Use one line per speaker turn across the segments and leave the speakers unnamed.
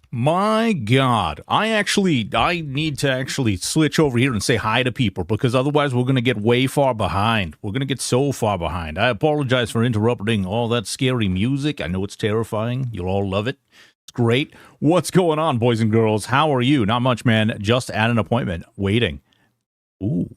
My God, I need to actually switch over here and say hi to people, because otherwise we're going to get way far behind. We're going to get so far behind. I apologize for interrupting all that scary music. I know it's terrifying. You'll all love it. It's great. What's going on, boys and girls? How are you? Not much, man. Just at an appointment. Waiting. Ooh.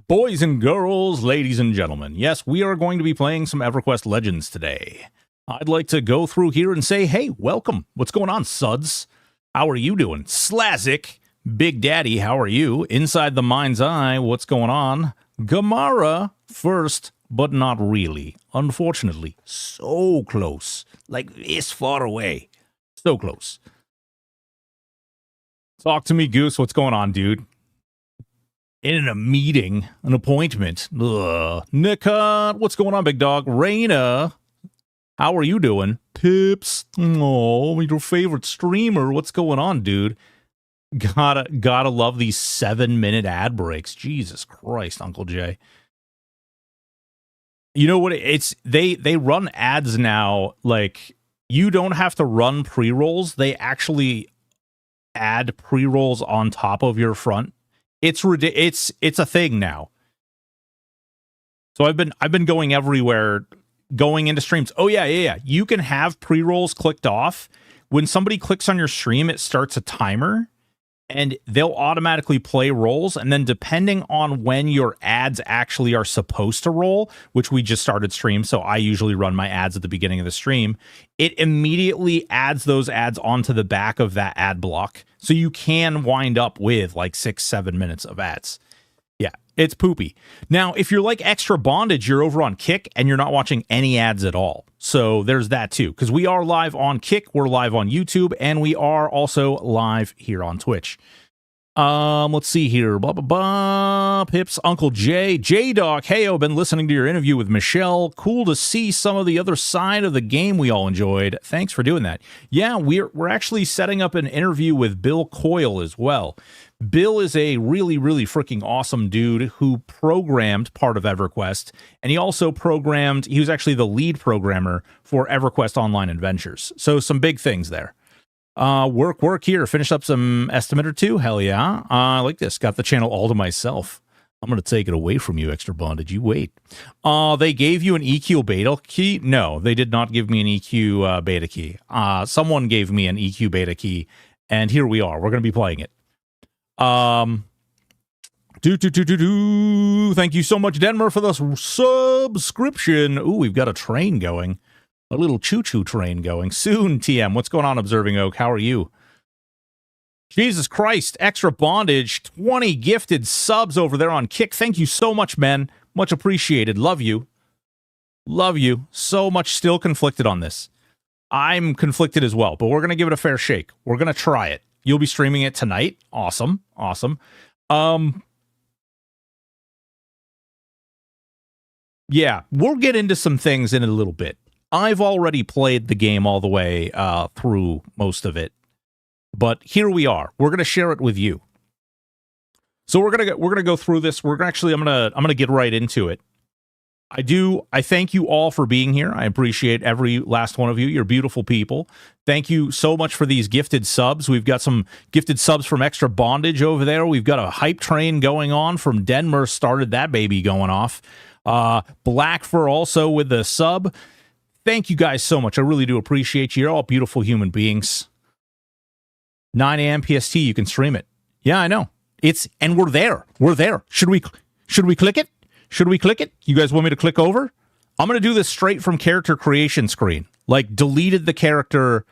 Boys and girls, ladies and gentlemen. Yes, we are going to be playing some EverQuest Legends today. I'd like to go through here and say, hey, welcome. What's going on, suds? How are you doing? Slazik, Big Daddy, how are you? Inside the Mind's Eye, what's going on? Gamara, first, but not really. Unfortunately, so close. Like, this far away. So close. Talk to me, Goose. What's going on, dude? In a meeting, an appointment. Ugh. Nikat, what's going on, big dog? Raina, how are you doing? Pips, oh, your favorite streamer. What's going on, dude? Gotta love these 7-minute ad breaks. Jesus Christ, Uncle Jay. You know what? They run ads now. Like, you don't have to run pre-rolls. They actually add pre-rolls on top of your front. It's a thing now. So I've been going everywhere, going into streams. Oh yeah. You can have pre-rolls clicked off. When somebody clicks on your stream, it starts a timer, and they'll automatically play rolls. And then depending on when your ads actually are supposed to roll, which we just started stream, so I usually run my ads at the beginning of the stream, it immediately adds those ads onto the back of that ad block. So you can wind up with like 6-7 minutes of ads. Yeah, it's poopy. Now, if you're like Extra Bondage, you're over on Kick and you're not watching any ads at all. So there's that too, because we are live on Kick, we're live on YouTube, and we are also live here on Twitch. Let's see here. Blah, blah, blah. Pips, Uncle Jay. J-Dog, hey, I've been listening to your interview with Michelle. Cool to see some of the other side of the game we all enjoyed. Thanks for doing that. Yeah, we're actually setting up an interview with Bill Coyle as well. Bill is a really, really freaking awesome dude who programmed part of EverQuest, and he also he was actually the lead programmer for EverQuest Online Adventures. So some big things there. Work here. Finish up some estimate or two. Hell yeah. I like this. Got the channel all to myself. I'm going to take it away from you, Extra Bondage. You wait. They gave you an EQ beta key? No, they did not give me an EQ beta key. Someone gave me an EQ beta key, and here we are. We're going to be playing it. Thank you so much, Denver, for the subscription. Ooh, we've got a train going. A little choo-choo train going. Soon, TM. What's going on, Observing Oak? How are you? Jesus Christ. Extra Bondage. 20 gifted subs over there on Kick. Thank you so much, man. Much appreciated. Love you. Love you. So much still conflicted on this. I'm conflicted as well, but we're going to give it a fair shake. We're going to try it. You'll be streaming it tonight. Awesome. Awesome. Yeah, we'll get into some things in a little bit. I've already played the game all the way through most of it, but here we are. We're going to share it with you. So we're gonna go through this. I'm gonna get right into it. I thank you all for being here. I appreciate every last one of you. You're beautiful people. Thank you so much for these gifted subs. We've got some gifted subs from Extra Bondage over there. We've got a hype train going on from Denver. Started that baby going off. Black Fur also with the sub. Thank you guys so much. I really do appreciate you. You're all beautiful human beings. 9 a.m. PST, you can stream it. Yeah, I know. And we're there. We're there. Should we click it? Should we click it? You guys want me to click over? I'm going to do this straight from character creation screen. Like, deleted the character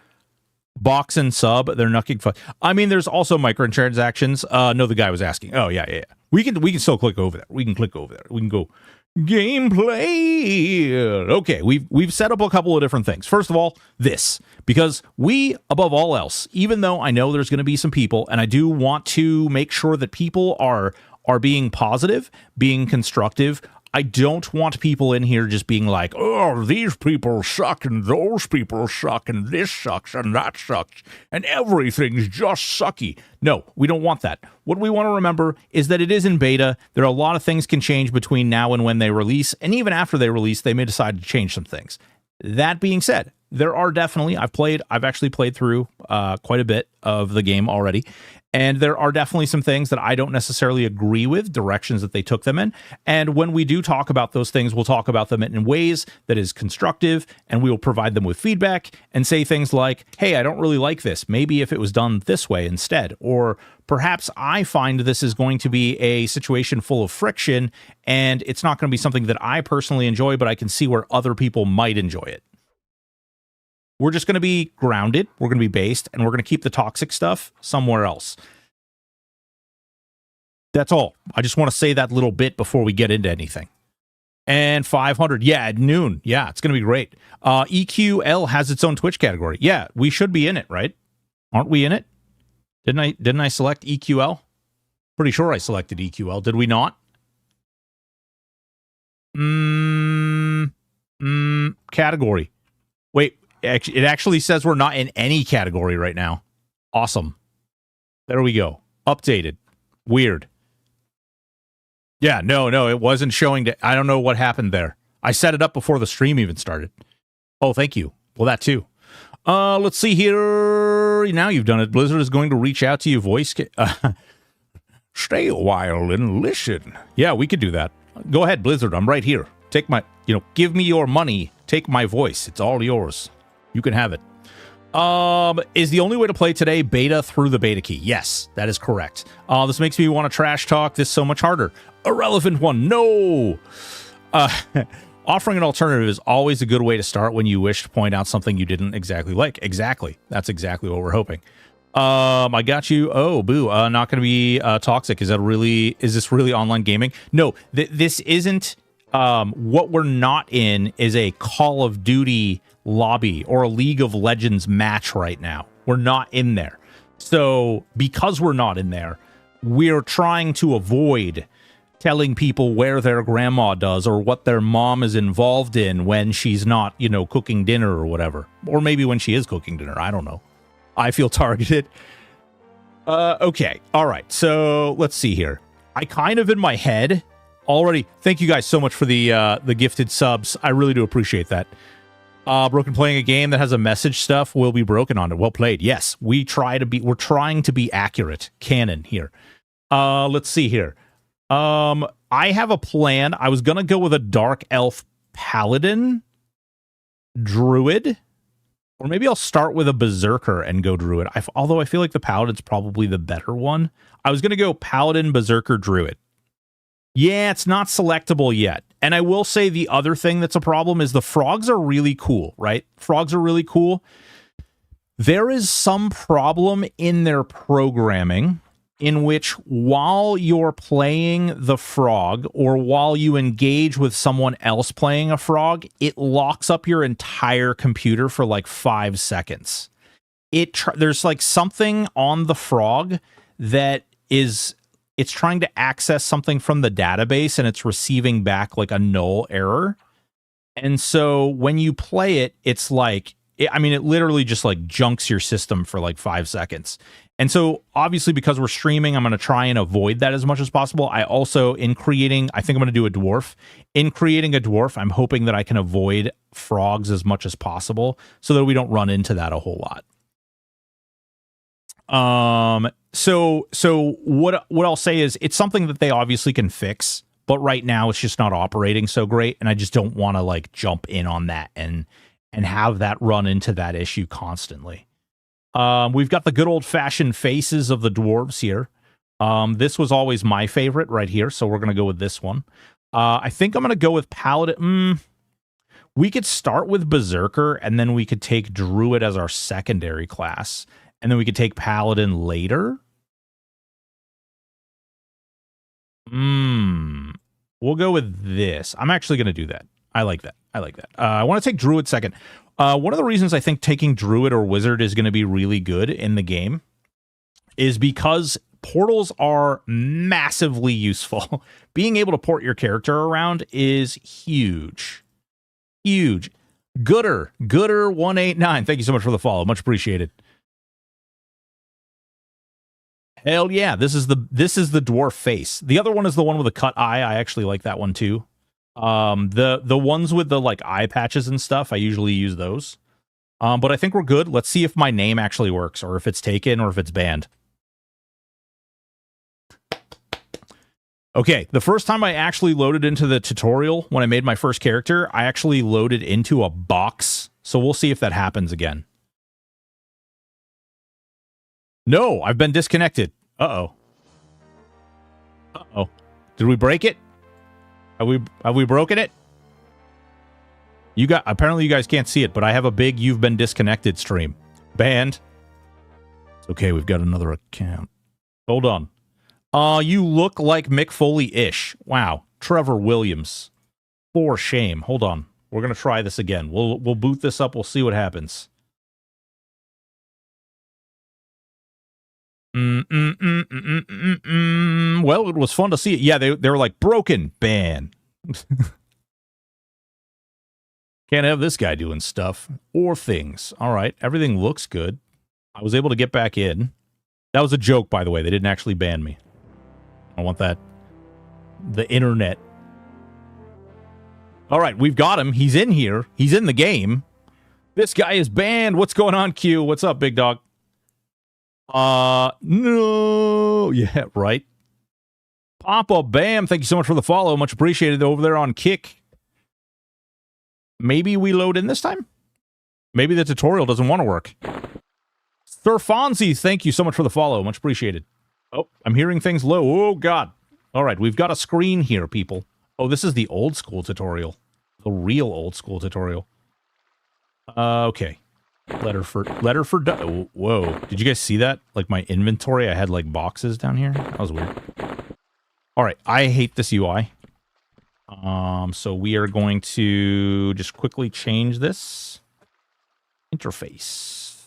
box and sub. They're knucking fun. I mean, there's also microtransactions. No, the guy was asking. Oh, yeah. We can still click over there. We can click over there. We can go gameplay. Okay, we've set up a couple of different things. First of all, this. Because we, above all else, even though I know there's going to be some people, and I do want to make sure that people are being positive, being constructive. I don't want people in here just being like, oh, these people suck, and those people suck, and this sucks, and that sucks, and everything's just sucky. No, we don't want that. What we want to remember is that it is in beta. There are a lot of things can change between now and when they release, and even after they release, they may decide to change some things. That being said, there are definitely, I've actually played through quite a bit of the game already, and there are definitely some things that I don't necessarily agree with, directions that they took them in. And when we do talk about those things, we'll talk about them in ways that is constructive, and we will provide them with feedback and say things like, hey, I don't really like this. Maybe if it was done this way instead. Or perhaps I find this is going to be a situation full of friction, and it's not going to be something that I personally enjoy, but I can see where other people might enjoy it. We're just going to be grounded, we're going to be based, and we're going to keep the toxic stuff somewhere else. That's all. I just want to say that little bit before we get into anything. And 500, yeah, at noon. Yeah, it's going to be great. EQL has its own Twitch category. Yeah, we should be in it, right? Aren't we in it? Didn't I select EQL? Pretty sure I selected EQL. Did we not? Category. Wait. It actually says we're not in any category right now. Awesome. There we go. Updated. Weird. Yeah, no, it wasn't showing. I don't know what happened there. I set it up before the stream even started. Oh, thank you. Well, that too. Let's see here. Now you've done it. Blizzard is going to reach out to you. Voice. Stay a while and listen. Yeah, we could do that. Go ahead, Blizzard. I'm right here. Take my, give me your money. Take my voice. It's all yours. You can have it. Is the only way to play today beta through the beta key? Yes, that is correct. This makes me want to trash talk this so much harder. Irrelevant one. No. Offering an alternative is always a good way to start when you wish to point out something you didn't exactly like. Exactly. That's exactly what we're hoping. I got you. Oh, boo. Not going to be toxic. Is this really online gaming? No, this isn't. What we're not in is a Call of Duty lobby or a League of Legends match right now. We're not in there. So because we're not in there, we're trying to avoid telling people where their grandma does or what their mom is involved in when she's not, cooking dinner or whatever. Or maybe when she is cooking dinner. I don't know. I feel targeted. Okay. All right. So let's see here. I kind of in my head already. Thank you guys so much for the gifted subs. I really do appreciate that. Broken playing a game that has a message stuff will be broken on it. Well played. Yes, we're trying to be accurate canon here. Let's see here. I have a plan. I was gonna go with a dark elf paladin druid. Or maybe I'll start with a Berserker and go Druid. Although I feel like the Paladin's probably the better one. I was going to go Paladin, Berserker, Druid. Yeah, it's not selectable yet. And I will say the other thing that's a problem is the frogs are really cool, right? Frogs are really cool. There is some problem in their programming in which while you're playing the frog or while you engage with someone else playing a frog, it locks up your entire computer for like 5 seconds. There's like something on the frog that is, it's trying to access something from the database and it's receiving back like a null error. And so when you play it, it's like, it literally just like junks your system for like 5 seconds. And so obviously because we're streaming, I'm going to try and avoid that as much as possible. I also, I think I'm going to do a dwarf. In creating a dwarf, I'm hoping that I can avoid frogs as much as possible so that we don't run into that a whole lot. So what I'll say is it's something that they obviously can fix, but right now it's just not operating so great. And I just don't want to like jump in on that and have that run into that issue constantly. We've got the good old-fashioned faces of the dwarves here. This was always my favorite right here, so we're going to go with this one. I think I'm going to go with Paladin. We could start with Berserker, and then we could take Druid as our secondary class, and then we could take Paladin later. We'll go with this. I'm actually going to do that. I like that. I want to take Druid second. One of the reasons I think taking Druid or Wizard is going to be really good in the game is because portals are massively useful. Being able to port your character around is huge. Huge. Gooder189. Thank you so much for the follow. Much appreciated. Hell yeah. This is the dwarf face. The other one is the one with a cut eye. I actually like that one too. The ones with the like eye patches and stuff, I usually use those. But I think we're good. Let's see if my name actually works or if it's taken or if it's banned. Okay, the first time I actually loaded into the tutorial when I made my first character, I actually loaded into a box. So we'll see if that happens again. No, I've been disconnected. Uh-oh. Uh-oh. Did we break it? Have we broken it? Apparently you guys can't see it, but I have a big "you've been disconnected" stream. Banned. It's okay, we've got another account. Hold on. You look like Mick Foley-ish. Wow. Trevor Williams. For shame. Hold on. We're gonna try this again. We'll boot this up, we'll see what happens. Well, it was fun to see it. Yeah, they were like, broken, ban. Can't have this guy doing stuff or things. All right, everything looks good. I was able to get back in. That was a joke, by the way. They didn't actually ban me. I want that. The internet. All right, we've got him. He's in here. He's in the game. This guy is banned. What's going on, Q? What's up, big dog? No. Yeah, right. Papa Bam, thank you so much for the follow. Much appreciated over there on Kick. Maybe we load in this time? Maybe the tutorial doesn't want to work. Sir Fonzie, thank you so much for the follow. Much appreciated. Oh, I'm hearing things low. Oh, God. All right, we've got a screen here, people. Oh, this is the old school tutorial. The real old school tutorial. Okay. Letter for whoa, did you guys see that? Like my inventory, I had like boxes down here. That was weird. All right, I hate this UI. So we are going to just quickly change this interface.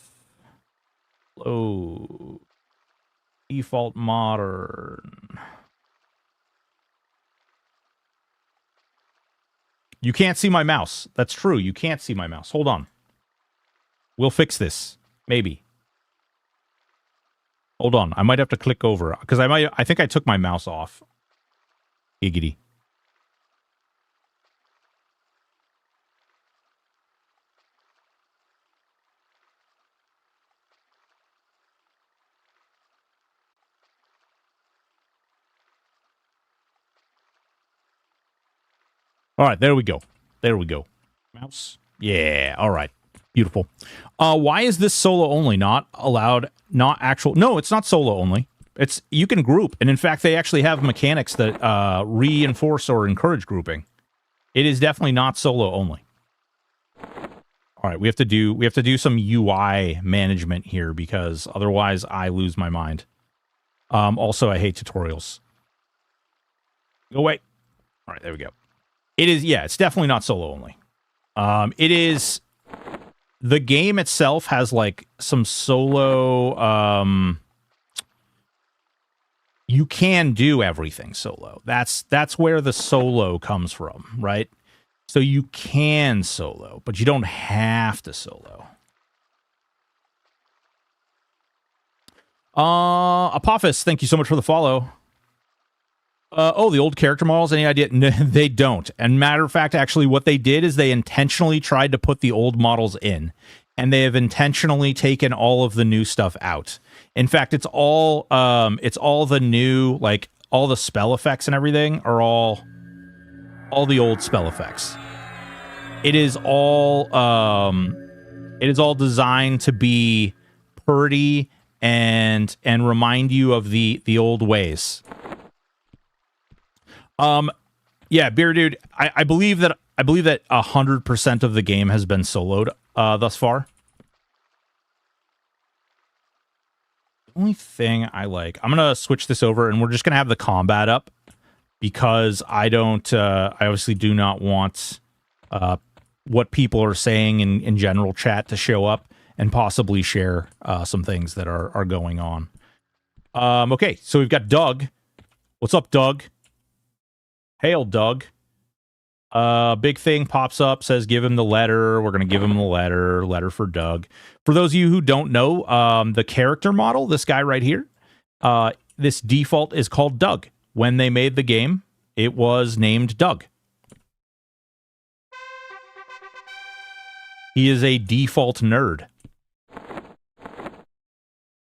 Load. Default modern. You can't see my mouse. That's true. You can't see my mouse. Hold on. We'll fix this. Maybe. Hold on. I might have to click over. Because I think I took my mouse off. Giggity. All right. There we go. There we go. Mouse. Yeah. All right. Beautiful. Why is this solo only? Not allowed, not actual. No, it's not solo only. It's you can group, and in fact, they actually have mechanics that reinforce or encourage grouping. It is definitely not solo only. All right, we have to do some UI management here because otherwise I lose my mind. Also, I hate tutorials. Go away. All right, there we go. It is, yeah, it's definitely not solo only. It is, the game itself has like some solo, you can do everything solo. That's where the solo comes from, right? So you can solo, but you don't have to solo. Apophis, thank you so much for the follow. Oh, the old character models, any idea? No, they don't. And matter of fact, actually, what they did is they intentionally tried to put the old models in. And they have intentionally taken all of the new stuff out. In fact, it's all the new, like, all the spell effects and everything are all the old spell effects. It is all designed to be pretty and remind you of the old ways. Yeah, Beer Dude, I believe that 100% of the game has been soloed thus far. The only thing I like, I'm gonna switch this over and we're just gonna have the combat up because I obviously do not want what people are saying in general chat to show up and possibly share some things that are going on. Okay, so we've got Doug. What's up, Doug? Hail, Doug. Big thing pops up, says give him the letter. We're going to give him the letter for Doug. For those of you who don't know, the character model, this guy right here, this default is called Doug. When they made the game, it was named Doug. He is a default nerd.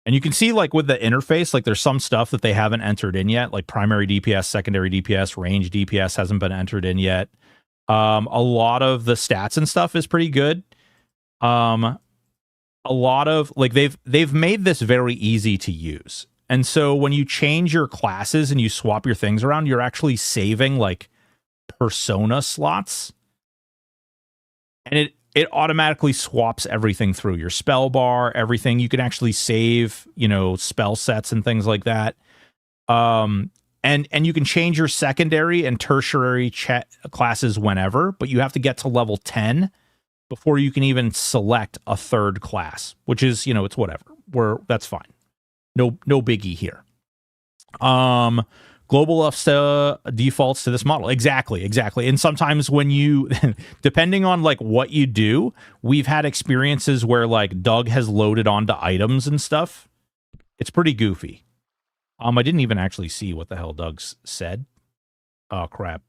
And you can see, like, with the interface, like, there's some stuff that they haven't entered in yet, like primary DPS, secondary DPS, range DPS hasn't been entered in yet. A lot of the stats and stuff is pretty good. A lot of, like, they've made this very easy to use. And so when you change your classes and you swap your things around, you're actually saving, like, persona slots. And it automatically swaps everything through your spell bar, everything. You can actually save, spell sets and things like that. And you can change your secondary and tertiary classes whenever, but you have to get to level 10 before you can even select a third class, which is, it's whatever. That's fine. No biggie here. Global defaults to this model. Exactly. And sometimes when you, depending on like what you do, we've had experiences where like Doug has loaded onto items and stuff. It's pretty goofy. I didn't even actually see what the hell Doug's said. Oh, crap.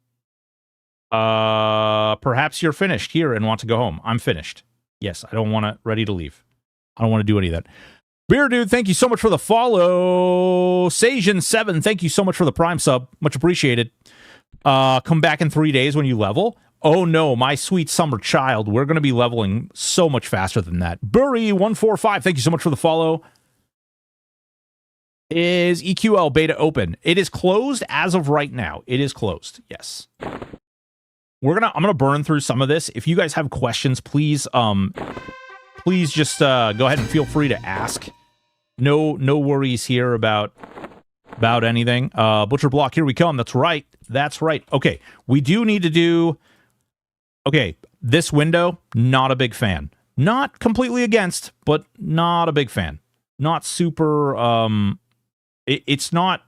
Perhaps you're finished here and want to go home. I'm finished. Yes, I don't want to, ready to leave. I don't want to do any of that. Beer Dude, thank you so much for the follow. Sajan7, thank you so much for the Prime sub. Much appreciated. Come back in 3 days when you level. Oh no, my sweet summer child. We're going to be leveling so much faster than that. Burry145, thank you so much for the follow. Is EQL beta open? It is closed as of right now. It is closed, yes. I'm gonna burn through some of this. If you guys have questions, please just go ahead and feel free to ask. No worries here about anything. Butcher Block, here we come. That's right. Okay, we do need to do... Okay, this window, not a big fan. Not completely against, but not a big fan. Not super... It's not...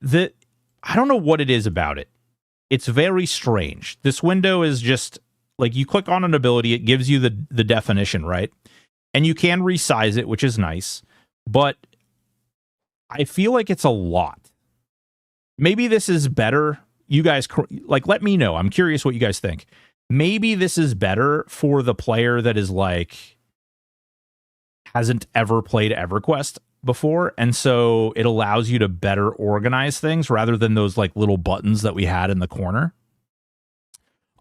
I don't know what it is about it. It's very strange. This window is just... Like, you click on an ability, it gives you the definition, right? And you can resize it, which is nice. But I feel like it's a lot. Maybe this is better. You guys, like, let me know. I'm curious what you guys think. Maybe this is better for the player that is, like, hasn't ever played EverQuest before. And so it allows you to better organize things rather than those, like, little buttons that we had in the corner.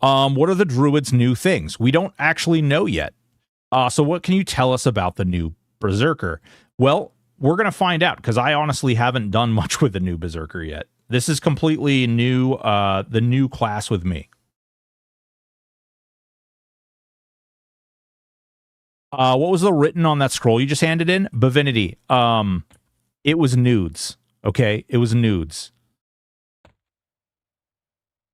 What are the druids' new things? We don't actually know yet. So what can you tell us about the new berserker? Well, we're going to find out, because I honestly haven't done much with the new berserker yet. This is completely new, the new class with me. What was the written on that scroll you just handed in? Divinity. It was nudes. Okay, it was nudes.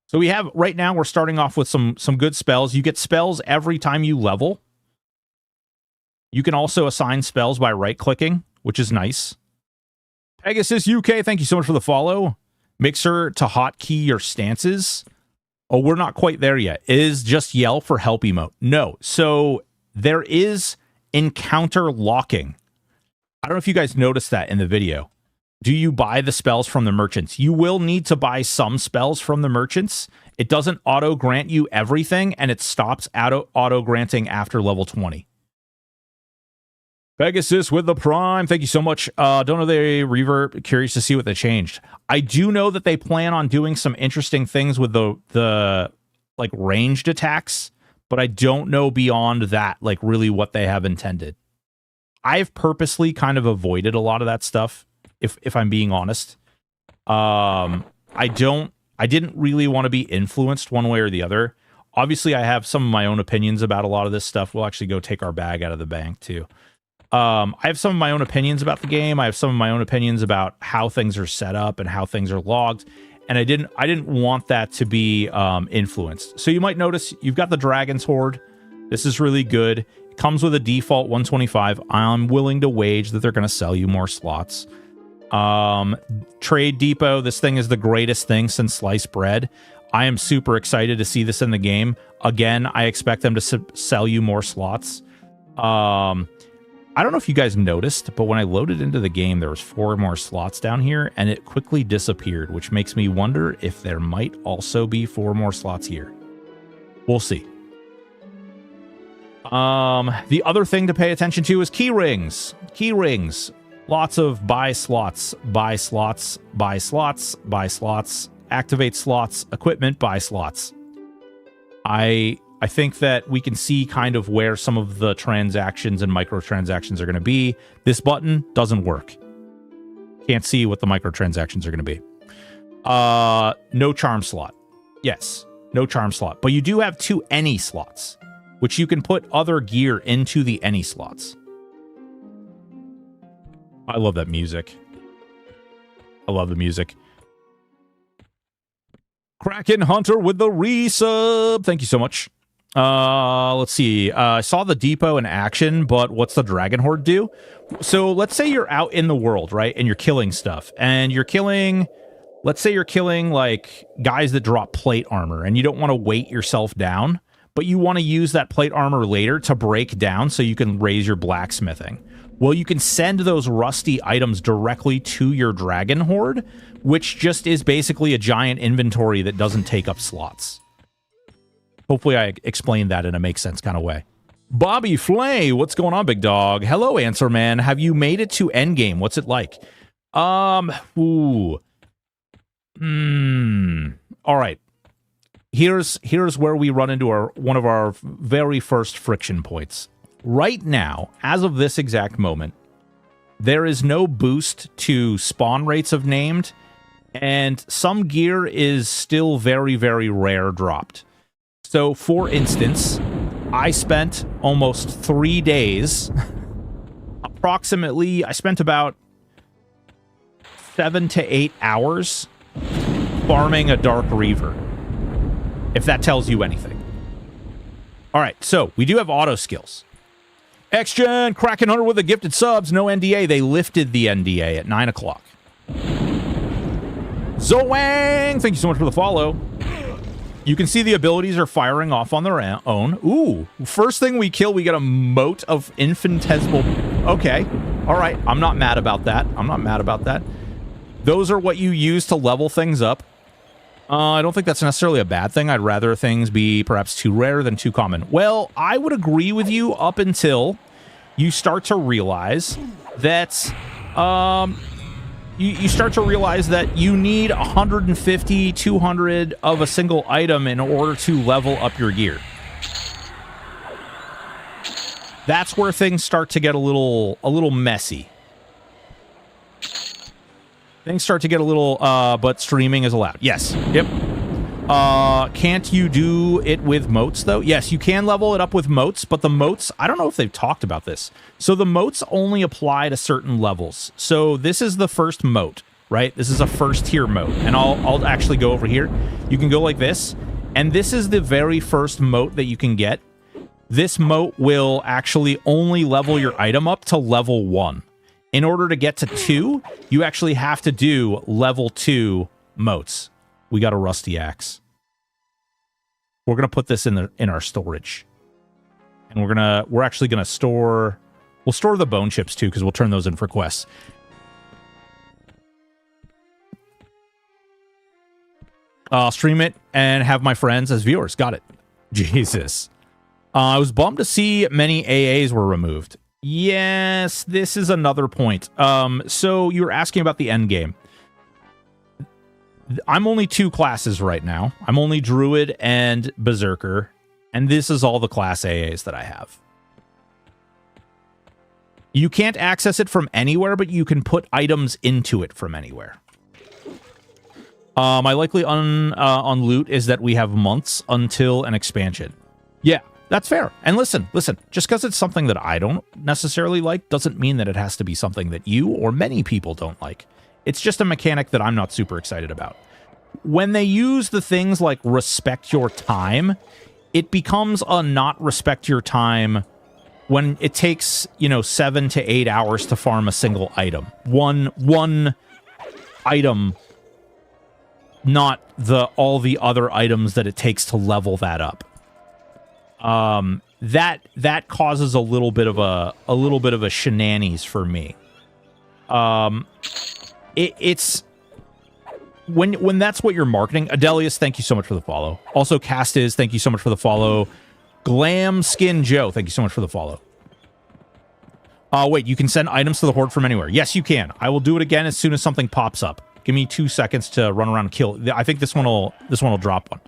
So we have, right now, we're starting off with some good spells. You get spells every time you level. You can also assign spells by right-clicking, which is nice. Pegasus UK, thank you so much for the follow. Make sure to hotkey your stances. Oh, we're not quite there yet. Is just yell for help emote? No. So there is encounter locking. I don't know if you guys noticed that in the video. Do you buy the spells from the merchants? You will need to buy some spells from the merchants. It doesn't auto-grant you everything, and it stops auto-granting after level 20. Pegasus with the Prime. Thank you so much. Don't know the Reaver. Curious to see what they changed. I do know that they plan on doing some interesting things with the like ranged attacks, but I don't know beyond that, like really what they have intended. I've purposely kind of avoided a lot of that stuff, if I'm being honest. I didn't really want to be influenced one way or the other. Obviously, I have some of my own opinions about a lot of this stuff. We'll actually go take our bag out of the bank too. I have some of my own opinions about the game. I have some of my own opinions about how things are set up and how things are logged. And I didn't want that to be influenced. So you might notice you've got the Dragon's Horde. This is really good. It comes with a default 125. I'm willing to wager that they're going to sell you more slots. Trade Depot. This thing is the greatest thing since sliced bread. I am super excited to see this in the game. Again, I expect them to sell you more slots. I don't know if you guys noticed, but when I loaded into the game, there was 4 more slots down here, and it quickly disappeared, which makes me wonder if there might also be 4 more slots here. We'll see. The other thing to pay attention to is key rings. Key rings. Lots of buy slots, buy slots, buy slots, buy slots, activate slots, equipment, buy slots. I think that we can see kind of where some of the transactions and microtransactions are going to be. This button doesn't work. Can't see what the microtransactions are going to be. No charm slot. Yes, no charm slot. But you do have 2 any slots, which you can put other gear into the any slots. I love that music. I love the music. Kraken Hunter with the resub. Thank you so much. Let's see. I saw the depot in action, but what's the Dragon Horde do? So let's say you're out in the world, right? And you're killing stuff. And you're killing... Let's say you're killing, like, guys that drop plate armor. And you don't want to weight yourself down. But you want to use that plate armor later to break down so you can raise your blacksmithing. Well, you can send those rusty items directly to your Dragon Horde, which just is basically a giant inventory that doesn't take up slots. Hopefully I explained that in a make sense kind of way. Bobby Flay, what's going on, big dog? Hello, Answer Man. Have you made it to endgame? What's it like? All right. Here's where we run into one of our very first friction points. Right now, as of this exact moment, there is no boost to spawn rates of named, and some gear is still very, very rare dropped. So, for instance, I spent almost 3 days, approximately, I spent about 7 to 8 hours farming a Dark Reaver, if that tells you anything. All right, so we do have auto skills. X-Gen, Kraken Hunter with the gifted subs, no NDA. They lifted the NDA at 9 o'clock. Zoang, thank you so much for the follow. You can see the abilities are firing off on their own. Ooh, first thing we kill, we get a moat of infinitesimal... Okay, all right, I'm not mad about that. I'm not mad about that. Those are what you use to level things up. I don't think that's necessarily a bad thing. I'd rather things be perhaps too rare than too common. Well, I would agree with you up until you start to realize that, you start to realize that you need 150, 200 of a single item in order to level up your gear. That's where things start to get a little messy. Things start to get a little, but streaming is allowed. Yes. Yep. Can't you do it with moats, though? Yes, you can level it up with moats, but the moats, I don't know if they've talked about this. So the moats only apply to certain levels. So this is the first moat, right? This is a first tier moat. And I'll actually go over here. You can go like this. And this is the very first moat that you can get. This moat will actually only level your item up to level 1. In order to get to 2, you actually have to do level 2 moats. We got a rusty axe. We're gonna put this in our storage, and we're actually gonna store. We'll store the bone chips too, because we'll turn those in for quests. I'll stream it and have my friends as viewers. Got it. Jesus. I was bummed to see many AAs were removed. Yes, this is another point. So you were asking about the end game. I'm only 2 classes right now. I'm only Druid and Berserker, and this is all the class AAs that I have. You can't access it from anywhere, but you can put items into it from anywhere. My likely on loot is that we have months until an expansion. Yeah, that's fair. And listen, just because it's something that I don't necessarily like doesn't mean that it has to be something that you or many people don't like. It's just a mechanic that I'm not super excited about. When they use the things like respect your time, it becomes a not respect your time when it takes, 7 to 8 hours to farm a single item. One item, not all the other items that it takes to level that up. That causes a little bit of a shenanigans for me. It's when that's what you're marketing. Adelius, thank you so much for the follow. Also, Castiz, thank you so much for the follow. Glam Skin Joe, thank you so much for the follow. Wait, you can send items to the Horde from anywhere. Yes, you can. I will do it again as soon as something pops up. Give me 2 seconds to run around and kill. I think this one will drop one.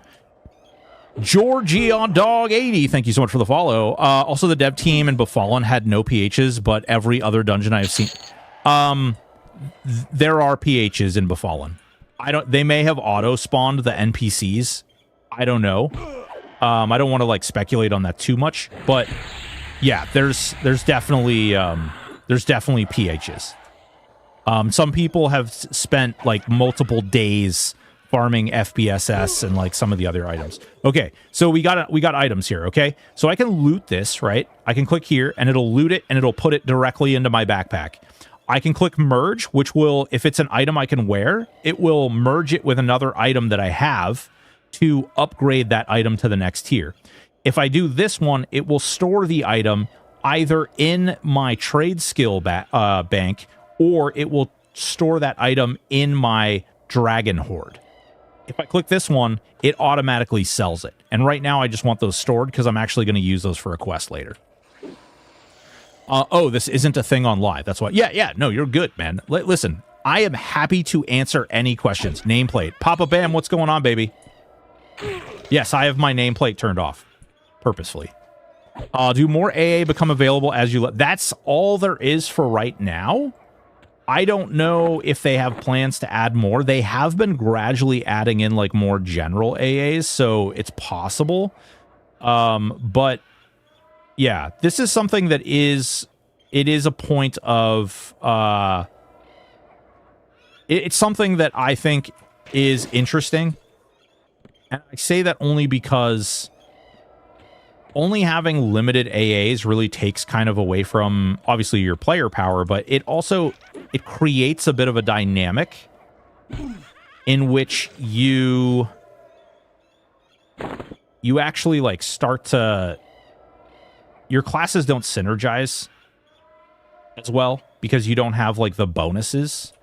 Georgie on Dog 80, thank you so much for the follow. Also, the dev team in Befallen had no PHs, but every other dungeon I've seen, there are PHs in Befallen. They may have auto spawned the NPCs. I don't know. I don't want to speculate on that too much, but yeah, there's definitely PHs. Some people have spent multiple days farming FBSS and some of the other items. Okay, so we got items here. Okay, so I can loot this, right? I can click here and it'll loot it and it'll put it directly into my backpack. I can click merge, which will, if it's an item I can wear, it will merge it with another item that I have to upgrade that item to the next tier. If I do this one, it will store the item either in my trade skill bank, or it will store that item in my Dragon Horde. If I click this one, it automatically sells it. And right now I just want those stored because I'm actually going to use those for a quest later. Oh, this isn't a thing on live. That's why. Yeah. No, you're good, man. Listen, I am happy to answer any questions. Nameplate. Papa Bam, what's going on, baby? Yes, I have my nameplate turned off. Purposefully. Do more AA become available as you... That's all there is for right now. I don't know if they have plans to add more. They have been gradually adding in more general AAs, so it's possible. But yeah, this is something that is a point of it's something that I think is interesting. And I say that only because only having limited AAs really takes kind of away from obviously your player power, but it creates a bit of a dynamic in which you actually start to... Your classes don't synergize as well because you don't have the bonuses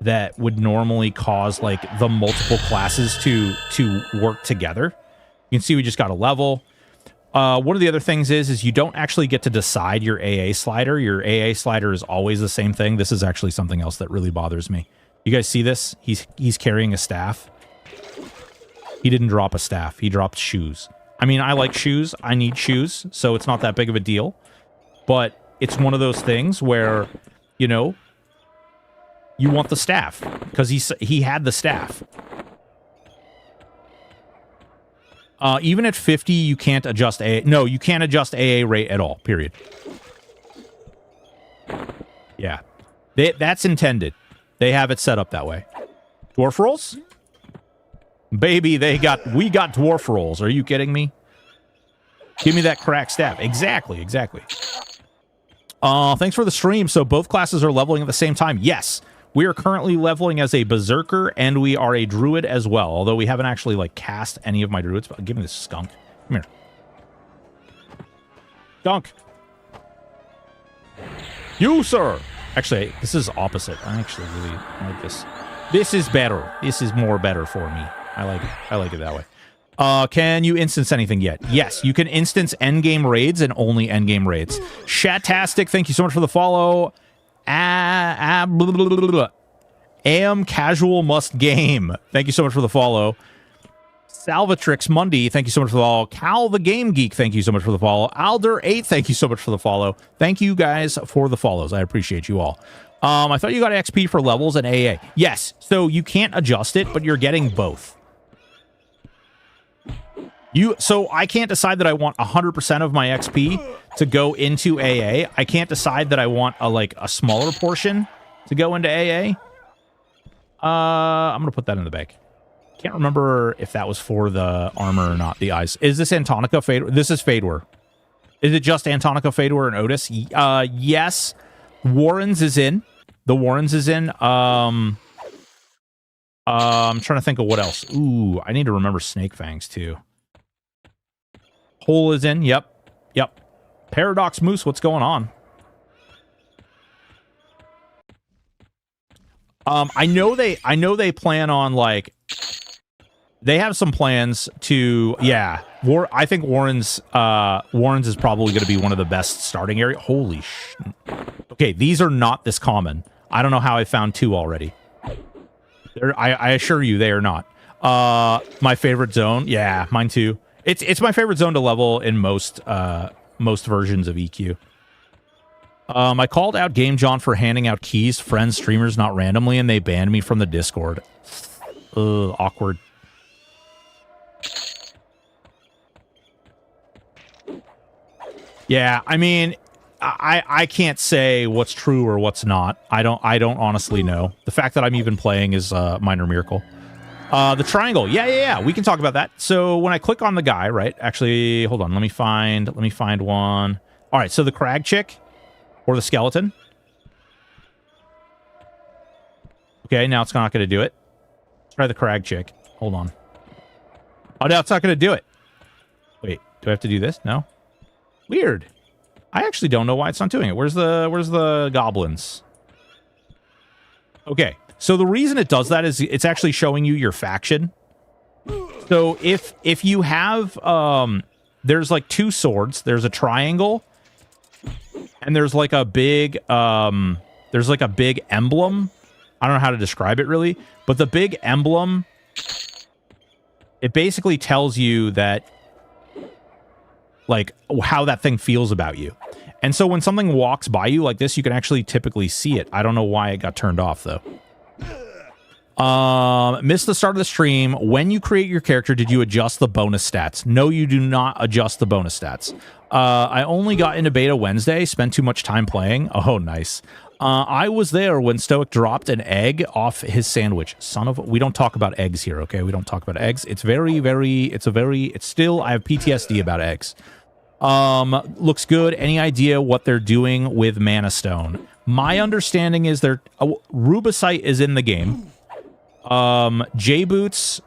that would normally cause the multiple classes to work together. You can see we just got a level. One of the other things is you don't actually get to decide your AA slider. Your AA slider is always the same thing. This is actually something else that really bothers me. You guys see this? He's carrying a staff. He didn't drop a staff. He dropped shoes. I mean, I like shoes. I need shoes, so it's not that big of a deal. But it's one of those things where, you know, you want the staff because he had the staff. Even at 50, you can't adjust AA. No, you can't adjust AA rate at all, period. Yeah. That's intended. They have it set up that way. Dwarf rolls? Baby, we got dwarf rolls. Are you kidding me? Give me that crack staff. Exactly. Thanks for the stream. So both classes are leveling at the same time. Yes. We are currently leveling as a berserker, and we are a druid as well. Although we haven't actually, like, cast any of my druids. But give me this skunk. Come here. Skunk. You, sir. Actually, this is opposite. I actually really like this. This is better. This is more better for me. I like it. I like it that way. Can you instance anything yet? Yes, you can instance endgame raids and only endgame raids. Shatastic, thank you so much for the follow. Am Casual Must Game. Thank you so much for the follow. Salvatrix Mundi, thank you so much for the follow. Cal the Game Geek, thank you so much for the follow. Alder8, thank you so much for the follow. Thank you guys for the follows. I appreciate you all. I thought you got XP for levels and AA. Yes, so you can't adjust it, but you're getting both. So I can't decide that I want 100% of my XP to go into AA. I can't decide that I want a smaller portion to go into AA. I'm gonna put that in the bag. Can't remember if that was for the armor or not. The eyes. Is this Antonica Fade? This is Fadewar. Is it just Antonica, Fadewar, and Otis? Yes. Warren's is in. The Warren's is in. I'm trying to think of what else. Ooh, I need to remember Snake Fangs too. Hole is in. Yep. Paradox Moose, what's going on? I know they plan on, like, they have some plans to, yeah. I think Warren's is probably going to be one of the best starting area. Holy shit. Okay, these are not this common. I don't know how I found 2 already. I assure you they are not. My favorite zone. Yeah, mine too. It's my favorite zone to level in most versions of EQ. I called out Game John for handing out keys to friends, streamers, not randomly, and they banned me from the Discord. Ugh, awkward. Yeah, I mean, I can't say what's true or what's not. I don't honestly know. The fact that I'm even playing is a minor miracle. The triangle. Yeah. We can talk about that. So when I click on the guy, right? Actually, hold on. Let me find one. All right. So the crag chick or the skeleton. Okay. Now it's not going to do it. Let's try the crag chick. Hold on. Oh, no, it's not going to do it. Wait, do I have to do this? No. Weird. I actually don't know why it's not doing it. Where's the goblins? Okay. So the reason it does that is it's actually showing you your faction. So if you have there's like 2 swords, there's a triangle, and there's like a big emblem. I don't know how to describe it really, but the big emblem, it basically tells you that, like, how that thing feels about you. And so when something walks by you like this, you can actually typically see it. I don't know why it got turned off though. Missed the start of the stream. When you create your character, did you adjust the bonus stats? No, you do not adjust the bonus stats. I only got into beta Wednesday, spent too much time playing. Oh, nice. I was there when Stoic dropped an egg off his sandwich. Son of a... We don't talk about eggs here, okay? We don't talk about eggs. It's still... I have PTSD about eggs. Looks good. Any idea what they're doing with Mana Stone? My understanding is Rubicite is in the game. J-Boots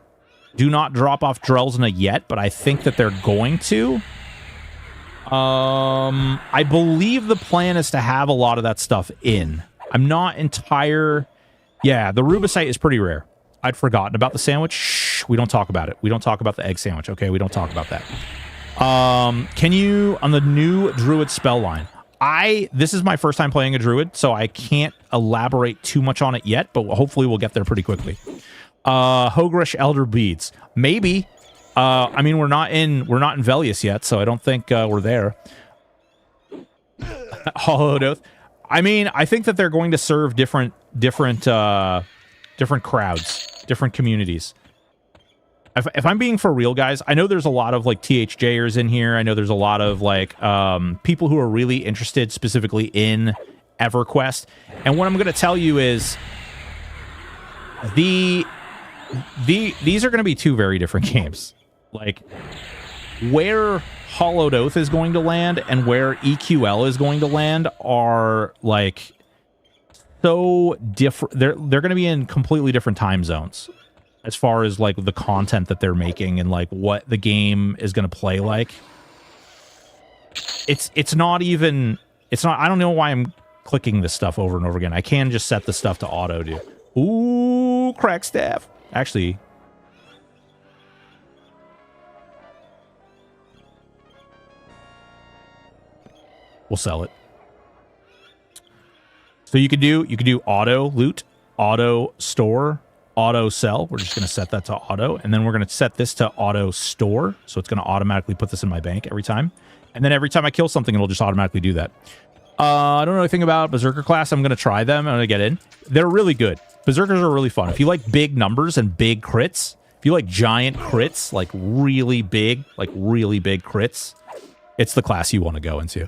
do not drop off Drelsna yet, but I think that they're going to. I believe the plan is to have a lot of that stuff in. I'm not entire... Yeah, the Rubicite is pretty rare. I'd forgotten about the sandwich. Shh, we don't talk about it. We don't talk about the egg sandwich, okay? We don't talk about that. Can you, on the new Druid spell line, this is my first time playing a Druid, so I can't elaborate too much on it yet, but hopefully we'll get there pretty quickly. Hogrish Elder Beads. Maybe. I mean, we're not in Velius yet, so I don't think we're there. Hollowed Oath. I mean, I think that they're going to serve different crowds, different communities. If I'm being for real, guys, I know there's a lot of like THJers in here. I know there's a lot of like people who are really interested specifically in EverQuest. And what I'm going to tell you is these are going to be two very different games. Like where Hollowed Oath is going to land and where EQL is going to land are like so different. They're going to be in completely different time zones as far as like the content that they're making and like what the game is going to play like. It's not I don't know why I'm clicking this stuff over and over again. I can just set the stuff to auto do. Ooh, crack staff. Actually, we'll sell it. So you could do auto loot, auto store, auto sell. We're just going to set that to auto, and then we're going to set this to auto store. So it's going to automatically put this in my bank every time. And then every time I kill something, it'll just automatically do that. I don't know anything about Berserker class. I'm going to try them. I'm going to get in. They're really good. Berserkers are really fun. If you like big numbers and big crits, if you like giant crits, like really big crits, it's the class you want to go into.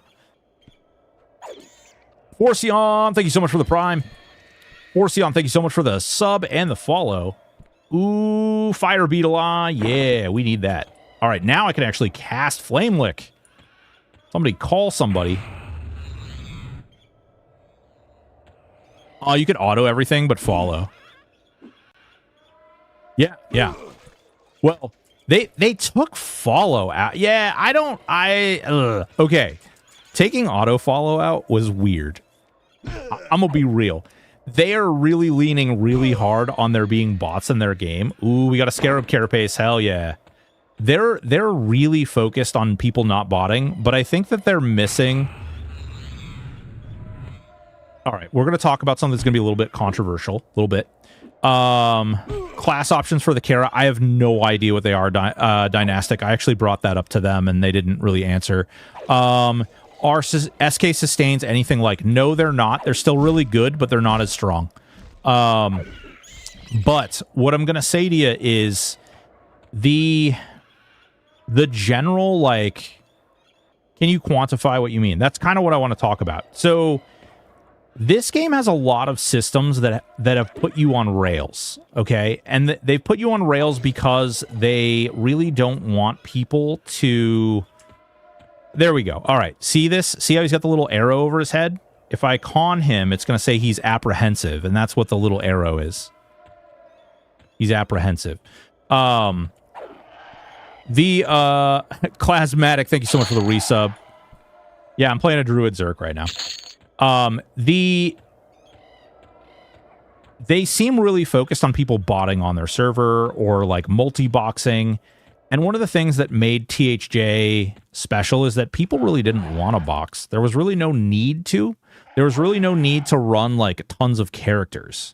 Forcion, thank you so much for the prime. Forcion, thank you so much for the sub and the follow. Ooh, Fire Beetle, yeah, we need that. All right, now I can actually cast Flame Lick. Somebody call somebody. Oh, you can auto everything but follow. Yeah. Well, they took follow out. Yeah, okay. Taking auto follow out was weird. I'm gonna be real. They are really leaning really hard on there being bots in their game. Ooh, we got a Scarab Carapace. Hell yeah. They're really focused on people not botting, but I think that they're missing. All right, we're going to talk about something that's going to be a little bit controversial, a little bit. Class options for the Kara. I have no idea what they are. Dynastic. I actually brought that up to them, and they didn't really answer. Are SK sustains anything like? No, they're not. They're still really good, but they're not as strong. But what I'm going to say to you is the general, like, can you quantify what you mean? That's kind of what I want to talk about. So this game has a lot of systems that have put you on rails, okay? And they've put you on rails because they really don't want people to... There we go. All right. See this? See how he's got the little arrow over his head? If I con him, it's going to say he's apprehensive, and that's what the little arrow is. He's apprehensive. The Clasmatic, thank you so much for the resub. Yeah, I'm playing a Druid Zerk right now. They seem really focused on people botting on their server or like multi-boxing. And one of the things that made THJ special is that people really didn't want to box. There was really no need to. There was really no need to run like tons of characters.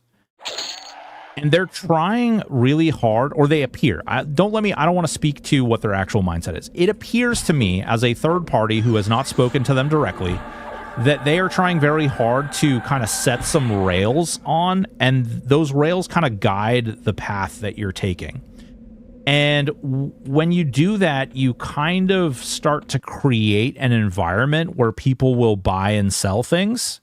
And they're trying really hard, or they appear. I don't want to speak to what their actual mindset is. It appears to me, as a third party who has not spoken to them directly, that they are trying very hard to kind of set some rails on, and those rails kind of guide the path that you're taking. And when you do that, you kind of start to create an environment where people will buy and sell things,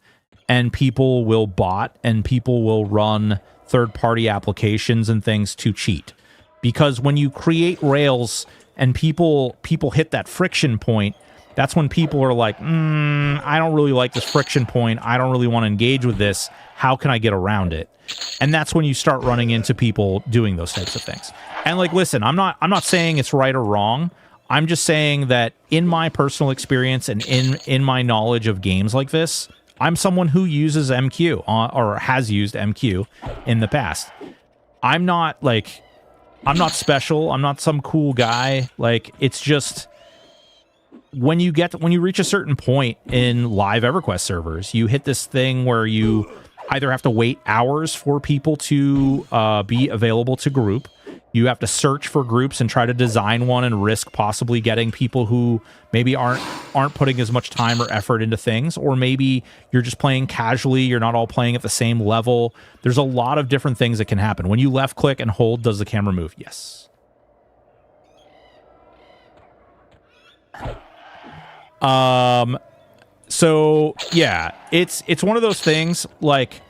and people will bot, and people will run third-party applications and things to cheat. Because when you create rails and people hit that friction point, that's when people are like, I don't really like this friction point. I don't really want to engage with this. How can I get around it? And that's when you start running into people doing those types of things. And like, listen, I'm not saying it's right or wrong. I'm just saying that in my personal experience and in my knowledge of games like this, I'm someone who uses MQ or has used MQ in the past. I'm not special. I'm not some cool guy. Like, it's just when you reach a certain point in live EverQuest servers, you hit this thing where you either have to wait hours for people to be available to group. You have to search for groups and try to design one and risk possibly getting people who maybe aren't putting as much time or effort into things, or maybe you're just playing casually, you're not all playing at the same level. There's a lot of different things that can happen. When you left click and hold, does the camera move? Yes. So yeah, it's one of those things, like,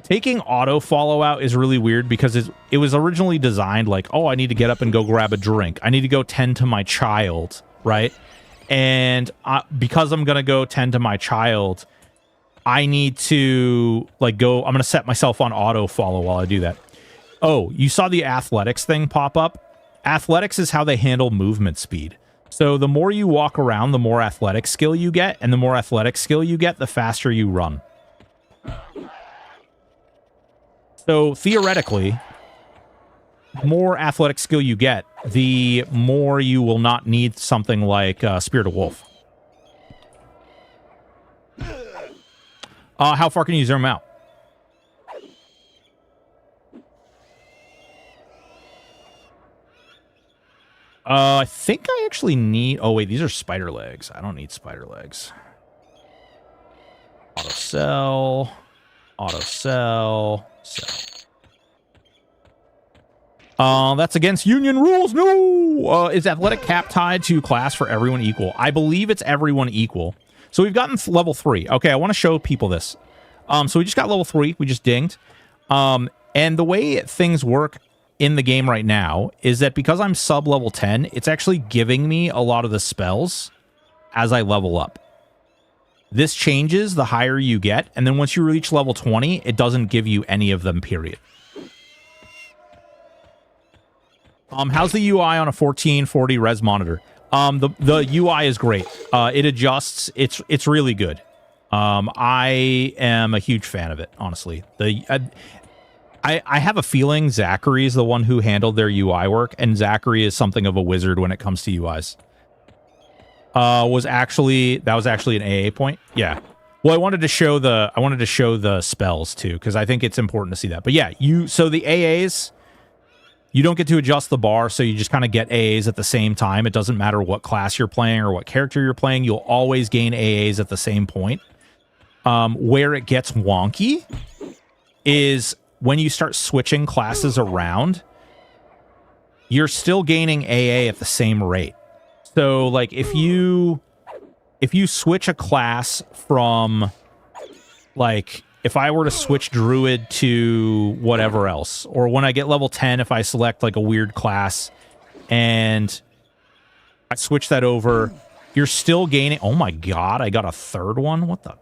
taking auto follow out is really weird because it was originally designed like, oh, I need to get up and go grab a drink. I need to go tend to my child, right? And because I'm going to go tend to my child, I need to I'm going to set myself on auto follow while I do that. Oh, you saw the athletics thing pop up? Athletics is how they handle movement speed. So the more you walk around, the more athletic skill you get, and the more athletic skill you get, the faster you run. So theoretically, the more athletic skill you get, the more you will not need something like Spirit of Wolf. How far can you zoom out? I think I actually need... Oh, wait, these are spider legs. I don't need spider legs. Auto sell. Auto sell. Sell. That's against union rules. No! Is athletic cap tied to class for everyone equal? I believe it's everyone equal. So we've gotten level 3. Okay, I want to show people this. So we just got level 3. We just dinged. And the way things work in the game right now is that because I'm sub level 10, it's actually giving me a lot of the spells as I level up. This changes the higher you get, and then once you reach level 20, it doesn't give you any of them, period. How's the UI on a 1440 res monitor? The UI is great. It adjusts. It's really good. I am a huge fan of it, honestly. I have a feeling Zachary is the one who handled their UI work, and Zachary is something of a wizard when it comes to UIs. That was actually an AA point. Yeah. Well, I wanted to show the spells too, because I think it's important to see that. But yeah, so the AAs, you don't get to adjust the bar, so you just kind of get AAs at the same time. It doesn't matter what class you're playing or what character you're playing, you'll always gain AAs at the same point. Where it gets wonky is when you start switching classes around, you're still gaining AA at the same rate. So, like, if you switch a class from, like, if I were to switch Druid to whatever else, or when I get level 10, if I select, like, a weird class, and I switch that over, you're still gaining... Oh my god, I got a third one? What the...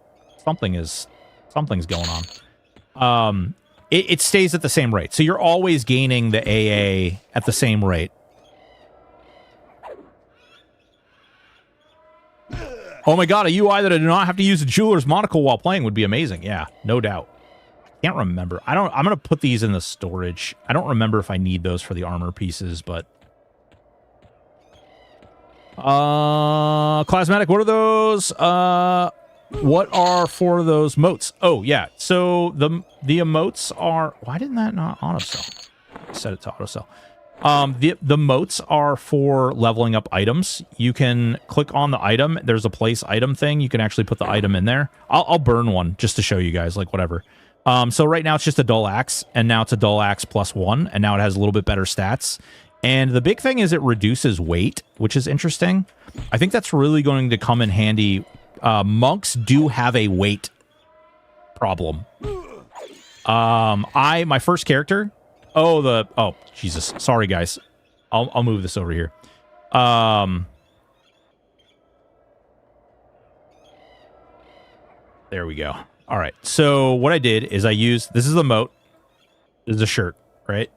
Something's going on. It stays at the same rate. So you're always gaining the AA at the same rate. Oh my god, a UI that I do not have to use a jeweler's monocle while playing would be amazing. Yeah, no doubt. Can't remember. I'm going to put these in the storage. I don't remember if I need those for the armor pieces, but... Clasmatic, what are those? What are for those moats? Oh, yeah. So the emotes are... Why didn't that not auto-sell? Set it to auto-sell. The moats are for leveling up items. You can click on the item. There's a place item thing. You can actually put the item in there. I'll burn one just to show you guys, like, whatever. So right now it's just a dull axe, and now it's a dull axe +1, and now it has a little bit better stats. And the big thing is it reduces weight, which is interesting. I think that's really going to come in handy. Monks do have a weight problem. My first character... Oh, Jesus. Sorry, guys. I'll move this over here. There we go. All right. So what I did is I used... This is the moat. This is a shirt, right?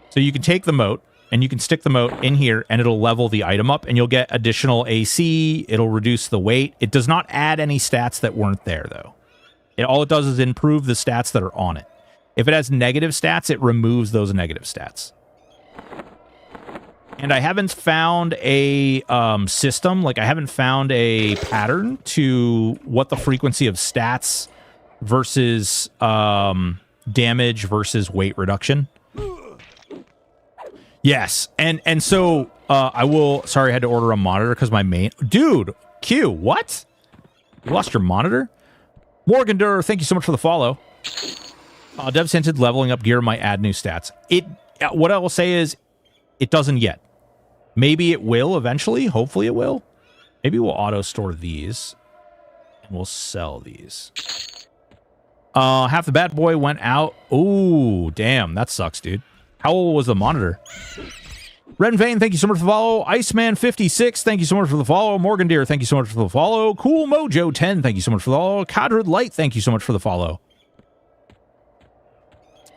So you can take the moat, and you can stick the moat in here, and it'll level the item up, and you'll get additional AC. It'll reduce the weight. It does not add any stats that weren't there, though. All it does is improve the stats that are on it. If it has negative stats, it removes those negative stats. And I haven't found a system, like I haven't found a pattern to what the frequency of stats versus damage versus weight reduction. Yes, and so I will. Sorry, I had to order a monitor because my main dude Q. What? You lost your monitor? Morgan Durr, thank you so much for the follow. Devs hinted leveling up gear might add new stats. What I will say is, it doesn't yet. Maybe it will eventually. Hopefully it will. Maybe we'll auto store these. And we'll sell these. Half the bad boy went out. Ooh, damn. That sucks, dude. How old was the monitor? Red Vein, thank you so much for the follow. Iceman56, thank you so much for the follow. Morgan Deer, thank you so much for the follow. Cool Mojo 10, thank you so much for the follow. Cadred Light, thank you so much for the follow.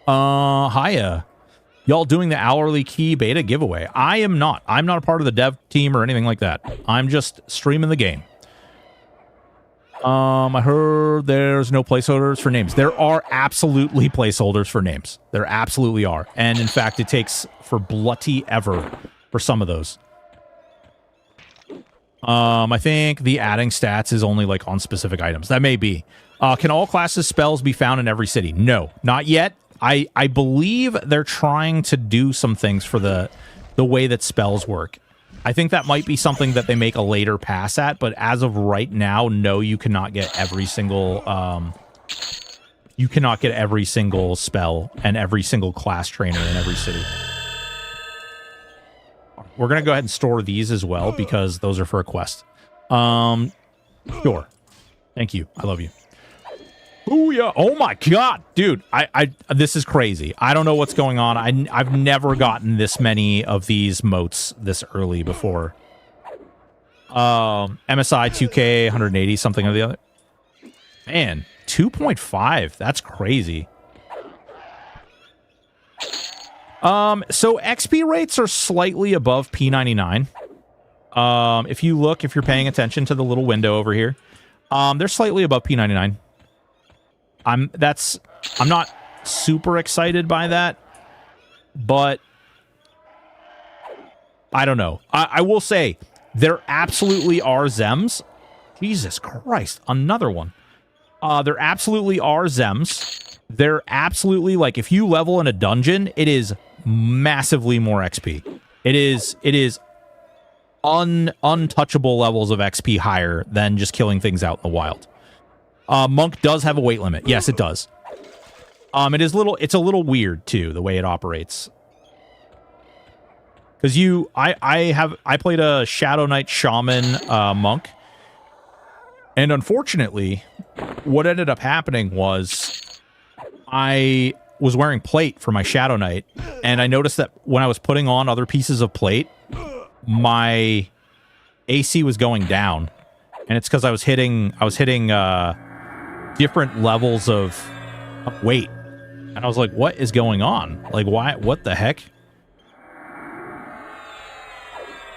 Hiya. Y'all doing the hourly key beta giveaway? I am not. I'm not a part of the dev team or anything like that. I'm just streaming the game. I heard there's no placeholders for names. There are absolutely placeholders for names. There absolutely are. And in fact, it takes for bloody ever for some of those. I think the adding stats is only like on specific items. That may be. Can all classes spells be found in every city? No, not yet. I believe they're trying to do some things for the way that spells work. I think that might be something that they make a later pass at, but as of right now, no, you cannot get every single spell and every single class trainer in every city. We're gonna go ahead and store these as well because those are for a quest. Sure. Thank you. I love you. Oh yeah! Oh my god, dude! This is crazy. I don't know what's going on. I've never gotten this many of these moats this early before. MSI 2K 180 something or the other. Man, 2.5. That's crazy. So XP rates are slightly above P99. If you're paying attention to the little window over here, they're slightly above P99. I'm not super excited by that, but I don't know. I will say there absolutely are Zems. Jesus Christ, another one. There absolutely are Zems. They're absolutely, like, if you level in a dungeon, it is massively more XP. It is untouchable levels of XP higher than just killing things out in the wild. Monk does have a weight limit. Yes, it does. It's a little weird too, the way it operates. Because I played a Shadow Knight Shaman monk. And unfortunately, what ended up happening was I was wearing plate for my Shadow Knight, and I noticed that when I was putting on other pieces of plate, my AC was going down. And it's because I was hitting different levels of weight. And I was like, what is going on? Like, why? What the heck?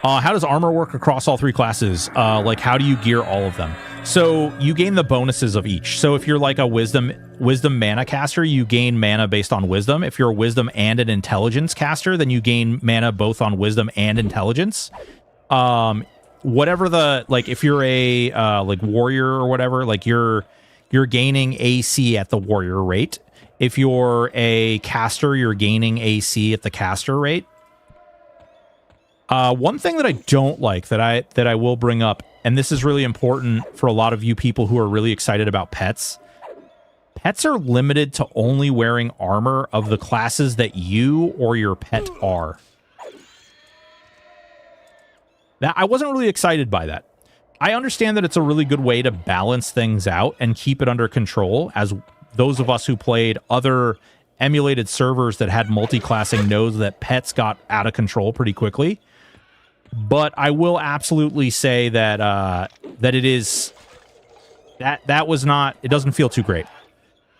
How does armor work across all three classes? Like, how do you gear all of them? So you gain the bonuses of each. So if you're like a wisdom mana caster, you gain mana based on wisdom. If you're a wisdom and an intelligence caster, then you gain mana both on wisdom and intelligence. Whatever the, like, if you're a like warrior or whatever, like you're gaining AC at the warrior rate. If you're a caster, you're gaining AC at the caster rate. One thing that I don't like that I will bring up, and this is really important for a lot of you people who are really excited about pets. Pets are limited to only wearing armor of the classes that you or your pet are. That I wasn't really excited by that. I understand that it's a really good way to balance things out and keep it under control, as those of us who played other emulated servers that had multi-classing knows that pets got out of control pretty quickly. But I will absolutely say that that it is that was not, it doesn't feel too great.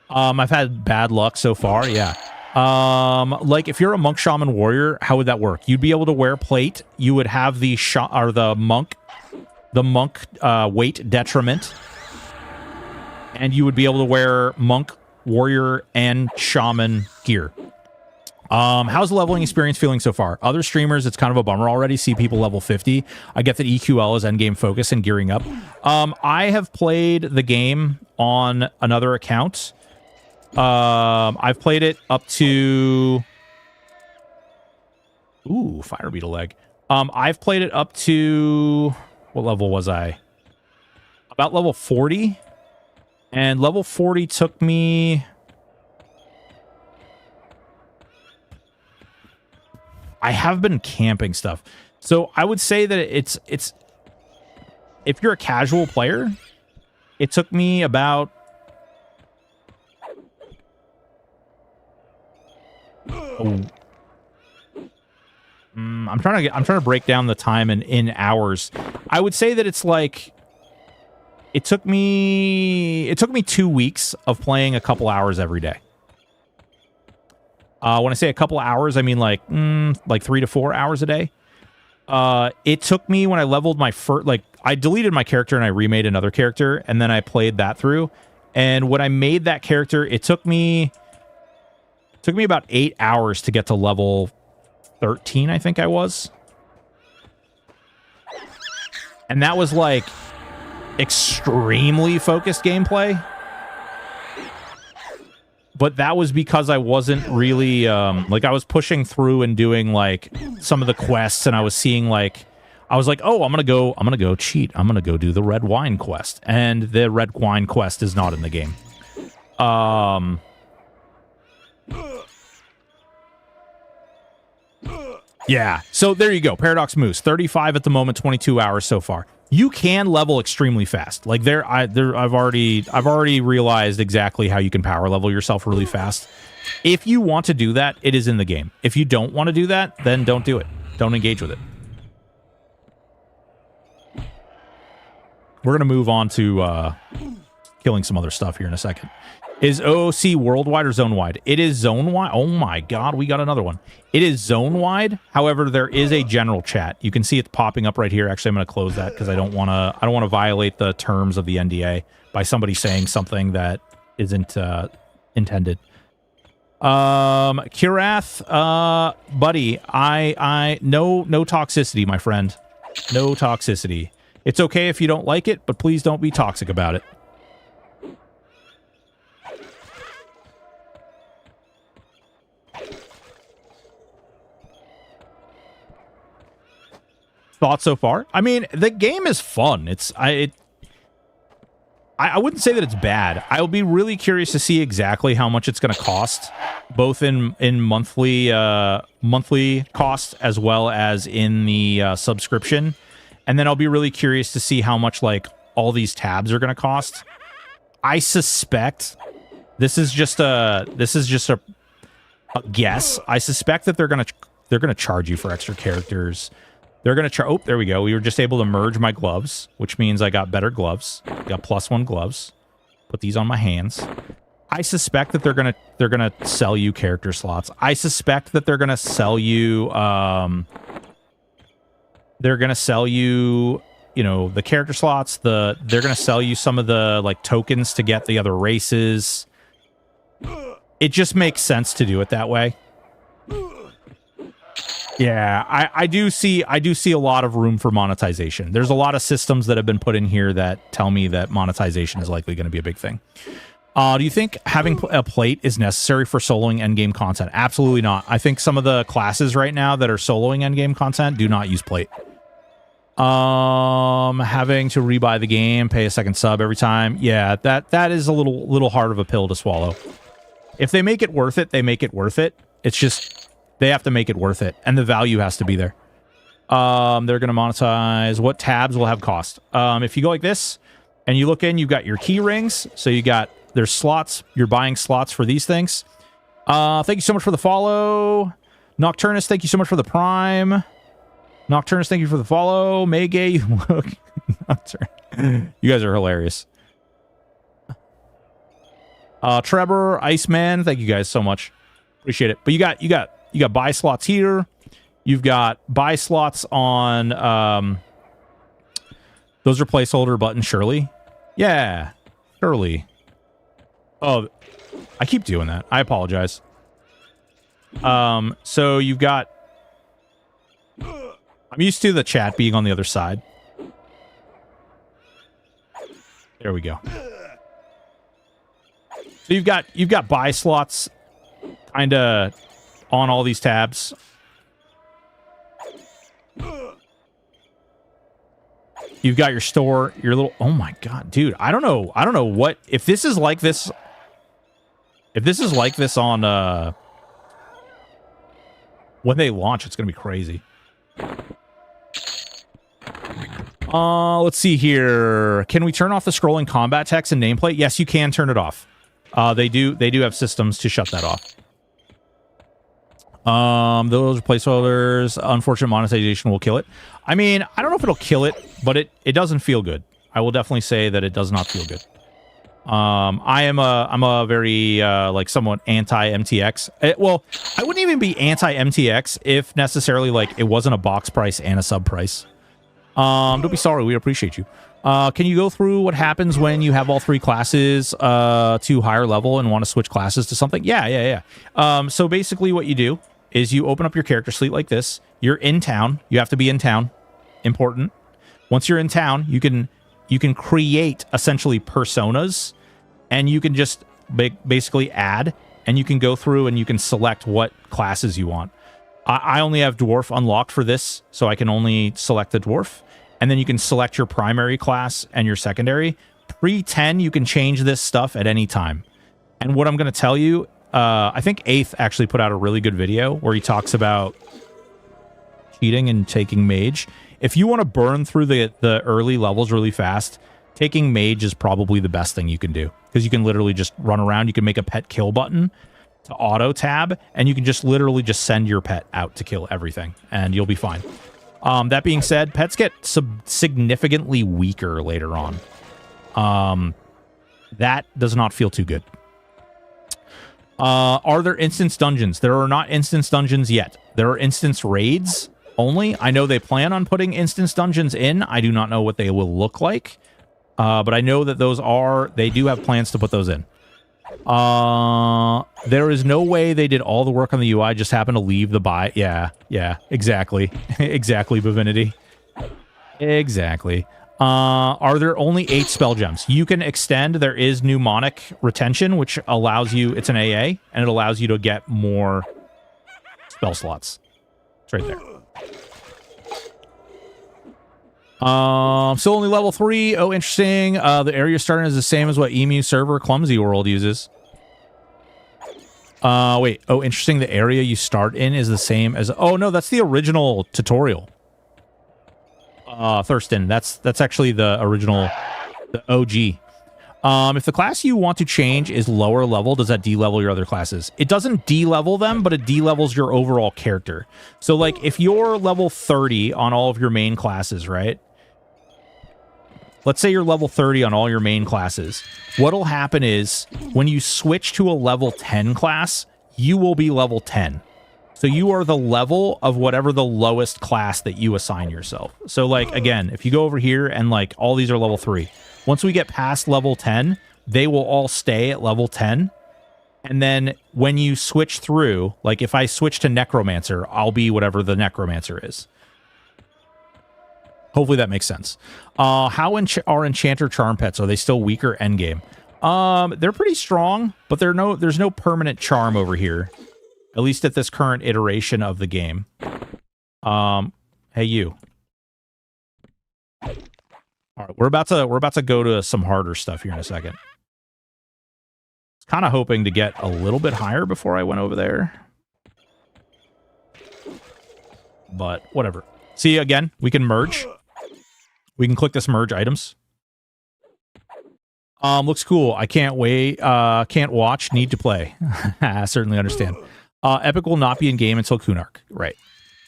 I've had bad luck so far, yeah. Like if you're a monk, shaman, warrior, how would that work? You'd be able to wear plate. You would have the monk weight detriment, and you would be able to wear monk, warrior, and shaman gear. How's the leveling experience feeling so far? Other streamers, it's kind of a bummer already. See people level 50. I get that EQL is endgame focus and gearing up. I have played the game on another account. I've played it up to... Ooh, fire beetle leg. I've played it up to... What level was I? About level 40. And level 40 took me... I have been camping stuff. So I would say that it's if you're a casual player, it took me about I'm trying to break down the time in hours. I would say that it's like it took me 2 weeks of playing a couple hours every day. When I say a couple hours, I mean like 3 to 4 hours a day. It took me when I leveled my first, like I deleted my character and I remade another character and then I played that through. And when I made that character, it took me about 8 hours to get to level 13, I think I was. And that was like extremely focused gameplay. But that was because I wasn't really, like, I was pushing through and doing, like, some of the quests, and I was seeing, like, I was like, oh, I'm gonna go cheat. I'm gonna go do the red wine quest. And the red wine quest is not in the game. Yeah, so there you go. Paradox Moose, 35 at the moment, 22 hours so far. You can level extremely fast. Like I've already realized exactly how you can power level yourself really fast. If you want to do that, it is in the game. If you don't want to do that, then don't do it. Don't engage with it. We're gonna move on to killing some other stuff here in a second. Is OOC worldwide or zone-wide? It is zone-wide. Oh my god, we got another one. It is zone-wide. However, there is a general chat. You can see it popping up right here. Actually, I'm going to close that because I don't want to violate the terms of the NDA by somebody saying something that isn't intended. Kirath, buddy, no toxicity, my friend. No toxicity. It's okay if you don't like it, but please don't be toxic about it. Thoughts so far? I mean, the game is fun. I wouldn't say that it's bad. I'll be really curious to see exactly how much it's going to cost, both in monthly cost as well as in the subscription. And then I'll be really curious to see how much like all these tabs are going to cost. I suspect this is just a guess. I suspect that they're going to charge you for extra characters. They're going to charge... Oh, there we go. We were just able to merge my gloves, which means I got better gloves. Got +1 gloves. Put these on my hands. I suspect that they're going to sell you character slots. I suspect that they're going to sell you you know, the character slots, they're going to sell you some of the like tokens to get the other races. It just makes sense to do it that way. Yeah, I do see a lot of room for monetization. There's a lot of systems that have been put in here that tell me that monetization is likely going to be a big thing. Do you think having a plate is necessary for soloing endgame content? Absolutely not. I think some of the classes right now that are soloing endgame content do not use plate. Having to rebuy the game, pay a second sub every time. Yeah, that is a little hard of a pill to swallow. If they make it worth it, they make it worth it. It's just... They have to make it worth it, and the value has to be there. They're going to monetize. What tabs will have cost? If you go like this, and you look in, you've got your key rings. So there's slots. You're buying slots for these things. Thank you so much for the follow. Nocturnus, thank you so much for the prime. Nocturnus, thank you for the follow. Maygay, you look... You guys are hilarious. Trevor, Iceman, thank you guys so much. Appreciate it. But you got buy slots here. You've got buy slots on those are placeholder buttons, Shirley. Yeah, Shirley. Oh, I keep doing that. I apologize. So you've got... I'm used to the chat being on the other side. There we go. So you've got buy slots kind of on all these tabs. You've got your store, your little... Oh my god, dude. I don't know what... If this is like this... If this is like this on... when they launch, it's going to be crazy. Let's see here. Can we turn off the scrolling combat text and nameplate? Yes, you can turn it off. They do have systems to shut that off. Those placeholders, unfortunate monetization will kill it. I mean, I don't know if it'll kill it, but it doesn't feel good. I will definitely say that it does not feel good. I'm a very like somewhat anti-MTX. Well, I wouldn't even be anti-MTX if necessarily like it wasn't a box price and a sub price. Don't be sorry, we appreciate you. Can you go through what happens when you have all three classes to higher level and want to switch classes to something? Yeah. So basically what you do is you open up your character sheet like this. You're in town. You have to be in town. Important. Once you're in town, you can create essentially personas, and you can just basically add, and you can go through and you can select what classes you want. I only have dwarf unlocked for this, so I can only select the dwarf. And then you can select your primary class and your secondary. Pre-10, you can change this stuff at any time. And what I'm going to tell you, I think Eighth actually put out a really good video where he talks about cheating and taking mage. If you want to burn through the early levels really fast, taking mage is probably the best thing you can do. Because you can literally just run around. You can make a pet kill button to auto tab, and you can just literally just send your pet out to kill everything, and you'll be fine. That being said, pets get significantly weaker later on. That does not feel too good. Are there instance dungeons? There are not instance dungeons yet. There are instance raids only. I know they plan on putting instance dungeons in. I do not know what they will look like. But I know that they do have plans to put those in. There is no way they did all the work on the UI, just happened to leave the buy. Yeah, exactly. Exactly, Divinity. Exactly. Are there only 8 spell gems? You can extend. There is mnemonic retention, which allows you, it's an AA, and it allows you to get more spell slots. It's right there. Still only level 3. Oh, interesting. The area starting is the same as what Emu server Clumsy World uses. Wait. Oh, interesting. The area you start in is the same as... Oh, no, that's the original tutorial. Thurston. That's actually the original, the OG. If the class you want to change is lower level, does that de-level your other classes? It doesn't de-level them, but it de-levels your overall character. So, like, if you're level 30 on all of your main classes, right? Let's say you're level 30 on all your main classes. What'll happen is, when you switch to a level 10 class, you will be level 10. So you are the level of whatever the lowest class that you assign yourself. So, like, again, if you go over here and, like, all these are level 3. Once we get past level 10, they will all stay at level 10. And then when you switch through, like, if I switch to Necromancer, I'll be whatever the Necromancer is. Hopefully that makes sense. How are Enchanter Charm pets? Are they still weaker endgame? They're pretty strong, but there's no permanent charm over here. At least at this current iteration of the game. Hey, you. All right, we're about to go to some harder stuff here in a second. Kind of hoping to get a little bit higher before I went over there. But whatever. See, again, we can merge. We can click this merge items. Looks cool. I can't wait. Can't watch. Need to play. I certainly understand. Epic will not be in game until Kunark. Right.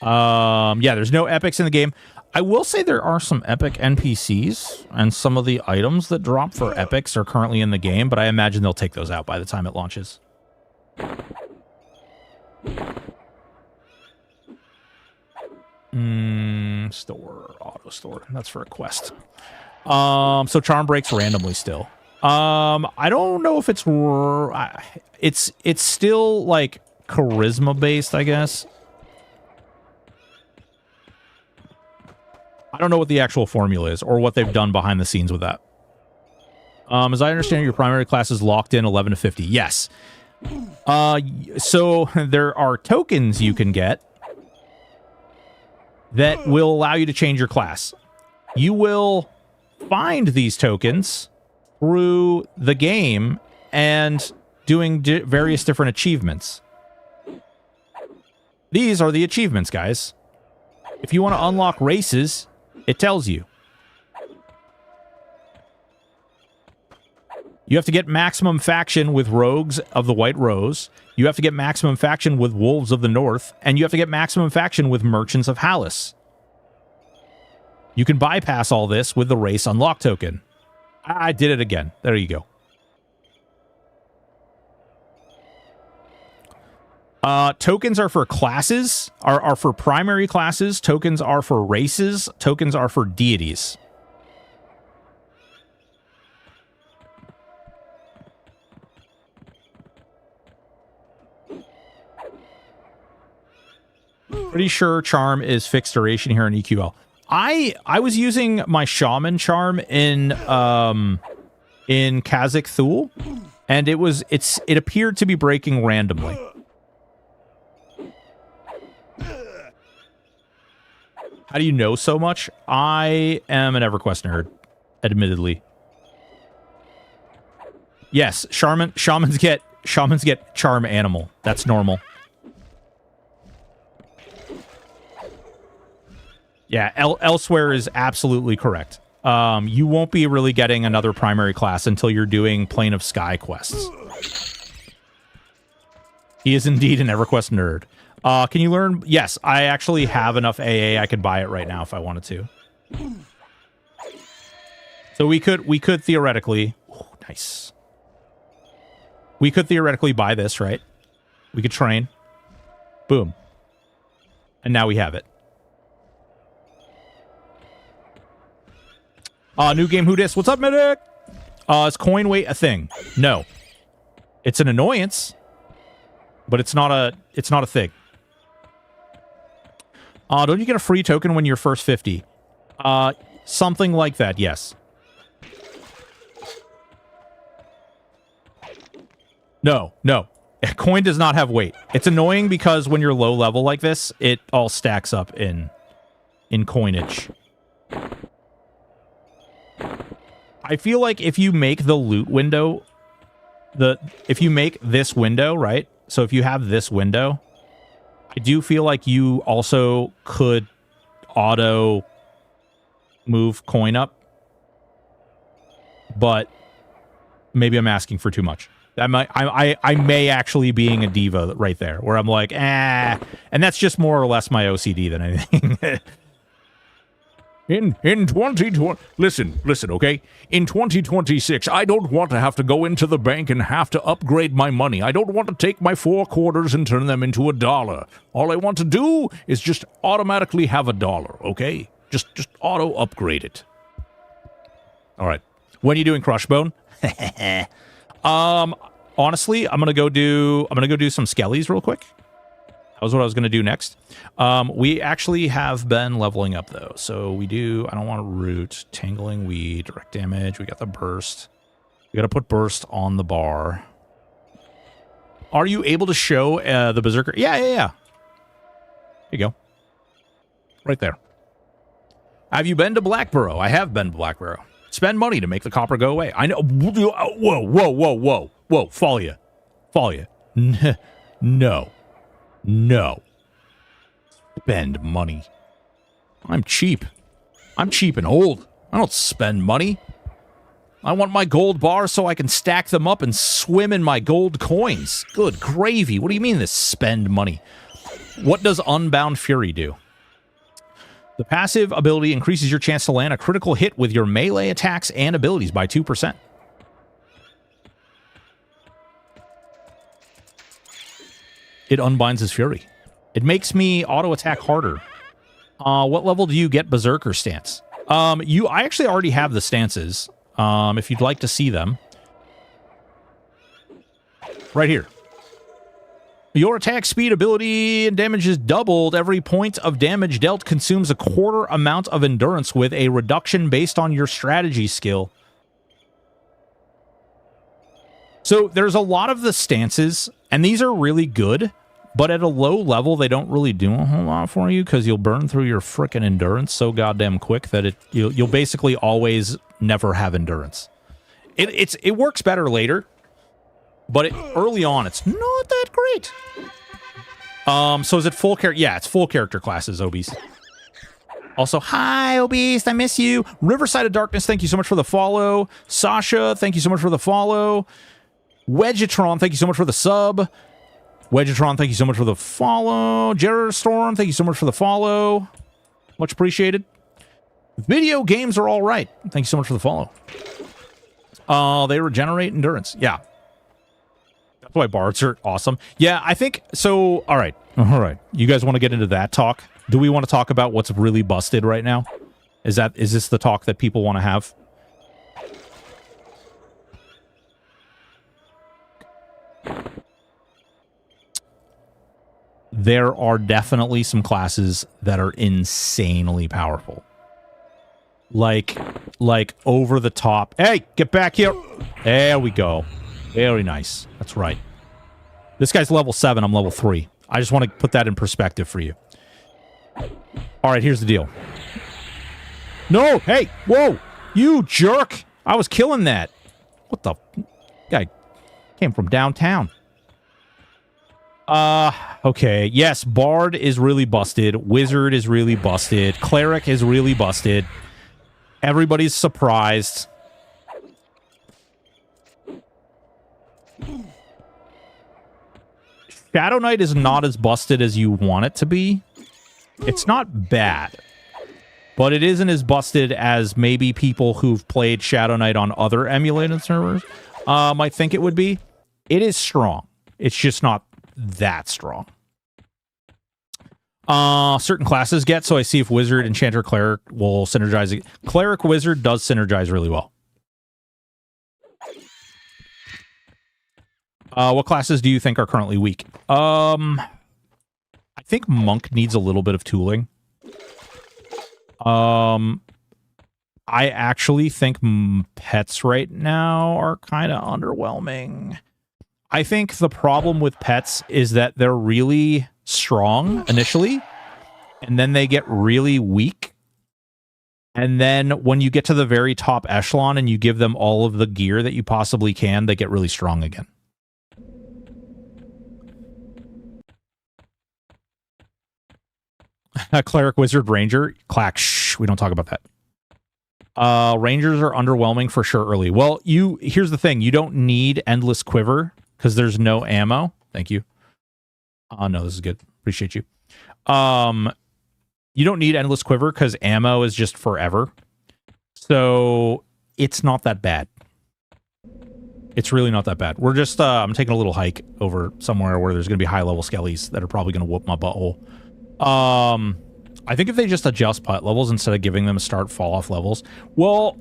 Yeah, there's no epics in the game. I will say there are some epic NPCs, and some of the items that drop for epics are currently in the game, but I imagine they'll take those out by the time it launches. Store, auto store. That's for a quest. So charm breaks randomly still. I don't know if it's still like charisma based, I guess. I don't know what the actual formula is or what they've done behind the scenes with that. As I understand, your primary class is locked in 11 to 50. Yes. So there are tokens you can get that will allow you to change your class. You will find these tokens through the game and doing various different achievements. These are the achievements, guys. If you want to unlock races, it tells you. You have to get maximum faction with rogues of the White Rose. You have to get maximum faction with wolves of the North. And you have to get maximum faction with merchants of Hallis. You can bypass all this with the race unlock token. I did it again. There you go. Tokens are for classes, are for primary classes. Tokens are for races. Tokens are for deities. Pretty sure charm is fixed duration here in EQL. I was using my shaman charm in Kazakh Thule, and it appeared to be breaking randomly. How do you know so much? I am an EverQuest nerd, admittedly. Yes, shamans get charm animal. That's normal. Yeah, elsewhere is absolutely correct. You won't be really getting another primary class until you're doing Plane of Sky quests. He is indeed an EverQuest nerd. Can you learn? Yes, I actually have enough AA. I could buy it right now if I wanted to. So we could theoretically... Oh, nice. We could theoretically buy this, right? We could train. Boom. And now we have it. New game, who dis? What's up, medic? Is coin weight a thing? No. It's an annoyance, but it's not a thing. Don't you get a free token when you're first 50? Something like that, yes. No. Coin does not have weight. It's annoying because when you're low level like this, it all stacks up in coinage. I feel like if you make the loot window, if you make this window, right? So if you have this window, I do feel like you also could auto move coin up, but maybe I'm asking for too much. I may actually being a diva right there, where I'm like, and that's just more or less my OCD than anything. In 2020, listen, okay? In 2026, I don't want to have to go into the bank and have to upgrade my money. I don't want to take my 4 quarters and turn them into $1. All I want to do is just automatically have $1, okay? Just auto upgrade it. All right. When are you doing Crushbone? Honestly, I'm gonna go do some skellies real quick. That was what I was going to do next. We actually have been leveling up, though. So we do... I don't want to root. Tangling Weed. Direct damage. We got the burst. We got to put burst on the bar. Are you able to show the Berserker? Yeah. Here you go. Right there. Have you been to Blackborough? I have been to Blackborough. Spend money to make the copper go away. I know... Whoa. Fall ya. No. Spend money. I'm cheap. I'm cheap and old. I don't spend money. I want my gold bars so I can stack them up and swim in my gold coins. Good gravy. What do you mean this spend money? What does Unbound Fury do? The passive ability increases your chance to land a critical hit with your melee attacks and abilities by 2%. It unbinds his fury. It makes me auto-attack harder. What level do you get Berserker stance? I actually already have the stances. If you'd like to see them. Right here. Your attack speed, ability, and damage is doubled. Every point of damage dealt consumes a quarter amount of endurance with a reduction based on your strategy skill. So there's a lot of the stances, and these are really good, but at a low level, they don't really do a whole lot for you because you'll burn through your frickin' endurance so goddamn quick that you'll basically always never have endurance. It works better later. But early on, it's not that great. So is it full character? Yeah, it's full character classes, Obese. Also, hi, Obese, I miss you. Riverside of Darkness, thank you so much for the follow. Sasha, thank you so much for the follow. Wedgetron, thank you so much for the sub. Wedgetron, thank you so much for the follow. Jared Storm, thank you so much for the follow. Much appreciated. Video games are all right. Thank you so much for the follow. They regenerate endurance. Yeah. That's why bards are awesome. Yeah, I think so. All right. You guys want to get into that talk? Do we want to talk about what's really busted right now? Is this the talk that people want to have? There are definitely some classes that are insanely powerful. Like over the top. Hey, get back here. There we go. Very nice. That's right. This guy's level 7. I'm level 3. I just want to put that in perspective for you. All right, here's the deal. No, hey, whoa, you jerk. I was killing that. What the? Guy came from downtown. Okay. Yes, Bard is really busted. Wizard is really busted. Cleric is really busted. Everybody's surprised. Shadow Knight is not as busted as you want it to be. It's not bad, but it isn't as busted as maybe people who've played Shadow Knight on other emulated servers might think it would be. It is strong. It's just not that strong. Certain classes get, so I see if Wizard, Enchanter, Cleric will synergize. Cleric Wizard does synergize really well. What classes do you think are currently weak? I think Monk needs a little bit of tooling. I actually think pets right now are kind of underwhelming. I think the problem with pets is that they're really strong initially, and then they get really weak. And then when you get to the very top echelon and you give them all of the gear that you possibly can, they get really strong again. Cleric, Wizard, Ranger, Clack. Shh, we don't talk about that. Rangers are underwhelming for sure early. Well, here's the thing. You don't need Endless Quiver because there's no ammo. Thank you. No, this is good. Appreciate you. You don't need Endless Quiver because ammo is just forever. So it's not that bad. It's really not that bad. We're just, I'm taking a little hike over somewhere where there's going to be high-level skellies that are probably going to whoop my butthole. I think if they just adjust pet levels instead of giving them start fall-off levels, well,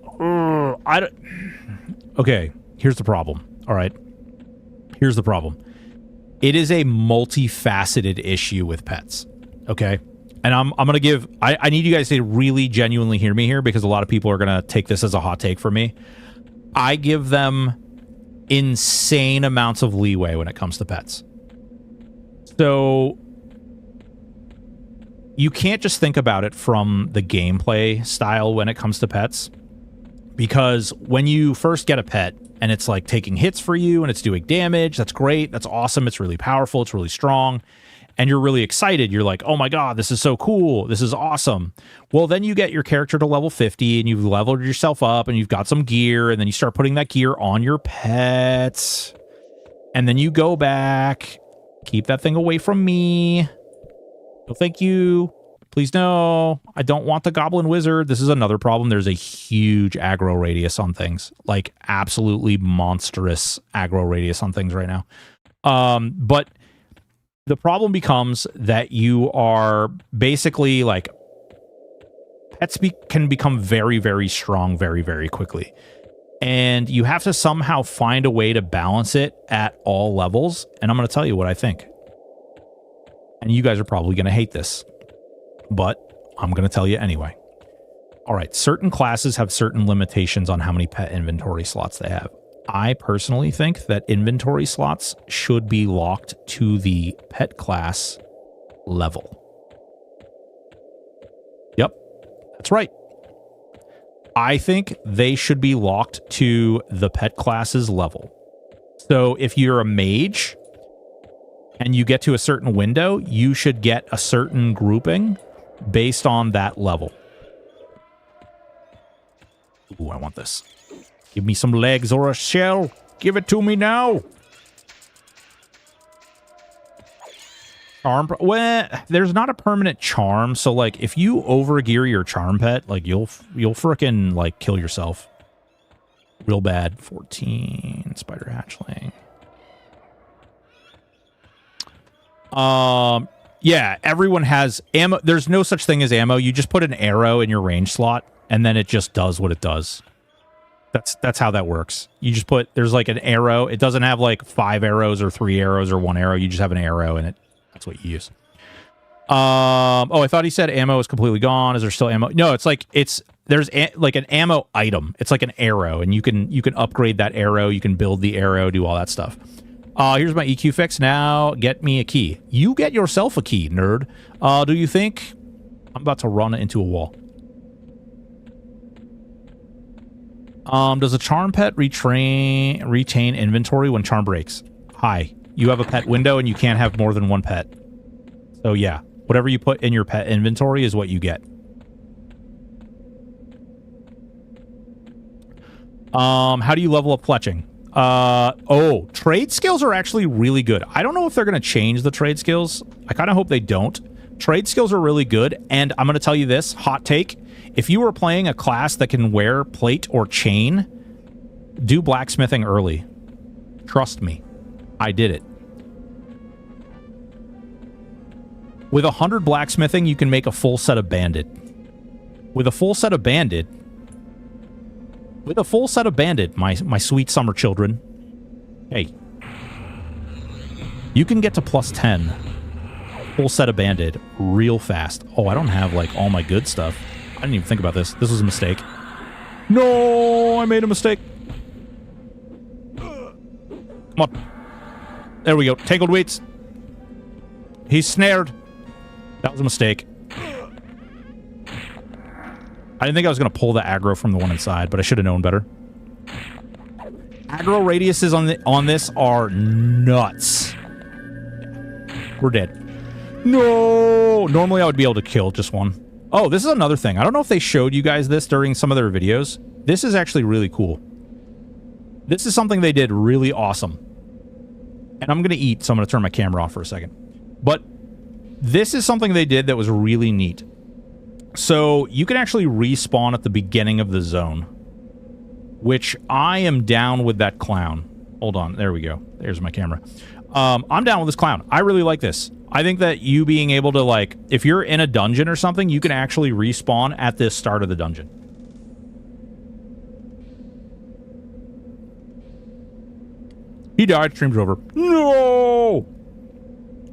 okay, here's the problem. All right. Here's the problem. It is a multifaceted issue with pets. Okay. And I'm going to give, I need you guys to really genuinely hear me here because a lot of people are going to take this as a hot take from me. I give them insane amounts of leeway when it comes to pets. So you can't just think about it from the gameplay style when it comes to pets, because when you first get a pet and it's like taking hits for you and it's doing damage, that's great, that's awesome, it's really powerful, it's really strong, and you're really excited. You're like, oh my god, this is so cool, this is awesome. Well, then you get your character to level 50 and you've leveled yourself up and you've got some gear, and then you start putting that gear on your pets, and then you go back, keep that thing away from me. No, thank you. Please no. I don't want the Goblin Wizard. This is another problem. There's a huge aggro radius on things. Like, absolutely monstrous aggro radius on things right now. But the problem becomes that you are basically, like, pets can become very, very strong very, very quickly. And you have to somehow find a way to balance it at all levels. And I'm going to tell you what I think. And you guys are probably going to hate this, but I'm going to tell you anyway. All right, certain classes have certain limitations on how many pet inventory slots they have. I personally think that inventory slots should be locked to the pet class level. Yep, that's right. I think they should be locked to the pet class's level. So if you're a mage and you get to a certain window, you should get a certain grouping based on that level. Ooh, I want this. Give me some legs or a shell. Give it to me now. Charm. Well, there's not a permanent charm, so like if you overgear your charm pet, like you'll frickin' like kill yourself. Real bad. 14 spider hatchling. Yeah, everyone has ammo. There's no such thing as ammo. You just put an arrow in your range slot and then it just does what it does. That's how that works. You just put, there's like an arrow. It doesn't have like 5 arrows or 3 arrows or 1 arrow. You just have an arrow and that's what you use. Oh, I thought he said ammo is completely gone. Is there still ammo? No, it's like there's like an ammo item. It's like an arrow, and you can upgrade that arrow. You can build the arrow, do all that stuff. Here's my EQ fix. Now get me a key. You get yourself a key, nerd. Do you think I'm about to run into a wall? Does a charm pet retain inventory when charm breaks? Hi. You have a pet window and you can't have more than 1 pet. So yeah, whatever you put in your pet inventory is what you get. How do you level up fletching? Oh, trade skills are actually really good. I don't know if they're going to change the trade skills. I kind of hope they don't. Trade skills are really good, and I'm going to tell you this, hot take. If you were playing a class that can wear plate or chain, do blacksmithing early. Trust me. I did it. With 100 blacksmithing, you can make a full set of bandit. With a full set of bandit, my sweet summer children, hey, you can get to +10 full set of bandit real fast. Oh, I don't have like all my good stuff. I didn't even think about this. This was a mistake. No, I made a mistake. Come on. There we go. Tangled weeds. He's snared. That was a mistake. I didn't think I was going to pull the aggro from the one inside, but I should have known better. Aggro radiuses on this are nuts. We're dead. No! Normally I would be able to kill just one. Oh, this is another thing. I don't know if they showed you guys this during some of their videos. This is actually really cool. This is something they did really awesome. And I'm going to eat, so I'm going to turn my camera off for a second. But this is something they did that was really neat. So you can actually respawn at the beginning of the zone, which I am down with that clown. Hold on. There we go. There's my camera. I'm down with this clown. I really like this. I think that you being able to, like, if you're in a dungeon or something, you can actually respawn at the start of the dungeon. He died. Stream's over. No!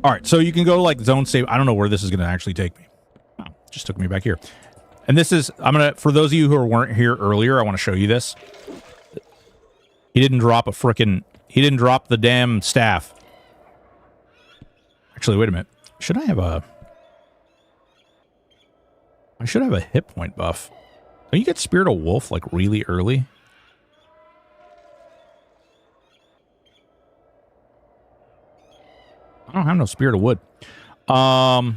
Alright, so you can go, like, zone save. I don't know where this is going to actually take me. Oh, just took me back here. And this is, I'm going to, for those of you who weren't here earlier, I want to show you this. He didn't drop a frickin', he didn't drop the damn staff. Actually, wait a minute. Should I have a... I should have a hit point buff. Don't you get Spirit of Wolf, like, really early? I don't have no Spirit of Wood. Well,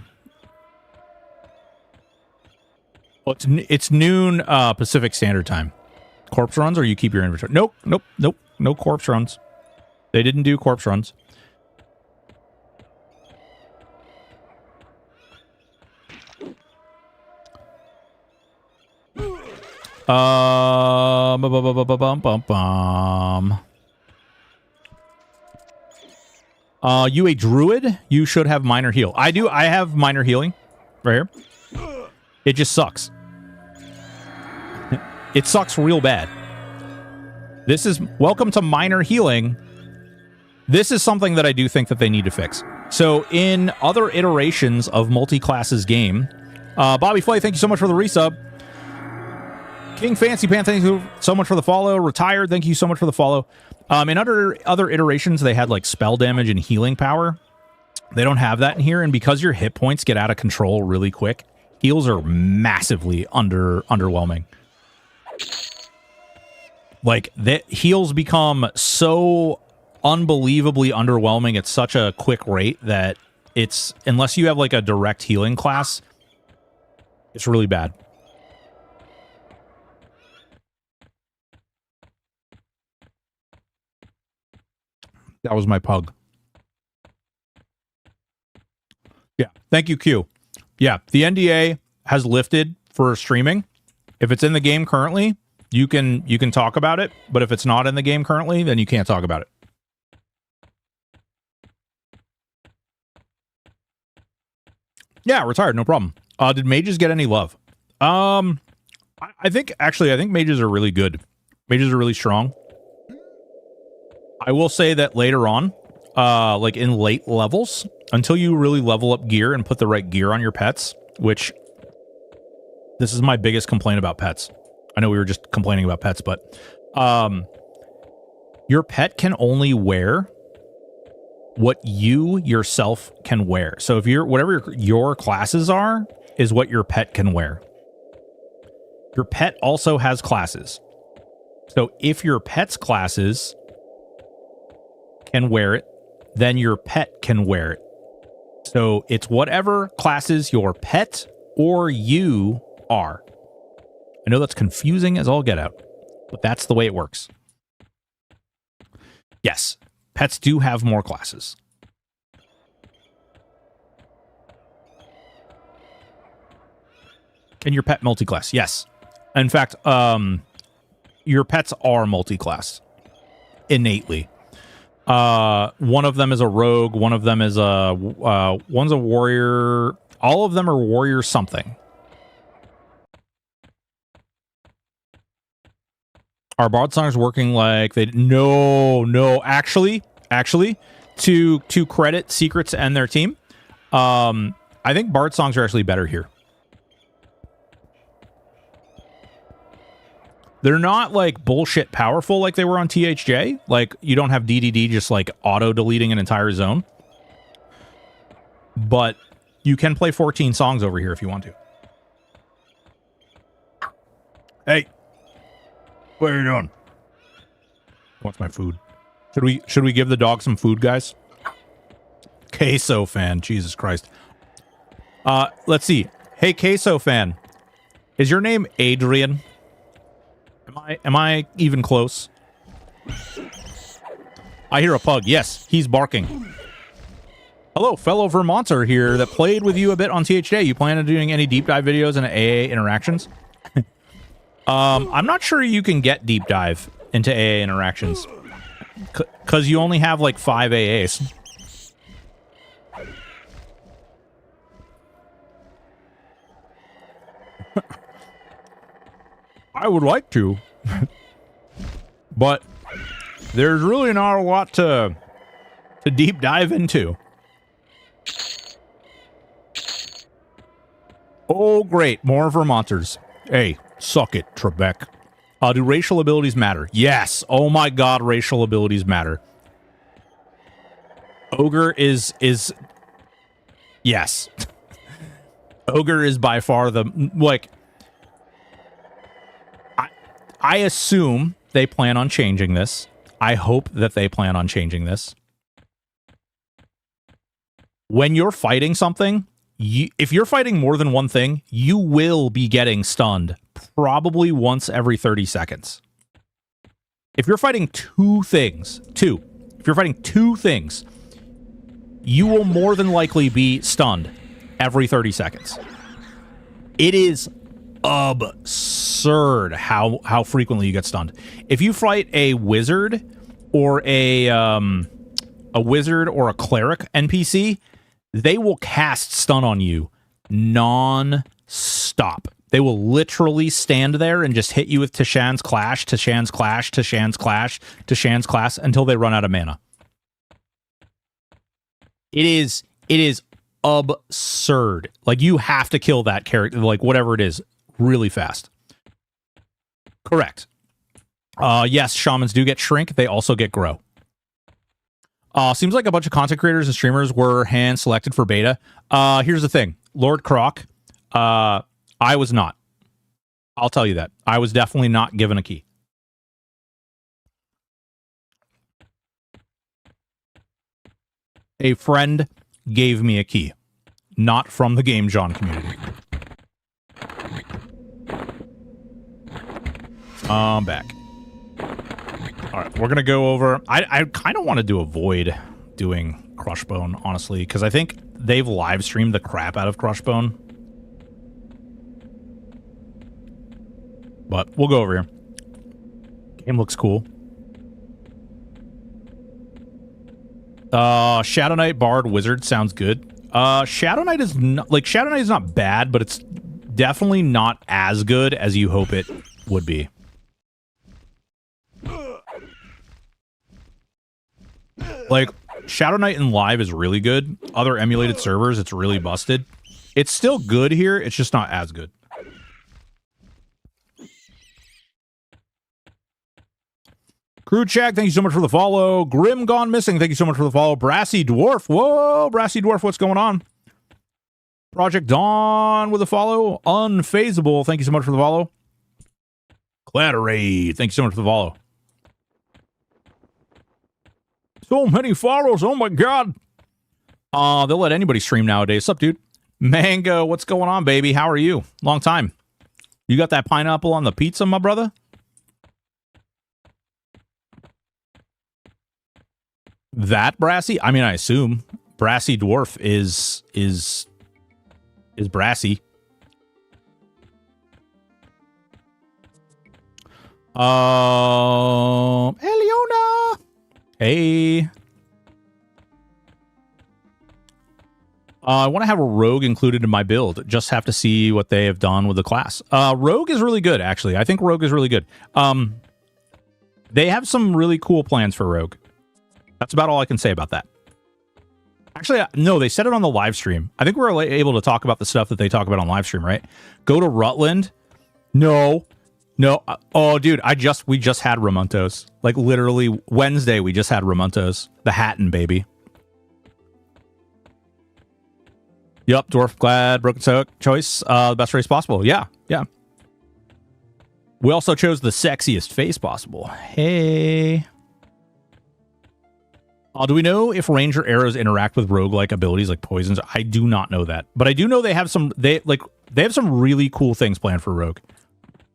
it's noon Pacific Standard Time. Corpse runs, or you keep your inventory? Nope, nope, nope. No corpse runs. They didn't do corpse runs. You a druid? You should have minor heal. I do. I have minor healing right here. It just sucks. It sucks real bad. This is welcome to minor healing. This is something that I do think that they need to fix. So in other iterations of multi-classes game, Bobby Flay, thank you so much for the resub. King Fancy Pan, thank you so much for the follow. Retired, thank you so much for the follow. In other iterations, they had like spell damage and healing power. They don't have that in here, and because your hit points get out of control really quick, heals are massively underwhelming. Like, the heals become so unbelievably underwhelming at such a quick rate that it's, unless you have like a direct healing class, it's really bad. That was my pug. Yeah, thank you, Q. Yeah, the NDA has lifted for streaming. If it's in the game currently, you can talk about it, but if it's not in the game currently, then you can't talk about it. Yeah, retired, no problem. Did mages get any love? I think mages are really good. Mages are really strong. I will say that later on, like in late levels, until you really level up gear and put the right gear on your pets, which this is my biggest complaint about pets. I know we were just complaining about pets, but your pet can only wear what you yourself can wear. So if you're, whatever your classes are, is what your pet can wear. Your pet also has classes. So if your pet's classes can wear it, then your pet can wear it. So it's whatever classes your pet or you are. I know that's confusing as all get out, but that's the way it works. Yes, pets do have more classes. Can your pet multi-class? Yes. In fact, your pets are multi-class innately. One of them is a rogue. One of them is one's a warrior. All of them are warrior something. Are bard songs working like they? No. Actually, to credit Secrets and their team, I think bard songs are actually better here. They're not like bullshit powerful like they were on THJ. Like you don't have DDD just like auto deleting an entire zone. But you can play 14 songs over here if you want to. Hey, what are you doing? What's my food? Should we give the dog some food, guys? Queso fan, Jesus Christ. Let's see. Hey, Queso fan, is your name Adrian? Am I even close? I hear a pug. Yes, he's barking. Hello, fellow Vermonter here that played with you a bit on THJ. You plan on doing any deep dive videos and AA interactions? I'm not sure you can get deep dive into AA interactions because you only have like 5 AAs. I would like to, but there's really not a lot to deep dive into. Oh, great. More Vermonters. Hey, suck it, Trebek. Do racial abilities matter? Yes. Oh my god, racial abilities matter. Ogre is yes. Ogre is by far the, like, I assume they plan on changing this. I hope that they plan on changing this. When you're fighting something, if you're fighting more than one thing, you will be getting stunned probably once every 30 seconds. If you're fighting if you're fighting two things, you will more than likely be stunned every 30 seconds. It is absurd how frequently you get stunned. If you fight a wizard or a cleric NPC, they will cast stun on you non-stop. They will literally stand there and just hit you with Tashan's Clash, Tashan's Clash, Tashan's Clash, Tashan's Clash until they run out of mana. It is absurd. Like, you have to kill that character, like whatever it is, really fast. Correct. Yes, shamans do get shrink. They also get grow. Seems like a bunch of content creators and streamers were hand selected for beta. Here's the thing, Lord Croc. I was not. I'll tell you that. I was definitely not given a key. A friend gave me a key, not from the Game John community. I'm back. All right, we're gonna go over. I kind of wanted to avoid doing Crushbone, honestly, because I think they've live streamed the crap out of Crushbone. But we'll go over here. Game looks cool. Shadow Knight, Bard, Wizard sounds good. Shadow Knight is not, like, Shadow Knight is not bad, but it's definitely not as good as you hope it would be. Like, Shadow Knight in live is really good. Other emulated servers, it's really busted. It's still good here, it's just not as good. Crew Check, thank you so much for the follow. Grim Gone Missing, thank you so much for the follow. Brassy Dwarf, whoa, Brassy Dwarf, what's going on? Project Dawn with a follow. Unfazable, thank you so much for the follow. Clatterade, thank you so much for the follow. So many follows, oh my god. They'll let anybody stream nowadays. Sup, dude? Mango, what's going on, baby? How are you? Long time. You got that pineapple on the pizza, my brother? That Brassy? I mean, I assume Brassy Dwarf is Brassy. Eliona. Hey. I want to have a rogue included in my build. Just have to see what they have done with the class. Rogue is really good, actually. I think rogue is really good. They have some really cool plans for rogue. That's about all I can say about that. Actually, no, they said it on the live stream. I think we're able to talk about the stuff that they talk about on live stream, right? Go to Rutland. No. Oh, dude, we just had Ramontos. Like, literally Wednesday, we just had Ramontos. The Hatton, baby. Yup, Dwarf, glad, broken choice. The best race possible. Yeah. We also chose the sexiest face possible. Hey. Do we know if ranger arrows interact with roguelike abilities like poisons? I do not know that, but I do know they have some really cool things planned for rogue.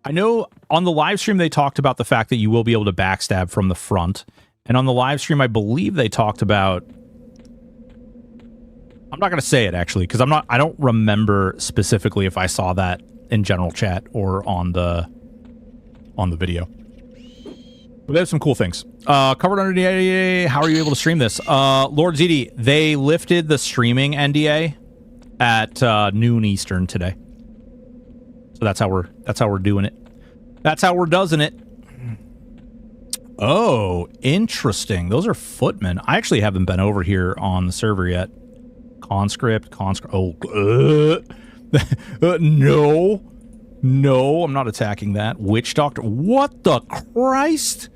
I know on the live stream they talked about the fact that you will be able to backstab from the front, and on the live stream I believe they talked about. I'm not going to say it actually because I don't remember specifically if I saw that in general chat or on the video. But they have some cool things. Covered under NDA. How are you able to stream this? Lord ZD, they lifted the streaming NDA at noon Eastern today. So that's how we're doing it. That's how we're doing it. Oh, interesting. Those are footmen. I actually haven't been over here on the server yet. Conscript. Oh, no, I'm not attacking that. Witch Doctor. What the Christ?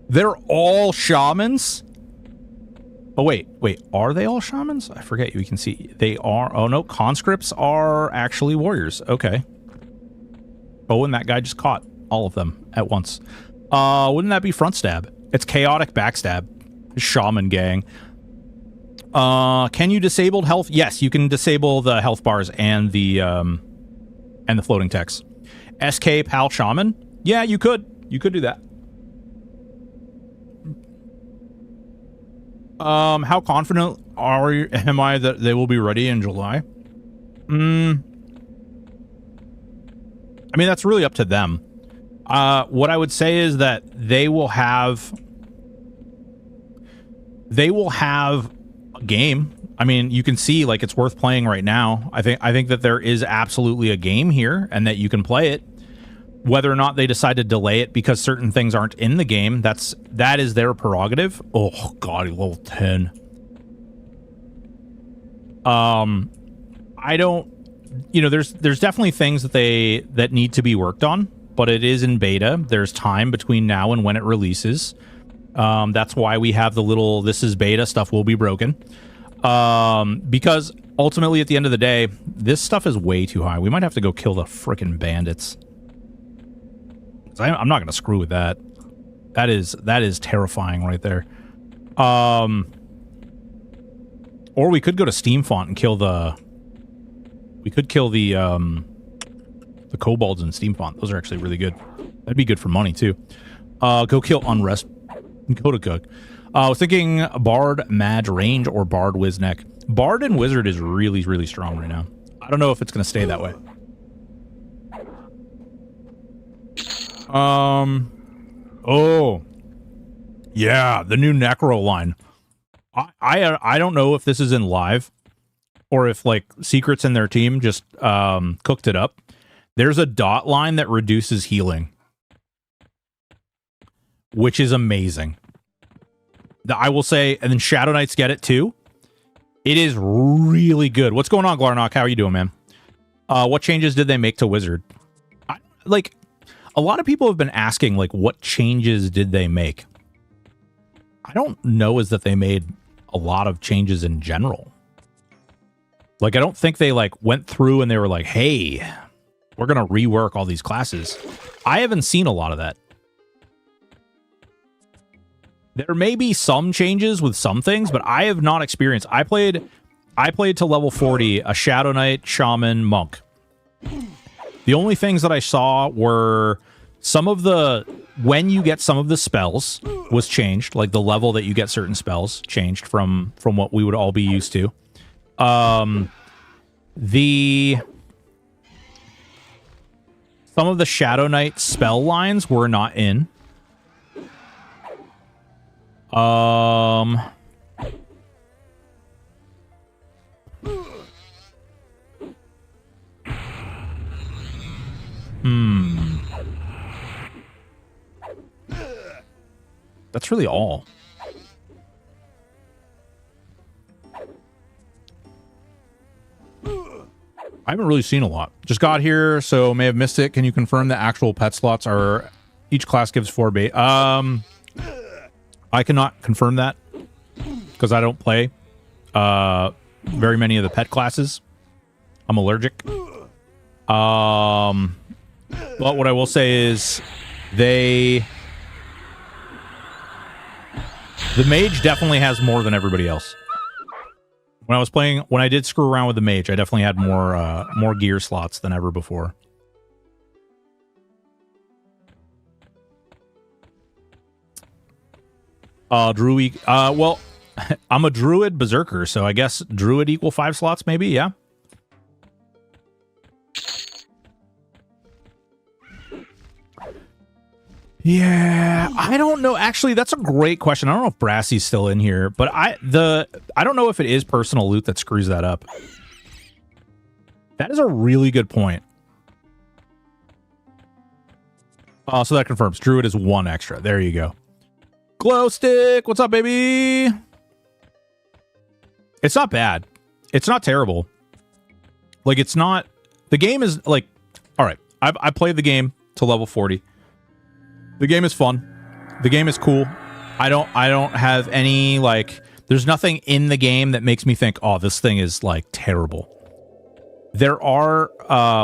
They're all shamans? Oh, wait. Are they all shamans? I forget. You can see. They are. Oh, no. Conscripts are actually warriors. Okay. Oh, and that guy just caught all of them at once. Wouldn't that be front stab? It's chaotic backstab. Shaman gang. Can you disable health? Yes, you can disable the health bars and the floating text. SK Pal Shaman? Yeah, you could. You could do that. How confident am I that they will be ready in July? I mean, that's really up to them. What I would say is that they will have a game. I mean, you can see like it's worth playing right now. I think that there is absolutely a game here and that you can play it. Whether or not they decide to delay it because certain things aren't in the game, that is their prerogative. Oh god, level 10. I don't, you know, there's definitely things that need to be worked on, but it is in beta. There's time between now and when it releases. That's why we have the little "this is beta" stuff will be broken. Because ultimately, at the end of the day, this stuff is way too high. We might have to go kill the frickin' bandits. I'm not going to screw with that. That is terrifying right there. Or we could go to Steamfont and kill the... We could kill the kobolds in Steamfont. Those are actually really good. That'd be good for money, too. Go kill Unrest. Go to Cook. I was thinking Bard, Mage, Range, or Bard, Wizneck. Bard and Wizard is really, really strong right now. I don't know if it's going to stay that way. Oh. Yeah, the new Necro line. I don't know if this is in live or if, like, Secrets in their team just cooked it up. There's a dot line that reduces healing, which is amazing. I will say, and then Shadow Knights get it too. It is really good. What's going on, Glarnock? How are you doing, man? What changes did they make to Wizard? Like, a lot of people have been asking, like, what changes did they make? I don't know is that they made a lot of changes in general. Like, I don't think they, like, went through and they were like, hey, we're going to rework all these classes. I haven't seen a lot of that. There may be some changes with some things, but I have not experienced. I played to level 40, a Shadow Knight, Shaman, Monk. The only things that I saw were some of the... When you get some of the spells was changed. Like, the level that you get certain spells changed from what we would all be used to. Some of the Shadow Knight spell lines were not in. That's really all. I haven't really seen a lot. Just got here, so may have missed it. Can you confirm the actual pet slots are... Each class gives 4 bait? I cannot confirm that because I don't play very many of the pet classes. I'm allergic. But what I will say is the mage definitely has more than everybody else. When I did screw around with the mage, I definitely had more gear slots than ever before. Druid. Well, I'm a druid berserker, so I guess druid equal 5 slots, maybe. Yeah. Yeah, I don't know. Actually, that's a great question. I don't know if Brassy's still in here, but I don't know if it is personal loot that screws that up. That is a really good point. So that confirms druid is 1 extra. There you go. Glow stick, what's up, baby? It's not bad. It's not terrible. Like, it's not... The game is, like... Alright, I played the game to level 40. The game is fun. The game is cool. I don't have any, like... There's nothing in the game that makes me think, oh, this thing is, like, terrible. There are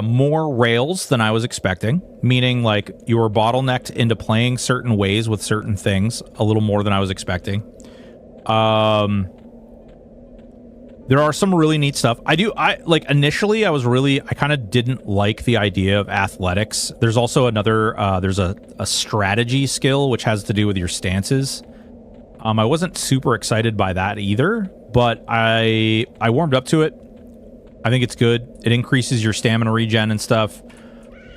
more rails than I was expecting, meaning, like, you were bottlenecked into playing certain ways with certain things a little more than I was expecting. There are some really neat stuff. Initially, I kind of didn't like the idea of athletics. There's also another, there's a strategy skill, which has to do with your stances. I wasn't super excited by that either, but I warmed up to it. I think it's good. It increases your stamina regen and stuff.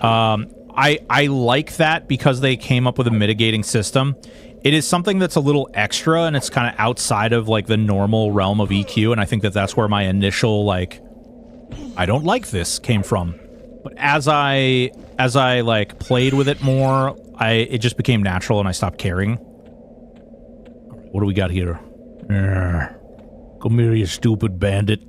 I like that because they came up with a mitigating system. It is something that's a little extra, and it's kind of outside of, like, the normal realm of EQ, and I think that that's where my initial, like, I don't like this came from. But as I like played with it more, it just became natural and I stopped caring. What do we got here? Come here, you stupid bandit.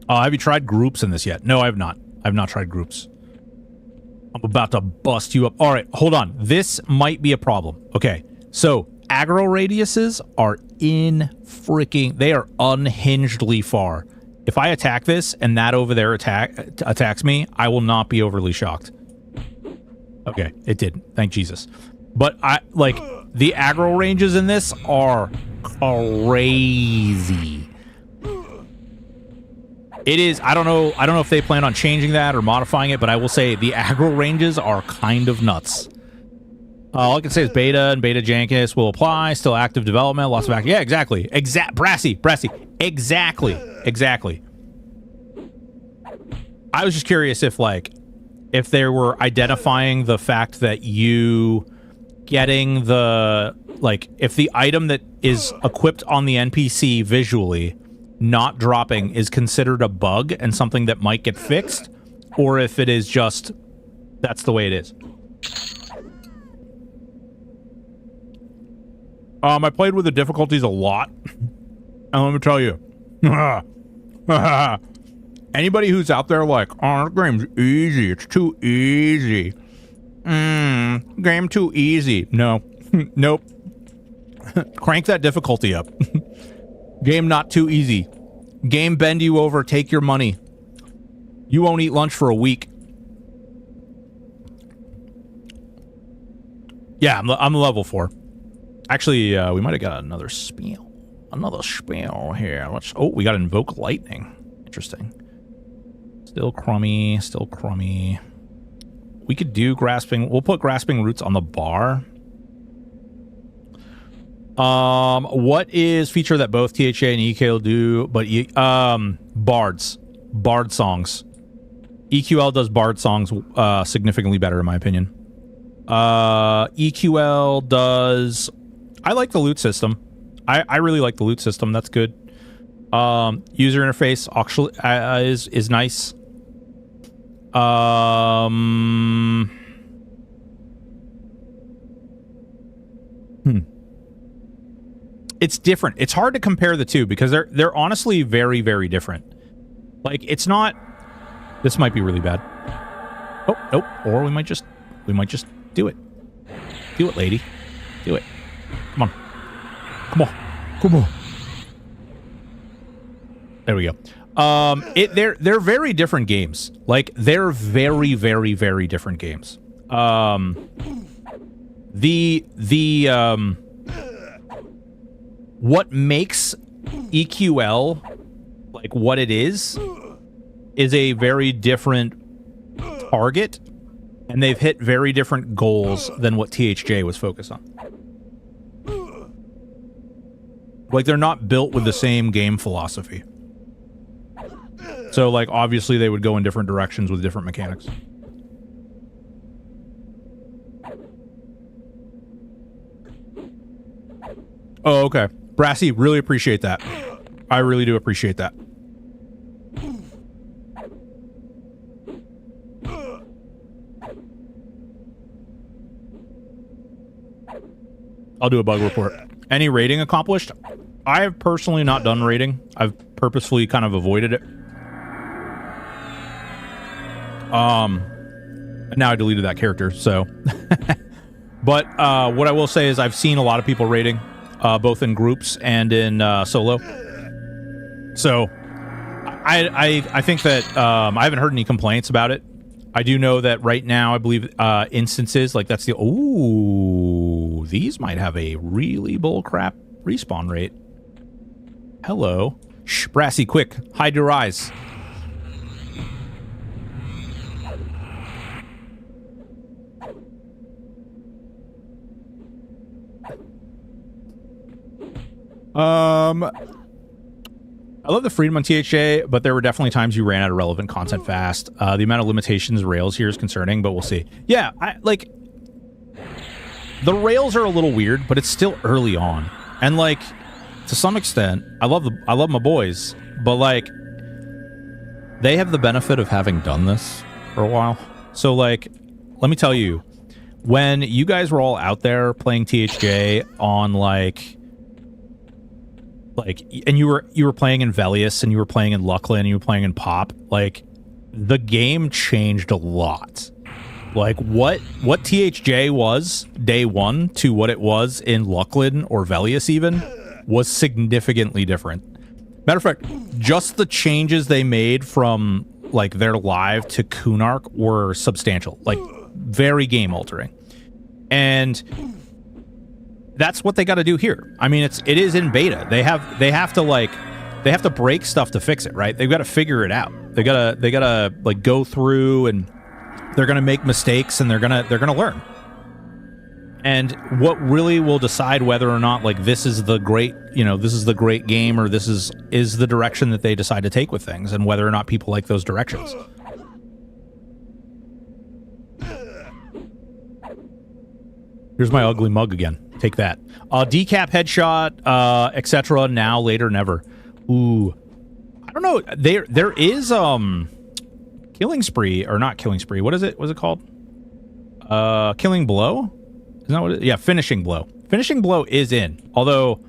Have you tried groups in this yet? No, I have not. I've not tried groups. I'm about to bust you up. All right, hold on. This might be a problem. Okay, so aggro radiuses are they are unhingedly far. If I attack this and that over there attacks me, I will not be overly shocked. Okay, it did. Thank Jesus. But the aggro ranges in this are crazy. It is. I don't know if they plan on changing that or modifying it, but I will say the aggro ranges are kind of nuts. All I can say is beta and beta Jankus will apply. Still active development. Lots of active. Yeah, exactly. Brassy. Exactly. I was just curious if they were identifying the fact that you getting if the item that is equipped on the NPC visually not dropping is considered a bug and something that might get fixed, or if it is just that's the way it is. I played with the difficulties a lot, and let me tell you, anybody who's out there like, oh, this game's easy, it's too easy. Game too easy. No. Nope. Crank that difficulty up. Game not too easy. Game bend you over, take your money. You won't eat lunch for a week. Yeah, I'm level 4. Actually, we might have got another spiel. Another spiel here. We got Invoke Lightning. Interesting. Still crummy. We could do Grasping. We'll put Grasping Roots on the bar. What is feature that both THA and EQL do, but bards. Bard songs. EQL does bard songs significantly better, in my opinion. EQL does... I like the loot system. I really like the loot system. That's good. User interface actually is nice. It's different. It's hard to compare the two because they're honestly very, very different. Like, it's not... This might be really bad. Oh, nope. Or we might just do it. Do it, lady. Do it. Come on. There we go. They're very different games. Like, they're very, very, very different games. What makes EQL like what it is a very different target, and they've hit very different goals than what THJ was focused on. Like, they're not built with the same game philosophy. So, like, obviously they would go in different directions with different mechanics. Oh, okay. Brassy, really appreciate that. I really do appreciate that. I'll do a bug report. Any raiding accomplished? I have personally not done raiding. I've purposefully kind of avoided it. Now I deleted that character, so. But what I will say is I've seen a lot of people raiding, both in groups and in solo. So I think that I haven't heard any complaints about it. I do know that right now, I believe instances, like that's the... Ooh, these might have a really bullcrap respawn rate. Hello. Shh, Brassy, quick. Hide your eyes. I love the freedom on THA, but there were definitely times you ran out of relevant content fast. The amount of limitations Rails here is concerning, but we'll see. Yeah, the Rails are a little weird, but it's still early on. And like, to some extent, I love my boys, but like, they have the benefit of having done this for a while. So, like, let me tell you, when you guys were all out there playing THJ on, like, and you were playing in Velius, and you were playing in Lucklin, and you were playing in Pop, like, the game changed a lot. Like, what THJ was day one to what it was in Lucklin or Velius even was significantly different. Matter of fact, just the changes they made from, like, their live to Kunark were substantial, like, very game altering. And that's what they got to do here. I mean, it is in beta. They have to break stuff to fix it, right? They've got to figure it out. They gotta like go through, and they're gonna make mistakes, and they're gonna learn. And what really will decide whether or not, like, this is the great game, or this is the direction that they decide to take with things, and whether or not people like those directions. Here's my ugly mug again. Take that. Decap, headshot, etc. Now, later, never. Ooh, I don't know. There is killing spree, or not killing spree. What is it? What's it called? Killing blow. Isn't that what it is? Yeah, finishing blow. Finishing blow is in. Although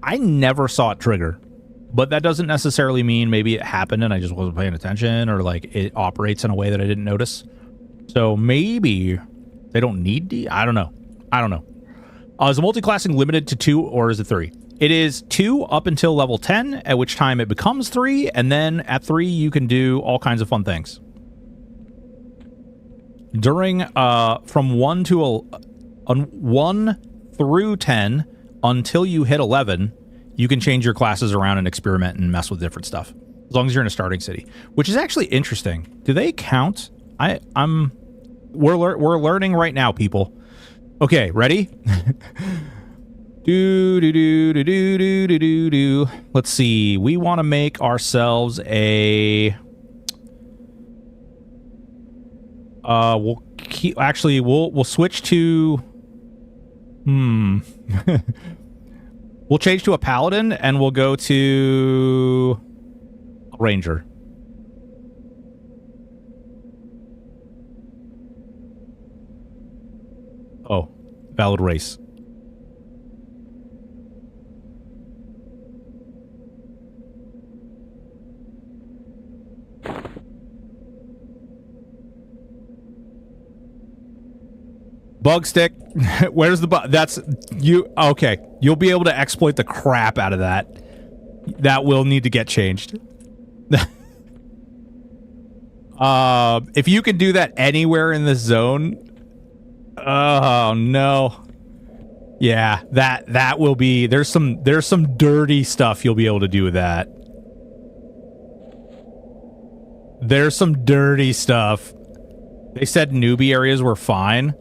I never saw it trigger, but that doesn't necessarily mean maybe it happened and I just wasn't paying attention, or like it operates in a way that I didn't notice. So maybe they don't need D. I don't know. Is the multi-classing limited to 2 or is it 3? It is 2 up until level 10, at which time it becomes 3, and then at 3 you can do all kinds of fun things. During from 1 through 10 until you hit 11, you can change your classes around and experiment and mess with different stuff, as long as you're in a starting city, which is actually interesting. Do they count? We're learning right now, people. Okay, ready? do. Let's see. We want to make ourselves a. We'll switch to. We'll change to a paladin, and we'll go to a ranger. Oh, valid race. Bug stick. Where's the bug? That's you. Okay. You'll be able to exploit the crap out of that. That will need to get changed. If you can do that anywhere in this zone. Oh no. Yeah, that will be there's some dirty stuff you'll be able to do with that. There's some dirty stuff. They said newbie areas were fine.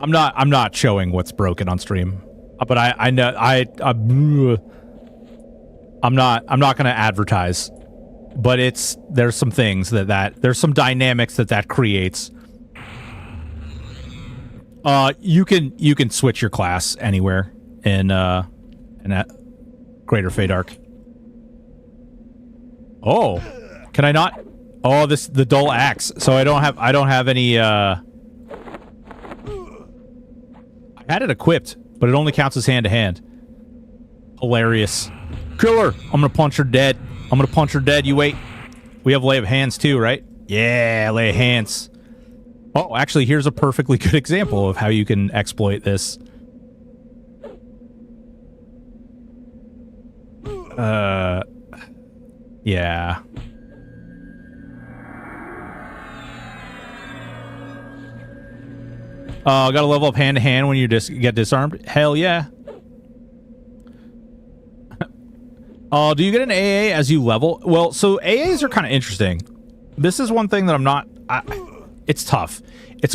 I'm not showing what's broken on stream, but I'm not going to advertise, but there's some things there's some dynamics that creates. You can switch your class anywhere in that Greater Fadark. Oh, can I not? Oh, the dull axe. So I don't have any. I had it equipped, but it only counts as hand to hand. Hilarious. Kill her. I'm gonna punch her dead. You wait. We have lay of hands too, right? Yeah, lay of hands. Oh, actually, here's a perfectly good example of how you can exploit this. Yeah. Gotta level up hand to hand when you get disarmed? Hell yeah. Do you get an AA as you level? Well, so AAs are kind of interesting. This is one thing that I'm not... it's tough. It's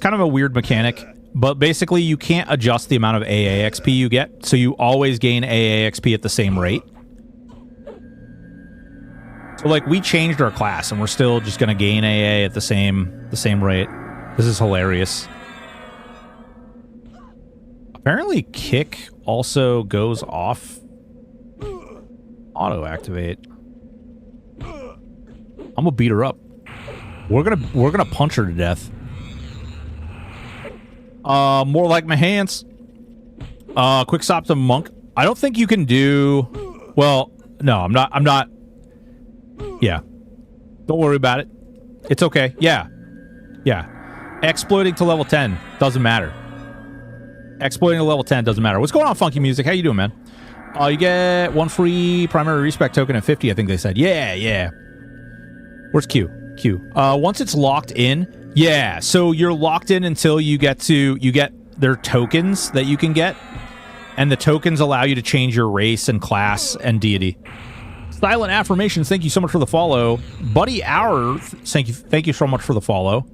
kind of a weird mechanic, but basically you can't adjust the amount of AA XP you get, so you always gain AA XP at the same rate. So, like, we changed our class, and we're still just going to gain AA at the same rate. This is hilarious. Apparently kick also goes off auto activate. I'm gonna beat her up. We're gonna punch her to death. More like my hands. Quick stop to monk. I don't think you can do. Well, no, I'm not. Yeah, don't worry about it. It's okay. Yeah. Exploiting to level 10 doesn't matter. Exploiting to level 10 doesn't matter. What's going on, Funky Music? How you doing, man? You get 1 free primary respect token at 50, I think they said. Yeah. Where's Q? Once it's locked in, yeah, so you're locked in until you get their tokens that you can get, and the tokens allow you to change your race and class and deity. Silent Affirmations, thank you so much for the follow. Buddy Hour, thank you so much for the follow.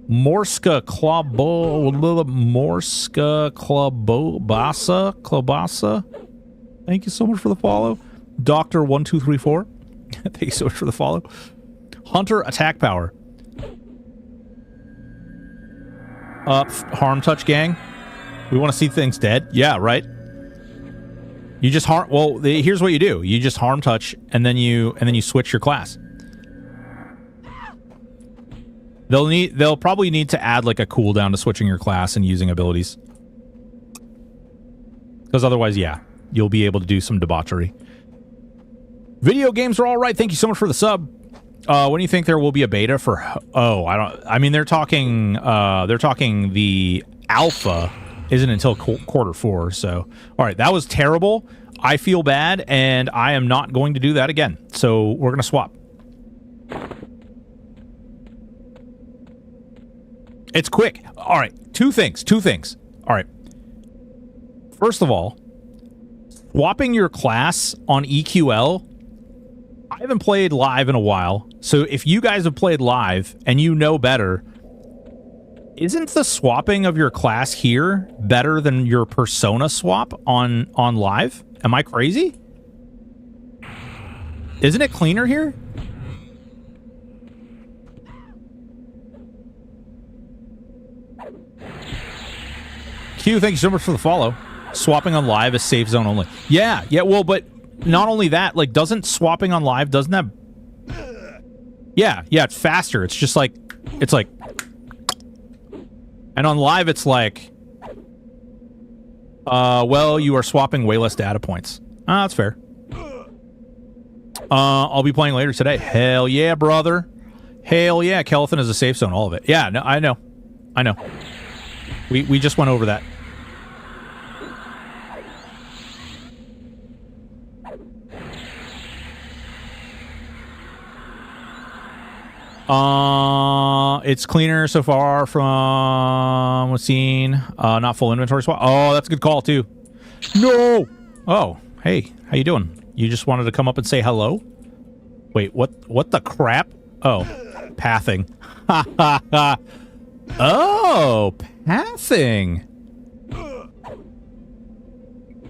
Morska Klobasa. Thank you so much for the follow. Doctor1234. Thank you so much for the follow. Hunter Attack Power. Harm Touch Gang. We want to see things dead. Yeah, right. You just harm. Well, here's what you do. You just harm touch, and then you switch your class. They'll probably need to add like a cooldown to switching your class and using abilities. Because otherwise, yeah, you'll be able to do some debauchery. Video games are all right. Thank you so much for the sub. When do you think there will be a beta for? Oh, I mean, they're talking the alpha isn't until quarter 4. So, all right, that was terrible. I feel bad, and I am not going to do that again. So we're gonna swap. It's quick. All right, two things. All right. First of all, swapping your class on EQL. I haven't played live in a while, so if you guys have played live and you know better, isn't the swapping of your class here better than your persona swap on live? Am I crazy? Isn't it cleaner here? Q, thank you so much for the follow. Swapping on live is safe zone only. Yeah, well, but not only that, like, doesn't swapping on live, doesn't that... Yeah, it's faster. It's just like... It's like... And on live, it's like... well, you are swapping way less data points. That's fair. I'll be playing later today. Hell yeah, brother. Hell yeah, Kelethan is a safe zone, all of it. Yeah, no, I know. We just went over that. It's cleaner so far from what's seen. Not full inventory swap. Oh, that's a good call too. No. Oh, hey, how you doing? You just wanted to come up and say hello? Wait, what the crap? Oh, pathing. Ha ha ha. Oh, pathing.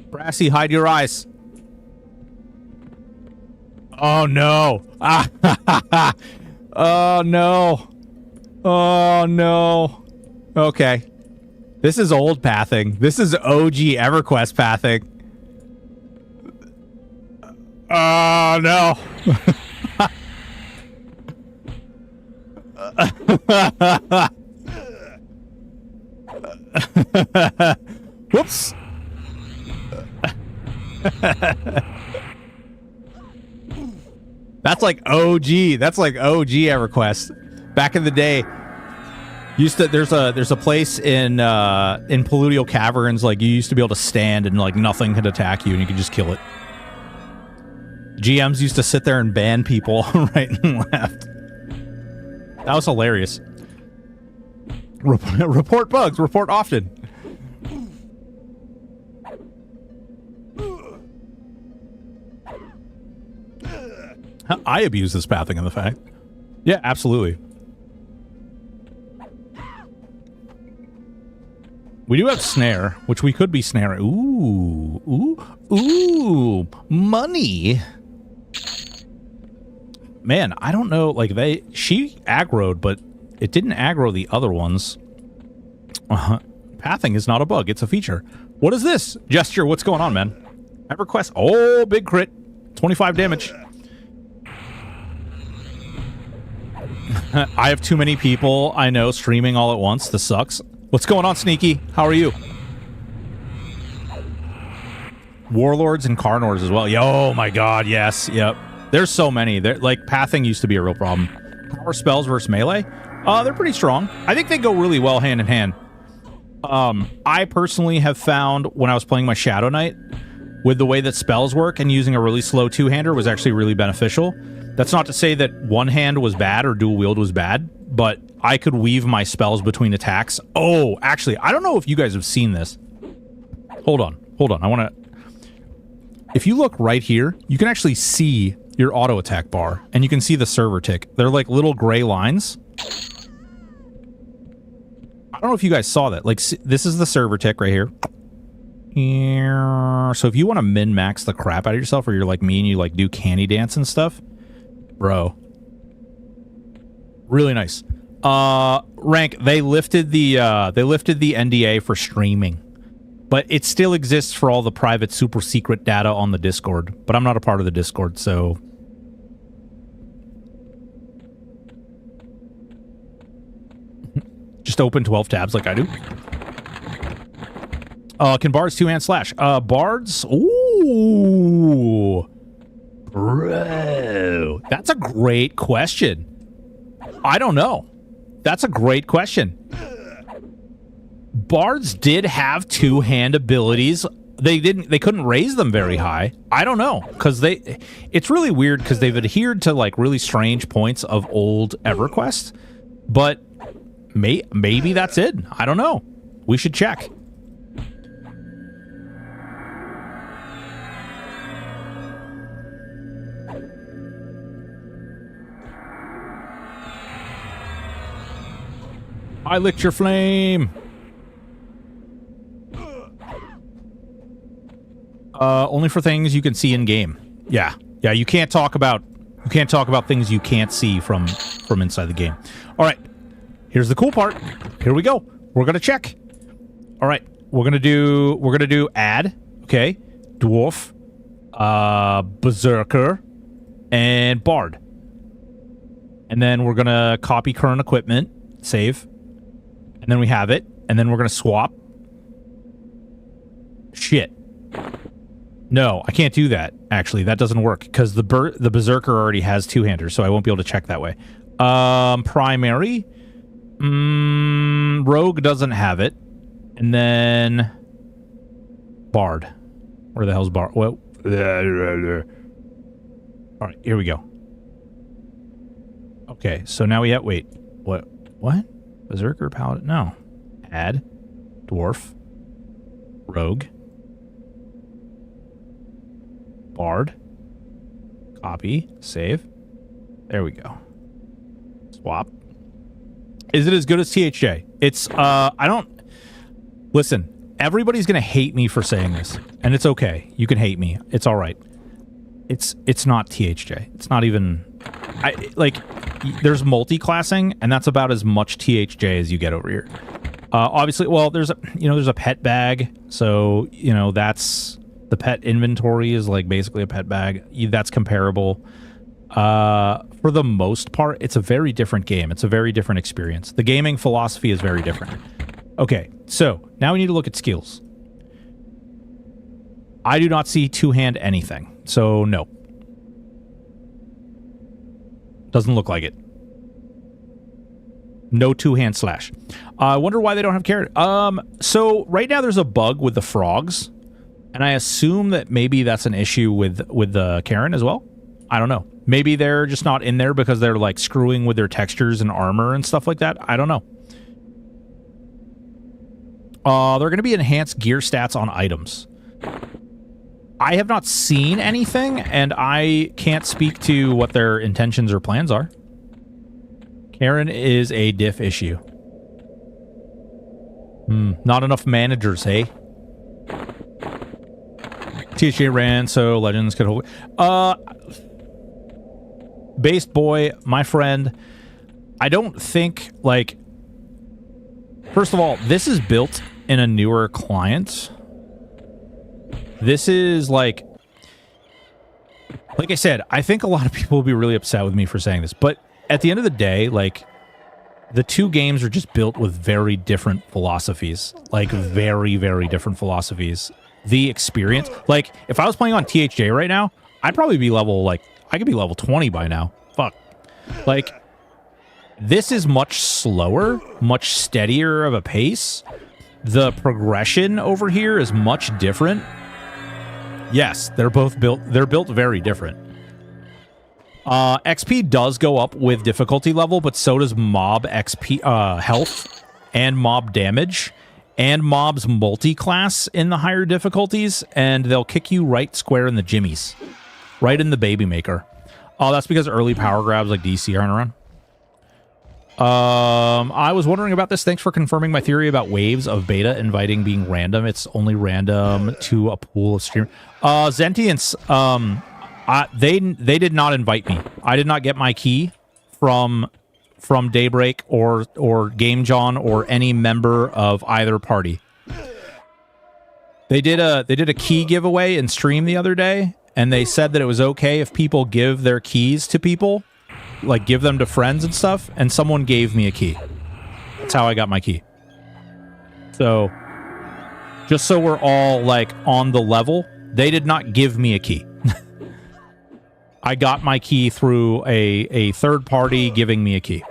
Brassy, hide your eyes. Oh no. Ah ha ha ha. Oh no. Oh no. Okay. This is old pathing. This is OG EverQuest pathing. Oh no. Whoops. That's like OG. That's like OG EverQuest. Back in the day, there's a place in Paludial Caverns, like, you used to be able to stand and like nothing could attack you and you could just kill it. GMs used to sit there and ban people right and left. That was hilarious. Report bugs. Report often. I abuse this pathing in the fact. Yeah, absolutely. We do have snare, which we could be snaring. Ooh, money. Man, I don't know. Like, she aggroed, but it didn't aggro the other ones. Pathing is not a bug, it's a feature. What is this? Gesture, what's going on, man? EverQuest. Oh, big crit. 25 damage. I have too many people I know streaming all at once. This sucks. What's going on, Sneaky? How are you? Warlords and Carnors as well. Oh my god, yes. Yep. There's so many. Like, pathing used to be a real problem. Power spells versus melee? They're pretty strong. I think they go really well hand in hand. I personally have found when I was playing my Shadow Knight, with the way that spells work and using a really slow two-hander was actually really beneficial. That's not to say that one hand was bad or dual wield was bad, but I could weave my spells between attacks. Oh, actually, I don't know if you guys have seen this. Hold on. I want to... If you look right here, you can actually see your auto attack bar, and you can see the server tick. They're like little gray lines. I don't know if you guys saw that. Like, this is the server tick right here. So if you want to min-max the crap out of yourself, or you're like me and you like do candy dance and stuff, bro, really nice. Rank, they lifted the NDA for streaming, but it still exists for all the private super secret data on the Discord. But I'm not a part of the Discord, so just open 12 tabs like I do. Can bards two-hand slash? Bards? Ooh. Bro. That's a great question. I don't know. That's a great question. Bards did have two-hand abilities. They couldn't raise them very high. I don't know. Because it's really weird because they've adhered to like really strange points of old EverQuest. But maybe that's it. I don't know. We should check. I licked your flame. Only for things you can see in game. Yeah, you can't talk about things you can't see from inside the game. All right. Here's the cool part. Here we go. We're going to check. All right. We're going to do add, okay? Dwarf, berserker, and bard. And then we're going to copy current equipment, save. And then we have it, and then we're going to swap. Shit. No, I can't do that, actually. That doesn't work, because the Berserker already has two-handers, so I won't be able to check that way. Primary. Rogue doesn't have it. And then... Bard. Where the hell's Bard? Well... Alright, here we go. Okay, so now we have... Wait. What? Berserker, Paladin? No. Add. Dwarf. Rogue. Bard. Copy. Save. There we go. Swap. Is it as good as THJ? It's, I don't... Listen, everybody's gonna hate me for saying this. And it's okay. You can hate me. It's alright. It's not THJ. It's not even... there's multi-classing, and that's about as much THJ as you get over here. Obviously, well, there's a pet bag, so, that's... The pet inventory is, like, basically a pet bag. That's comparable. For the most part, it's a very different game. It's a very different experience. The gaming philosophy is very different. Okay, so, now we need to look at skills. I do not see two-hand anything, so no. Doesn't look like it. No two-hand slash. I wonder why they don't have carrot. So right now there's a bug with the frogs, and I assume that maybe that's an issue with the Karen as well. I don't know. Maybe they're just not in there because they're like screwing with their textures and armor and stuff like that. I don't know. They're going to be enhanced gear stats on items. I have not seen anything, and I can't speak to what their intentions or plans are. Karen is a diff issue. Not enough managers, hey? THA ran, so Legends could hold... Based boy, my friend, I don't think, like, first of all, this is built in a newer client. This is, like I said, I think a lot of people will be really upset with me for saying this, but at the end of the day, like, the two games are just built with very different philosophies. Like, very, very different philosophies. The experience, like, if I was playing on THJ right now, I'd probably be level, like, I could be level 20 by now. Fuck. Like, this is much slower, much steadier of a pace. The progression over here is much different. Yes, they're built very different. XP does go up with difficulty level, but so does mob XP, health, and mob damage, and mobs multi-class in the higher difficulties, and they'll kick you right square in the jimmies. Right in the baby maker. Oh, that's because early power grabs like DC aren't around. I was wondering about this. Thanks for confirming my theory about waves of beta inviting being random. It's only random to a pool of stream. Zentients, they did not invite me. I did not get my key from Daybreak or Game John or any member of either party. They did a key giveaway in stream the other day, and they said that it was okay if people give their keys to people, like give them to friends and stuff, and someone gave me a key. That's how I got my key. So, just so we're all, like, on the level, they did not give me a key. I got my key through a third party giving me a key.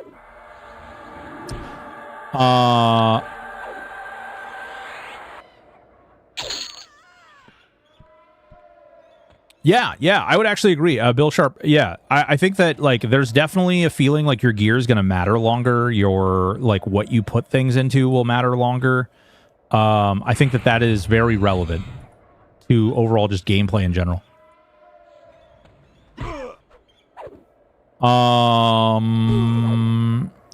Yeah, I would actually agree. Bill Sharp, yeah. I think that, like, there's definitely a feeling like your gear is going to matter longer. Your, like, what you put things into will matter longer. I think that is very relevant to overall just gameplay in general.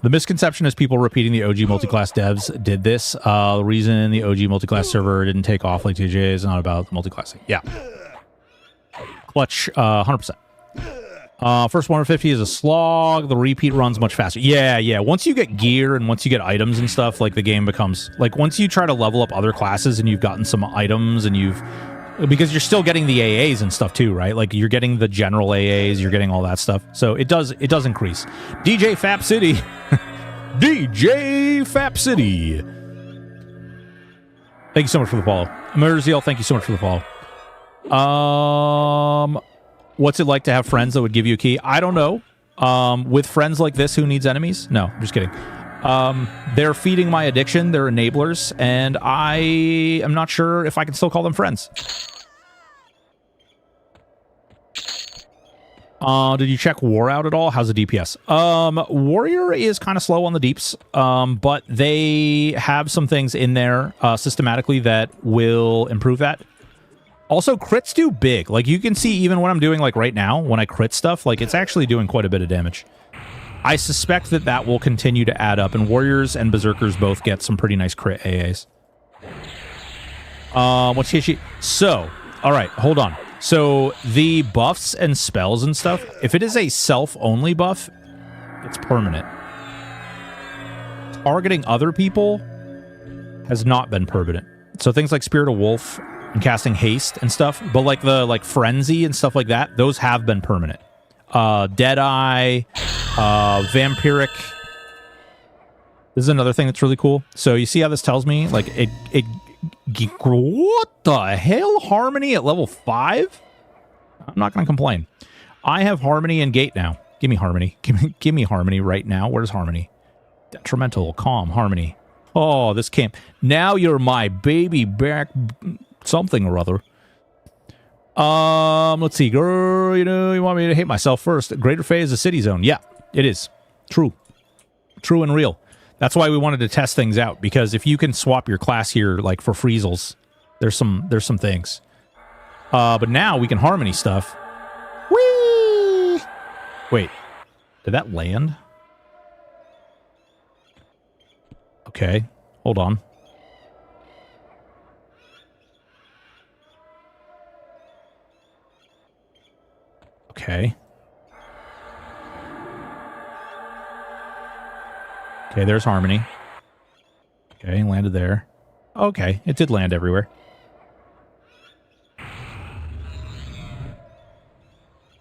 The misconception is people repeating the OG multiclass devs did this. The reason the OG multiclass server didn't take off like TJ is not about multiclassing. Yeah. Clutch, 100%. First 150 is a slog. The repeat runs much faster. Yeah. Once you get gear and once you get items and stuff, like, the game becomes... Like, once you try to level up other classes and you've gotten some items and you've... Because you're still getting the AAs and stuff too, right? Like, you're getting the general AAs, you're getting all that stuff. So it does increase. DJ Fap City. DJ Fap City. Thank you so much for the follow. Merziel, thank you so much for the follow. What's it like to have friends that would give you a key? I don't know. With friends like this, who needs enemies? No, I'm just kidding. They're feeding my addiction. They're enablers, and I am not sure if I can still call them friends. Did you check War out at all? How's the DPS? Warrior is kind of slow on the deeps, but they have some things in there systematically that will improve that. Also, crits do big. Like, you can see even when I'm doing, like, right now, when I crit stuff, like, it's actually doing quite a bit of damage. I suspect that will continue to add up, and Warriors and Berserkers both get some pretty nice crit AAs. What's Kishi? So, alright, hold on. So, the buffs and spells and stuff, if it is a self-only buff, it's permanent. Targeting other people has not been permanent. So, things like Spirit of Wolf and casting haste and stuff, but like the frenzy and stuff like that, those have been permanent. Deadeye, vampiric. This is another thing that's really cool. So you see how this tells me, like, it what the hell? Harmony at level 5? I'm not gonna complain. I have Harmony and Gate now. Give me Harmony. Give me Harmony right now. Where's Harmony? Detrimental, Calm, Harmony. Oh, this came. Now you're my baby back something or other. Let's see. Girl, you want me to hate myself first. Greater Fey is a city zone. Yeah, it is. True. True and real. That's why we wanted to test things out, because if you can swap your class here, like, for Friezels, there's some things. But now we can Harmony stuff. Whee! Wait. Did that land? Okay. Hold on. Okay. Okay, there's Harmony. Okay, landed there. Okay, it did land everywhere.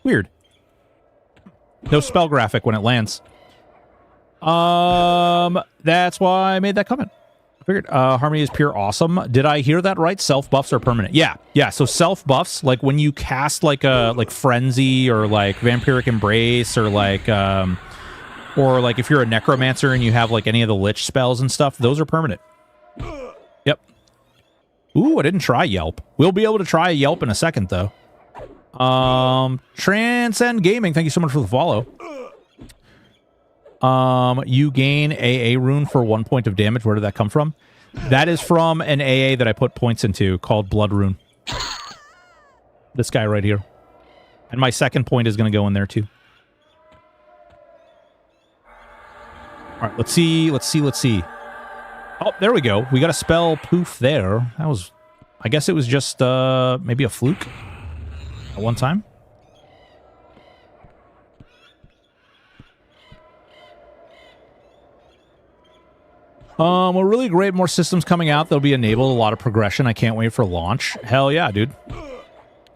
Weird. No spell graphic when it lands. That's why I made that comment. I figured Harmony is pure awesome. Did I hear that right? Self buffs are permanent. Yeah. So self buffs, like when you cast like Frenzy or like Vampiric Embrace or like if you're a Necromancer and you have like any of the Lich spells and stuff, those are permanent. Yep. Ooh, I didn't try Yelp. We'll be able to try Yelp in a second though. Transcend Gaming, thank you so much for the follow. You gain AA rune for 1 point of damage. Where did that come from? That is from an AA that I put points into called Blood Rune. This guy right here. And my second point is going to go in there too. All right, let's see. Oh, there we go. We got a spell poof there. That was, I guess it was just maybe a fluke at one time. Well, really great. More systems coming out. They'll be enabled. A lot of progression. I can't wait for launch. Hell yeah, dude.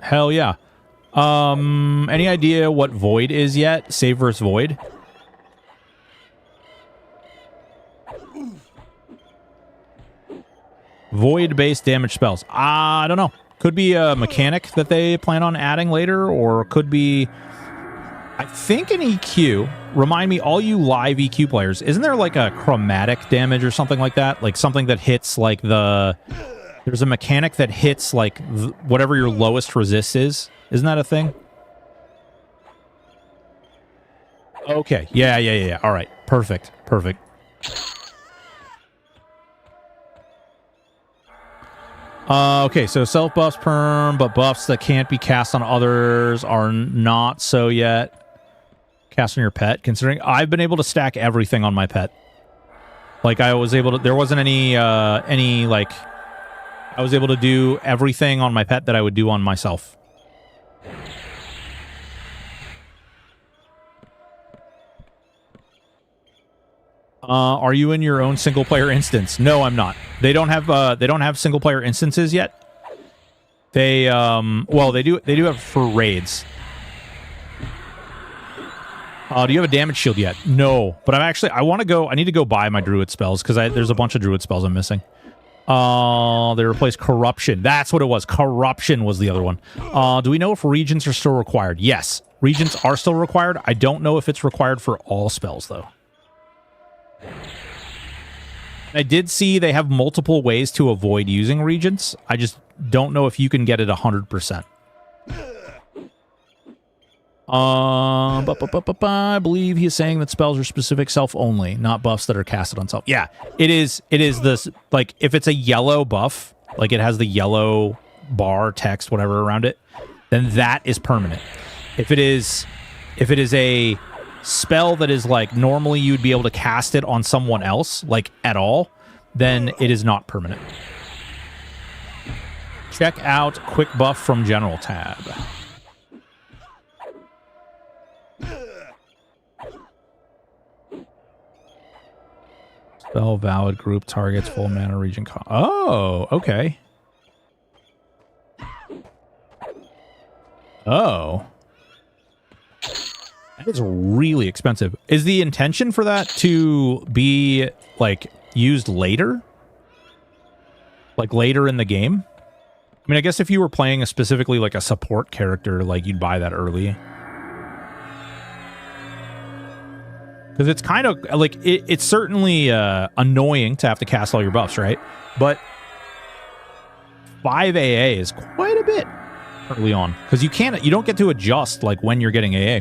Hell yeah. Any idea what Void is yet? Save versus Void? Void-based damage spells. I don't know. Could be a mechanic that they plan on adding later, or could be, I think, an EQ. Remind me, all you live EQ players, isn't there like a chromatic damage or something like that? Like something that hits like there's a mechanic that hits like whatever your lowest resist is. Isn't that a thing? Okay. Yeah. All right. Perfect. Okay, so self buffs perm, but buffs that can't be cast on others are not so yet. Cast on your pet, considering I've been able to stack everything on my pet. Like I was able to, there wasn't any like, I was able to do everything on my pet that I would do on myself. Are you in your own single player instance? No, I'm not. They don't have single player instances yet. They well, they do have for raids. Do you have a damage shield yet? No, but I need to go buy my druid spells because there's a bunch of druid spells I'm missing. They replaced corruption. That's what it was. Corruption was the other one. Do we know if regents are still required? Yes, regents are still required. I don't know if it's required for all spells though. I did see they have multiple ways to avoid using regents. I just don't know if you can get it 100%. I believe he's saying that spells are specific self only, not buffs that are casted on self. Yeah, it is this, like, if it's a yellow buff, like it has the yellow bar, text, whatever around it, then that is permanent. If it is a spell that is like normally you'd be able to cast it on someone else, like at all, then it is not permanent. Check out quick buff from general tab. Spell valid group targets full mana region. Oh, okay. Oh. That is really expensive. Is the intention for that to be, like, used later? Like, later in the game? I mean, I guess if you were playing specifically, like, a support character, like, you'd buy that early. Because it's kind of, like, it's certainly annoying to have to cast all your buffs, right? But 5 AA is quite a bit early on. Because you don't get to adjust, like, when you're getting AA.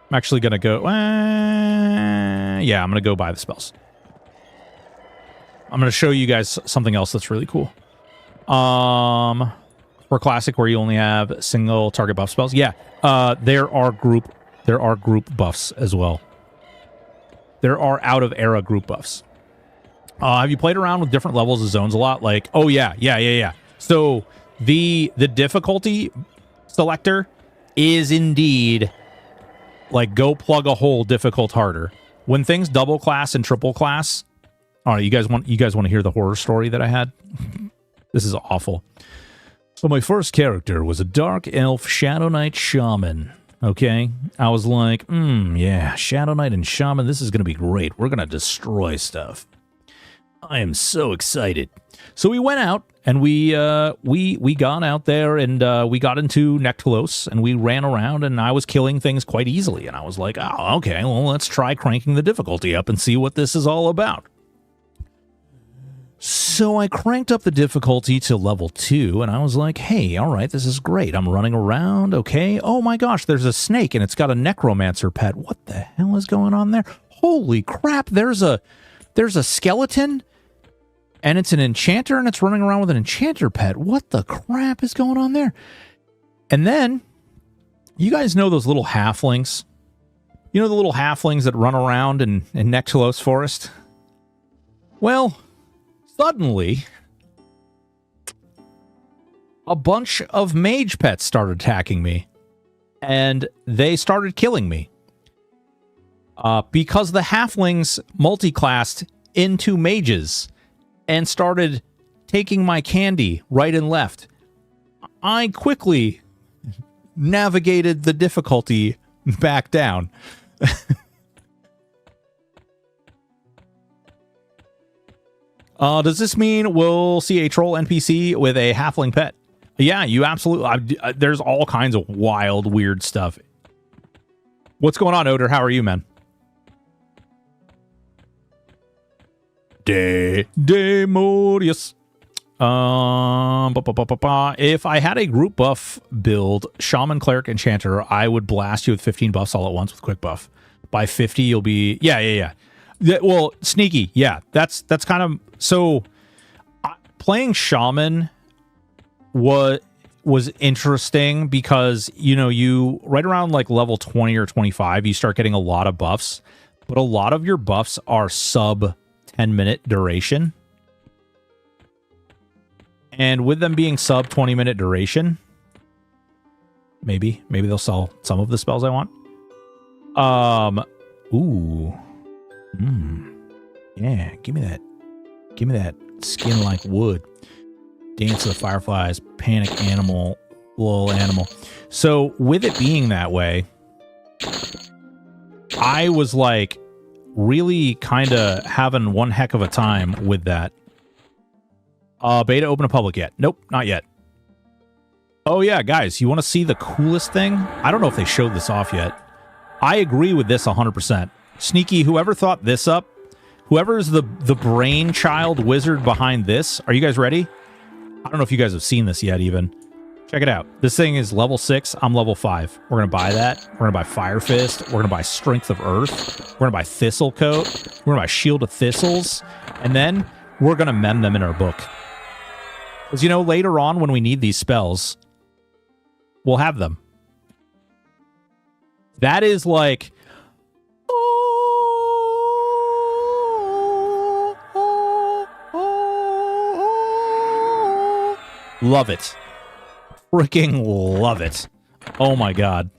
I'm actually going to go... yeah, I'm going to go buy the spells. I'm going to show you guys something else that's really cool. For Classic, where you only have single target buff spells. Yeah, there are group buffs as well. There are out-of-era group buffs. Have you played around with different levels of zones a lot? Like, oh, yeah. So the difficulty selector is indeed... like go plug a hole difficult harder. When things double class and triple class, all right, you guys want to hear the horror story that I had? This is awful. So my first character was a dark elf Shadow Knight shaman. Okay, I was like, yeah, Shadow Knight and shaman, this is gonna be great. We're gonna destroy stuff. I am so excited. So we went out and we got out there and we got into Nectalos and we ran around and I was killing things quite easily. And I was like, oh, okay, well, let's try cranking the difficulty up and see what this is all about. So I cranked up the difficulty to level 2 and I was like, hey, all right, this is great. I'm running around, okay. Oh my gosh, there's a snake and it's got a necromancer pet. What the hell is going on there? Holy crap, there's a skeleton and it's an enchanter and it's running around with an enchanter pet. What the crap is going on there? And then, you guys know those little halflings? You know the little halflings that run around in Nectalos Forest? Well, suddenly, a bunch of mage pets started attacking me. And they started killing me. Because the halflings multiclassed into mages and started taking my candy right and left. I quickly navigated the difficulty back down. Does this mean we'll see a troll NPC with a halfling pet? Yeah, you absolutely... there's all kinds of wild, weird stuff. What's going on, Oder? How are you, man? Demorius. If I had a group buff build, Shaman, Cleric, Enchanter, I would blast you with 15 buffs all at once with quick buff. By 50, you'll be... Yeah. Well, sneaky. Yeah, that's kind of... So, playing Shaman was interesting because, you right around like level 20 or 25, you start getting a lot of buffs, but a lot of your buffs are sub 10-minute duration. And with them being sub 20-minute duration, maybe they'll sell some of the spells I want. Yeah, give me that skin like wood. Dance of the Fireflies, panic animal, little animal. So with it being that way, I was like really kind of having one heck of a time with that. Beta open to public yet? Nope, not yet. Oh yeah, guys, you want to see the coolest thing? I don't know if they showed this off yet. I agree with this 100%. Sneaky, whoever thought this up, whoever's the brainchild wizard behind this, are you guys ready? I don't know if you guys have seen this yet even. Check it out. This thing is level 6. I'm level 5. We're going to buy that. We're going to buy Fire Fist. We're going to buy Strength of Earth. We're going to buy Thistle Coat. We're going to buy Shield of Thistles. And then we're going to mend them in our book. Because, later on when we need these spells, we'll have them. That is like... Love it. Freaking love it. Oh my god.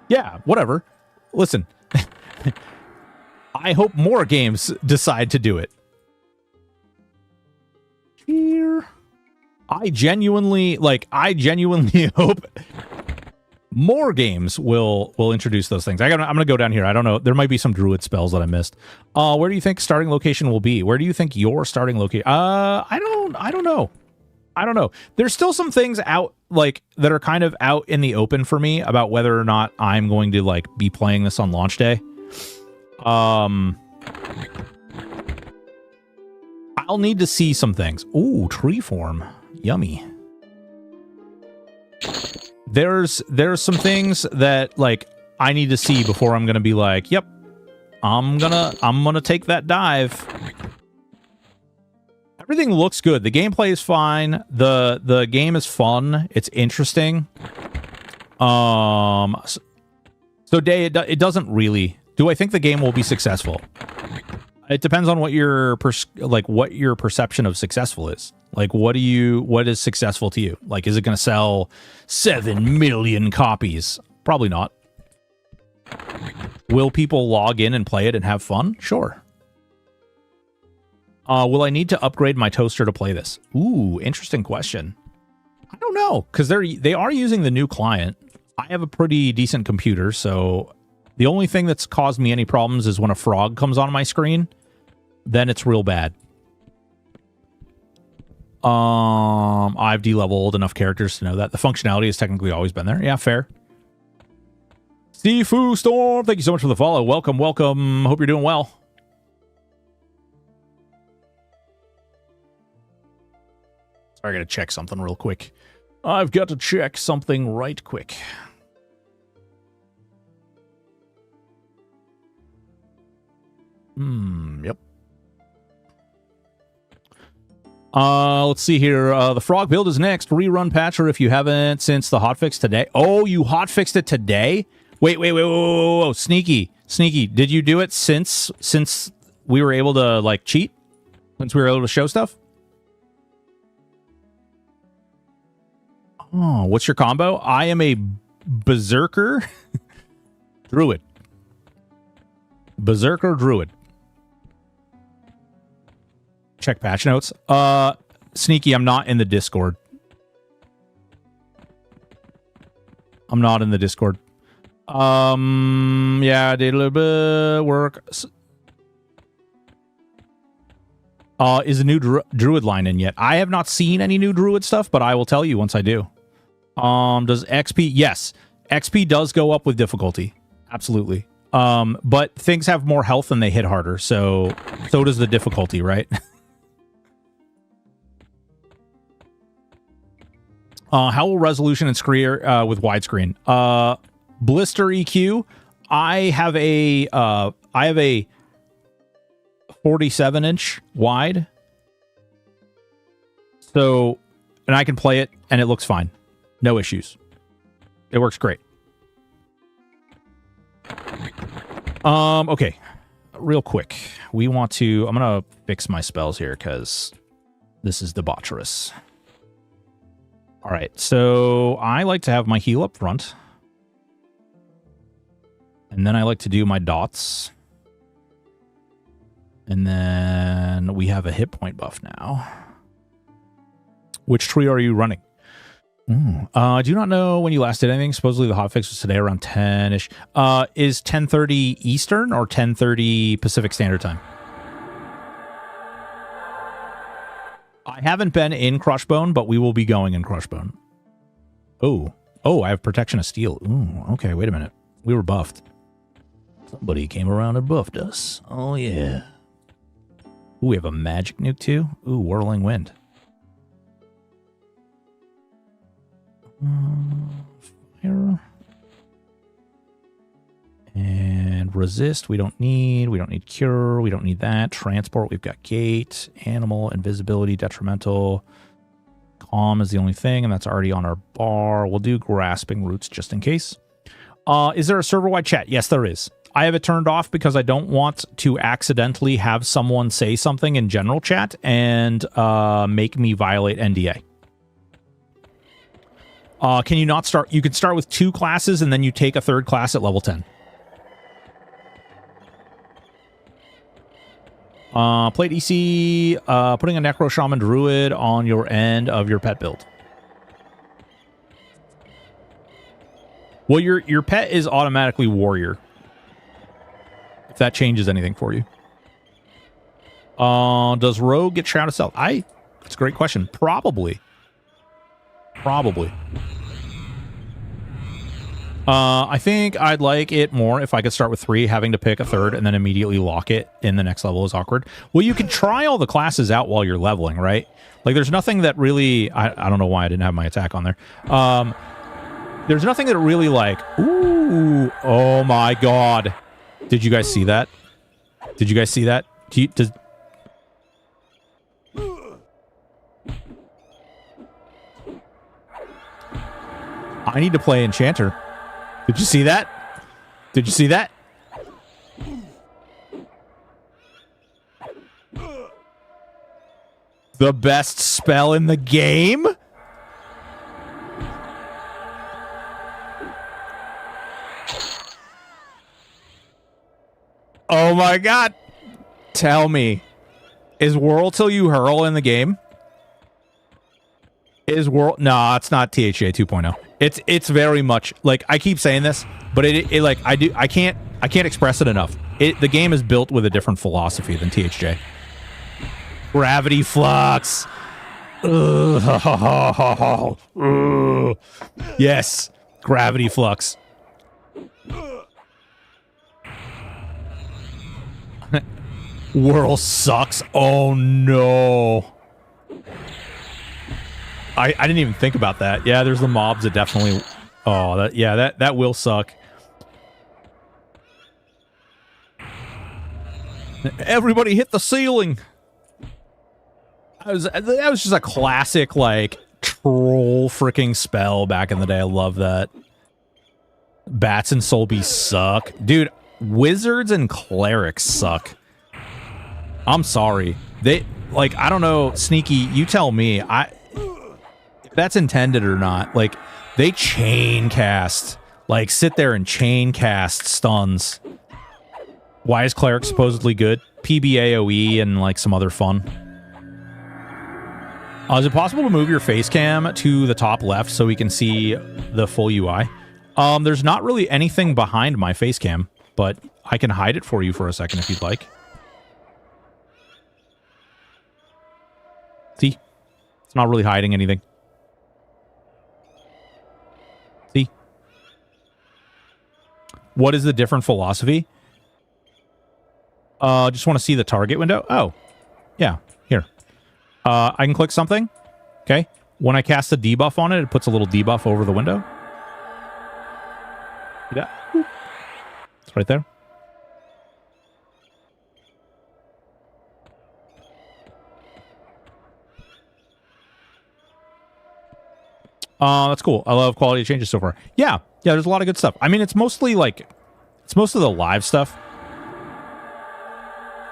Yeah, whatever. Listen. I hope more games decide to do it. Here. I genuinely hope more games will introduce those things. I'm going to go down here. I don't know. There might be some druid spells that I missed. Where do you think starting location will be? Where do you think your starting location? I don't know. I don't know. There's still some things out that are kind of out in the open for me about whether or not I'm going to be playing this on launch day. I'll need to see some things. Ooh, tree form. Yummy. There's some things that I need to see before I'm gonna be like, yep, I'm gonna take that dive. Everything looks good. The gameplay is fine. The game is fun. It's interesting. So Day, it doesn't really. Do I think the game will be successful? It depends on what your perception of successful is. What is successful to you? Is it going to sell 7 million copies? Probably not. Will people log in and play it and have fun? Sure. Will I need to upgrade my toaster to play this? Ooh, interesting question. I don't know, because they are using the new client. I have a pretty decent computer, so the only thing that's caused me any problems is when a frog comes on my screen. Then it's real bad. I've de-leveled enough characters to know that. The functionality has technically always been there. Yeah, fair. Sifu Storm, thank you so much for the follow. Welcome, welcome. Hope you're doing well. Sorry, I gotta check something real quick. I've got to check something right quick. Yep. Let's see here. The frog build is next. Rerun patcher if you haven't since the hotfix today. Oh, you hotfixed it today? Wait. Whoa. Sneaky. Did you do it since we were able to, like, cheat? Since we were able to show stuff? Oh, what's your combo? I am a berserker druid. Berserker druid. Check patch notes. Sneaky, I'm not in the Discord. I'm not in the Discord. Yeah, I did a little bit of work. Is the new druid line in yet? I have not seen any new druid stuff, but I will tell you once I do. Does XP? Yes. XP does go up with difficulty. Absolutely. But things have more health and they hit harder, so does the difficulty, right? How will resolution and screen with widescreen? Blister EQ. I have a 47-inch wide. So, and I can play it and it looks fine. No issues. It works great. Okay. Real quick. I'm going to fix my spells here because this is debaucherous. All right, so I like to have my heal up front. And then I like to do my dots. And then we have a hit point buff now. Which tree are you running? I do not know when you last did anything. Supposedly the hotfix was today around 10-ish. Is 10:30 Eastern or 10:30 Pacific Standard Time? I haven't been in Crushbone, but we will be going in Crushbone. Oh, I have Protection of Steel. Ooh, okay, wait a minute. We were buffed. Somebody came around and buffed us. Oh, yeah. Ooh, we have a magic nuke, too. Ooh, Whirling Wind. Fire. And resist, we don't need. We don't need cure. We don't need that. Transport, we've got gate. Animal, invisibility, detrimental. Calm is the only thing, and that's already on our bar. We'll do grasping roots just in case. Is there a server-wide chat? Yes, there is. I have it turned off because I don't want to accidentally have someone say something in general chat and make me violate NDA. Can you not start? You can start with 2 classes and then you take a 3rd class at level 10. Plate EC, putting a Necro Shaman Druid on your end of your pet build. Well, your pet is automatically Warrior. If that changes anything for you. Does Rogue get Shroud of Stealth? That's a great question. Probably. I think I'd like it more if I could start with 3, having to pick a 3rd and then immediately lock it in the next level is awkward. Well, you can try all the classes out while you're leveling, right? Like, there's nothing that really... I don't know why I didn't have my attack on there. There's nothing that really, like... Ooh! Oh, my God. Did you guys see that? Did you guys see that? I need to play Enchanter. Did you see that? Did you see that? The best spell in the game? Oh my god. Tell me. Is Whirl Till You Hurl in the game? Is Whirl... No, it's not THJ 2.0. It's very much... Like, I keep saying this, but it like, I can't express it enough. The game is built with a different philosophy than THJ. Gravity Flux. Yes. Gravity Flux. Whirl sucks. Oh no. I didn't even think about that. Yeah, there's the mobs that definitely... Oh, that will suck. Everybody hit the ceiling. That was just a classic, like, troll freaking spell back in the day. I love that. Bats and Soul Beasts suck. Dude, wizards and clerics suck. I'm sorry. They, like, I don't know, Sneaky, you tell me. If that's intended or not. Like, they chain cast. Like, sit there and chain cast stuns. Why is cleric supposedly good? PBAOE and, like, some other fun. Is it possible to move your face cam to the top left so we can see the full UI? There's not really anything behind my face cam, but I can hide it for you for a second if you'd like. See? It's not really hiding anything. See? What is the different philosophy? Just want to see the target window. Oh, yeah. Here. I can click something. Okay. When I cast a debuff on it, it puts a little debuff over the window. See that? It's right there. That's cool. I love quality of changes so far. Yeah. Yeah, there's a lot of good stuff. I mean, it's mostly like... It's most of the live stuff.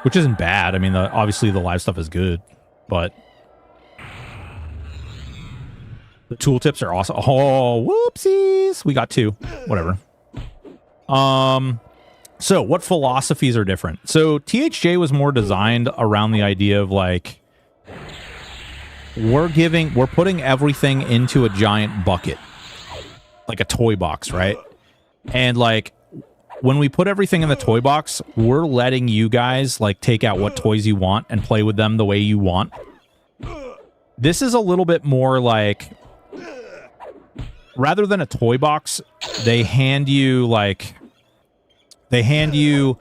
Which isn't bad. I mean, obviously the live stuff is good. But... The tooltips are awesome. Oh, whoopsies. We got two. Whatever. So, what philosophies are different? So, THJ was more designed around the idea of, like... We're putting everything into a giant bucket. Like a toy box, right? And, like... When we put everything in the toy box, we're letting you guys, like, take out what toys you want and play with them the way you want. This is a little bit more like... Rather than a toy box, they hand you, like... They hand you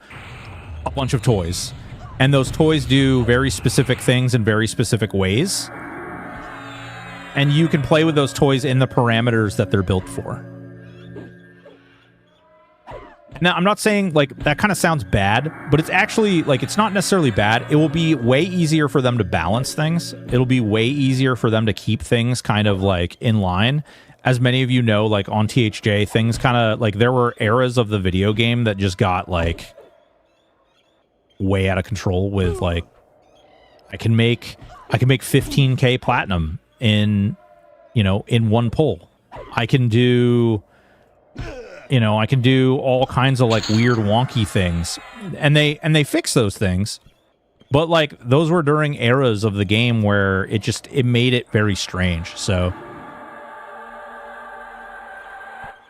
a bunch of toys. And those toys do very specific things in very specific ways. And you can play with those toys in the parameters that they're built for. Now, I'm not saying, like, that kind of sounds bad, but it's actually, like, it's not necessarily bad. It will be way easier for them to balance things. It'll be way easier for them to keep things kind of, like, in line. As many of you know, like, on THJ, things kind of, like, there were eras of the video game that just got, like, way out of control with, like, I can make 15K platinum in, you know, in one pull. I can do... You know, I can do all kinds of, like, weird wonky things. And they fix those things. But, like, those were during eras of the game where it made it very strange. So,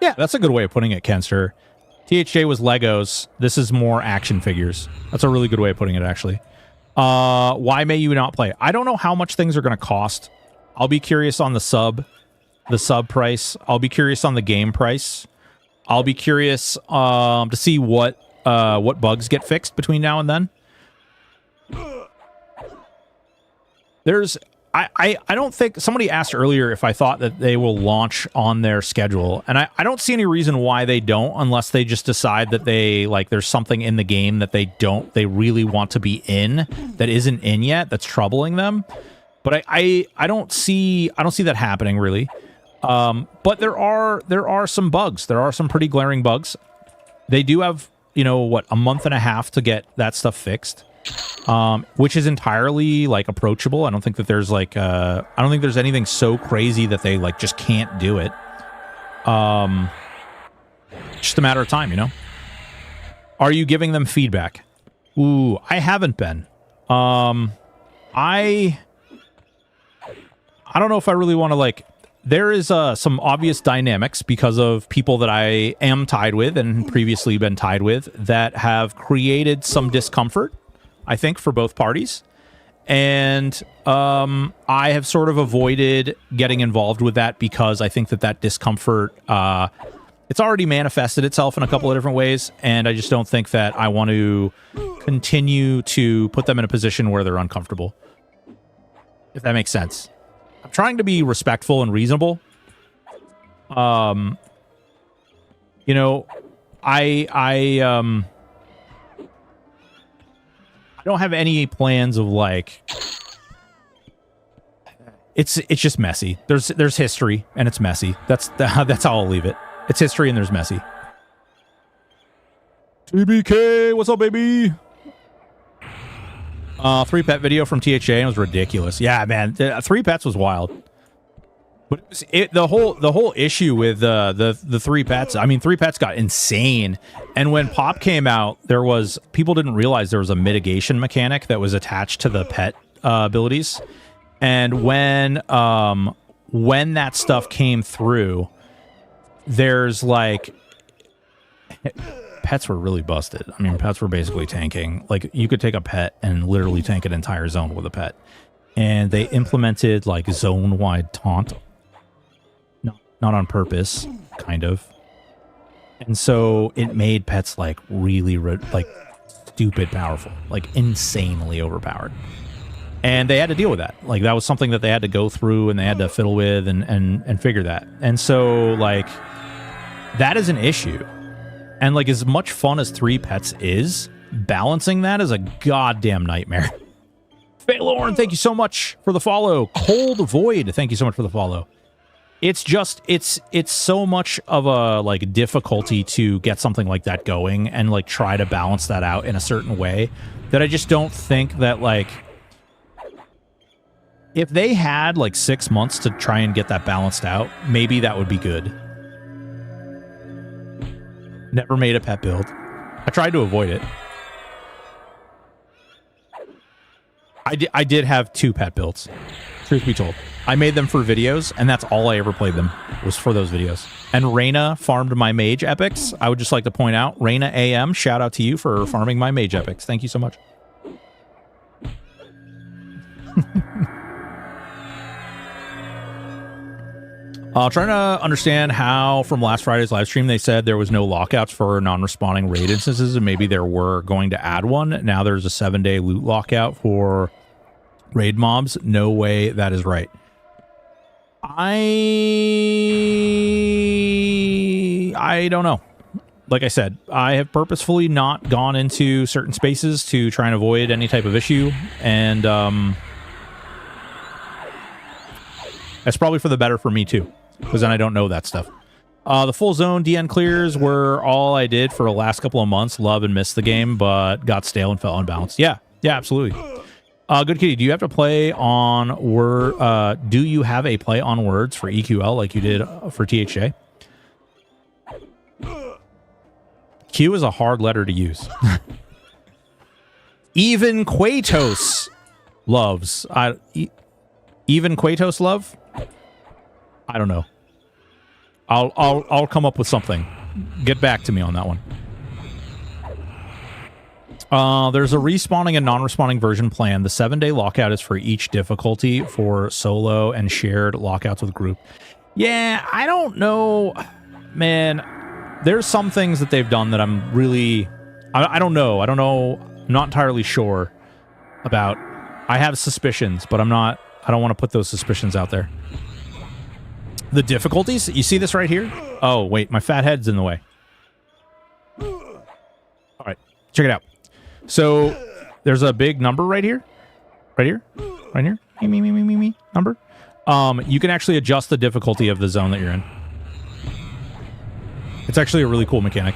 yeah, that's a good way of putting it, Kenster. THJ was Legos. This is more action figures. That's a really good way of putting it, actually. Why may you not play? I don't know how much things are going to cost. I'll be curious on the sub price. I'll be curious on the game price. I'll be curious to see what bugs get fixed between now and then. I don't think... Somebody asked earlier if I thought that they will launch on their schedule. And I don't see any reason why they don't, unless they just decide that there's something in the game that they really want to be in that isn't in yet, that's troubling them. But I don't see that happening, really. But there are some bugs. There are some pretty glaring bugs. They do have, you know, what, a month and a half to get that stuff fixed, which is entirely, like, approachable. I don't think that there's, like, I don't think there's anything so crazy that they, like, just can't do it. Just a matter of time, you know? Are you giving them feedback? Ooh, I haven't been. I don't know if I really want to, like, there is some obvious dynamics because of people that I am tied with and previously been tied with that have created some discomfort, I think, for both parties. And I have sort of avoided getting involved with that because I think that that discomfort, it's already manifested itself in a couple of different ways, and I just don't think that I want to continue to put them in a position where they're uncomfortable, if that makes sense. I'm trying to be respectful and reasonable. You know, I don't have any plans of, like, it's just messy. There's history and it's messy. That's how I'll leave it. It's history and there's messy. TBK, what's up, baby? 3-pet video from THA, and it was ridiculous. Yeah, man, 3 pets was wild. But the whole issue with the 3 pets, I mean, 3 pets got insane. And when Pop came out, people didn't realize there was a mitigation mechanic that was attached to the pet abilities. And when that stuff came through, there's like pets were really busted. I mean, pets were basically tanking. Like, you could take a pet and literally tank an entire zone with a pet. And they implemented like zone-wide taunt. Not on purpose, kind of. And so it made pets like really like stupid powerful, like insanely overpowered. And they had to deal with that. Like, that was something that they had to go through and they had to fiddle with and figure that. And so, like, that is an issue. And, like, as much fun as 3 pets is, balancing that is a goddamn nightmare. Faylorn, thank you so much for the follow. Cold Void, thank you so much for the follow. It's just, it's so much of a, like, difficulty to get something like that going and, like, try to balance that out in a certain way that I just don't think that, like, if they had, like, 6 months to try and get that balanced out, maybe that would be good. Never made a pet build. I tried to avoid it. I did have 2 pet builds, truth be told. I made them for videos, and that's all I ever played them, was for those videos. And Reyna farmed my mage epics. I would just like to point out, Reyna AM, shout out to you for farming my mage epics. Thank you so much. Trying to understand how from last Friday's live stream they said there was no lockouts for non-responding raid instances, and maybe there were going to add one. Now there's a 7-day loot lockout for raid mobs. No way that is right. I don't know. Like I said, I have purposefully not gone into certain spaces to try and avoid any type of issue, and that's probably for the better for me too, because then I don't know that stuff. The full zone DN clears were all I did for the last couple of months. Love and missed the game, but got stale and felt unbalanced. Yeah, absolutely. Good Kitty, do you have to play on word? Do you have a play on words for EQL like you did for THA? Q is a hard letter to use. Even Quatos loves. Even Quatos love? I don't know. I'll come up with something. Get back to me on that one. There's a respawning and non-respawning version plan. The 7-day lockout is for each difficulty for solo and shared lockouts with group. Yeah, I don't know. Man, there's some things that they've done that I'm really... I don't know. I'm not entirely sure about. I have suspicions, but I don't want to put those suspicions out there. The difficulties? You see this right here? Oh, wait. My fat head's in the way. All right. Check it out. So there's a big number right here. Right here. Right here. Me. Number. You can actually adjust the difficulty of the zone that you're in. It's actually a really cool mechanic.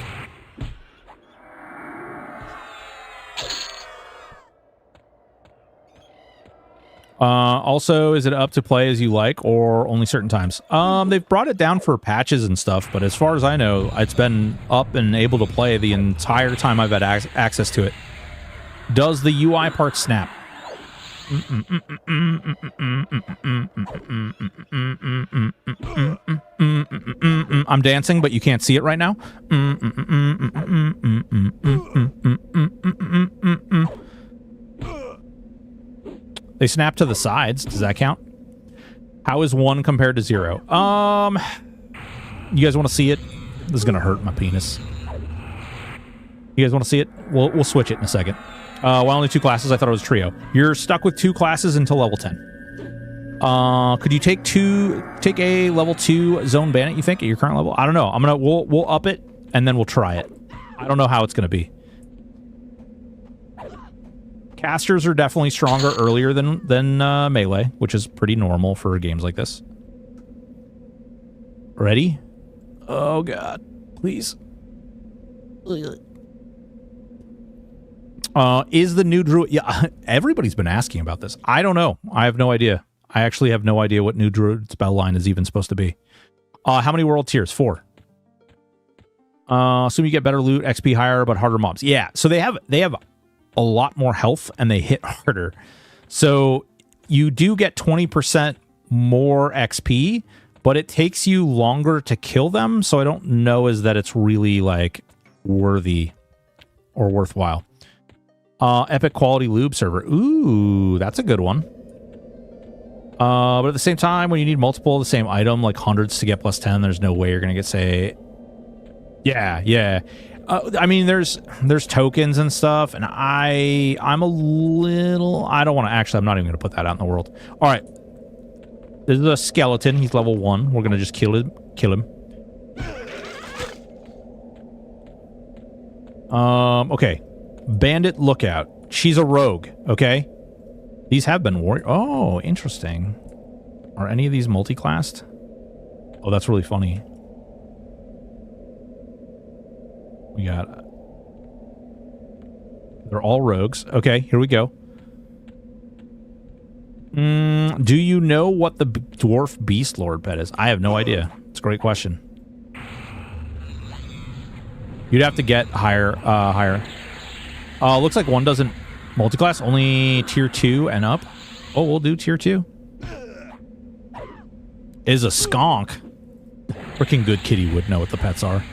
Also, is it up to play as you like or only certain times? They've brought it down for patches and stuff, but as far as I know, it's been up and able to play the entire time I've had access to it. Does the UI part snap? I'm dancing, but you can't see it right now. They snap to the sides. Does that count? How is 1 compared to 0? You guys want to see it? This is gonna hurt my penis. You guys want to see it? We'll switch it in a second. Why only 2 classes? I thought it was trio. You're stuck with 2 classes until level 10. Could you take a level 2 zone bandit, you think, at your current level? I don't know. We'll up it and then we'll try it. I don't know how it's gonna be. Casters are definitely stronger earlier than melee, which is pretty normal for games like this. Ready? Oh god, please. Is the new druid... Yeah, everybody's been asking about this. I don't know. I have no idea. I actually have no idea what new druid spell line is even supposed to be. How many world tiers? 4. Assume you get better loot, XP higher, but harder mobs. Yeah, so they have a lot more health and they hit harder. So you do get 20% more XP, but it takes you longer to kill them. So I don't know is that it's really like worthy or worthwhile. Epic quality lube server. Ooh, that's a good one. But at the same time, when you need multiple of the same item, like hundreds to get plus 10, there's no way you're going to get, say... Yeah. I mean, there's tokens and stuff, and I'm a little... I don't want to... Actually, I'm not even going to put that out in the world. All right. This is a skeleton. He's level 1. We're going to just kill him. Okay. Bandit Lookout. She's a rogue, okay? These have been warrior... Oh, interesting. Are any of these multi-classed? Oh, that's really funny. We got... They're all rogues. Okay, here we go. Do you know what the dwarf beast lord pet is? I have no idea. It's a great question. You'd have to get higher. Looks like 1 doesn't multi-class, only tier 2 and up. Oh, we'll do tier 2. Is a skunk. Freaking good kitty would know what the pets are.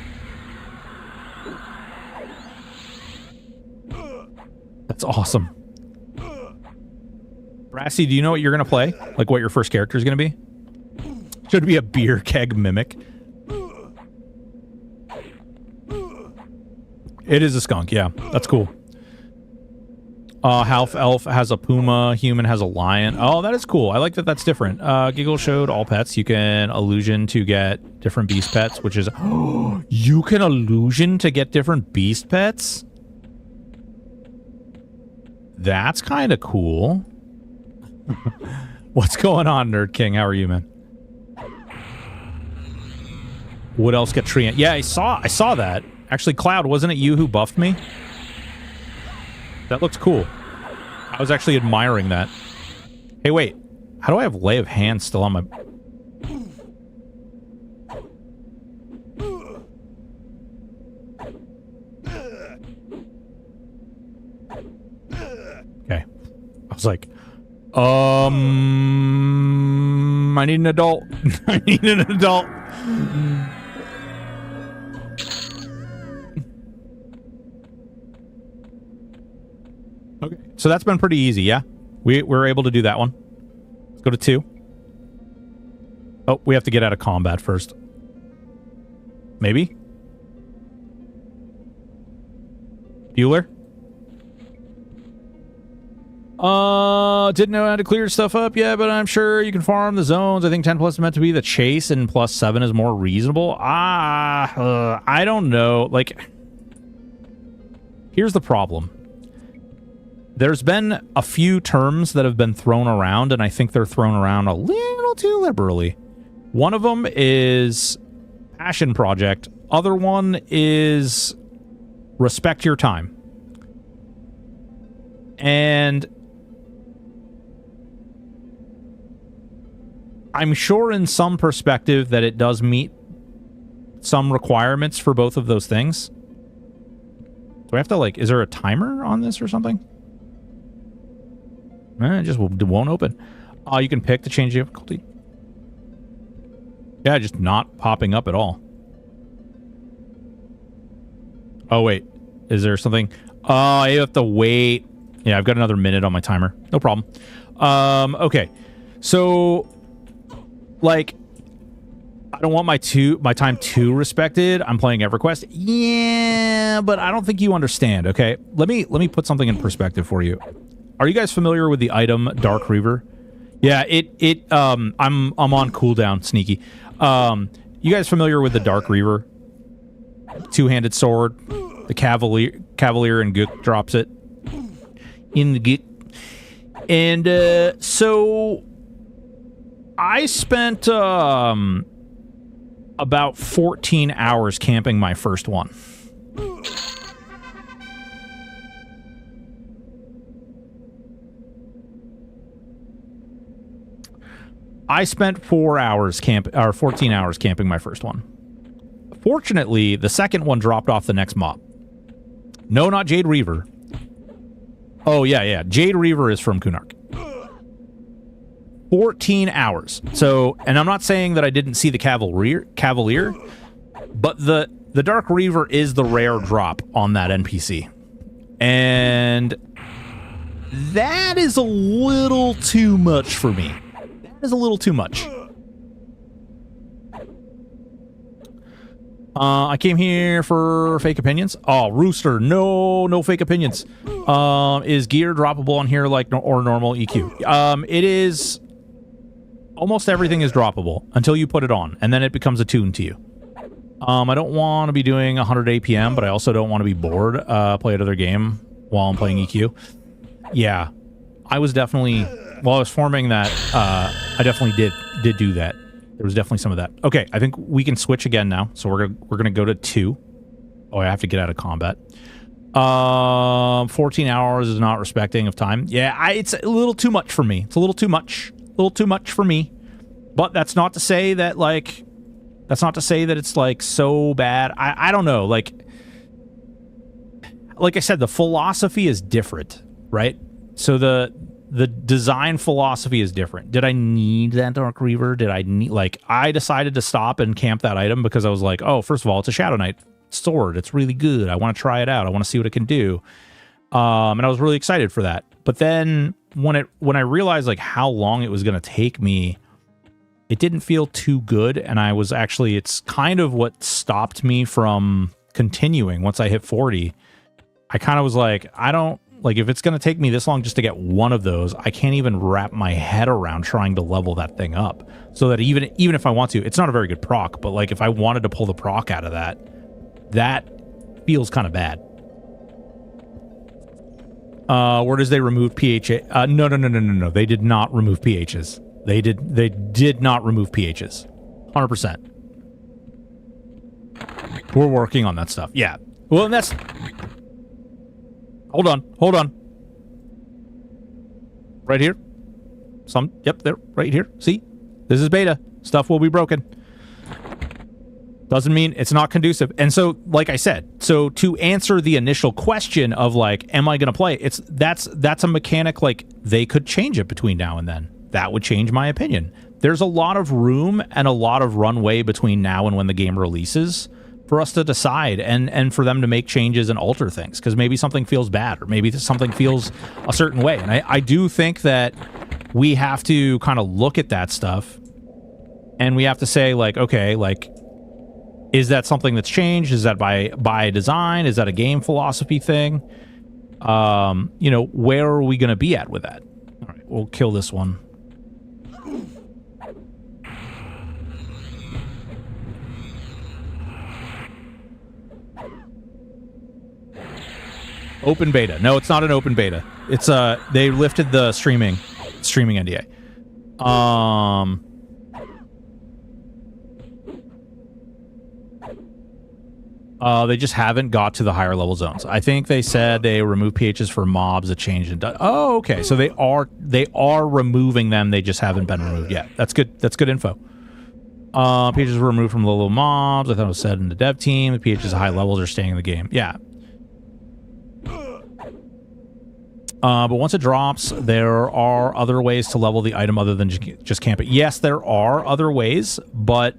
That's awesome. Brassy, do you know what you're going to play? Like what your first character is going to be? Should be a beer keg mimic. It is a skunk, yeah. That's cool. Half elf has a puma, human has a lion. Oh, that is cool. I like that that's different. Giggle showed all pets. You can illusion to get different beast pets, which is... You can illusion to get different beast pets? That's kind of cool. What's going on, Nerd King? How are you, man? What else get tree? Yeah, I saw that. Actually, Cloud, wasn't it you who buffed me? That looked cool. I was actually admiring that. Hey, wait. How do I have Lay of Hand still on my... Okay. I was like, I need an adult. I need an adult. Okay, so that's been pretty easy, yeah? We're able to do that one. Let's go to 2. Oh, we have to get out of combat first. Maybe? Bueller? Didn't know how to clear stuff up yet, but I'm sure you can farm the zones. I think 10 plus is meant to be the chase, and plus 7 is more reasonable. I don't know. Like, here's the problem. There's been a few terms that have been thrown around, and I think they're thrown around a little too liberally. One of them is passion project. Other one is respect your time. And I'm sure in some perspective that it does meet some requirements for both of those things. Do I have to, like, is there a timer on this or something? It just won't open. You can pick to change the difficulty. Yeah, just not popping up at all. Oh, wait. Is there something? Oh, you have to wait. Yeah, I've got another minute on my timer. No problem. Okay. So, like, I don't want my time too respected. I'm playing EverQuest. Yeah, but I don't think you understand, okay? Let me put something in perspective for you. Are you guys familiar with the item Dark Reaver? Yeah, I'm on cooldown, sneaky. You guys familiar with the Dark Reaver? Two-handed sword. The Cavalier and Gook drops it. In the Gook. And, so... I spent, about 14 hours camping my first one. I spent 14 hours camping my first one. Fortunately, the second one dropped off the next mob. No, not Jade Reaver. Oh, yeah. Jade Reaver is from Kunark. 14 hours. So, and I'm not saying that I didn't see the Cavalier, but the Dark Reaver is the rare drop on that NPC. And that is a little too much for me. That is a little too much. I came here for fake opinions. Oh, Rooster, no fake opinions. Is gear droppable on here like or normal EQ? It is. Almost everything is droppable until you put it on, and then it becomes attuned to you. I don't want to be doing 100 APM, but I also don't want to be bored. Play another game while I'm playing EQ. Yeah, I was definitely while I was forming that. I definitely did do that. There was definitely some of that. Okay, I think we can switch again now. So we're gonna go to 2. Oh, I have to get out of combat. 14 hours is not respecting of time. Yeah, it's a little too much for me. It's a little too much. A little too much for me. But that's not to say that, like... That's not to say that it's, like, so bad. I don't know. Like I said, the philosophy is different, right? So the design philosophy is different. Did I need that Dark Reaver? Did I need... Like, I decided to stop and camp that item because I was like, oh, first of all, it's a Shadow Knight sword. It's really good. I want to try it out. I want to see what it can do. And I was really excited for that. But then... When I realized like how long it was going to take me, it didn't feel too good, and I was actually it's kind of what stopped me from continuing. Once I hit 40, I kind of was like, I don't like if it's going to take me this long just to get one of those, I can't even wrap my head around trying to level that thing up. So that even if I want to, it's not a very good proc, but like if I wanted to pull the proc out of that feels kind of bad. Where does they remove PHA? No. They did not remove PHs. They did not remove PHs. 100%. We're working on that stuff. Yeah. Well, and that's... Hold on. Right here. Yep, there. Right here. See? This is beta. Stuff will be broken. Doesn't mean it's not conducive. And so, like I said, so to answer the initial question of like, am I going to play? That's a mechanic like they could change it between now and then. That would change my opinion. There's a lot of room and a lot of runway between now and when the game releases for us to decide and for them to make changes and alter things because maybe something feels bad or maybe something feels a certain way. And I do think that we have to kind of look at that stuff and we have to say like, okay, like, is that something that's changed? Is that by design? Is that a game philosophy thing? You know, where are we going to be at with that? All right, we'll kill this one. Open beta. No, it's not an open beta. It's they lifted the streaming NDA. They just haven't got to the higher level zones. I think they said they removed PHs for mobs that changed and oh, okay. So they are removing them. They just haven't been removed yet. That's good. That's good info. PHs were removed from low mobs. I thought it was said in the dev team. The PHs at high levels are staying in the game. Yeah. But once it drops, there are other ways to level the item other than just camp it. Yes, there are other ways, but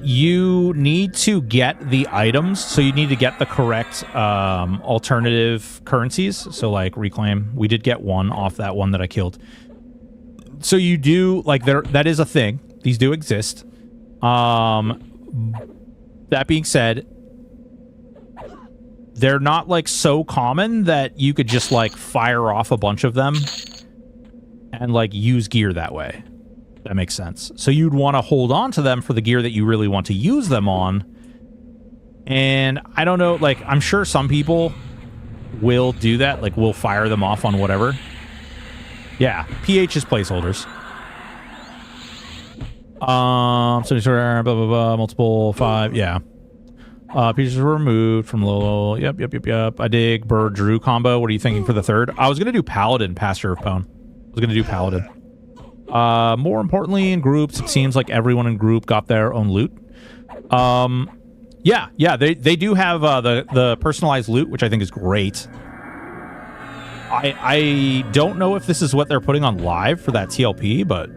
you need to get the items, so you need to get the correct alternative currencies. So like reclaim, we did get one off that one that I killed. So you do, like, that is a thing. These do exist. That being said, they're not like so common that you could just like fire off a bunch of them and like use gear that way. That makes sense. So you'd want to hold on to them for the gear that you really want to use them on. And I don't know, like, I'm sure some people will do that, like will fire them off on whatever. Yeah, pH is placeholders. So blah, blah, blah, multiple 5, yeah. Pieces were removed from low. Yep. I dig Bird Drew combo. What are you thinking for the third? I was gonna do Paladin, Pastor of Pone. I was gonna do Paladin. More importantly, in groups, it seems like everyone in group got their own loot. Yeah, they do have the personalized loot, which I think is great. I don't know if this is what they're putting on live for that TLP, but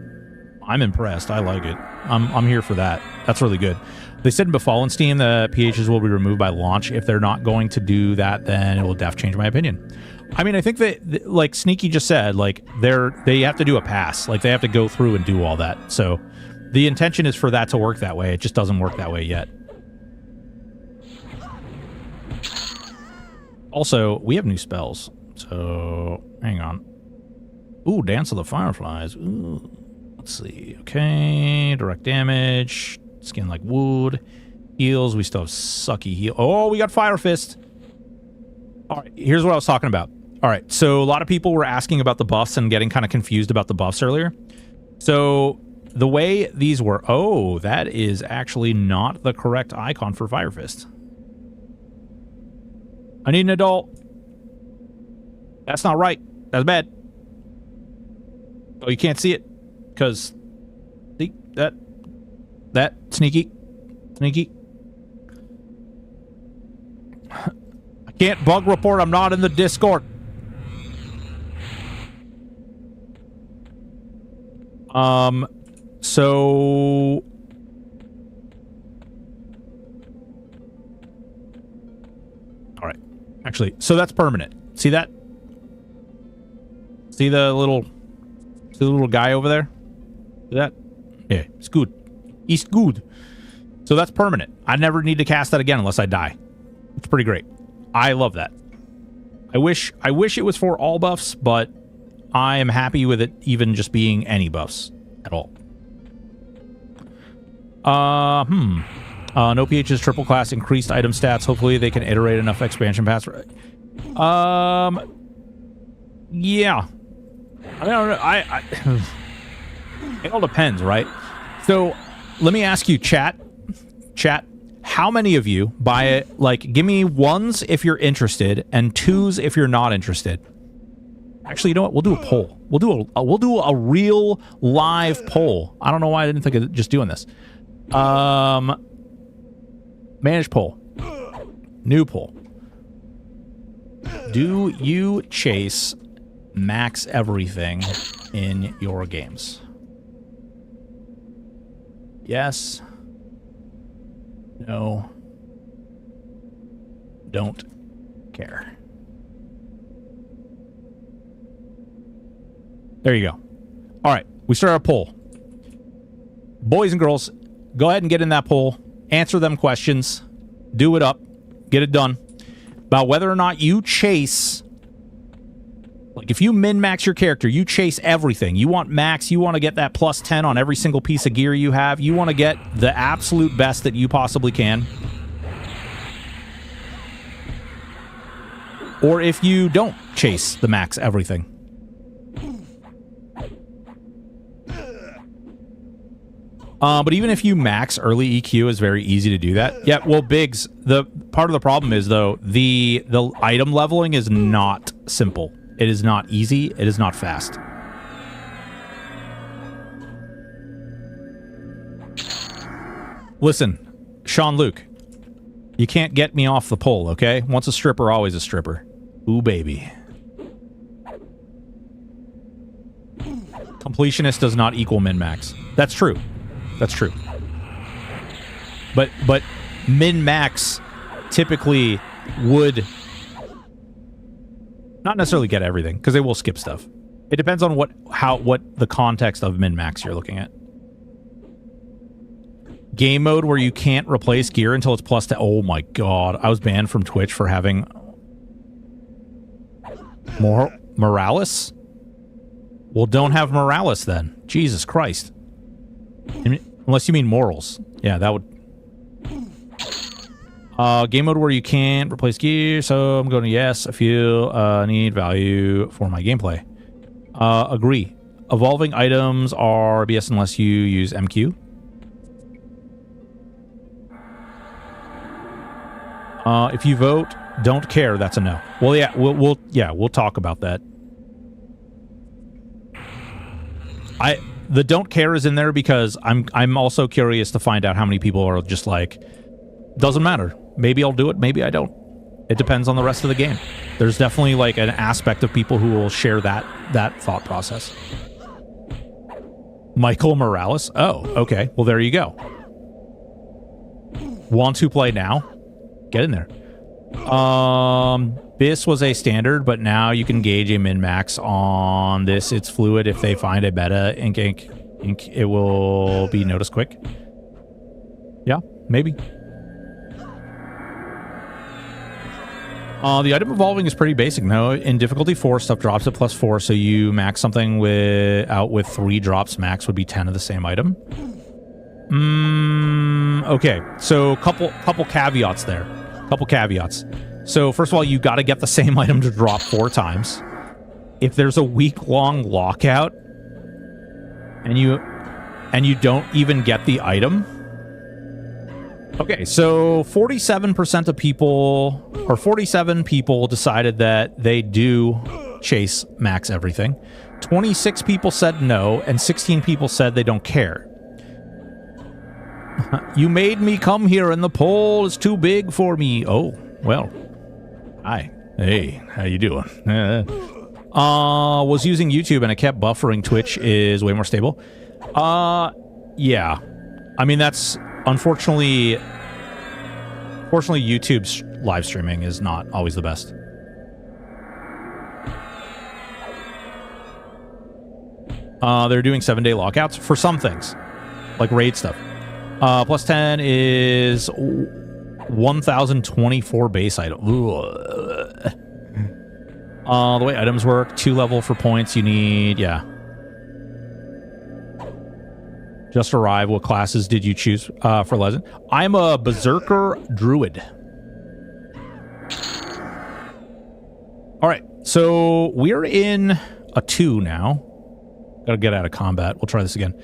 I'm impressed. I like it. I'm here for that. That's really good. They said in Befallen Steam the PHs will be removed by launch. If they're not going to do that, then it will change my opinion. I mean, I think that, like Sneaky just said, like they have to do a pass. Like they have to go through and do all that. So the intention is for that to work that way. It just doesn't work that way yet. Also, we have new spells. So hang on. Ooh, Dance of the Fireflies. Ooh. Let's see. Okay, direct damage, skin like wood, heals. We still have sucky heal. Oh, we got Fire Fist. All right, here's what I was talking about. All right, so a lot of people were asking about the buffs and getting kind of confused about the buffs earlier. So the way these were, oh, that is actually not the correct icon for Fire Fist. I need an adult. That's not right. That's bad. Oh, you can't see it. Because, see, that, sneaky. I can't bug report, I'm not in the Discord. So... Alright, actually, so that's permanent. See that? See the little guy over there? That, yeah, it's good. It's good. So that's permanent. I never need to cast that again unless I die. It's pretty great. I love that. I wish it was for all buffs, but I am happy with it even just being any buffs at all. No PH's triple class increased item stats. Hopefully they can iterate enough expansion paths. Yeah. I don't know. It all depends, right? So, let me ask you, chat, how many of you buy it? Like, give me ones if you're interested, and twos if you're not interested. Actually, you know what? We'll do a poll. We'll do a real live poll. I don't know why I didn't think of just doing this. Manage poll. New poll. Do you chase max everything in your games? Yes. No. Don't care. There you go. All right. We start our poll. Boys and girls, go ahead and get in that poll. Answer them questions. Do it up. Get it done. About whether or not you chase... Like, if you min-max your character, you chase everything. You want max, you want to get that plus 10 on every single piece of gear you have. You want to get the absolute best that you possibly can. Or if you don't chase the max everything. But even if you max early EQ, is very easy to do that. Yeah, well, Biggs, the part of the problem is, though, the item leveling is not simple. It is not easy. It is not fast. Listen, Sean Luke, You can't get me off the pole, okay? Once a stripper, always a stripper. Ooh, baby. Completionist does not equal min-max. That's true. That's true. But min-max typically would not necessarily get everything, because they will skip stuff. It depends on what the context of min-max you're looking at. Game mode where you can't replace gear until it's plus 10. Oh my god. I was banned from Twitch for having Morales? Well, don't have Morales then. Jesus Christ. Unless you mean morals. Yeah, that would... game mode where you can't replace gear, so I'm going to yes. I feel need value for my gameplay. Agree. Evolving items are BS unless you use MQ. If you vote don't care, that's a no. Well, yeah, we'll talk about that. The don't care is in there because I'm also curious to find out how many people are just like, doesn't matter. Maybe I'll do it, maybe I don't. It depends on the rest of the game. There's definitely like an aspect of people who will share that thought process. Michael Morales? Oh, okay. Well, there you go. Want to play now? Get in there. This was a standard, but now you can gauge a min-max on this. It's fluid. If they find a beta ink, it will be noticed quick. Yeah, maybe. The item evolving is pretty basic. No, in difficulty 4, stuff drops at +4, so you max something with 3 drops max would be 10 of the same item. Okay, so couple caveats there. Couple caveats. So first of all, you got to get the same item to drop 4 times. If there's a week-long lockout and you don't even get the item. Okay, so 47% of people, or 47 people decided that they do chase max everything. 26 people said no, and 16 people said they don't care. You made me come here and the pole is too big for me. Oh, well. Hi. Hey, how you doing? Was using YouTube and it kept buffering. Twitch is way more stable. Yeah. I mean, that's unfortunately YouTube's live streaming is not always the best. They're doing 7-day lockouts for some things, like raid stuff. Plus 10 is 1,024 base item. The way items work, 2 level for points you need, yeah. Just arrived. What classes did you choose for Legend? I'm a Berserker Druid. Alright, so we're in a 2 now. Gotta get out of combat. We'll try this again.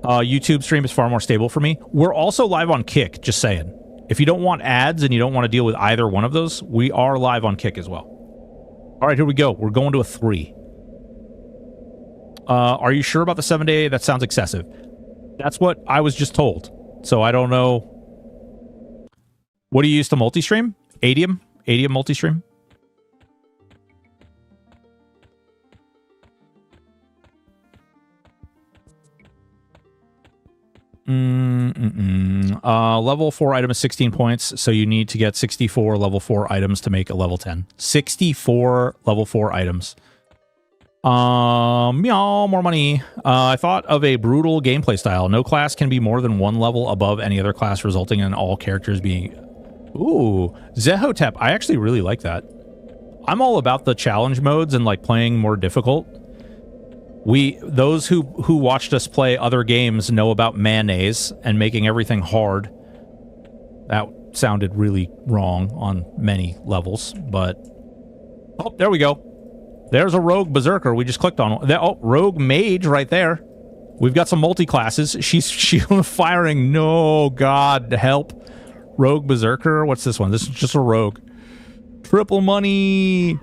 YouTube stream is far more stable for me. We're also live on Kick, just saying. If you don't want ads and you don't want to deal with either one of those, we are live on Kick as well. All right, here we go. We're going to a 3. Are you sure about the 7-day? That sounds excessive. That's what I was just told. So I don't know. What do you use to multi-stream? Adium? Adium multi-stream? Level 4 item is 16 points, so you need to get 64 level 4 items to make a level 10. 64 level 4 items. Meow, more money. I thought of a brutal gameplay style. No class can be more than 1 level above any other class, resulting in all characters being... Ooh, Zehotep. I actually really like that. I'm all about the challenge modes and like playing more difficult. Those who watched us play other games know about mayonnaise and making everything hard. That sounded really wrong on many levels, but... Oh, there we go. There's a Rogue Berserker. We just clicked on... Oh, Rogue Mage right there. We've got some multi-classes. She's firing... No, God, help. Rogue Berserker. What's this one? This is just a Rogue. Triple money...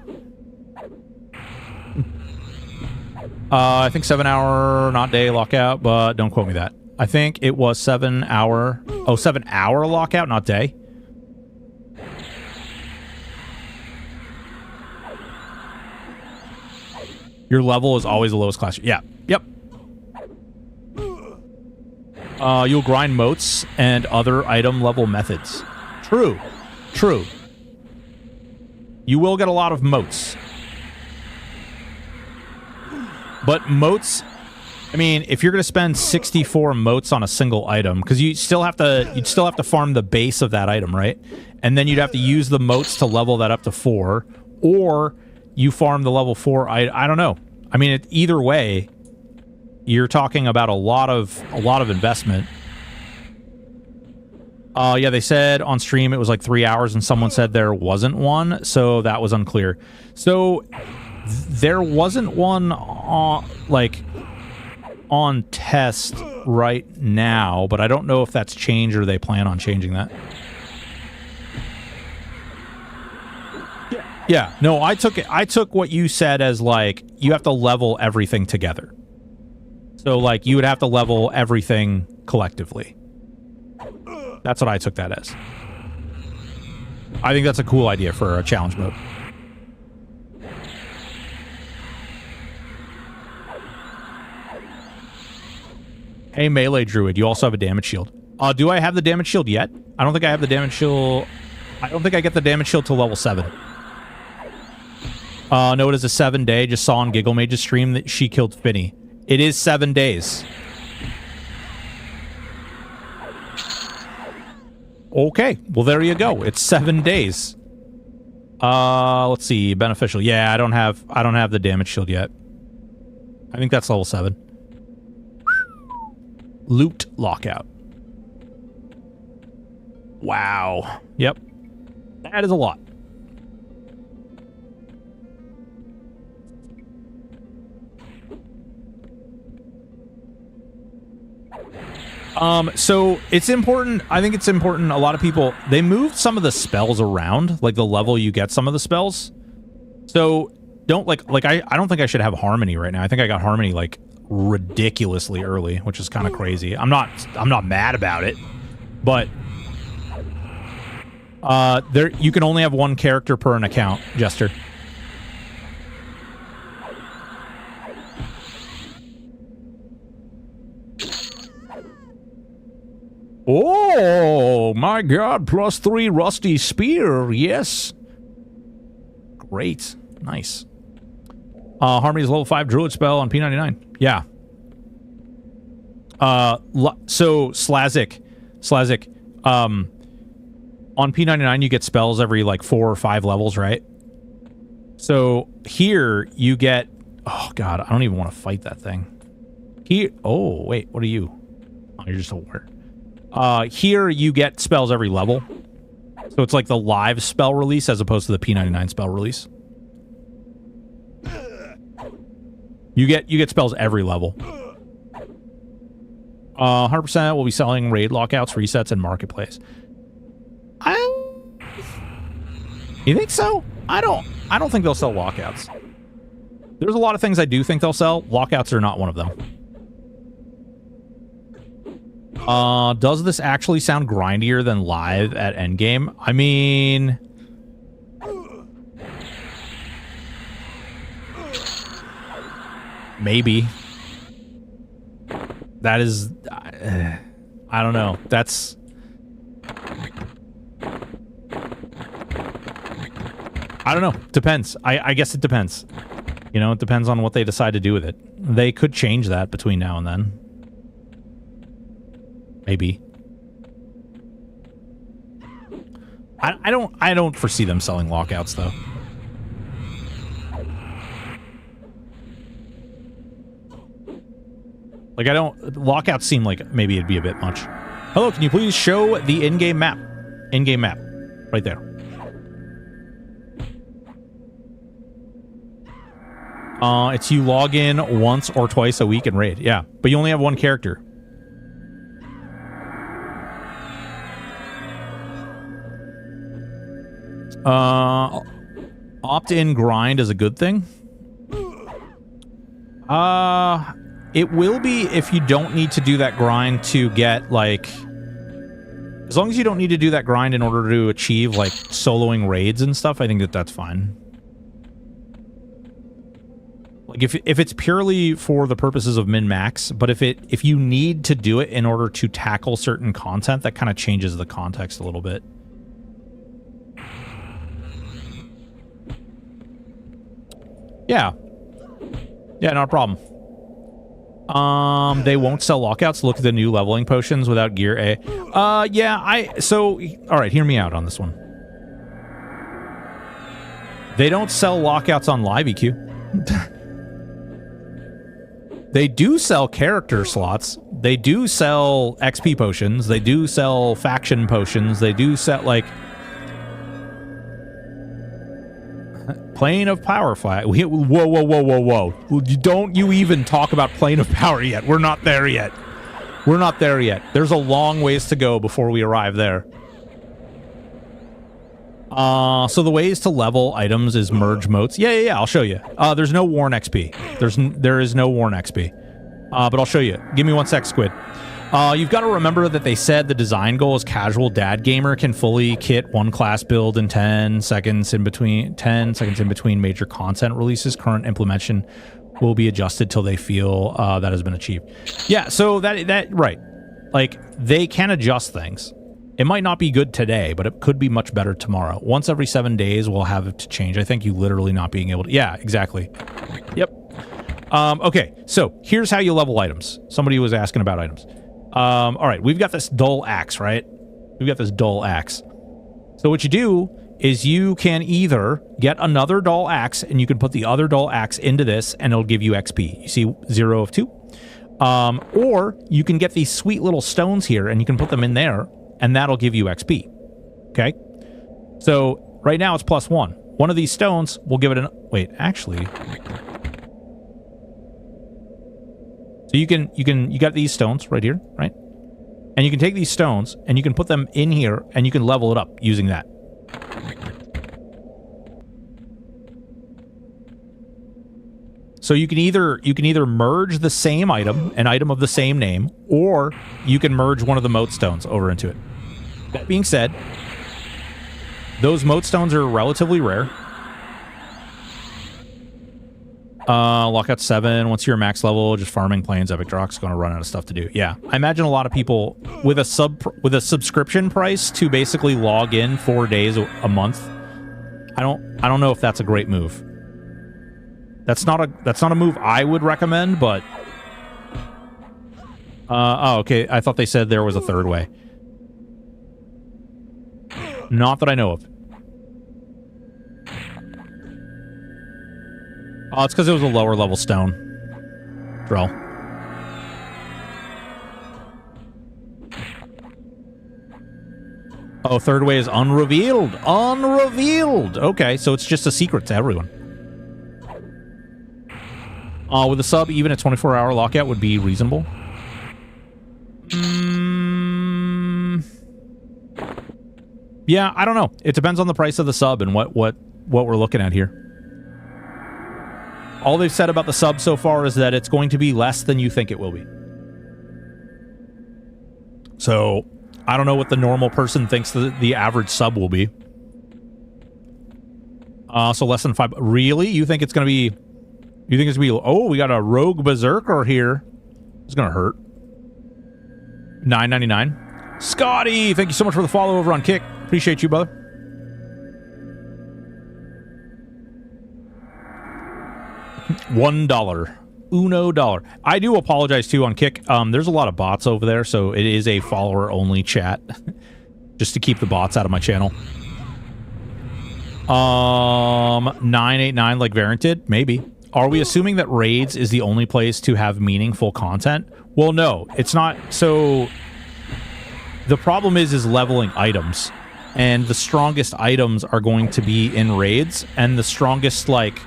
I think 7-hour, not day lockout, but don't quote me that. I think it was 7-hour... Oh, 7-hour lockout, not day. Your level is always the lowest class. Yeah. Yep. You'll grind motes and other item level methods. True. True. You will get a lot of motes. But motes, I mean, if you're going to spend 64 motes on a single item, because you'd still have to farm the base of that item, right? And then you'd have to use the motes to level that up to 4, or you farm the level 4. I don't know. I mean, either way, you're talking about a lot of investment. Yeah, they said on stream it was like 3 hours, and someone said there wasn't one, so that was unclear. So there wasn't one on test right now, but I don't know if that's changed or they plan on changing that. Yeah, no, I took what you said as like you have to level everything together. So like you would have to level everything collectively. That's what I took that as. I think that's a cool idea for a challenge mode. Hey, Melee Druid, you also have a damage shield. Do I have the damage shield yet? I don't think I have the damage shield. I don't think I get the damage shield till level 7. No, it is a 7-day. Just saw on Giggle Mage's stream that she killed Finny. It is 7 days. Okay, well there you go. It's 7 days. Let's see, beneficial. Yeah, I don't have the damage shield yet. I think that's level 7. Loot lockout. Wow. Yep. That is a lot. So it's important. I think it's important. A lot of people, they moved some of the spells around, like the level you get some of the spells. So don't I don't think I should have Harmony right now. I think I got Harmony like ridiculously early, which is kind of crazy. I'm not mad about it, but there you can only have one character per an account, Jester. Oh my god, +3 Rusty Spear, yes. Great. Nice. Harmony's level 5 Druid spell on P99. Yeah. So Slazik, on P99 you get spells every like 4 or 5 levels, right? So here you get, oh god, I don't even want to fight that thing. Here, oh wait, what are you? Oh, you're just a warrior. Here you get spells every level. So it's like the live spell release as opposed to the P99 spell release. You get spells every level. 100% will be selling raid lockouts, resets, and marketplace. You think so? I don't think they'll sell lockouts. There's a lot of things I do think they'll sell. Lockouts are not one of them. Does this actually sound grindier than live at endgame? I mean, maybe. That is, I don't know. That's, I don't know. Depends. I guess it depends. You know, it depends on what they decide to do with it. They could change that between now and then. Maybe. I don't foresee them selling lockouts though. Like lockouts seem like maybe it'd be a bit much. Hello, can you please show the in-game map? In-game map. Right there. It's you log in once or twice a week in raid. Yeah, but you only have one character. Opt-in grind is a good thing. It will be if you don't need to do that grind to get, like... As long as you don't need to do that grind in order to achieve, like, soloing raids and stuff, I think that's fine. Like if it's purely for the purposes of min-max, but if you need to do it in order to tackle certain content, that kind of changes the context a little bit. Yeah. Yeah, not a problem. They won't sell lockouts. Look at the new leveling potions without gear A. Yeah, all right, hear me out on this one. They don't sell lockouts on live EQ. They do sell character slots. They do sell XP potions. They do sell faction potions. They do sell, like... Plane of Power flag. Whoa. Don't you even talk about Plane of Power yet. We're not there yet. We're not there yet. There's a long ways to go before we arrive there. So the ways to level items is merge motes. Yeah, I'll show you. There's no Worn XP. There is no Worn XP. But I'll show you. Give me 1 sec, Squid. You've got to remember that they said the design goal is casual dad gamer can fully kit one class build in 10 seconds in between major content releases. Current implementation will be adjusted till they feel that has been achieved. Yeah, so that right. Like, they can adjust things. It might not be good today, but it could be much better tomorrow. Once every 7 days, we'll have it to change. I think you literally not being able to... Yeah, exactly. Yep. Okay, so here's how you level items. Somebody was asking about items. All right, we've got this dull axe, right? We've got this dull axe. So what you do is you can either get another dull axe, and you can put the other dull axe into this, and it'll give you XP. You see 0 of 2. Or you can get these sweet little stones here, and you can put them in there, and that'll give you XP. Okay? So right now it's +1. One of these stones will give it an... Wait, actually... So you got these stones right here, right? And you can take these stones and you can put them in here and you can level it up using that. So you can either merge the same item, an item of the same name, or you can merge one of the mote stones over into it. That being said, those mote stones are relatively rare. Lockout 7, once you're max level, just farming planes, Epic Drock's going to run out of stuff to do. Yeah, I imagine a lot of people with a subscription price to basically log in 4 days a month. I don't know if that's a great move. That's not a move I would recommend, but oh, okay. I thought they said there was a third way. Not that I know of. Oh, it's because it was a lower level stone. Drill. Oh, third way is unrevealed. Unrevealed! Okay, so it's just a secret to everyone. With a sub, even a 24-hour lockout would be reasonable. Yeah, I don't know. It depends on the price of the sub and what we're looking at here. All they've said about the sub so far is that it's going to be less than you think it will be. So, I don't know what the normal person thinks the average sub will be. So less than 5... Really? You think it's going to be... You think it's going to be... Oh, we got a rogue berserker here. It's going to hurt. $9.99. Scotty! Thank you so much for the follow over on Kick. Appreciate you, brother. $1. $1. I do apologize too on Kick. There's a lot of bots over there, so it is a follower only chat. Just to keep the bots out of my channel. 989 like Variant did? Maybe. Are we assuming that raids is the only place to have meaningful content? Well, no, it's not. So the problem is leveling items, and the strongest items are going to be in raids, and the strongest like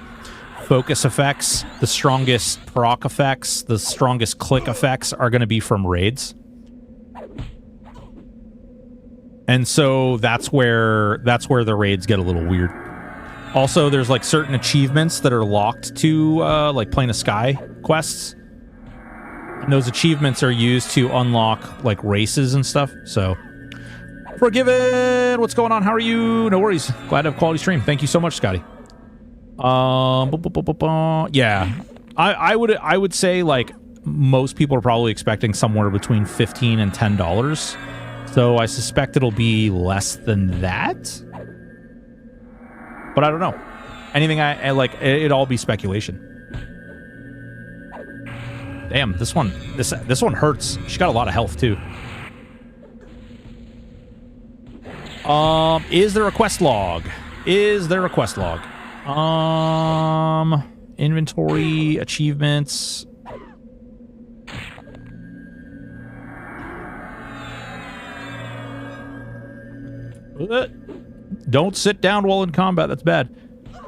focus effects, the strongest proc effects, the strongest click effects are going to be from raids. And so that's where the raids get a little weird. Also, there's like certain achievements that are locked to like Plane of Sky quests. And those achievements are used to unlock like races and stuff. So Forgiven, what's going on? How are you? No worries. Glad to have quality stream. Thank you so much, Scotty. Yeah. I would say like most people are probably expecting somewhere between $15 and $10. So I suspect it'll be less than that. But I don't know. Anything I like, it'd all be speculation. Damn, this one hurts. She got a lot of health too. Is there a quest log? Is there a quest log? Inventory, achievements. Don't sit down while in combat. That's bad.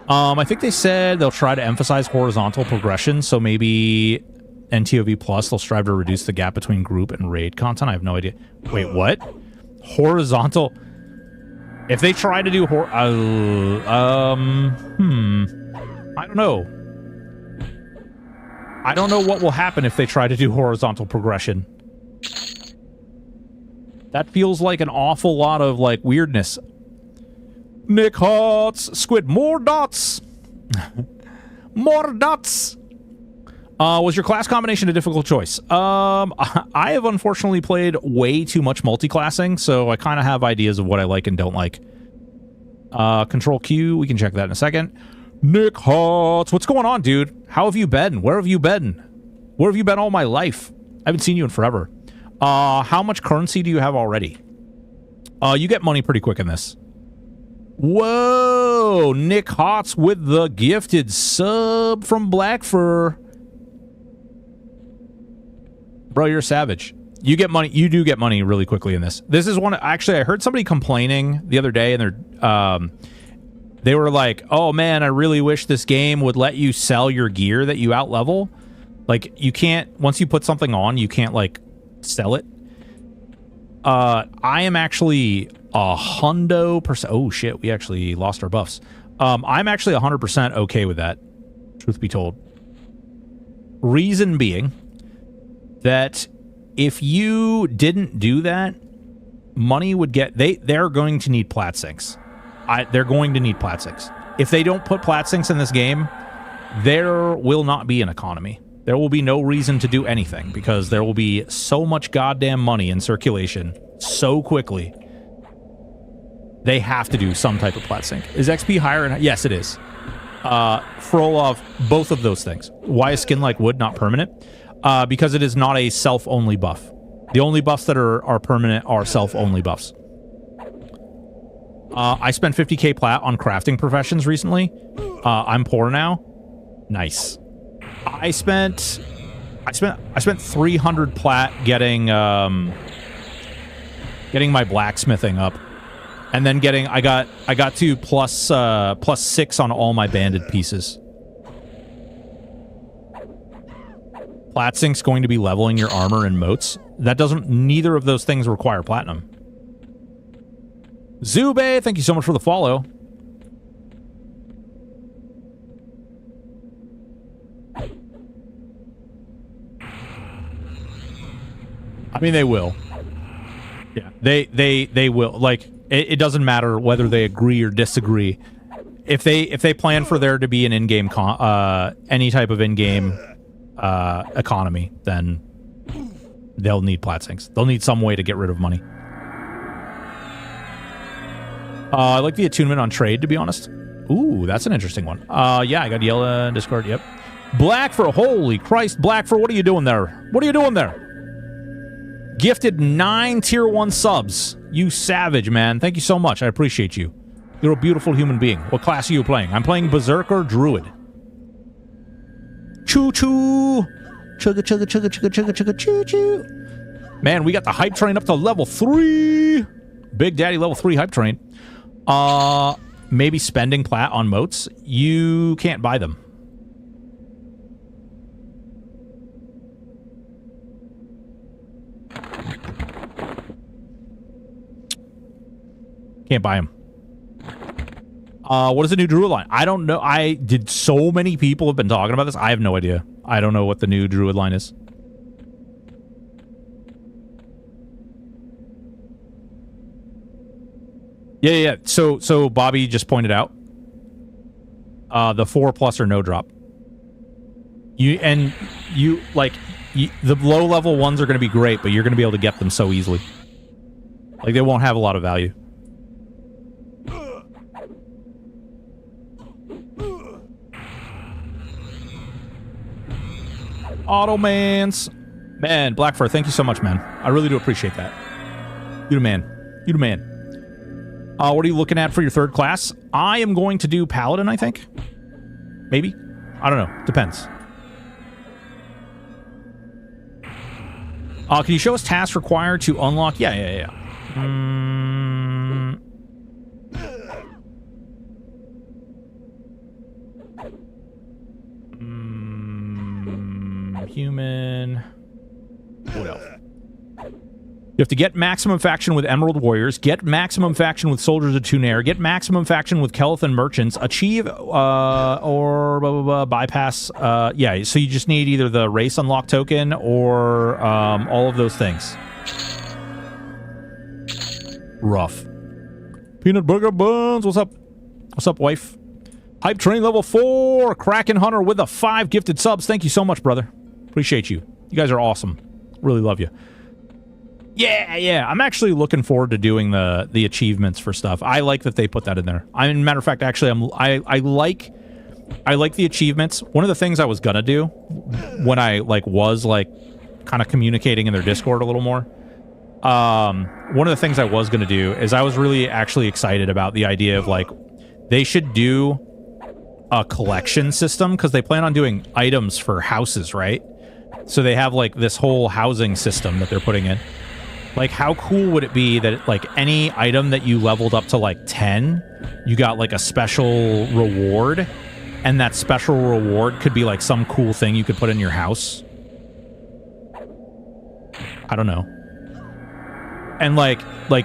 I think they said they'll try to emphasize horizontal progression, so maybe NTOV Plus, they'll strive to reduce the gap between group and raid content. I have no idea. Wait, what? Horizontal... If they try to do I don't know. I don't know what will happen if they try to do horizontal progression. That feels like an awful lot of, like, weirdness. Nick Hots, Squid, more dots! More dots! Was your class combination a difficult choice? I have unfortunately played way too much multi-classing, so I kind of have ideas of what I like and don't like. Control Q, we can check that in a second. Nick Hots, what's going on, dude? How have you been? Where have you been? Where have you been all my life? I haven't seen you in forever. How much currency do you have already? You get money pretty quick in this. Whoa! Nick Hots with the gifted sub from Black Fur. Bro, you're a savage. You get money. You do get money really quickly in this. This is one. Actually, I heard somebody complaining the other day, and they were like, "Oh man, I really wish this game would let you sell your gear that you outlevel. Like, you can't. Once you put something on, you can't like sell it." I am actually 100%. Oh shit, we actually lost our buffs. I'm actually 100% okay with that. Truth be told. Reason being that if you didn't do that, money would get... They're going to need plat sinks. They're going to need plat sinks. If they don't put plat sinks in this game, there will not be an economy. There will be no reason to do anything because there will be so much goddamn money in circulation so quickly. They have to do some type of plat sink. Is XP higher? Yes, it is. Frolov, both of those things. Why is skin like wood not permanent? Because it is not a self-only buff. The only buffs that are permanent are self-only buffs. I spent 50k plat on crafting professions recently. I'm poor now. Nice. I spent 300 plat getting my blacksmithing up, and then I got to plus 6 on all my banded pieces. Plat sink's going to be leveling your armor and moats. Neither of those things require platinum. Zube, thank you so much for the follow. I mean, they will. Yeah, they will. Like, it doesn't matter whether they agree or disagree. If they plan for there to be an in-game any type of in-game economy, then they'll need plat sinks. They'll need some way to get rid of money. I like the attunement on trade, to be honest. Ooh, that's an interesting one. Yeah, I got yellow Discord. Yep. Black for holy Christ, Black for what are you doing there? What are you doing there? Gifted 9 tier 1 subs. You savage, man. Thank you so much. I appreciate you. You're a beautiful human being. What class are you playing? I'm playing Berserker Druid. Choo-choo. Chugga, chugga, chugga, chugga, chugga, chugga, choo-choo. Man, we got the hype train up to level 3. Big Daddy level 3 hype train. Maybe spending plat on moats. You can't buy them. Can't buy them. What is the new Druid line? I don't know. So many people have been talking about this. I have no idea. I don't know what the new Druid line is. Yeah. So Bobby just pointed out the 4+ or no drop. You like the low level ones are going to be great, but you're going to be able to get them so easily. Like they won't have a lot of value. Automans. Man, Blackfur, thank you so much, man. I really do appreciate that. You the man. You the man. What are you looking at for your third class? I am going to do Paladin, I think. Maybe. I don't know. Depends. Can you show us tasks required to unlock? Yeah. Human. What else? You have to get maximum faction with Emerald Warriors, get maximum faction with Soldiers of Tunair, get maximum faction with Kelithan Merchants, achieve or blah, blah, blah, bypass. Yeah, so you just need either the race unlock token or all of those things. Rough. Peanut Burger Buns, what's up? What's up, wife? Hype Train level 4, Kraken Hunter with the 5 gifted subs. Thank you so much, brother. Appreciate you. You guys are awesome. Really love you. Yeah. I'm actually looking forward to doing the achievements for stuff. I like that they put that in there. I mean, matter of fact, actually, I like the achievements. One of the things I was gonna do when I was kind of communicating in their Discord a little more. One of the things I was gonna do is I was really actually excited about the idea of they should do a collection system because they plan on doing items for houses, right? So they have this whole housing system that they're putting in. How cool would it be that any item that you leveled up to 10, you got a special reward, and that special reward could be some cool thing you could put in your house. I don't know. And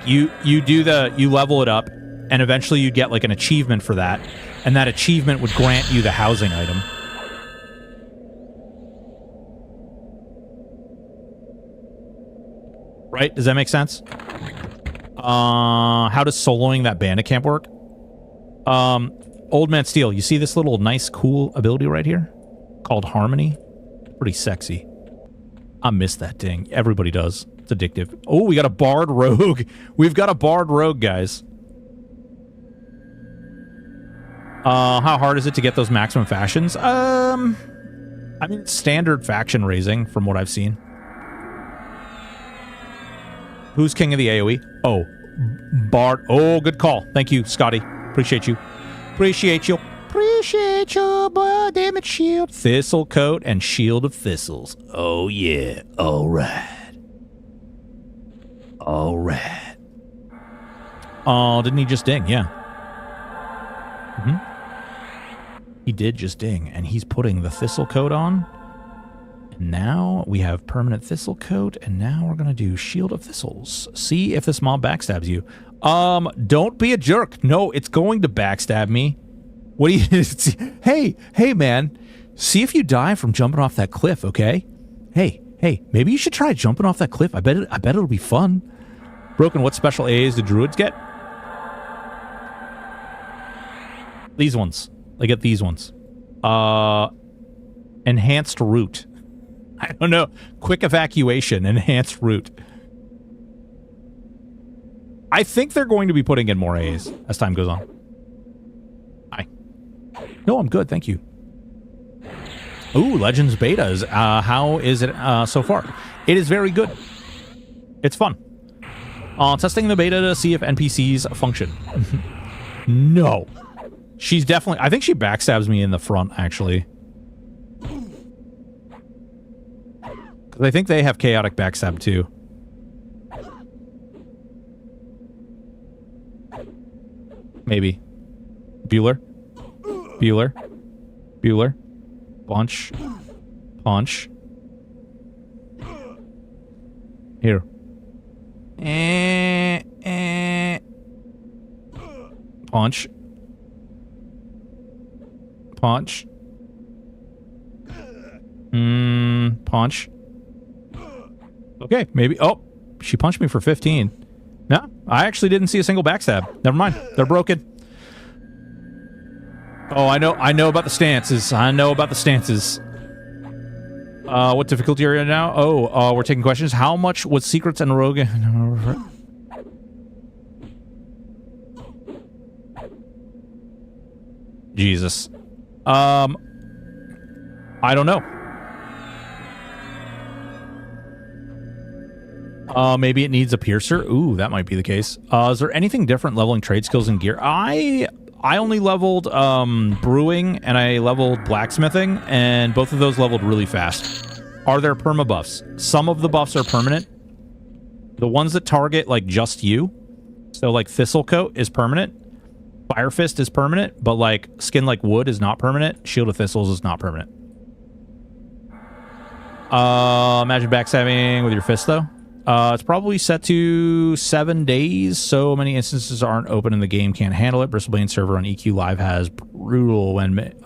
you level it up, and eventually you get an achievement for that, and that achievement would grant you the housing item. Right? Does that make sense? How does soloing that bandit camp work? Old Man Steel, you see this little nice cool ability right here? Called Harmony? Pretty sexy. I miss that thing. Everybody does. It's addictive. Oh, we got a Bard Rogue. We've got a Bard Rogue, guys. How hard is it to get those maximum factions? I mean, standard faction raising from what I've seen. Who's king of the AoE? Oh, Bard. Oh, good call. Thank you, Scotty. Appreciate you. Appreciate you. Appreciate you, boy. Damn it, shield. Thistle coat and shield of thistles. Oh, yeah. All right. All right. Oh, didn't he just ding? Yeah. He did just ding, and he's putting the thistle coat on. Now we have permanent thistle coat, and now we're gonna do shield of thistles. See if this mob backstabs you. Don't be a jerk. No, it's going to backstab me. What do you? Hey, man. See if you die from jumping off that cliff, okay? Hey, maybe you should try jumping off that cliff. I bet it'll be fun. Broken. What special A's do druids get? These ones. They get these ones. Enhanced root. I don't know. Quick evacuation, enhanced route. I think they're going to be putting in more A's as time goes on. Hi. No, I'm good. Thank you. Ooh, Legends betas. How is it so far? It is very good. It's fun. Testing the beta to see if NPCs function. No. She's definitely... I think she backstabs me in the front, actually. I think they have chaotic backstab too. Maybe. Bueller. Punch. Here. Punch. Punch. Okay, maybe. Oh, she punched me for 15. No, I actually didn't see a single backstab. Never mind. They're broken. Oh, I know about the stances. What difficulty area now? Oh, we're taking questions. How much was Secrets and Rogue? Jesus. I don't know. Maybe it needs a piercer. Ooh, that might be the case. Is there anything different leveling trade skills and gear? I only leveled brewing and I leveled blacksmithing, and both of those leveled really fast. Are there perma buffs? Some of the buffs are permanent. The ones that target like just you, so like Thistle Coat is permanent, Fire Fist is permanent, but like Skin Like Wood is not permanent. Shield of Thistles is not permanent. Imagine backstabbing with your fist though. It's probably set to 7 days. So many instances aren't open in the game, can't handle it. Bristlebane server on EQ Live has brutal when.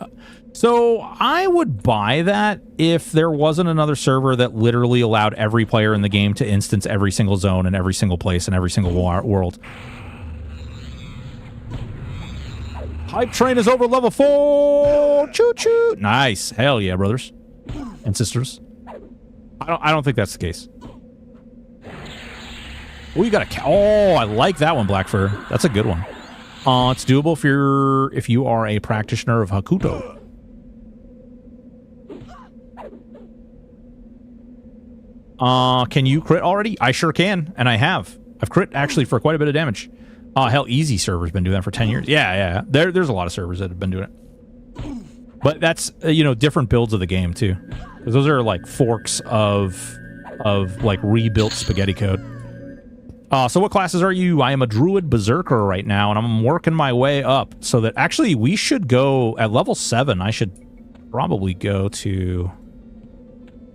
So I would buy that if there wasn't another server that literally allowed every player in the game to instance every single zone and every single place and every single world. Hype train is over level 4. Choo choo. Nice. Hell yeah, brothers and sisters. I don't think that's the case. Oh, you got a oh, I like that one, Black Fur. That's a good one. It's doable if you are a practitioner of Hakuto. Can you crit already? I sure can, and I have. I've crit actually for quite a bit of damage. Hell, Easy server's been doing that for 10 years. Yeah. There's a lot of servers that have been doing it. But that's different builds of the game too. Because those are like forks of like rebuilt spaghetti code. So what classes are you? I am a Druid Berserker right now, and I'm working my way up. So that actually we should go at level 7. I should probably go to.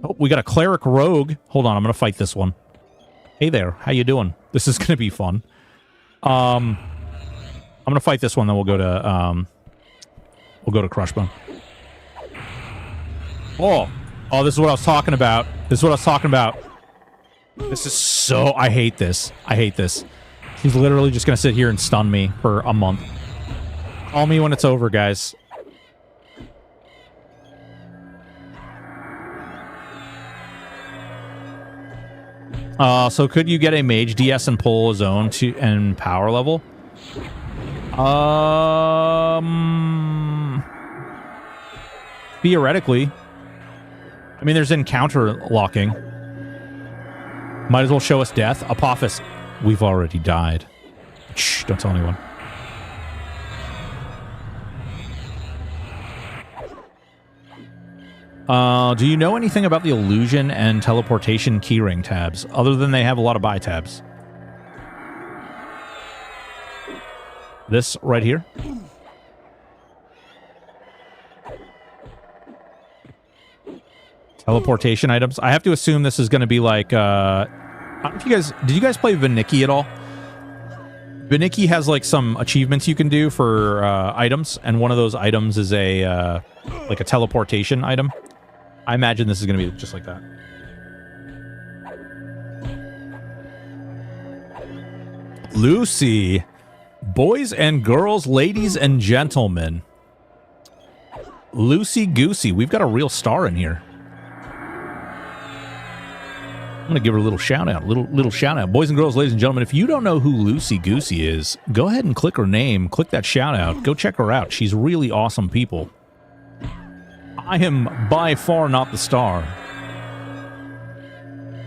Oh, we got a Cleric Rogue. Hold on, I'm gonna fight this one. Hey there, how you doing? This is gonna be fun. I'm gonna fight this one, then we'll go to Crushbone. Oh, this is what I was talking about. This is so... I hate this. He's literally just gonna sit here and stun me for a month. Call me when it's over, guys. So could you get a mage DS and pull a zone and power level? Theoretically. I mean, there's encounter locking. Might as well show us death. Apophis. We've already died. Shh, don't tell anyone. Do you know anything about the illusion and teleportation keyring tabs, other than they have a lot of buy tabs? This right here. Teleportation items. I have to assume this is going to be like, I don't know if you guys, did you guys play Viniki at all? Viniki has like some achievements you can do for items, and one of those items is a like a teleportation item. I imagine this is going to be just like that. Lucy. Boys and girls, ladies and gentlemen. Lucy Goosey. We've got a real star in here. I'm going to give her a little shout out. Little shout out. Boys and girls, ladies and gentlemen, if you don't know who Lucy Goosey is, go ahead and click her name. Click that shout out. Go check her out. She's really awesome people. I am by far not the star.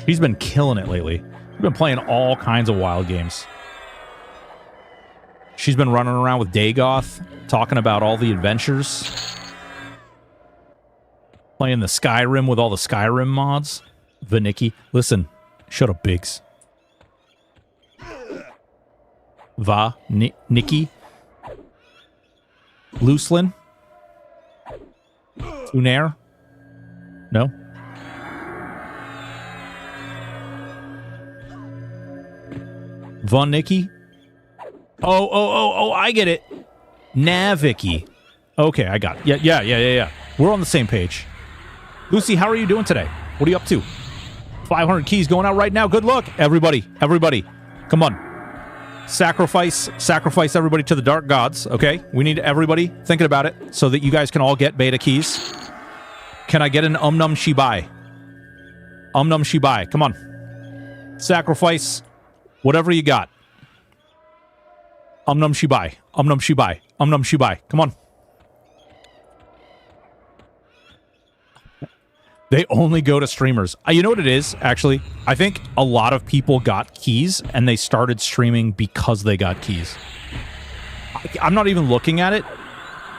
She's been killing it lately. We've been playing all kinds of wild games. She's been running around with Dagoth, talking about all the adventures. Playing the Skyrim with all the Skyrim mods. Viniki. Listen, shut up, Biggs. Nikki. Looselin. Unair? No? Von Nikki? Oh, I get it. Naviki. Okay, I got it. Yeah. We're on the same page. Lucy, how are you doing today? What are you up to? 500 keys going out right now. Good luck. Everybody. Come on. Sacrifice everybody to the dark gods, okay? We need everybody thinking about it so that you guys can all get beta keys. Can I get an Num Shibai? Num Shibai. Come on. Sacrifice whatever you got. Num Shibai. Num Shibai. Num Shibai. Come on. They only go to streamers. You know what it is, actually? I think a lot of people got keys, and they started streaming because they got keys. I'm not even looking at it,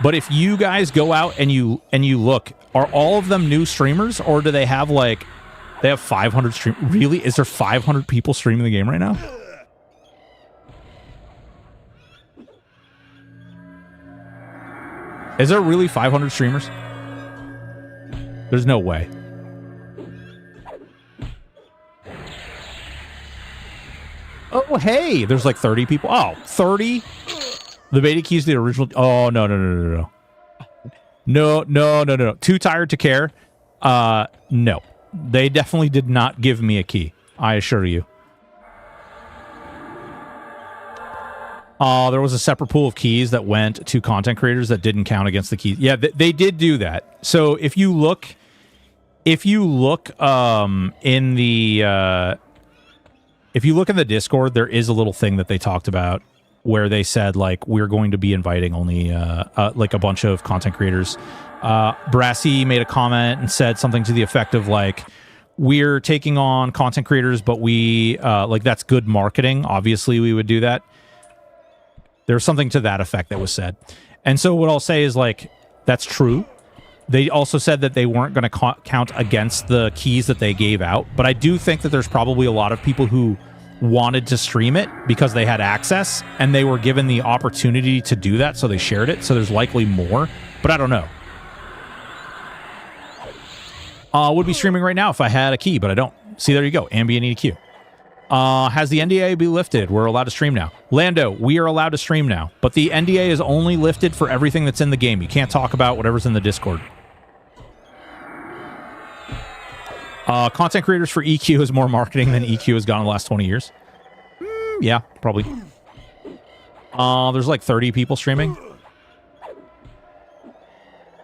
but if you guys go out and you look, are all of them new streamers, or do they have, like, they have 500 stream? Really? Is there 500 people streaming the game right now? Is there really 500 streamers? There's no way. Oh, hey, there's like 30 people. Oh, 30? The beta key's the original. Oh, no. No. Too tired to care. No. They definitely did not give me a key. I assure you. There was a separate pool of keys that went to content creators that didn't count against the keys. Yeah, they did do that. So if you look in the if you look in the Discord, there is a little thing that they talked about where they said, like, we're going to be inviting only like a bunch of content creators. Brassy made a comment and said something to the effect of, like, we're taking on content creators, but we like, that's good marketing. Obviously, we would do that. There's something to that effect that was said. And so what I'll say is, like, that's true. They also said that they weren't going to count against the keys that they gave out. But I do think that there's probably a lot of people who wanted to stream it because they had access and they were given the opportunity to do that, so they shared it. So there's likely more, but I don't know. Would be streaming right now if I had a key, but I don't. See, there you go. Ambient EQ. Has the NDA been lifted? We're allowed to stream now. Lando, we are allowed to stream now, but the NDA is only lifted for everything that's in the game. You can't talk about whatever's in the Discord. Content creators for EQ is more marketing than EQ has gone in the last 20 years. Yeah, probably. There's like 30 people streaming.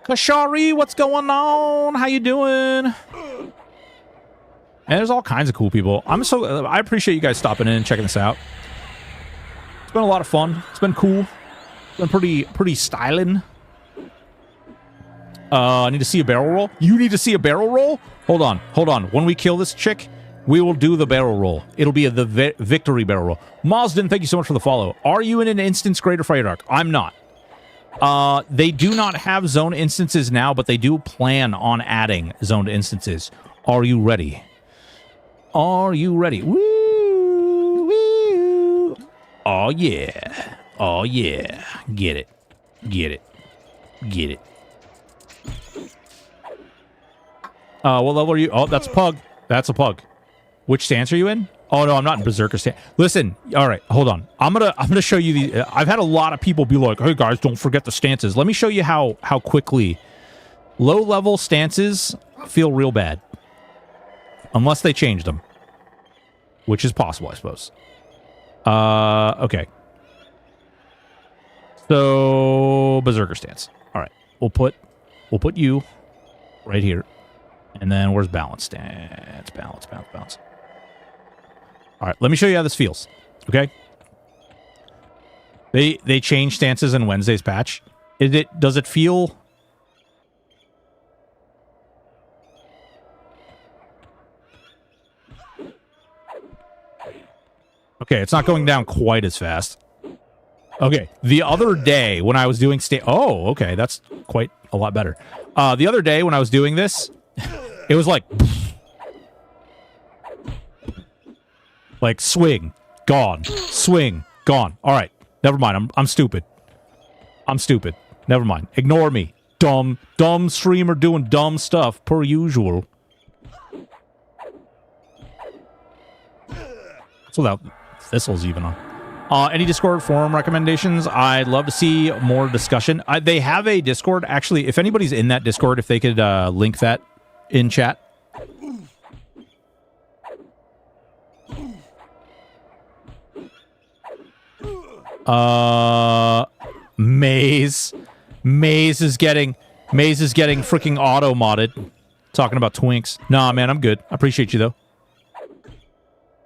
Kashari, what's going on? How you doing? And there's all kinds of cool people. I appreciate you guys stopping in and checking this out. It's been a lot of fun. It's been cool. It's been pretty styling. I need to see a barrel roll. You need to see a barrel roll? Hold on. When we kill this chick, we will do the barrel roll. It'll be the victory barrel roll. Mazden, thank you so much for the follow. Are you in an instance Greater Fire Dark? I'm not. They do not have zone instances now, but they do plan on adding zoned instances. Are you ready? Are you ready? Woo! Woo! Oh, yeah. Oh, yeah. Get it. Get it. Get it. What level are you? Oh, that's a pug. That's a pug. Which stance are you in? Oh, no, I'm not in Berserker stance. Listen, all right, hold on. I'm gonna show you the... I've had a lot of people be like, hey, guys, don't forget the stances. Let me show you how quickly low-level stances feel real bad. Unless they changed them. Which is possible, I suppose. Okay. So, Berserker stance. All right. We'll put you right here. And then where's balance stance? Balance. All right. Let me show you how this feels. Okay? They changed stances in Wednesday's patch. Does it feel... Okay, it's not going down quite as fast. Okay, the other day when I was doing oh, okay, that's quite a lot better. The other day when I was doing this, it was like swing, gone, swing, gone. All right, never mind. I'm stupid. Never mind. Ignore me. Dumb streamer doing dumb stuff per usual. So that thistles even on. Any Discord forum recommendations? I'd love to see more discussion. They have a Discord. Actually, if anybody's in that Discord, if they could link that in chat. Maze is getting freaking auto modded Talking about twinks. Nah, man, I'm good. I appreciate you though.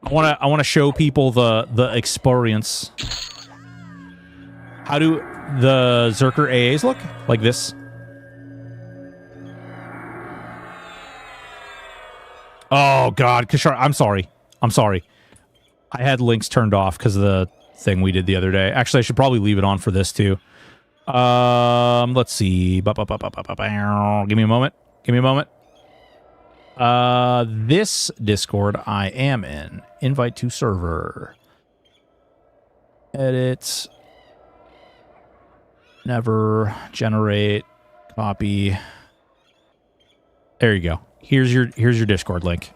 I wanna show people the experience. How do the Zerker AAs look? Like this. Oh god, Kishar, I'm sorry. I'm sorry. I had links turned off because of the thing we did the other day. Actually, I should probably leave it on for this too. Let's see. Give me a moment. Give me a moment. This Discord I am in. Invite to server. Edit. Never generate. Copy. There you go. Here's your Discord link.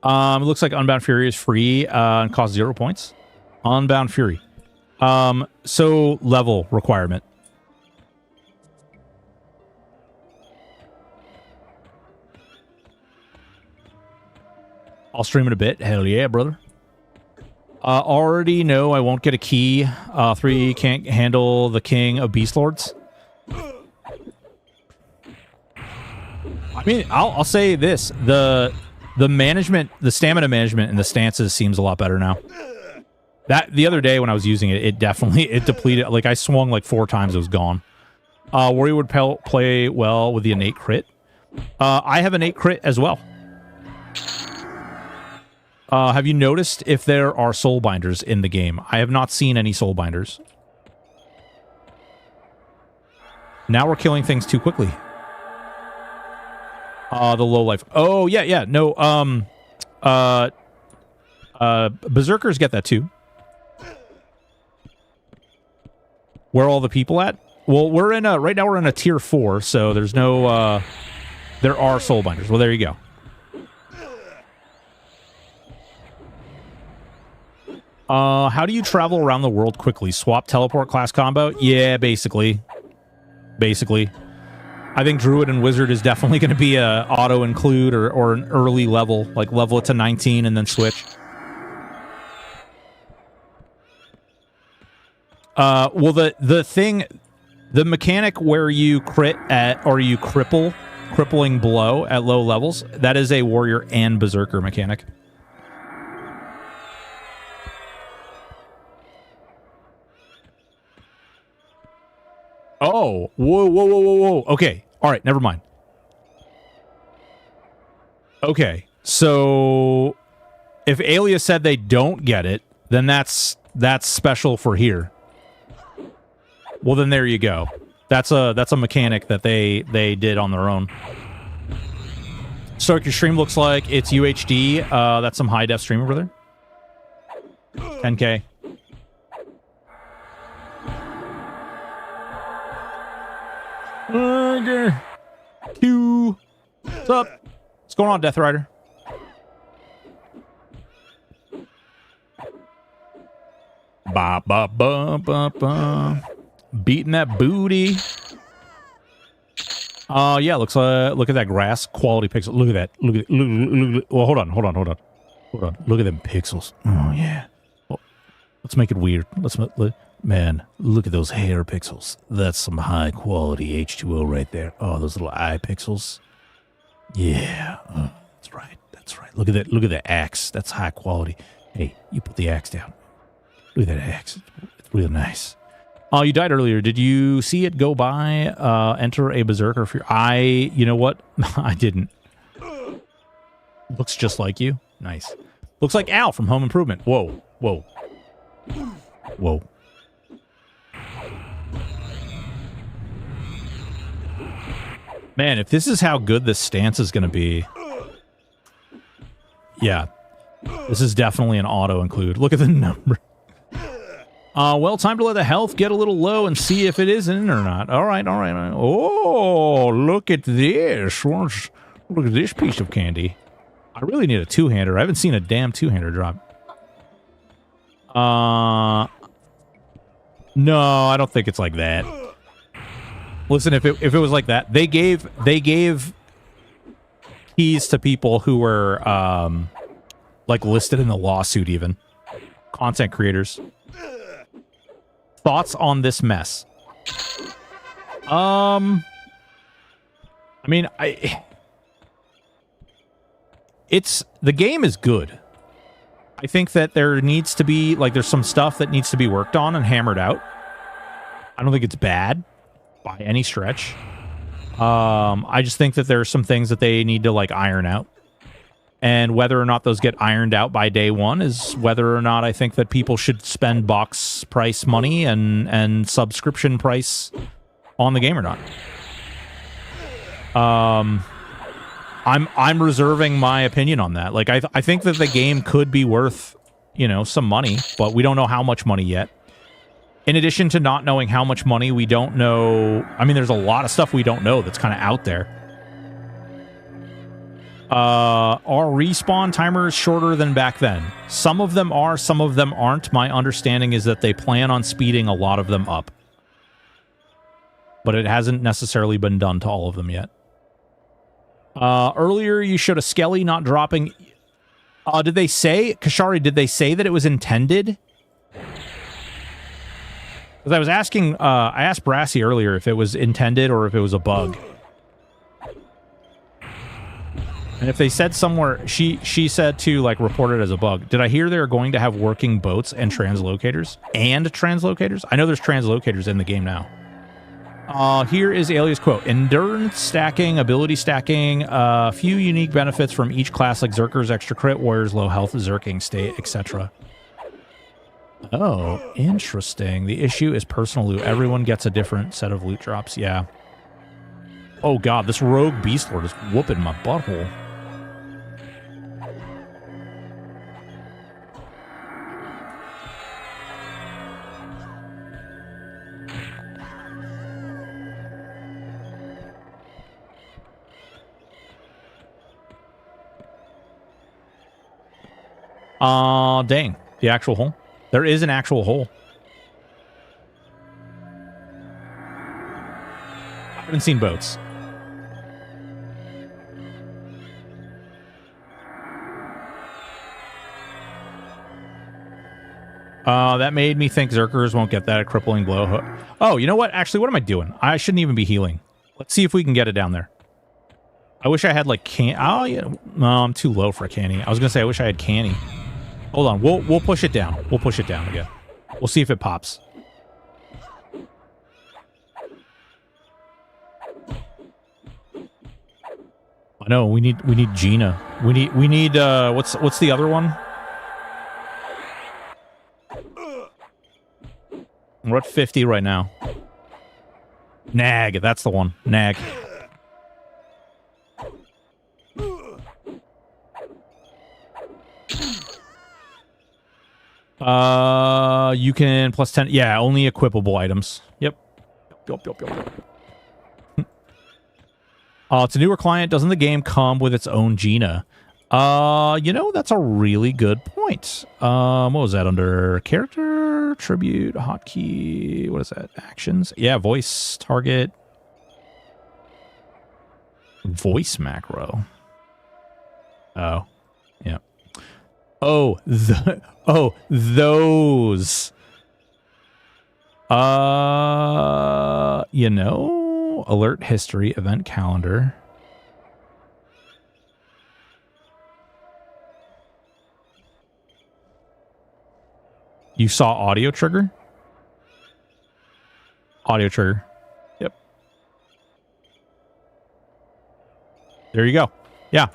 It looks like Unbound Fury is free and costs 0 points. Unbound Fury. So level requirement. I'll stream it a bit. Hell yeah, brother. Already know I won't get a key. 3 can't handle the king of beast lords. I mean, I'll say this: the management, the stamina management, and the stances seems a lot better now. That the other day when I was using it, it depleted. Like I swung like 4 times, it was gone. Warrior would play well with the innate crit. I have innate crit as well. Have you noticed if there are soul binders in the game? I have not seen any soul binders. Now we're killing things too quickly. The low life. Oh, yeah, yeah. No, Berserkers get that too. Where are all the people at? Well, we're in right now we're in a tier 4, so there's no, there are soul binders. Well, there you go. How do you travel around the world quickly? Swap teleport class combo? Yeah, basically. Basically. I think Druid and Wizard is definitely going to be a auto-include or an early level. Like, level it to 19 and then switch. Well, the mechanic where you crit at, or you crippling blow at low levels, that is a Warrior and Berserker mechanic. Oh, whoa, whoa, whoa, whoa, whoa. Okay, all right, never mind. Okay, so if Alia said they don't get it, then that's special for here. Well, then there you go. That's a mechanic that they did on their own. Start your stream looks like it's UHD. That's some high def stream over there. 10K. Q. What's up? What's going on, Death Rider? Ba ba ba ba ba. Beating that booty. Yeah, looks like look at that grass quality pixel. Look at that. Look. Well, hold on. Look at them pixels. Oh yeah. Well, let's make it weird. Man, look at those hair pixels. That's some high quality H2O right there. Oh, those little eye pixels. Yeah. Oh, that's right. That's right. Look at that. Look at the axe. That's high quality. Hey, you put the axe down. Look at that axe. It's real nice. Oh, you died earlier. Did you see it go by? Enter a berserker for you know what? I didn't. Looks just like you. Nice. Looks like Al from Home Improvement. Whoa. Whoa. Whoa. Man, if this is how good this stance is going to be... Yeah. This is definitely an auto-include. Look at the number. Well, time to let the health get a little low and see if it is in or not. All right. Oh, look at this. Look at this piece of candy. I really need a two-hander. I haven't seen a damn two-hander drop. No, I don't think it's like that. Listen, if it was like that, they gave keys to people who were like listed in the lawsuit, even content creators. Thoughts on this mess? I mean, the game is good. I think that there needs to be, like, there's some stuff that needs to be worked on and hammered out. I don't think it's bad by any stretch. I just think that there are some things that they need to, like, iron out. And whether or not those get ironed out by day one is whether or not I think that people should spend box price money and subscription price on the game or not. I'm reserving my opinion on that. Like, I think that the game could be worth, you know, some money, but we don't know how much money yet. In addition to not knowing how much money, we don't know... I mean, there's a lot of stuff we don't know that's kind of out there. Our respawn timer is shorter than back then. Some of them are, some of them aren't. My understanding is that they plan on speeding a lot of them up. But it hasn't necessarily been done to all of them yet. Earlier, you showed a Skelly not dropping... did they say... Kashari, did they say that it was intended? Because I was asking... I asked Brassy earlier if it was intended or if it was a bug. And if they said somewhere... She said to, like, report it as a bug. Did I hear they're going to have working boats and translocators? And translocators? I know there's translocators in the game now. Here is Alia's quote. Endurance stacking, ability stacking, a few unique benefits from each class like Zerkers, extra crit, warriors, low health, Zerking state, etc. Oh, interesting. The issue is personal loot. Everyone gets a different set of loot drops. Yeah. Oh god, this rogue beast lord is whooping my butthole. Dang. The actual hole. There is an actual hole. I haven't seen boats. That made me think Zerkers won't get that crippling blow. Oh, you know what? Actually, what am I doing? I shouldn't even be healing. Let's see if we can get it down there. I wish I had, like, oh, yeah. No, I'm too low for a canny. I was gonna say I wish I had canny. Hold on. We'll push it down. We'll push it down again. We'll see if it pops. I know we need Gina. We need what's the other one? We're at 50 right now. Nag, that's the one. Nag. You can plus 10. Yeah, only equipable items. Yep. Yup. It's a newer client. Doesn't the game come with its own Gina? You know, that's a really good point. What was that under? Character, tribute, hotkey. What is that? Actions. Yeah, voice, target. Voice macro. Oh, yeah. Oh, those. You know, alert history, event calendar. You saw audio trigger? Audio trigger. Yep. There you go. Yeah,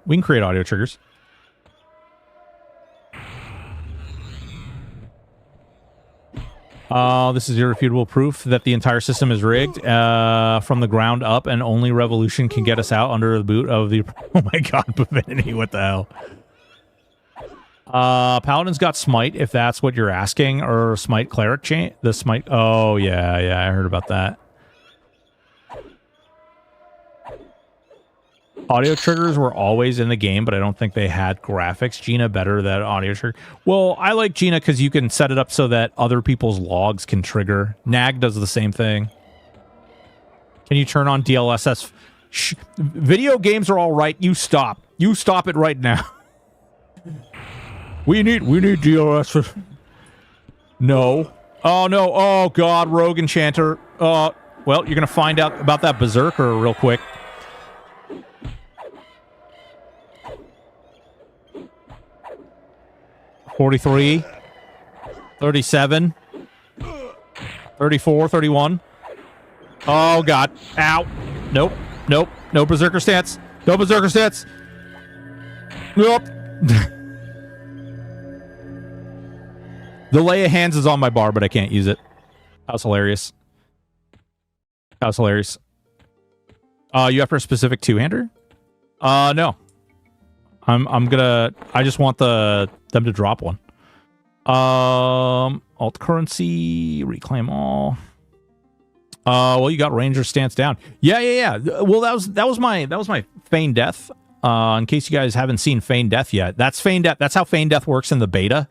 we can create audio triggers. This is irrefutable proof that the entire system is rigged from the ground up, and only Revolution can get us out under the boot of the... Oh my god, Divinity, what the hell? Paladin's got Smite, if that's what you're asking, or Smite Cleric chain. The Smite... Oh, yeah, I heard about that. Audio triggers were always in the game, but I don't think they had graphics. Gina better than audio trigger. Well, I like Gina because you can set it up so that other people's logs can trigger. Nag does the same thing. Can you turn on DLSS? Video games are all right. You stop. You stop it right now. We need DLSS. No. Oh, no. Oh, God. Rogue Enchanter. Well, you're going to find out about that Berserker real quick. $43, $37, $34, $31. Oh, God. Ow. Nope. Nope. No Berserker stance. No Berserker stance. Nope. The lay of hands is on my bar, but I can't use it. That was hilarious. That was hilarious. You after a specific two-hander? No. I'm gonna... I just want them to drop one. Alt currency, reclaim all. Well, you got Ranger stance down. Yeah. Well, that was my Feign Death. In case you guys haven't seen Feign Death yet, that's Feign Death. That's how Feign Death works in the beta.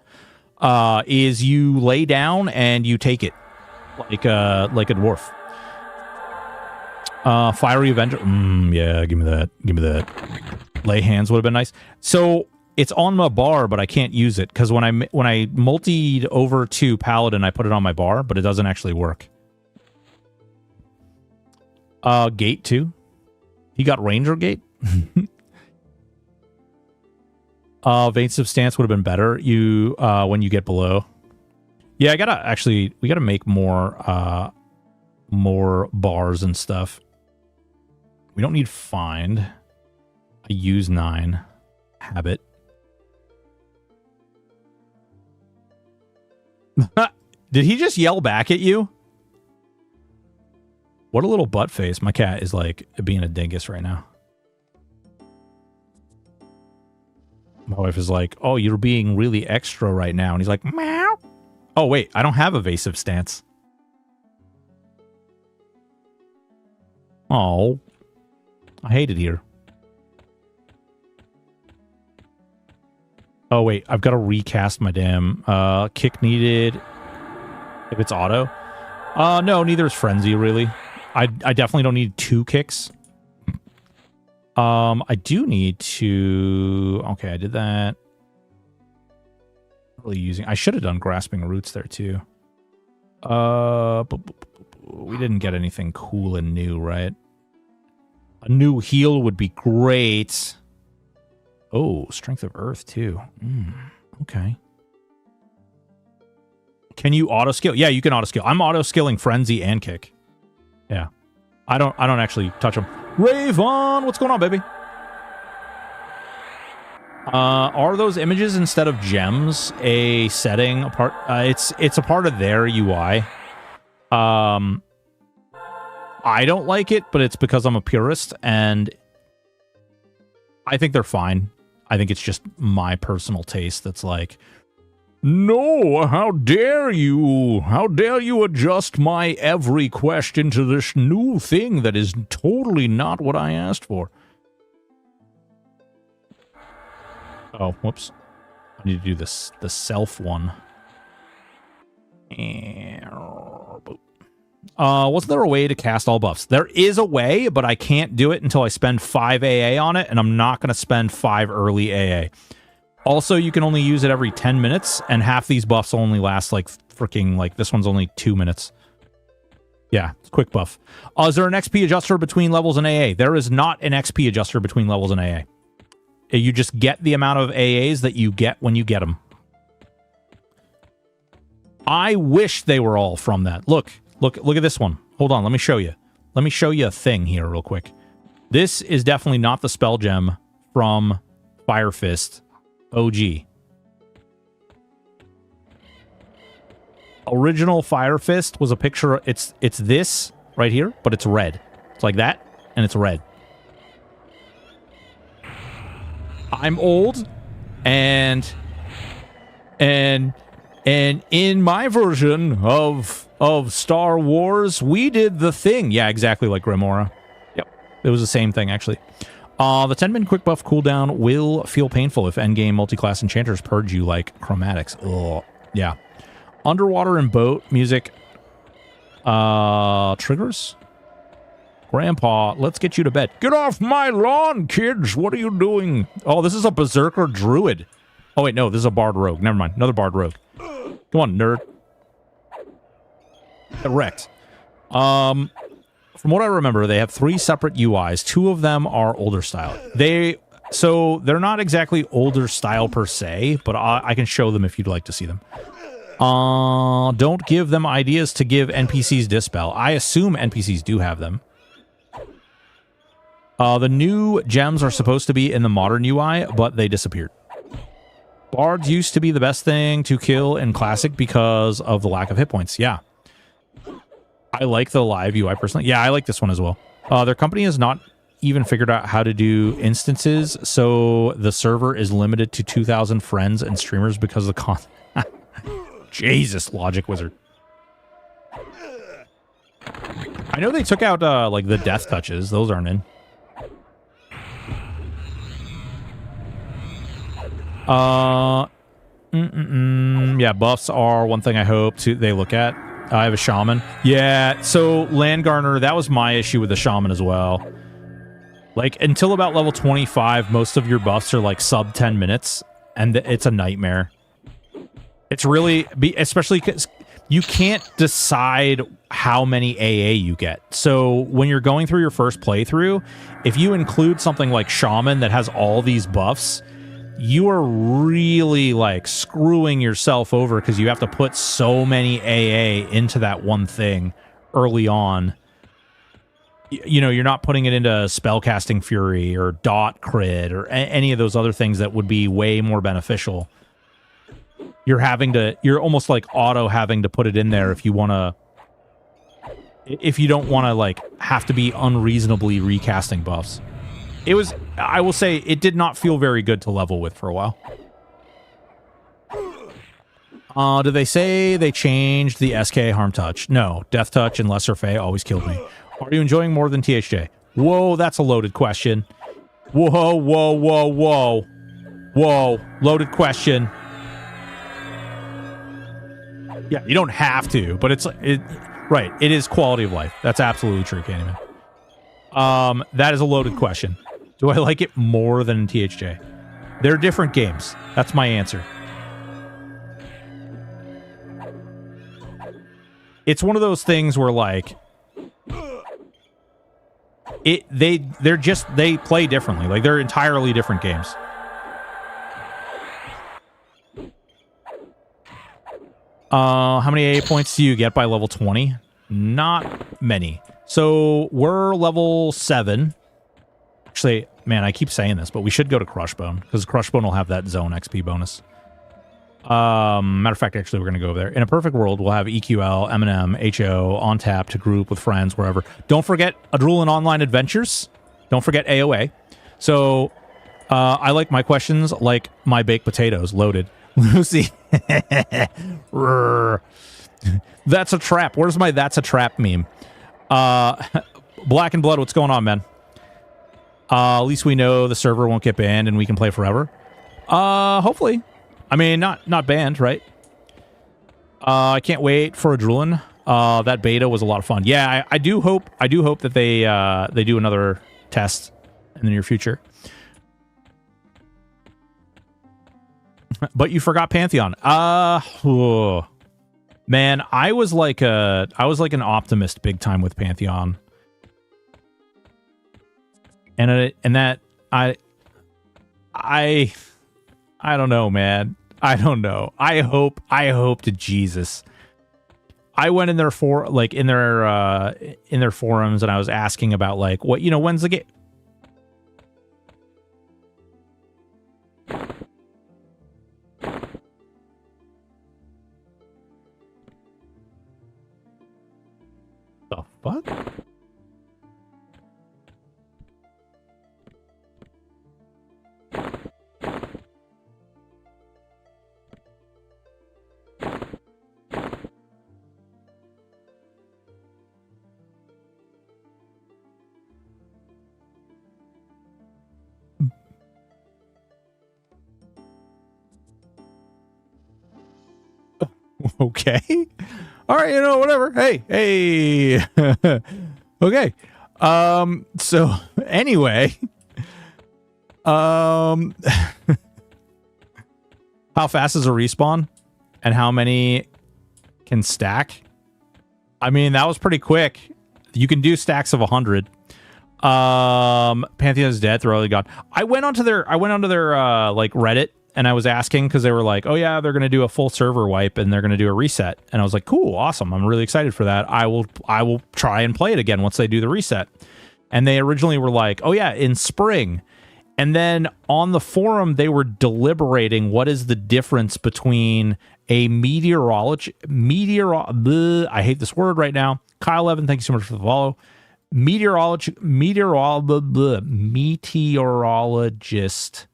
Is you lay down and you take it like a dwarf. Fiery Avenger. Yeah, give me that. Give me that. Lay hands would have been nice. So it's on my bar, but I can't use it because when I multied over to Paladin, I put it on my bar, but it doesn't actually work. Gate too. He got Ranger Gate. Evasive stance would have been better. You when you get below. Yeah, we gotta make more bars and stuff. We don't need find. I use 9. Habit. Did he just yell back at you? What a little butt face. My cat is like being a dingus right now. My wife is like, oh, you're being really extra right now. And he's like, meow. Oh, wait, I don't have evasive stance. Oh, I hate it here. Oh, wait, I've got to recast my damn kick needed. If it's auto. No, neither is Frenzy, really. I definitely don't need 2 kicks. I do need to... Okay, I did that. Really using... I should have done Grasping Roots there, too. We didn't get anything cool and new, right? A new heal would be great. Oh, Strength of Earth, too. Okay. Can you auto-skill? Yeah, you can auto-skill. I'm auto-skilling Frenzy and Kick. Yeah. I don't actually touch them. Raven, what's going on, baby? Are those images instead of gems a setting apart? It's a part of their UI. I don't like it, but it's because I'm a purist, and I think they're fine. I think it's just my personal taste that's like, no, how dare you? How dare you adjust my EverQuest into this new thing that is totally not what I asked for? Oh, whoops. I need to do this, the self one. Wasn't there a way to cast all buffs? There is a way, but I can't do it until I spend 5 AA on it, and I'm not going to spend 5 early AA. Also, you can only use it every 10 minutes, and half these buffs only last, like, freaking, like, this one's only 2 minutes. Yeah, it's quick buff. Is there an XP adjuster between levels in AA? There is not an XP adjuster between levels in AA. You just get the amount of AAs that you get when you get them. I wish they were all from that. Look at this one. Hold on, let me show you. Let me show you a thing here real quick. This is definitely not the spell gem from Fire Fist OG. Original Fire Fist was a picture. It's this right here, but it's red. It's like that, and it's red. I'm old, and in my version of Star Wars, we did the thing. Yeah, exactly like Grimoire. Yep, it was the same thing actually. The 10-min quick buff cooldown will feel painful if endgame multi-class enchanters purge you like chromatics. Oh, yeah. Underwater and boat music. Triggers? Grandpa, let's get you to bed. Get off my lawn, kids! What are you doing? Oh, this is a Berserker Druid. Oh, wait, no, this is a Bard Rogue. Never mind. Another Bard Rogue. Come on, nerd. Get wrecked. from what I remember, they have 3 separate UIs. 2 of them are older style. So they're not exactly older style per se, but I can show them if you'd like to see them. Don't give them ideas to give NPCs Dispel. I assume NPCs do have them. The new gems are supposed to be in the modern UI, but they disappeared. Bards used to be the best thing to kill in Classic because of the lack of hit points. Yeah. I like the live UI personally. Yeah, I like this one as well. Their company has not even figured out how to do instances, so the server is limited to 2,000 friends and streamers because of the Jesus, Logic Wizard. I know they took out like the death touches. Those aren't in. Yeah, buffs are one thing I hope they look at. I have a shaman. Yeah, so Landgarner, that was my issue with the shaman as well. Like, until about level 25, most of your buffs are like sub 10 minutes, and it's a nightmare. It's really, especially because you can't decide how many AA you get. So when you're going through your first playthrough, if you include something like shaman that has all these buffs, you are really like screwing yourself over because you have to put so many AA into that one thing early on. You know, you're not putting it into spellcasting fury or dot crit or any of those other things that would be way more beneficial. You're almost like auto having to put it in there if you don't want to like have to be unreasonably recasting buffs. I will say, it did not feel very good to level with for a while. Did they say they changed the SK harm touch? No. Death touch and lesser fey always killed me. Are you enjoying more than THJ? Whoa, that's a loaded question. Whoa, whoa, whoa, whoa. Whoa, loaded question. Yeah, you don't have to, but right, it is quality of life. That's absolutely true, Candyman. That is a loaded question. Do I like it more than THJ? They're different games. That's my answer. It's one of those things where like they play differently. Like they're entirely different games. How many AA points do you get by level 20? Not many. So we're level 7. Actually, man, I keep saying this, but we should go to Crushbone because Crushbone will have that zone XP bonus. Matter of fact, actually, we're going to go over there. In a perfect world, we'll have EQL, M&M, HO, on tap to group with friends, wherever. Don't forget Adrulin Online Adventures. Don't forget AOA. So I like my questions like my baked potatoes, loaded. Lucy. That's a trap. Where's my that's a trap meme? Black and Blood, what's going on, man? At least we know the server won't get banned and we can play forever. Hopefully. I mean, not banned, right? I can't wait for Adrulin. That beta was a lot of fun. Yeah, I do hope that they do another test in the near future. But you forgot Pantheon. Man, I was like an optimist big time with Pantheon. And that I don't know, man. I don't know. I hope to Jesus. I went in their in their forums and I was asking about like what, when's the game? The fuck? Okay. All right, whatever. Hey. Okay. So anyway, how fast is a respawn and how many can stack? I mean, that was pretty quick. You can do stacks of 100. Pantheon is dead. Thoroughly gone. I went onto their like Reddit, and I was asking because they were like, oh yeah, they're gonna do a full server wipe and they're gonna do a reset. And I was like, cool, awesome. I'm really excited for that. I will try and play it again once they do the reset. And they originally were like, oh yeah, in spring. And then on the forum, they were deliberating what is the difference between a I hate this word right now. Kyle Evan, thank you so much for the follow. Meteorologist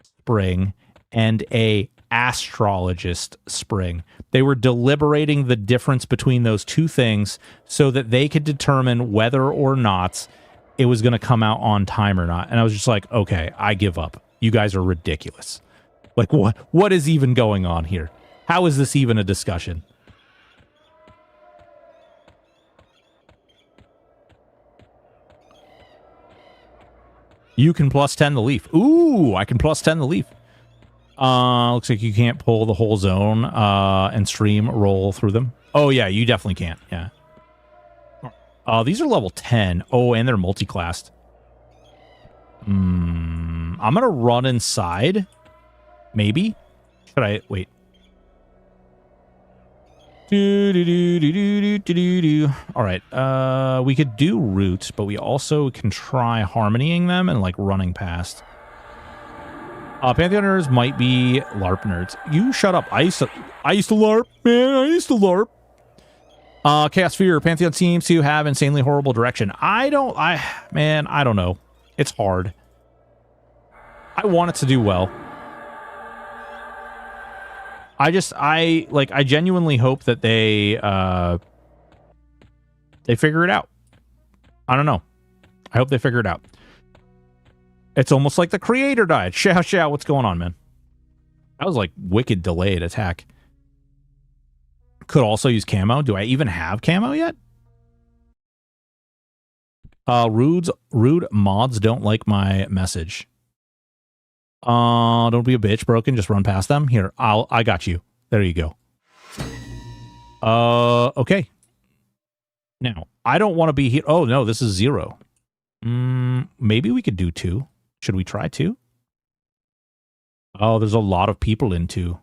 spring and a astrologist spring. They were deliberating the difference between those two things so that they could determine whether or not it was going to come out on time or not. And I was just like, okay, I give up. You guys are ridiculous. Like, what is even going on here? How is this even a discussion? You can plus 10 the leaf. Ooh, I can plus 10 the leaf. Looks like you can't pull the whole zone and stream roll through them. Oh, yeah, you definitely can't. Yeah. These are level 10. Oh, and they're multi-classed. I'm going to run inside. Maybe. Should I? Wait. All right. We could do root, but we also can try harmonying them and like running past. Pantheon nerds might be LARP nerds. You shut up. I used to LARP, man. I used to LARP. Chaos Fear, Pantheon seems to have insanely horrible direction. I don't know. It's hard. I want it to do well. I genuinely hope that they figure it out. I don't know. I hope they figure it out. It's almost like the creator died. Xiao, what's going on, man? That was like wicked delayed attack. Could also use camo. Do I even have camo yet? Rude mods don't like my message. Don't be a bitch, Broken. Just run past them. Here, I got you. There you go. Okay. Now, I don't want to be here. Oh, no, this is 0. Maybe we could do 2. Should we try 2? Oh, there's a lot of people in 2.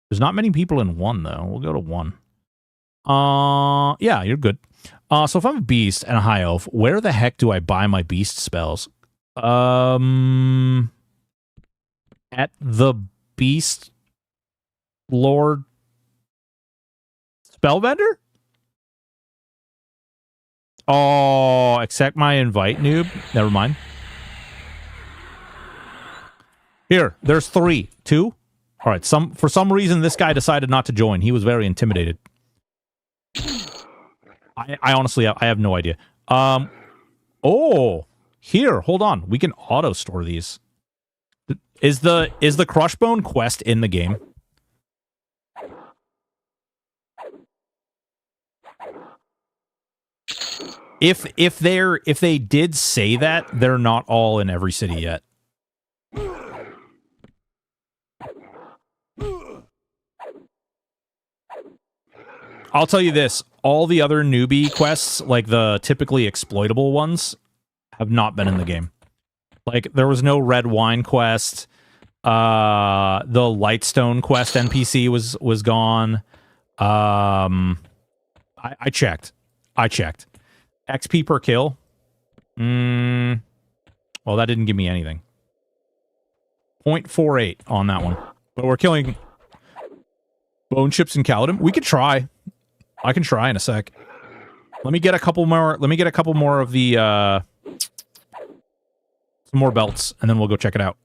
There's not many people in 1, though. We'll go to 1. Yeah, you're good. So if I'm a beast and a high elf, where the heck do I buy my beast spells? At the Beast Lord Spellbender? Oh, accept my invite, noob. Never mind. Here, there's 3. 2? All right, for some reason, this guy decided not to join. He was very intimidated. I honestly, I have no idea. Oh, here, hold on. We can auto-store these. Is the Crushbone quest in the game? If they did say that, they're not all in every city yet. I'll tell you this, all the other newbie quests, like the typically exploitable ones, have not been in the game. Like, there was no red wine quest. The Lightstone quest NPC was gone. I checked. XP per kill? Well, that didn't give me anything. 0.48 on that one. But we're killing bone chips and Kaladin. We could try. I can try in a sec. Let me get a couple more. Let me get a couple more of the some more belts, and then we'll go check it out.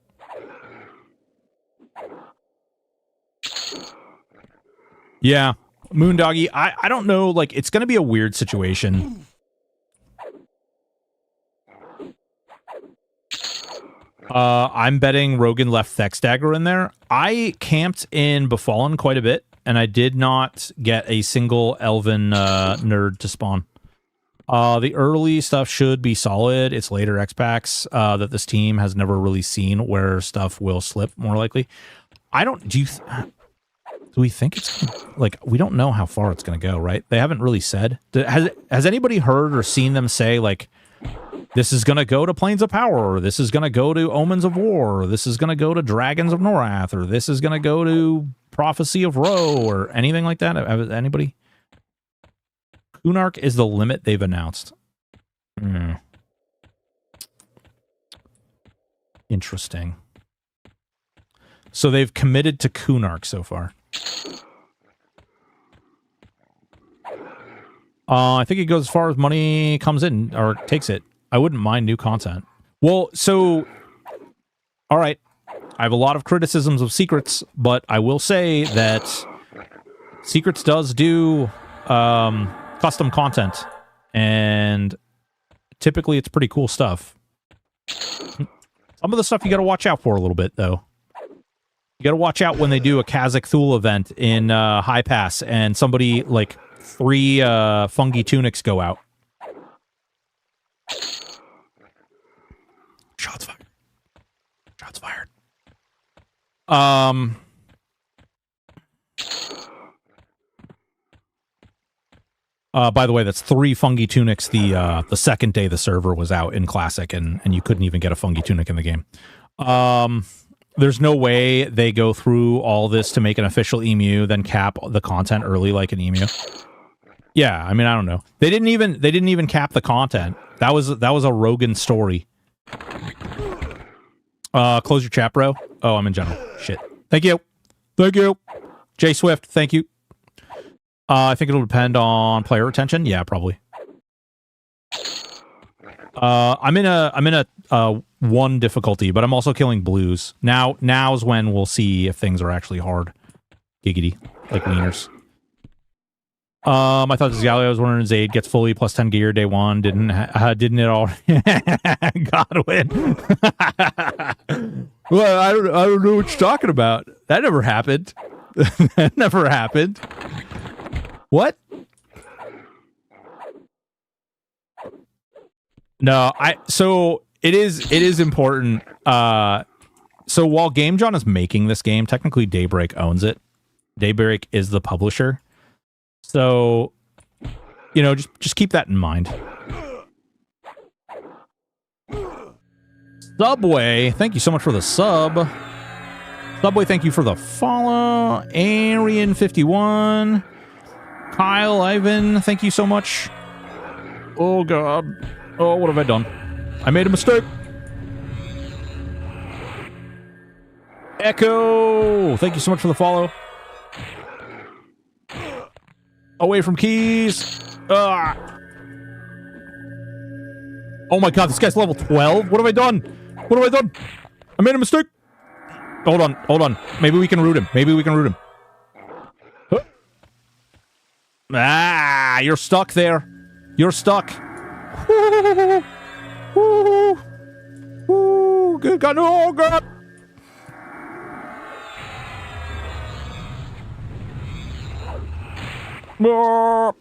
Yeah, Moondoggy. I don't know. Like, it's gonna be a weird situation. I'm betting Rogan left Thexdagger in there. I camped in Befallen quite a bit, and I did not get a single Elven nerd to spawn. The early stuff should be solid. It's later X-Packs that this team has never really seen where stuff will slip, more likely. I don't... Do we think it's like, we don't know how far it's going to go, right? They haven't really said. Has anybody heard or seen them say, like, this is going to go to Planes of Power, or this is going to go to Omens of War, or this is going to go to Dragons of Norath, or this is going to go to Prophecy of Ro, or anything like that? Anybody? Kunark is the limit they've announced. Interesting. So they've committed to Kunark so far. I think it goes as far as money comes in, or takes it. I wouldn't mind new content. Well, so... Alright. I have a lot of criticisms of Secrets, but I will say that Secrets does do custom content, and typically it's pretty cool stuff. Some of the stuff you gotta watch out for a little bit, though. You gotta watch out when they do a Kazakh Thule event in High Pass, and somebody, like, 3 fungi tunics go out. Shots fired. Shots fired. By the way, that's 3 fungi tunics the second day the server was out in Classic, and you couldn't even get a fungi tunic in the game. There's no way they go through all this to make an official emu, then cap the content early like an emu. Yeah, I mean, I don't know. They didn't even cap the content. That was a Rogan story. Close your chat, bro. Oh, I'm in general. Shit. Thank you. Thank you. Jay Swift, thank you. I think it'll depend on player retention. Yeah, probably. I'm in a 1 difficulty, but I'm also killing blues. Now's when we'll see if things are actually hard. Giggity. Like wieners. I thought this Galio was wondering Zaid gets fully plus 10 gear day 1. Didn't it all? Godwin. Well, I don't know what you're talking about. That never happened. That never happened. What? No, so it is important. So while Game John is making this game, technically Daybreak owns it. Daybreak is the publisher. So, you know, just keep that in mind. Subway, thank you so much for the sub. Subway, thank you for the follow. Arian51. Kyle, Ivan, thank you so much. Oh, God. Oh, what have I done? I made a mistake. Echo, thank you so much for the follow. Away from keys. Ah. Oh my God, this guy's level 12. What have I done? What have I done? I made a mistake. Hold on. Maybe we can root him. Huh. Ah, you're stuck there. You're stuck. Woo. Good God. Oh, God. Nope.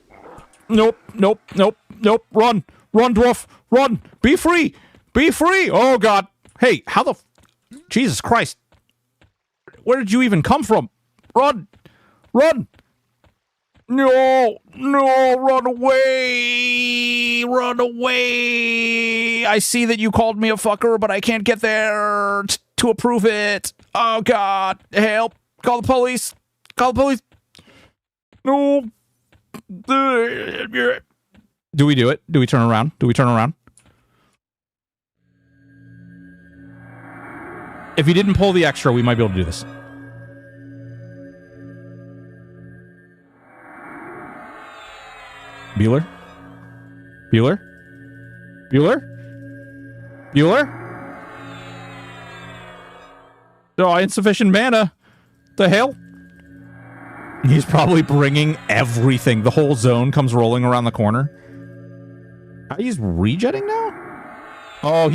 Run, dwarf. Run. Be free. Oh, God. Hey, how the... Jesus Christ. Where did you even come from? Run. No, run away. I see that you called me a fucker, but I can't get there to approve it. Oh, God. Help. Call the police. No. Do we do it? Do we turn around? If you didn't pull the extra, we might be able to do this. Bueller? Oh, insufficient mana. The hell? He's probably bringing everything. The whole zone comes rolling around the corner. He's rejetting now? Oh,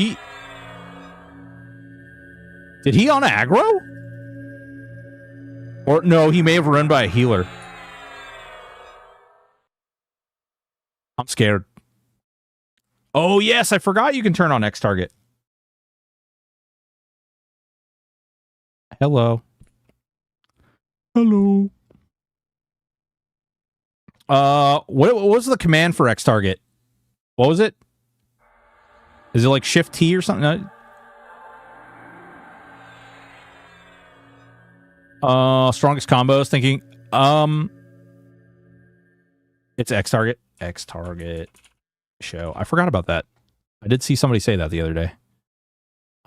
Did he on aggro? Or no, he may have run by a healer. I'm scared. Oh, yes, I forgot you can turn on X target. Hello. What was the command for X target? What was it? Is it like Shift T or something? Strongest combos. Thinking. It's X target. X target show. I forgot about that. I did see somebody say that the other day.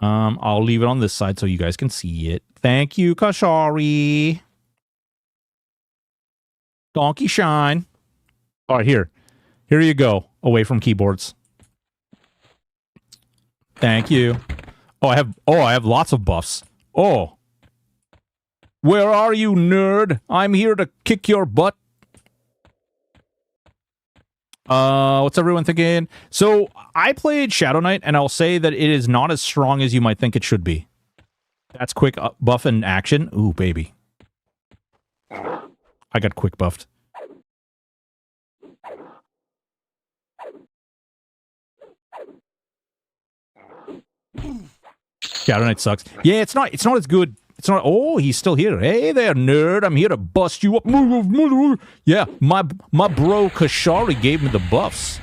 I'll leave it on this side so you guys can see it. Thank you, Kashari. Donkey shine. All right, here you go. Away from keyboards. Thank you. I have lots of buffs. Oh. Where are you, nerd? I'm here to kick your butt. What's everyone thinking? So, I played Shadow Knight, and I'll say that it is not as strong as you might think it should be. That's quick buff and action. Ooh, baby. I got quick buffed. Shadow Knight sucks. Yeah, it's not as good. It's not. Oh, he's still here. Hey there, nerd. I'm here to bust you up. Yeah, my bro Kashari gave me the buffs.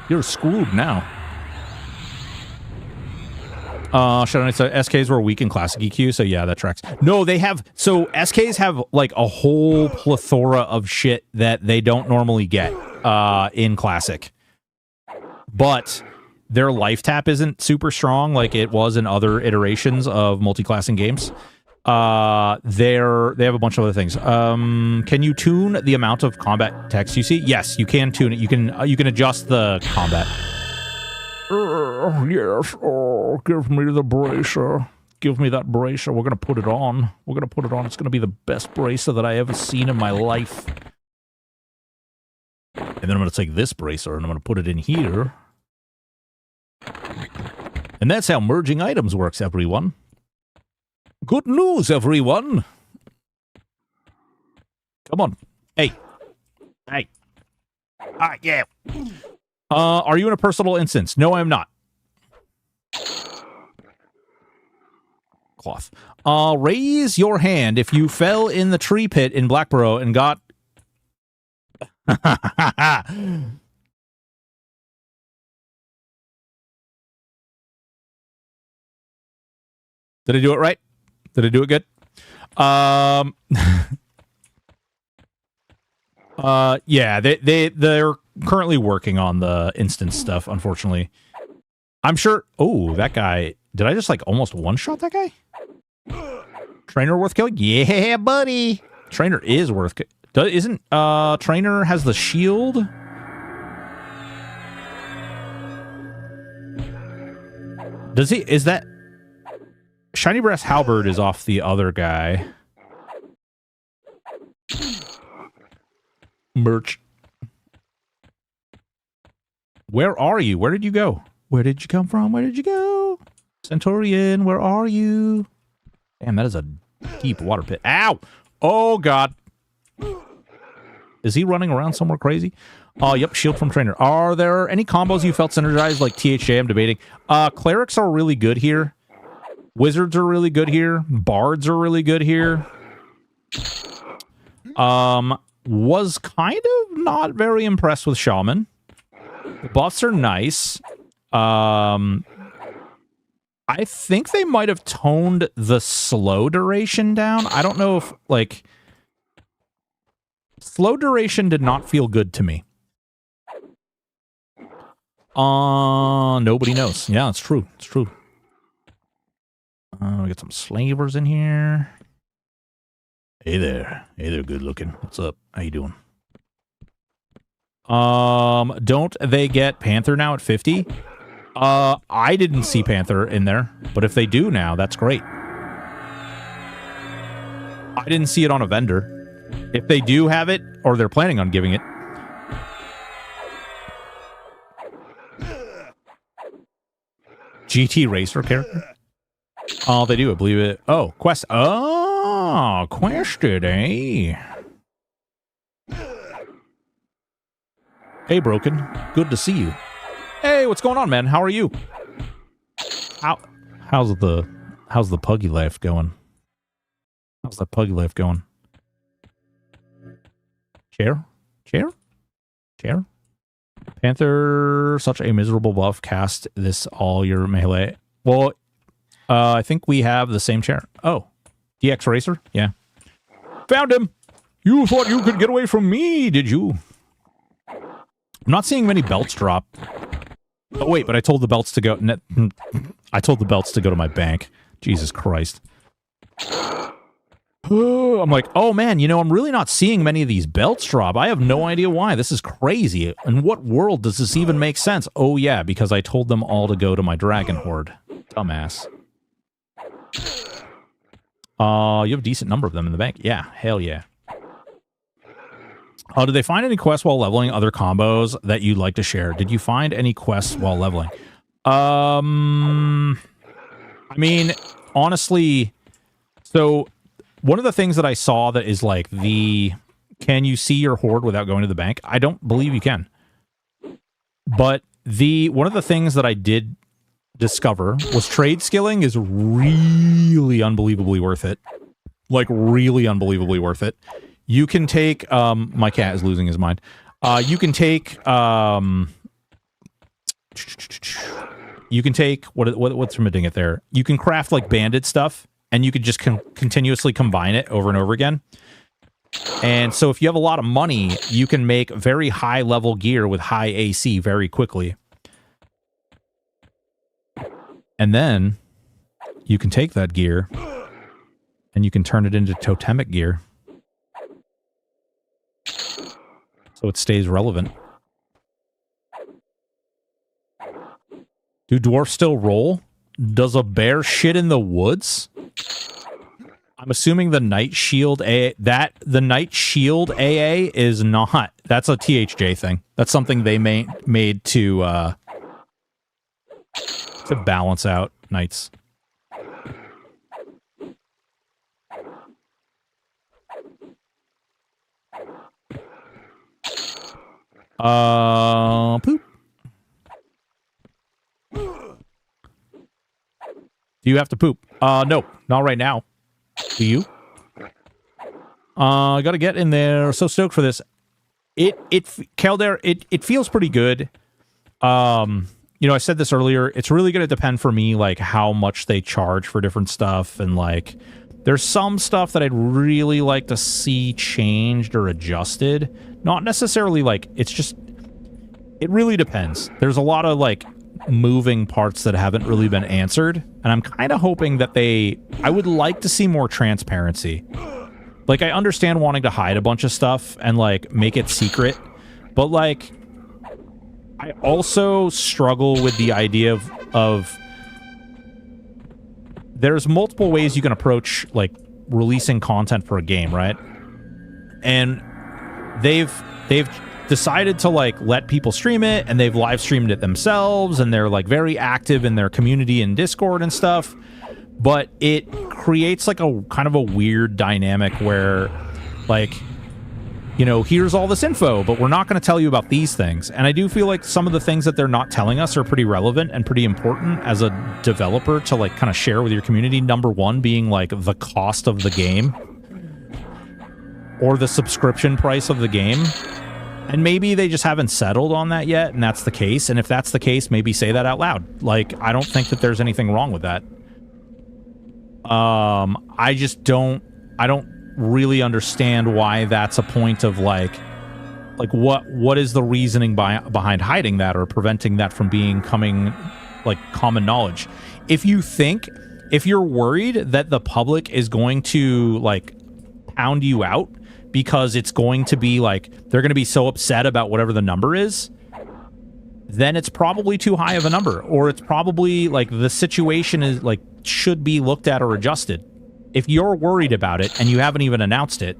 You're screwed now. Shadow Knight SKs were weak in classic EQ, so yeah, that tracks. No, they have. So SKs have like a whole plethora of shit that they don't normally get in classic, but their life tap isn't super strong like it was in other iterations of multi-classing games. They have a bunch of other things. Can you tune the amount of combat text you see? Yes, you can tune it. You can adjust the combat. Yes. Oh, give me the bracer. Give me that bracer. We're gonna put it on. It's gonna be the best bracer that I ever seen in my life. And then I'm gonna take this bracer and I'm gonna put it in here. And that's how merging items works, everyone. Good news, everyone. Come on. Hey. Yeah. Are you in a personal instance? No, I'm not. Cloth. Raise your hand if you fell in the tree pit in Blackborough and got... Did I do it right? Did I do it good? Yeah, they're currently working on the instance stuff, unfortunately. I'm sure... Oh, that guy... Did I just, like, almost one-shot that guy? Trainer worth killing? Yeah, buddy! Trainer is worth... Isn't... Trainer has the shield? Does he... Is that... Shiny Breast Halberd is off the other guy. Merch. Where are you? Where did you go? Where did you come from? Where did you go? Centaurian, where are you? Damn, that is a deep water pit. Ow! Oh, God. Is he running around somewhere crazy? Oh, yep, shield from trainer. Are there any combos you felt synergized like THJ? I'm debating. Clerics are really good here. Wizards are really good here. Bards are really good here. Was kind of not very impressed with Shaman. The buffs are nice. I think they might have toned the slow duration down. I don't know if, like... Slow duration did not feel good to me. Nobody knows. Yeah, it's true. It's true. We got some slavers in here. Hey there. Hey there, good looking. What's up? How you doing? Don't they get Panther now at 50? I didn't see Panther in there, but if they do now, that's great. I didn't see it on a vendor. If they do have it, or they're planning on giving it. GT Racer character? Oh, they do, I believe it. Oh, Quest. Oh, Quested, eh? Hey, Broken. Good to see you. Hey, what's going on, man? How are you? How's the puggy life going? How's the puggy life going? Chair? Chair? Panther, such a miserable buff. Cast this all your melee. Well, I think we have the same chair. Oh, DX Racer? Yeah. Found him! You thought you could get away from me, did you? I'm not seeing many belts drop. Oh, wait, but I told the belts to go... I told the belts to go to my bank. Jesus Christ. I'm like, oh man, you know, I'm really not seeing many of these belts drop. I have no idea why. This is crazy. In what world does this even make sense? Oh yeah, because I told them all to go to my dragon horde. Dumbass. You have a decent number of them in the bank. Yeah, hell yeah. Did they find any quests while leveling, other combos that you'd like to share? Did you find any quests while leveling? I mean, honestly, so one of the things that I saw that is like can you see your horde without going to the bank? I don't believe you can. But one of the things that I did discover was trade skilling is really unbelievably worth it. Like really unbelievably worth it. You can take my cat is losing his mind. You can take what's permitting it there? You can craft like bandit stuff, and you could just continuously combine it over and over again. And so if you have a lot of money, you can make very high level gear with high AC very quickly. And then you can take that gear and you can turn it into totemic gear. So it stays relevant. Do dwarfs still roll? Does a bear shit in the woods? I'm assuming the Night Shield the Night Shield AA is not. That's a THJ thing. That's something they made to balance out knights. Poop. Do you have to poop? No, not right now. Do you? Gotta get in there. So stoked for this. Kaldare, it feels pretty good. You know, I said this earlier. It's really gonna depend for me, like, how much they charge for different stuff. And, like, there's some stuff that I'd really like to see changed or adjusted. Not necessarily, like, it's just... It really depends. There's a lot of, like, moving parts that haven't really been answered, and I'm kind of hoping that I would like to see more transparency. Like, I understand wanting to hide a bunch of stuff and, like, make it secret, but, like, I also struggle with the idea of there's multiple ways you can approach, like, releasing content for a game, right? And they've decided to, like, let people stream it, and they've live streamed it themselves, and they're, like, very active in their community and Discord and stuff, but it creates, like, a kind of a weird dynamic where, like, you know, here's all this info, but we're not going to tell you about these things. And I do feel like some of the things that they're not telling us are pretty relevant and pretty important as a developer to, like, kind of share with your community. Number one being, like, the cost of the game or the subscription price of the game. And maybe they just haven't settled on that yet, and that's the case. And if that's the case, maybe say that out loud. Like, I don't think that there's anything wrong with that. I just don't really understand why that's a point of, like what is the reasoning behind hiding that or preventing that from becoming, like, common knowledge. If you're worried that the public is going to, like, pound you out because it's going to be, like, they're going to be so upset about whatever the number is, then it's probably too high of a number. Or it's probably, like, the situation is, like, should be looked at or adjusted. If you're worried about it and you haven't even announced it,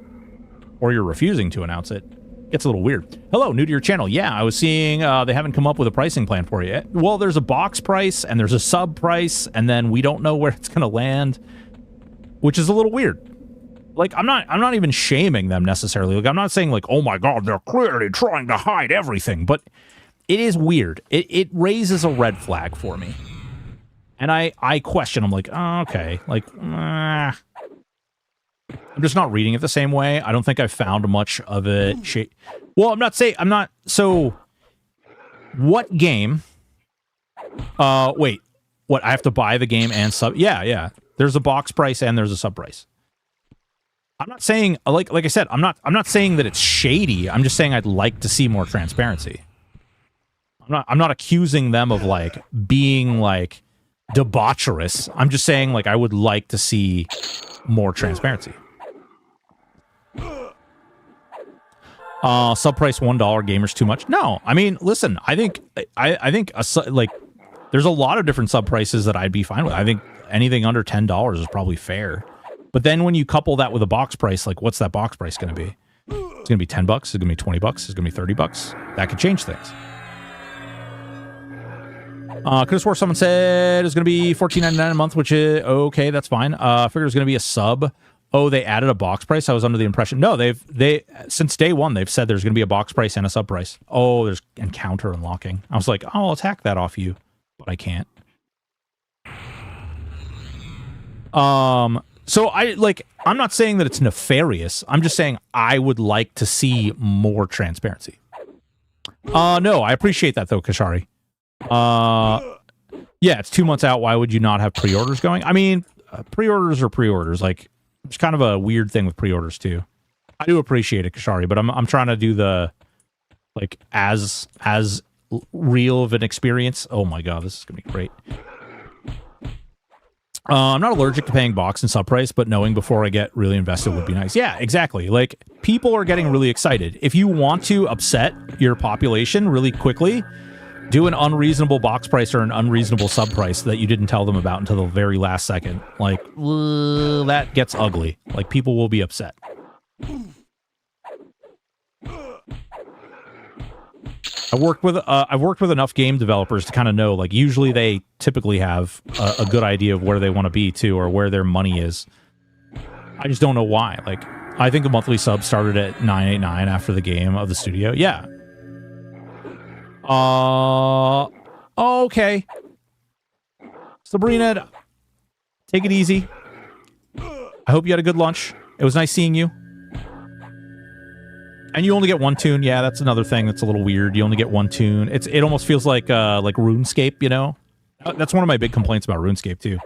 or you're refusing to announce it, it gets a little weird. Hello, new to your channel. Yeah, I was seeing they haven't come up with a pricing plan for you. Well, there's a box price, and there's a sub price, and then we don't know where it's going to land, which is a little weird. Like, I'm not even shaming them necessarily. Like, I'm not saying, like, oh my god, they're clearly trying to hide everything, but it is weird. It raises a red flag for me. And I question. I'm like, oh, okay. Like, I'm just not reading it the same way. I don't think I found much of it Well, so what game? Wait, what? I have to buy the game and sub? Yeah. There's a box price and there's a sub price. I'm not saying, like I said, I'm not saying that it's shady. I'm just saying I'd like to see more transparency. I'm not accusing them of like being like debaucherous. I'm just saying like I would like to see more transparency. Sub price $1 gamers too much? No, I mean, listen, I think like there's a lot of different sub prices that I'd be fine with. I think anything under $10 is probably fair. But then when you couple that with a box price, like what's that box price going to be? It's going to be $10. It's going to be $20. It's going to be $30. That could change things. Could have swore someone said it's going to be $14.99 a month, which is okay. That's fine. I figured it was going to be a sub. Oh, they added a box price. I was under the impression. No, they since day one they've said there's going to be a box price and a sub price. Oh, there's encounter unlocking. I was like, oh, I'll attack that off you, but I can't. So I'm not saying that it's nefarious. I'm just saying I would like to see more transparency. No, I appreciate that though, Kashari. Yeah, it's 2 months out. Why would you not have pre-orders going? I mean, pre-orders are pre-orders. Like, it's kind of a weird thing with pre-orders too. I do appreciate it, Kashari, but I'm trying to do the like as real of an experience. Oh my god, this is gonna be great. I'm not allergic to paying box and sub price, but knowing before I get really invested would be nice. Yeah, exactly. Like, people are getting really excited. If you want to upset your population really quickly, do an unreasonable box price or an unreasonable sub price that you didn't tell them about until the very last second. Like, that gets ugly. Like, people will be upset. I've worked with enough game developers to kind of know, like, usually they typically have a good idea of where they want to be too, or where their money is. I just don't know why. Like, I think a monthly sub started at $9.89 after the game of the studio. Yeah. Okay. Sabrina, take it easy. I hope you had a good lunch. It was nice seeing you. And you only get one toon. Yeah, that's another thing that's a little weird. You only get one toon. It almost feels like RuneScape, you know? That's one of my big complaints about RuneScape too.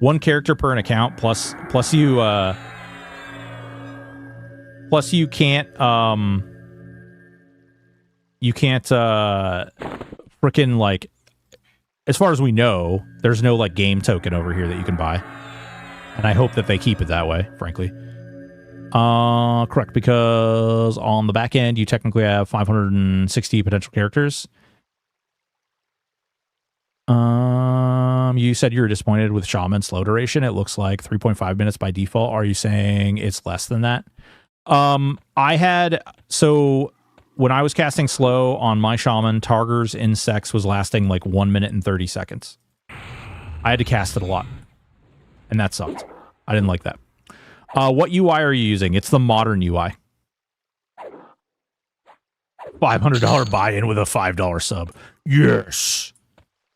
One character per an account, plus you can't frickin' like, as far as we know, there's no like game token over here that you can buy. And I hope that they keep it that way, frankly. Correct, because on the back end, you technically have 560 potential characters. You said you were disappointed with Shaman slow duration. It looks like 3.5 minutes by default. Are you saying it's less than that? So when I was casting slow on my Shaman, Targar's Insects was lasting like 1 minute and 30 seconds. I had to cast it a lot. And that sucked. I didn't like that. What UI are you using? It's the modern UI. $500 buy-in with a $5 sub. Yes.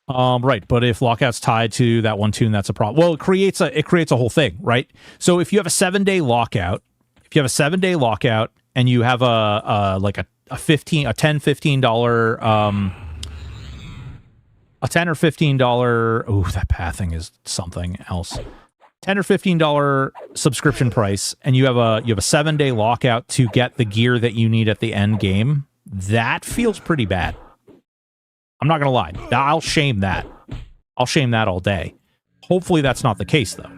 Right, but if lockout's tied to that one toon, that's a problem. Well, it creates a whole thing, right? So if you have a 7-day lockout, and you have a $10, $15 a $10 or $15, ooh, that pathing is something else. $10 or $15 subscription price, and you have a 7-day lockout to get the gear that you need at the end game. That feels pretty bad. I'm not gonna lie. I'll shame that. I'll shame that all day. Hopefully that's not the case, though.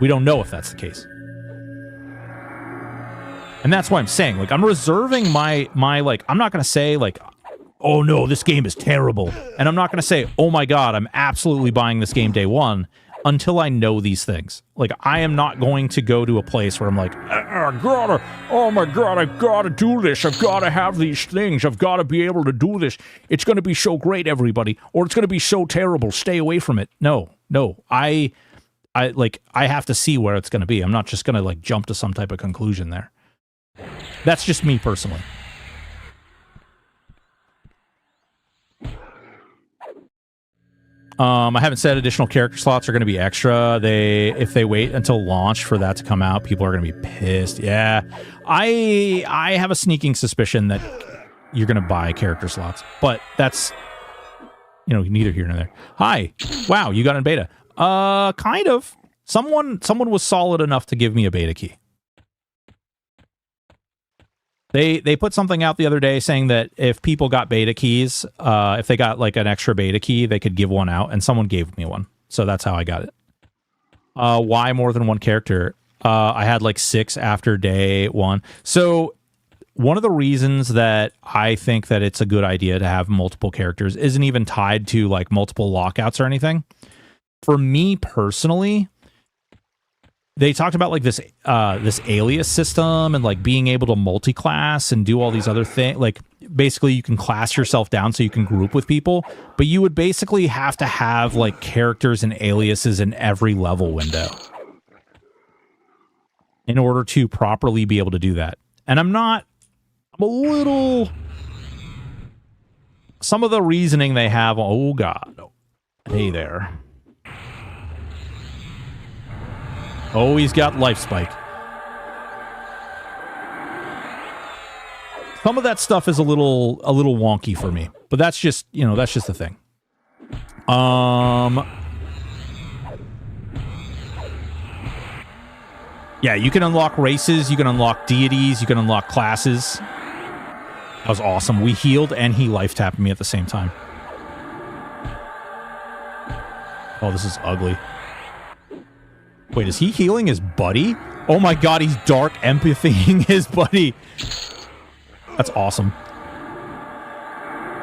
We don't know if that's the case. And that's why I'm saying, like, I'm reserving my like, I'm not gonna say, like, oh no, this game is terrible. And I'm not gonna say, oh my god, I'm absolutely buying this game day one, until I know these things. Like, I am not going to go to a place where I'm like, oh my god, I've got to do this. I've got to have these things. I've got to be able to do this. It's going to be so great, everybody. Or it's going to be so terrible. Stay away from it. No. I have to see where it's going to be. I'm not just going to, like, jump to some type of conclusion there. That's just me personally. I haven't said additional character slots are going to be extra. If they wait until launch for that to come out, people are going to be pissed. Yeah, I have a sneaking suspicion that you're going to buy character slots, but that's, you know, neither here nor there. Hi, wow, you got in beta. Kind of. Someone was solid enough to give me a beta key. They put something out the other day saying that if people got beta keys, if they got like an extra beta key, they could give one out, and someone gave me one. So that's how I got it. Why more than one character? I had like 6 after day 1. So one of the reasons that I think that it's a good idea to have multiple characters isn't even tied to like multiple lockouts or anything. For me personally, they talked about like this alias system and like being able to multi-class and do all these other things. Like basically you can class yourself down so you can group with people, but you would basically have to have like characters and aliases in every level window in order to properly be able to do that. And I'm a little... Some of the reasoning they have... Oh, God. Hey there. Oh, he's got life spike. Some of that stuff is a little wonky for me, but that's just, you know, that's just the thing. Yeah, you can unlock races, you can unlock deities, you can unlock classes. That was awesome. We healed and he life tapped me at the same time. Oh, this is ugly. Wait, is he healing his buddy? Oh my God, he's dark empathying his buddy. That's awesome.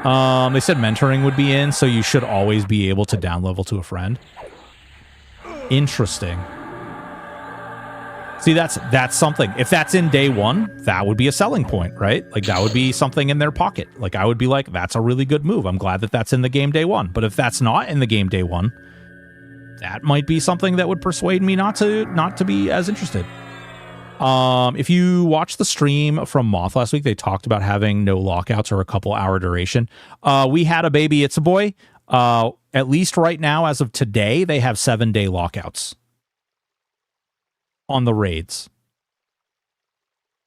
They said mentoring would be in, so you should always be able to down level to a friend. Interesting. See, that's something. If that's in day 1, that would be a selling point, right? Like, that would be something in their pocket. Like, I would be like, that's a really good move. I'm glad that that's in the game day 1. But if that's not in the game day 1, that might be something that would persuade me not to be as interested. If you watch the stream from Moth last week, they talked about having no lockouts or a couple hour duration. We had a baby, it's a boy. At least right now, as of today, they have 7-day lockouts on the raids.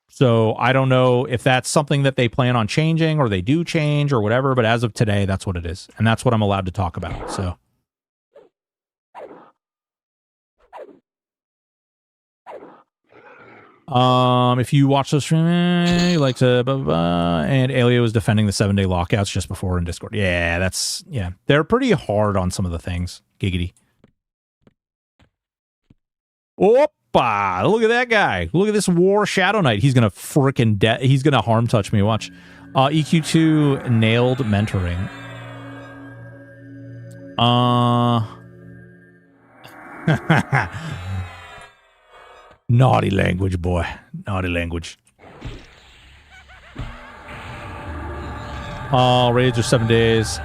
So I don't know if that's something that they plan on changing or they do change or whatever, but as of today, that's what it is. And that's what I'm allowed to talk about. So. If you watch the stream, you like to and Alia was defending the 7-day lockouts just before in Discord. Yeah, they're pretty hard on some of the things. Giggity. Oppa! Look at that guy. Look at this War Shadow Knight. He's gonna frickin' he's gonna harm touch me. Watch. EQ2 nailed mentoring. Naughty language, boy. Naughty language. Raids are 7 days.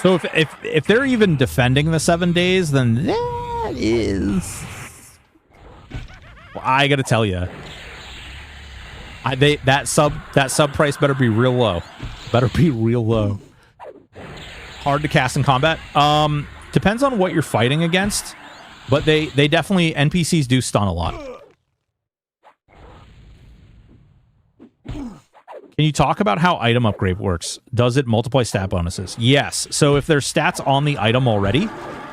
So if they're even defending the 7 days, then that is... Well, I gotta tell you, that sub price better be real low. Better be real low. Hard to cast in combat. Depends on what you're fighting against. But they definitely, NPCs do stun a lot. Can you talk about how item upgrade works? Does it multiply stat bonuses? Yes. So if there's stats on the item already,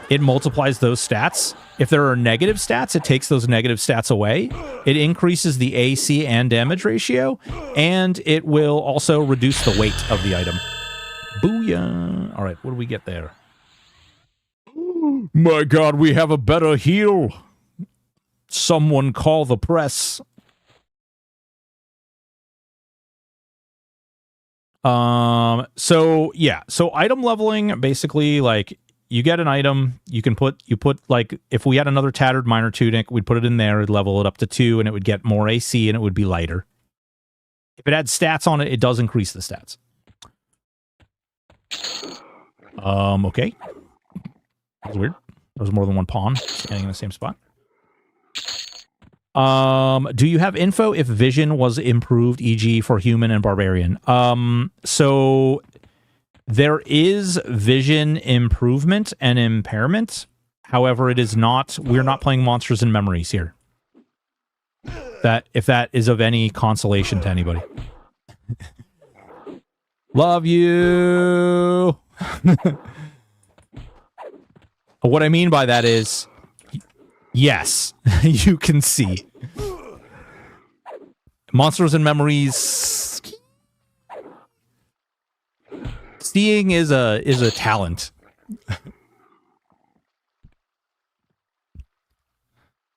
it multiplies those stats. If there are negative stats, it takes those negative stats away. It increases the AC and damage ratio, and it will also reduce the weight of the item. Booyah. All right, what do we get there? My God, we have a better heal. Someone call the press. So yeah, so item leveling, basically, like, you get an item, you put like, if we had another tattered minor tunic, we'd put it in there, it'd level it up to 2, and it would get more AC, and it would be lighter. If it had stats on it, it does increase the stats. Okay. That was weird. There was more than one pawn standing in the same spot. Do you have info if vision was improved, e.g. for human and barbarian? So There is vision improvement and impairment. However, it is not. We're not playing Monsters and Memories here. If that is of any consolation to anybody. Love you. What I mean by that is, yes, you can see. Monsters and Memories. Seeing is a talent.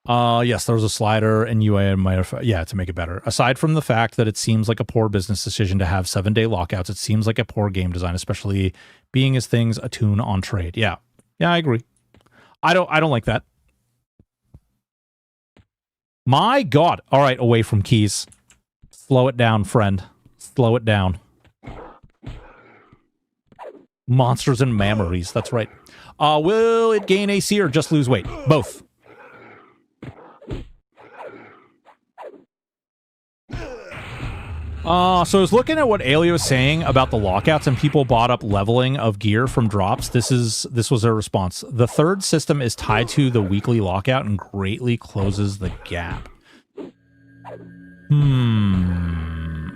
Yes, there was a slider and UI might have, to make it better. Aside from the fact that it seems like a poor business decision to have 7-day lockouts, it seems like a poor game design, especially being as things attune on trade. Yeah, I agree. I don't like that. My God. All right, away from keys. Slow it down, friend. Slow it down. Monsters and Memories. That's right. Will it gain AC or just lose weight? Both. So I was looking at what Ailey was saying about the lockouts and people bought up leveling of gear from drops. This was their response. The third system is tied to the weekly lockout and greatly closes the gap.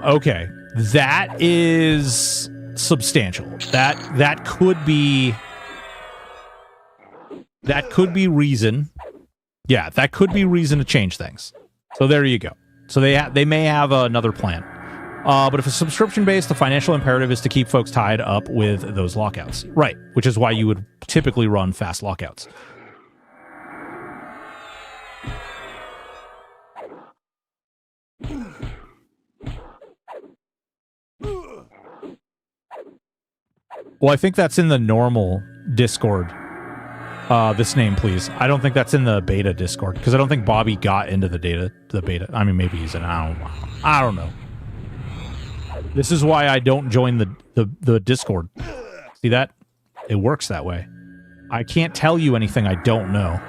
Okay. That is substantial. That could be reason. Yeah, that could be reason to change things. So there you go. So they may have another plan. But if it's subscription-based, the financial imperative is to keep folks tied up with those lockouts. Right, which is why you would typically run fast lockouts. Well, I think that's in the normal Discord. This name, please. I don't think that's in the beta Discord, because I don't think Bobby got into the beta. I mean, maybe he's in. I don't know. This is why I don't join the Discord. See that? It works that way. I can't tell you anything I don't know.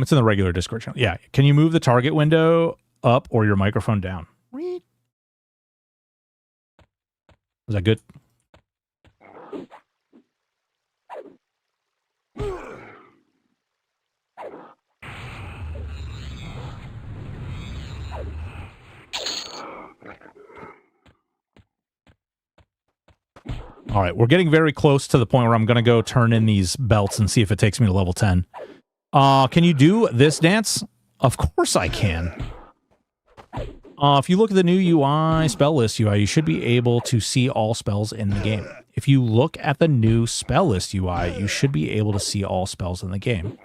It's in the regular Discord channel. Yeah. Can you move the target window up or your microphone down? Is that good? All right, we're getting very close to the point where I'm going to go turn in these belts and see if it takes me to level 10. Can you do this dance? Of course I can. If you look at the new UI, spell list UI, you should be able to see all spells in the game. If you look at the new spell list UI, you should be able to see all spells in the game.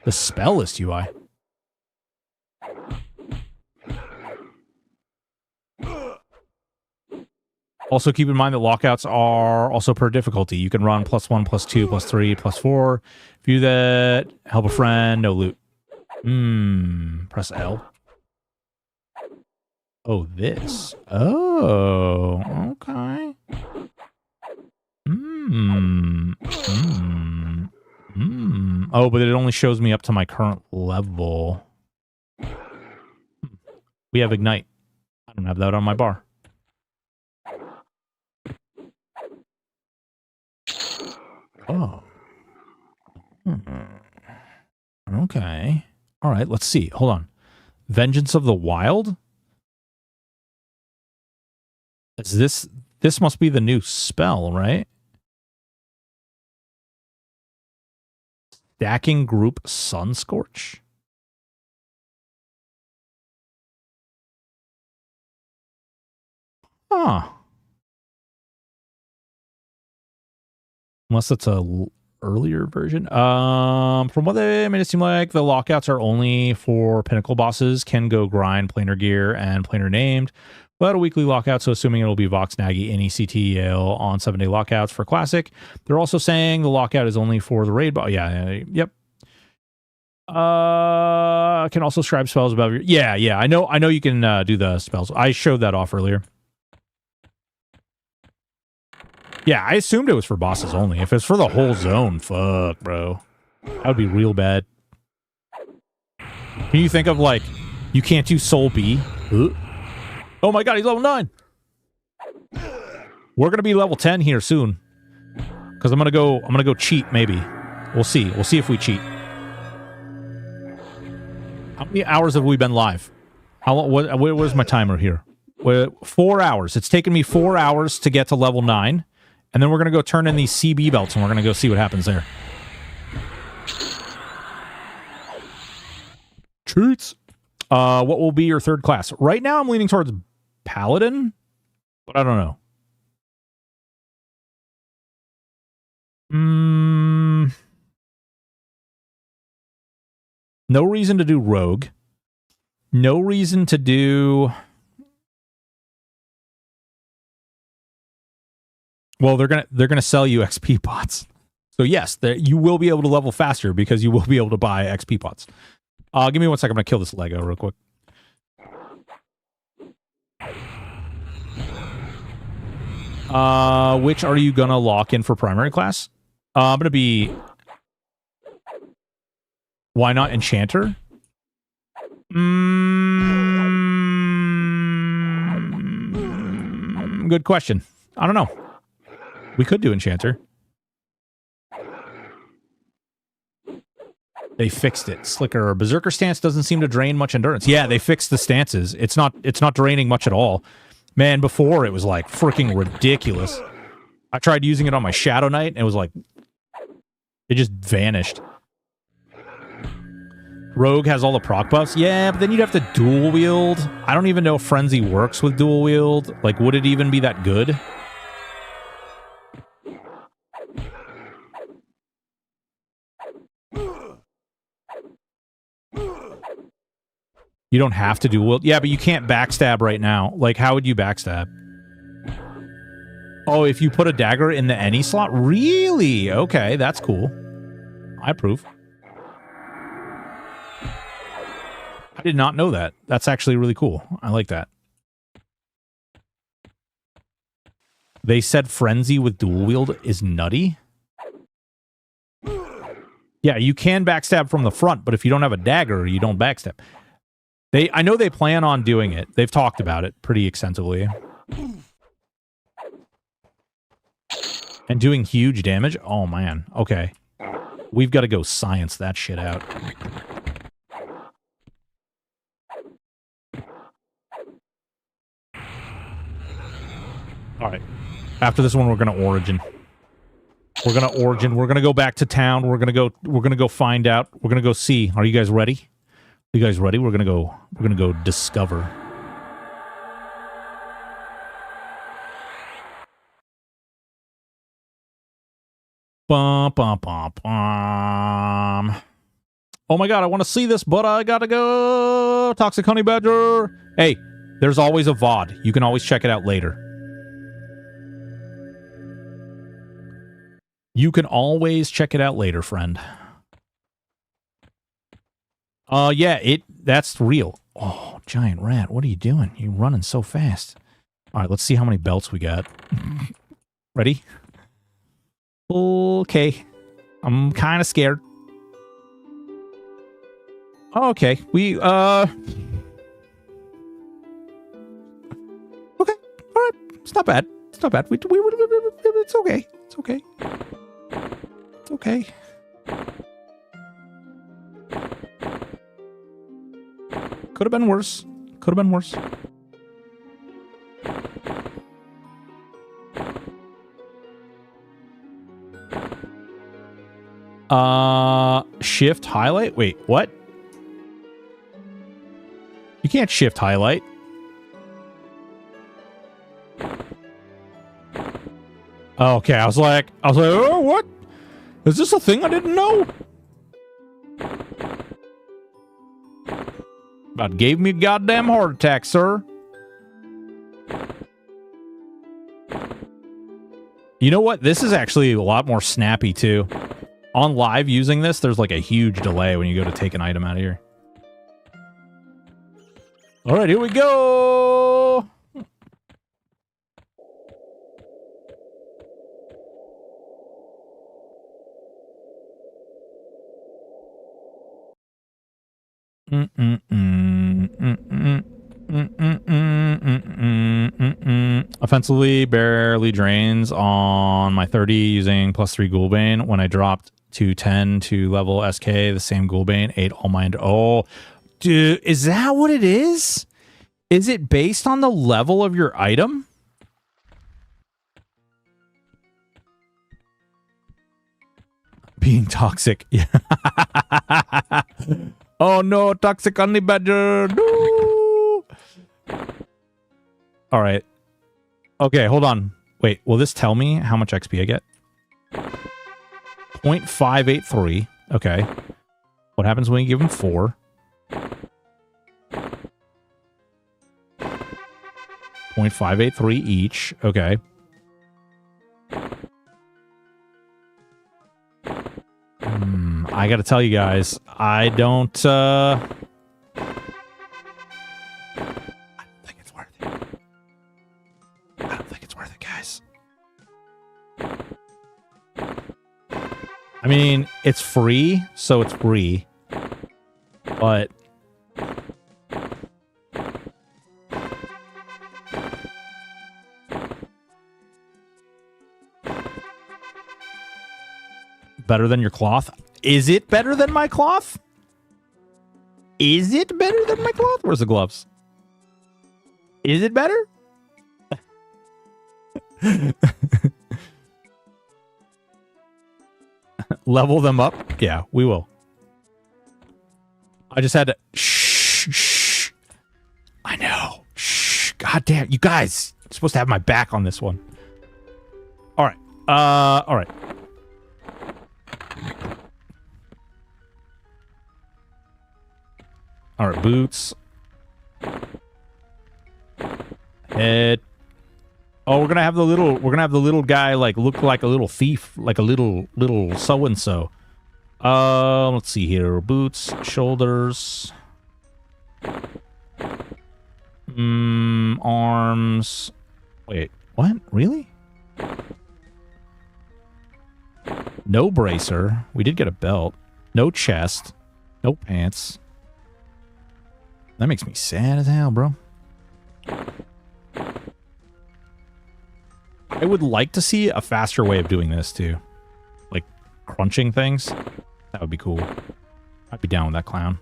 The spell list UI. Also, keep in mind that lockouts are also per difficulty. You can run +1, +2, +3, +4. View that. Help a friend. No loot. Press L. Oh, this. Oh, okay. Oh, but it only shows me up to my current level. We have Ignite. I don't have that on my bar. Oh. Okay. All right, let's see. Hold on. Vengeance of the Wild? Is this must be the new spell, right? Stacking Group Sunscorch? Huh. Unless it's a earlier version. From what they made it seem like, the lockouts are only for pinnacle bosses, can go grind, planar gear, and planar named. But a weekly lockout, so assuming it'll be Vox, Nagy, NECT, Yale on 7-day lockouts for Classic. They're also saying the lockout is only for the raid boss. Yep. Can also scribe spells above your... Yeah, I know you can do the spells. I showed that off earlier. Yeah, I assumed it was for bosses only. If it's for the whole zone, fuck, bro. That would be real bad. Can you think of, like, you can't do Soul B? Oh my god, he's level 9! We're gonna be level 10 here soon. Because I'm gonna go cheat, maybe. We'll see. We'll see if we cheat. How many hours have we been live? How long? Where's my timer here? 4 hours. It's taken me 4 hours to get to level 9. And then we're gonna go turn in these CB belts and we're gonna go see what happens there. Cheats. What will be your third class? Right now I'm leaning towards Paladin, but I don't know. No reason to do Rogue. No reason to do... Well, they're gonna sell you XP pots. So yes, you will be able to level faster because you will be able to buy XP pots. Give me 1 second. I'm gonna kill this Lego real quick. Which are you gonna lock in for primary class? I'm gonna be... Why not Enchanter? Good question. I don't know. We could do Enchanter. They fixed it. Slicker. Berserker stance doesn't seem to drain much endurance. Yeah, they fixed the stances. It's not draining much at all. Man, before it was like freaking ridiculous. I tried using it on my Shadow Knight and it was like it just vanished. Rogue has all the proc buffs. Yeah, but then you'd have to dual wield. I don't even know if Frenzy works with dual wield. Like, would it even be that good? You don't have to dual wield. Yeah, but you can't backstab right now. Like, how would you backstab? Oh, if you put a dagger in the any slot? Really? Okay, that's cool. I approve. I did not know that. That's actually really cool. I like that. They said Frenzy with dual wield is nutty. Yeah, you can backstab from the front, but if you don't have a dagger, you don't backstab. I know they plan on doing it. They've talked about it pretty extensively. And doing huge damage? Oh, man. Okay. We've got to go science that shit out. Alright. After this one, we're going to Origin. We're going to Origin. We're going to go back to town. We're going to go find out. We're going to go see. Are you guys ready? You guys ready? We're going to go discover. Bum, bum, bum, bum. Oh my god, I want to see this, but I gotta go. Toxic Honey Badger. Hey, there's always a VOD. You can always check it out later. You can always check it out later, friend. Yeah, that's real. Oh, giant rat, what are you doing? You're running so fast. All right, let's see how many belts we got. Ready? Okay. I'm kind of scared. Okay, okay, all right. It's not bad. It's not bad. It's okay. It's okay. It's okay. Could have been worse. Could have been worse. Shift highlight? Wait, what? You can't shift highlight. Okay, I was like, oh, what? Is this a thing I didn't know? About gave me a goddamn heart attack, sir. You know what? This is actually a lot more snappy, too. On live using this, there's like a huge delay when you go to take an item out of here. All right, here we go. Offensively, barely drains on my 30 using +3 Ghoulbane. When I dropped to 10 to level SK, the same Ghoulbane ate all mine. Oh, dude, is that what it is? Is it based on the level of your item? Being toxic. Yeah. Oh no, toxic honey badger. No. All right. Okay, hold on. Wait, will this tell me how much XP I get? 0.583. Okay. What happens when you give him 4? 0.583 each. Okay. I gotta tell you guys, I don't think it's worth it. I don't think it's worth it, guys. I mean, it's free, so it's free. But better than your cloth? Is it better than my cloth? Is it better than my cloth? Where's the gloves? Is it better? Level them up? Yeah, we will. I just had to... Shh. I know. Shh. God damn. You guys, you're supposed to have my back on this one. All right. All right. All right, boots. Head. Oh, we're gonna have the little guy like look like a little thief, like a little so and so. Let's see here. Boots, shoulders, arms. Wait, what? Really? No bracer. We did get a belt. No chest. No pants. That makes me sad as hell, bro. I would like to see a faster way of doing this, too. Like, crunching things. That would be cool. I'd be down with that clown.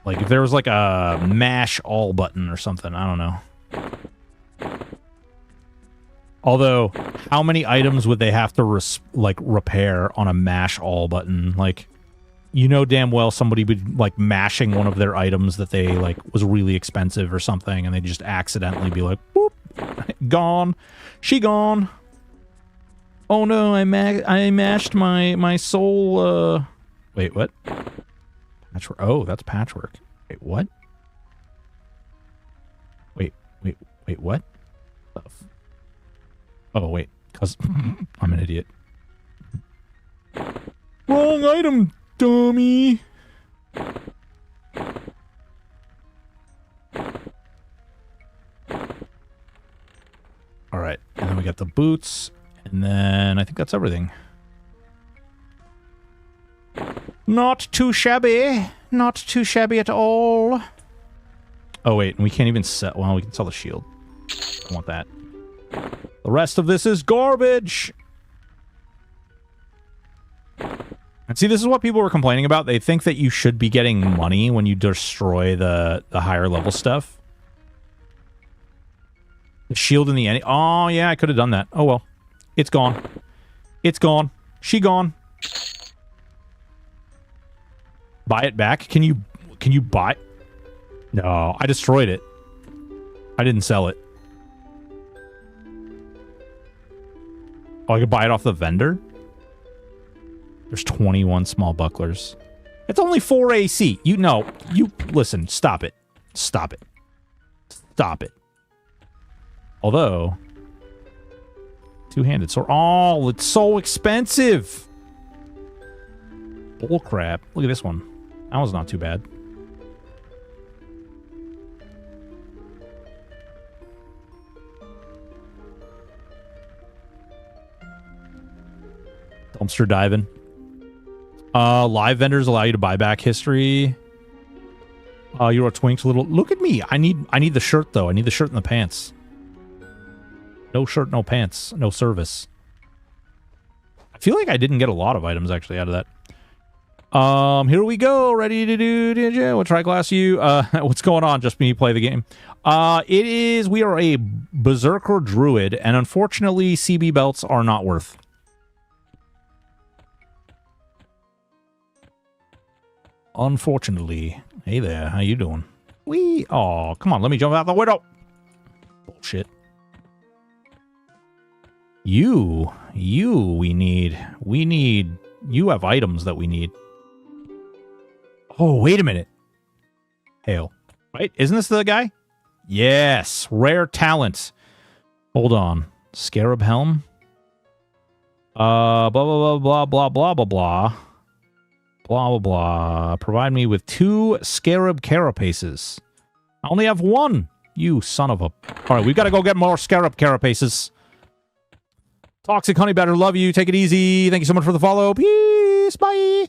Like, if there was, like, a mash all button or something. I don't know. Although, how many items would they have to, repair on a mash all button? Like, you know damn well somebody would, like, mashing one of their items that they, like, was really expensive or something, and they just accidentally be like, boop, gone. She gone. Oh no, I mashed my soul, Wait, what? Patchwork. Oh, that's patchwork. Wait, what? Wait, what? Oh, wait, because I'm an idiot. Wrong item, dummy! Alright, and then we got the boots, and then I think that's everything. Not too shabby. Not too shabby at all. Oh, wait, and we can't even sell... Well, we can sell the shield. I want that. The rest of this is garbage! And see, this is what people were complaining about. They think that you should be getting money when you destroy the higher level stuff. The shield in the end. Oh, yeah, I could have done that. Oh, well. It's gone. It's gone. She gone. Buy it back? Can you buy... No, I destroyed it. I didn't sell it. Oh, I could buy it off the vendor? There's 21 small bucklers. It's only 4 AC. You know, listen, stop it. Stop it. Stop it. Although, two-handed sword. Oh, it's so expensive. Bull crap. Look at this one. That was not too bad. Dumpster diving. Live vendors allow you to buy back history. You're a twinks little. Look at me. I need the shirt though. I need the shirt and the pants. No shirt, no pants, no service. I feel like I didn't get a lot of items actually out of that. Here we go. Ready to do. We'll try glass you. What's going on? Just me play the game. We are a berserker druid, and unfortunately, CB belts are not worth. Unfortunately. Hey there, how you doing? Oh, come on, let me jump out the window. Bullshit. We need, you have items that we need. Oh, wait a minute. Hail. Right, isn't this the guy? Yes, rare talent. Hold on. Scarab helm? Blah, blah, blah, blah, blah, blah, blah. Blah, blah, blah. Provide me with 2 scarab carapaces. I only have 1. You son of a... Alright, we've got to go get more scarab carapaces. Toxic Honey Batter, love you. Take it easy. Thank you so much for the follow. Peace. Bye.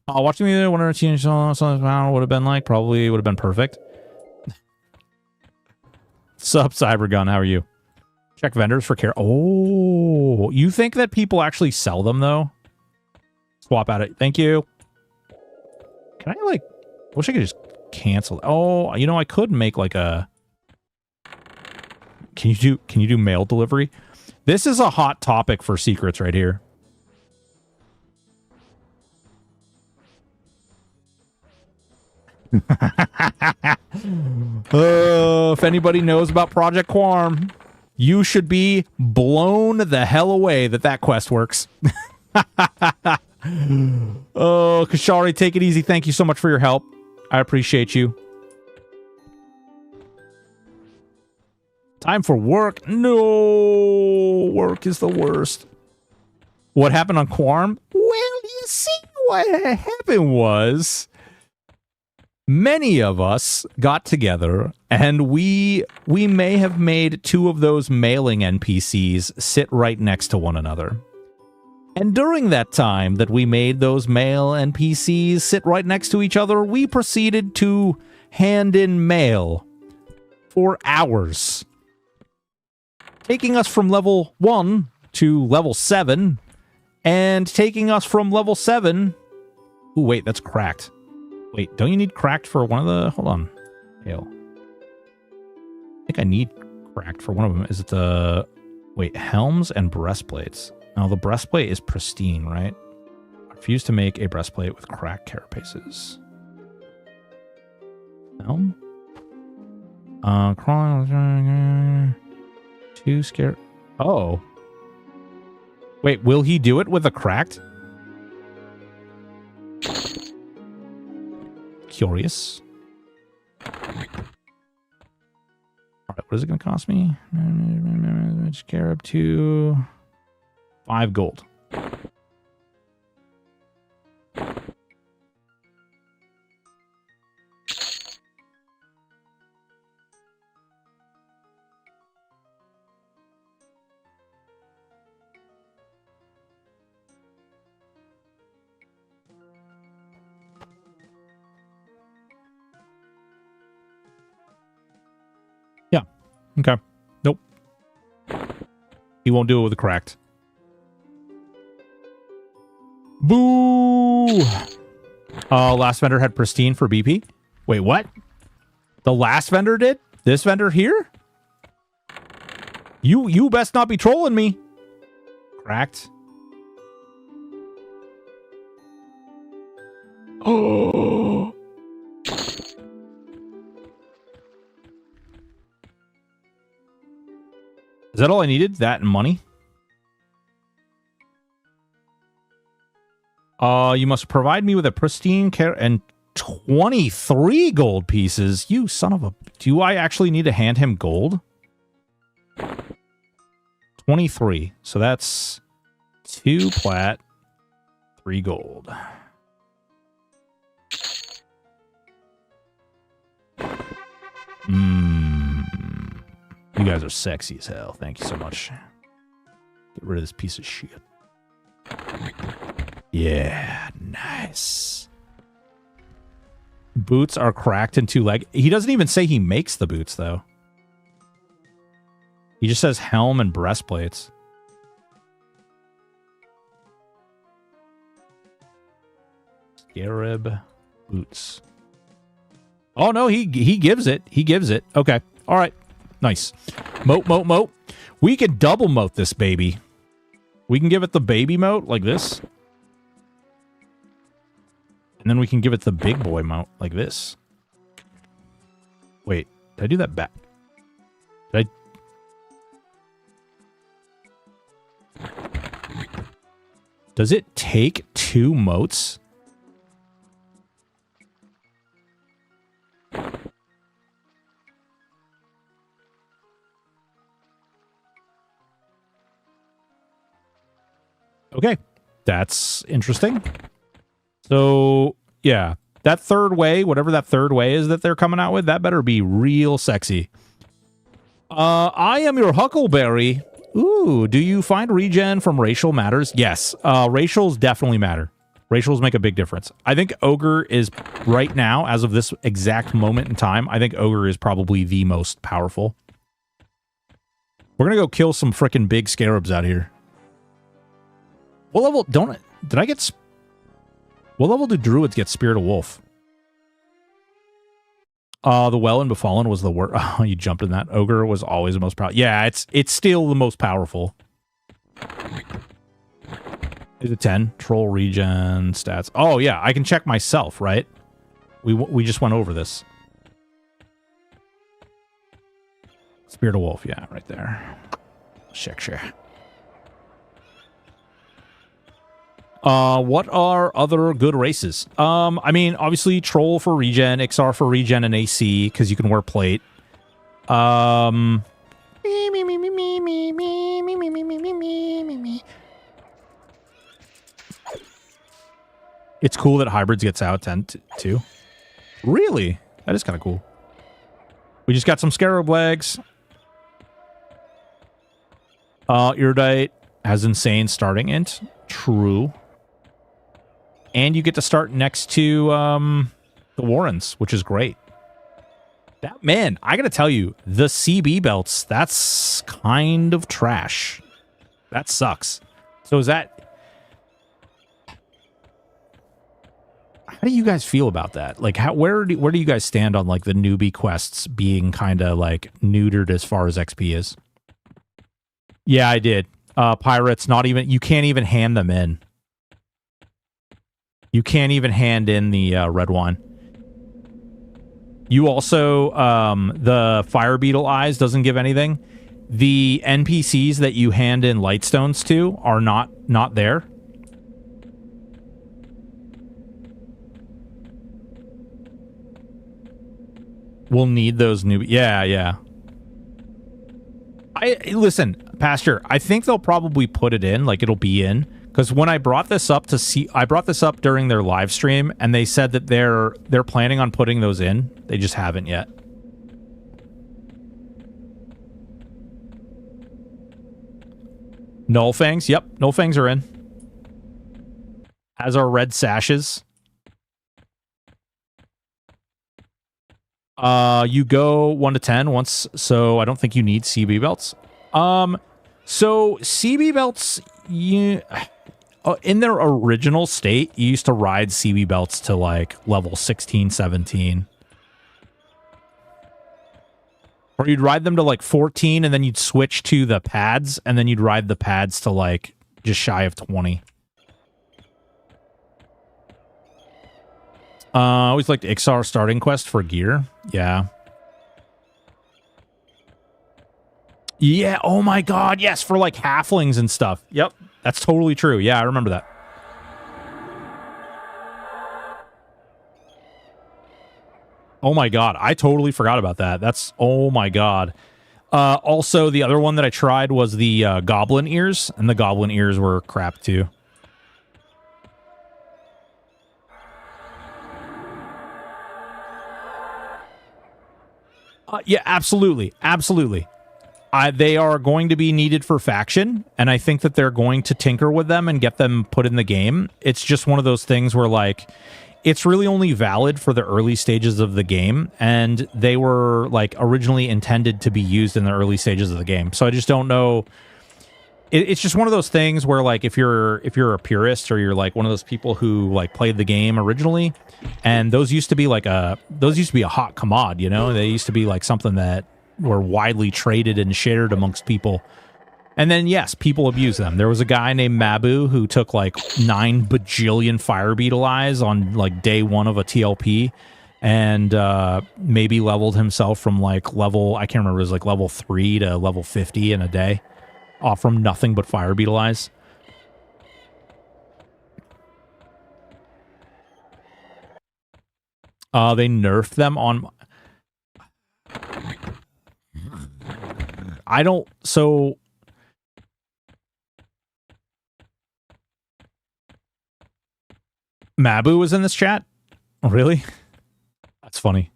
Watching me there, wonder if teenage something would have been like. Probably would have been perfect. Sup, Cybergun. How are you? Check vendors for care. Oh, you think that people actually sell them, though? Swap at it. Thank you. Can I, like... I wish I could just cancel. Oh, you know, I could make, like, a... Can you do mail delivery? This is a hot topic for secrets right here. If anybody knows about Project Quarm, you should be blown the hell away that quest works. Oh, Kashari, take it easy. Thank you so much for your help. I appreciate you. Time for work. No, work is the worst. What happened on Quarm? Well, you see, what happened was many of us got together and we may have made 2 of those mailing NPCs sit right next to one another. And during that time that we made those mail NPCs sit right next to each other, we proceeded to hand in mail for hours, taking us from level 1 to level 7, and taking us from level 7... Ooh, wait, that's cracked. Wait, don't you need cracked for one of the... Hold on. Hail. I think I need cracked for one of them. Is it the... Wait, helms and breastplates. Now, the breastplate is pristine, right? I refuse to make a breastplate with cracked carapaces. Helm? Crawling... 2 scare... Oh. Wait, will he do it with a cracked? Curious. Alright, what is it going to cost me? Scarab 2... 5 gold. Yeah. Okay. Nope. He won't do it with a cracked. Boo! Last vendor had pristine for BP. Wait, what? The last vendor did? This vendor here? You best not be trolling me. Cracked. Oh. Is that all I needed? That and money? You must provide me with a pristine care and 23 gold pieces. You son of a... Do I actually need to hand him gold? 23. So that's 2 plat, 3 gold. You guys are sexy as hell. Thank you so much. Get rid of this piece of shit. Yeah, nice. Boots are cracked in 2 leg. He doesn't even say he makes the boots, though. He just says helm and breastplates. Scarab boots. Oh, no, he gives it. He gives it. Okay. All right. Nice. Moat. We can double moat this baby. We can give it the baby moat like this. And then we can give it the big boy moat like this. Wait, did I do that back? Did I... Does it take 2 moats? Okay, that's interesting. So, yeah, that third way, whatever that third way is that they're coming out with, that better be real sexy. I am your Huckleberry. Ooh, do you find regen from racial matters? Yes, racials definitely matter. Racials make a big difference. I think Ogre is, right now, as of this exact moment in time, I think Ogre is probably the most powerful. We're gonna go kill some frickin' big scarabs out here. What level, did I get... What level do druids get Spirit of Wolf? The Well and Befallen was the worst. Oh, you jumped in that. Ogre was always the most powerful. Yeah, it's still the most powerful. Is it 10? Troll regen stats. Oh, yeah, I can check myself, right? We just went over this. Spirit of Wolf, yeah, right there. Sure. What are other good races? I mean, obviously Troll for regen, XR for regen and AC, because you can wear plate. It's cool that hybrids gets out 10 too. Really? That is kind of cool. We just got some scarab legs. Erudite has insane starting int. True. And you get to start next to the Warrens, which is great. That, man, I gotta tell you, the CB belts, that's kind of trash. That sucks. So is that... How do you guys feel about that? Like, where do you guys stand on, like, the newbie quests being kind of, like, neutered as far as XP is? Yeah, I did. Pirates, not even... You can't even hand them in. You can't even hand in the red wine. You also... the Fire Beetle Eyes doesn't give anything. The NPCs that you hand in Lightstones to are not there. We'll need those new... Yeah. Listen, Pastor, I think they'll probably put it in, like it'll be in, because when I brought this up I brought this up during their live stream, and they said that they're planning on putting those in. They just haven't yet. Null Fangs, yep, Null Fangs are in. As are red sashes. You go 1 to 10 once, so I don't think you need CB belts. So CB belts, in their original state, you used to ride CB belts to like level 16, 17. Or you'd ride them to like 14, and then you'd switch to the pads, and then you'd ride the pads to like just shy of 20. I always liked XR starting quest for gear. Yeah. Yeah, oh my god, yes, for like halflings and stuff. Yep, that's totally true. Yeah, I remember that. Oh my god, I totally forgot about that. That's, oh my god. Also, the other one that I tried was the goblin ears, and the goblin ears were crap too. Yeah, absolutely. Absolutely. They are going to be needed for faction, and I think that they're going to tinker with them and get them put in the game. It's just one of those things where, like, it's really only valid for the early stages of the game, and they were, like, originally intended to be used in the early stages of the game. So I just don't know. It's just one of those things where, like, if you're a purist or you're like one of those people who like played the game originally, and those used to be a hot commod, you know, they used to be like something that were widely traded and shared amongst people. And then, yes, people abuse them. There was a guy named Mabu who took like 9 bajillion fire beetle eyes on like day 1 of a TLP, and maybe leveled himself from like level, I can't remember, it was like level 3 to level 50 in a day, off from nothing but fire beetle eyes. They nerfed them on... I don't... So... Mabu was in this chat? Oh, really? That's funny.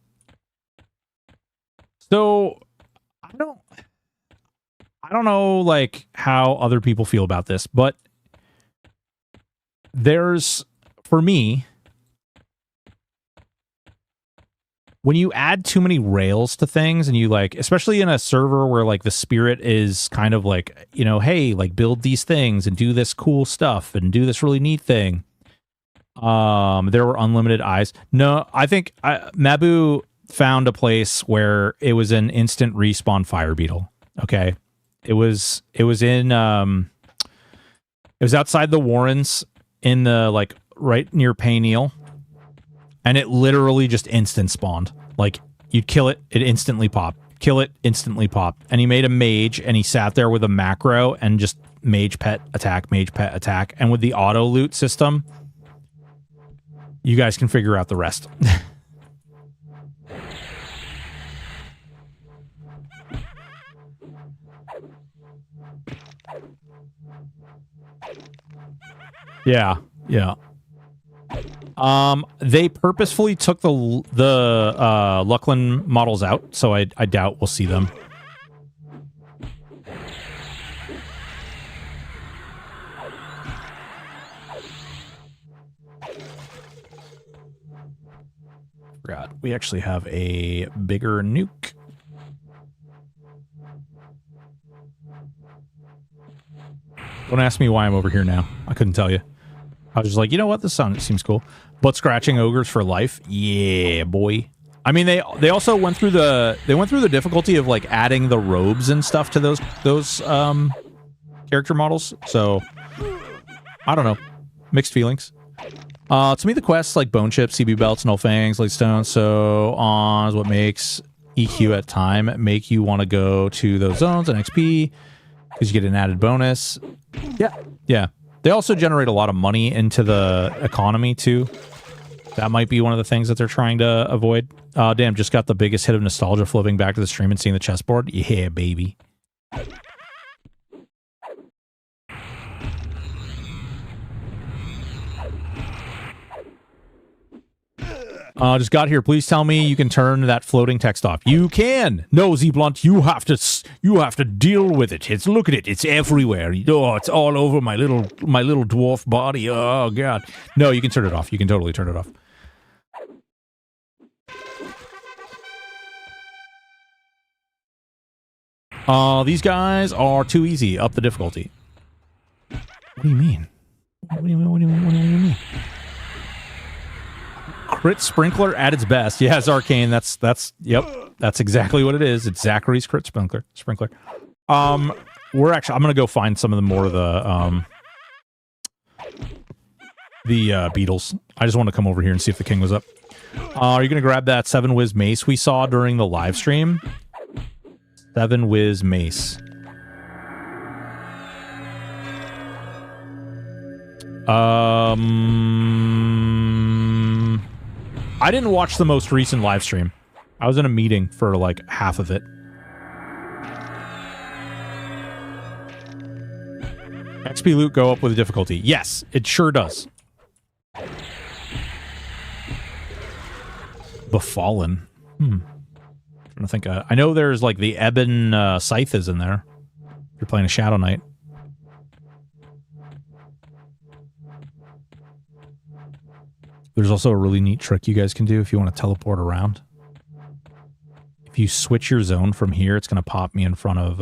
So, I don't know, like, how other people feel about this, but there's, for me, when you add too many rails to things and you, like, especially in a server where, like, the spirit is kind of like, you know, hey, like, build these things and do this cool stuff and do this really neat thing. There were unlimited eyes. No, I think Mabu found a place where it was an instant respawn fire beetle. Okay. It was in, it was outside the Warrens in the, like, right near Payneal. And it literally just instant spawned. Like, you'd kill it, it instantly popped. Kill it, instantly popped. And he made a mage, and he sat there with a macro and just mage pet attack. And with the auto loot system, you guys can figure out the rest. Yeah. They purposefully took the Lucklin models out, so I doubt we'll see them. Forgot. We actually have a bigger nuke. Don't ask me why I'm over here now. I couldn't tell you. I was just like, you know what? This seems cool. Butt scratching ogres for life. Yeah, boy. I mean, they also went through the difficulty of like adding the robes and stuff to those character models. So I don't know. Mixed feelings. To me, the quests like bone chips, CB belts, null fangs, light stones, so on is what makes EQ at time make you want to go to those zones and XP because you get an added bonus. Yeah. They also generate a lot of money into the economy too. That might be one of the things that they're trying to avoid. Damn, just got the biggest hit of nostalgia flipping back to the stream and seeing the chessboard. Yeah, baby. Just got here. Please tell me you can turn that floating text off. You can. No, Z-Blunt, you have to deal with it. Look at it. It's everywhere. Oh, it's all over my little dwarf body. Oh god. No, you can turn it off. You can totally turn it off. These guys are too easy. Up the difficulty. What do you mean? What do you mean? Crit sprinkler at its best. Yeah, it's arcane. That's exactly what it is. It's Zachary's crit sprinkler. I'm gonna go find some of the more of the beetles. I just want to come over here and see if the king was up. Are you gonna grab that 7-whiz mace we saw during the live stream? 7-whiz mace. I didn't watch the most recent live stream. I was in a meeting for like half of it. XP loot go up with difficulty. Yes, it sure does. Befallen. I think I know there's like the Ebon Scythe is in there. If you're playing a Shadow Knight. There's also a really neat trick you guys can do if you want to teleport around. If you switch your zone from here, it's going to pop me in front of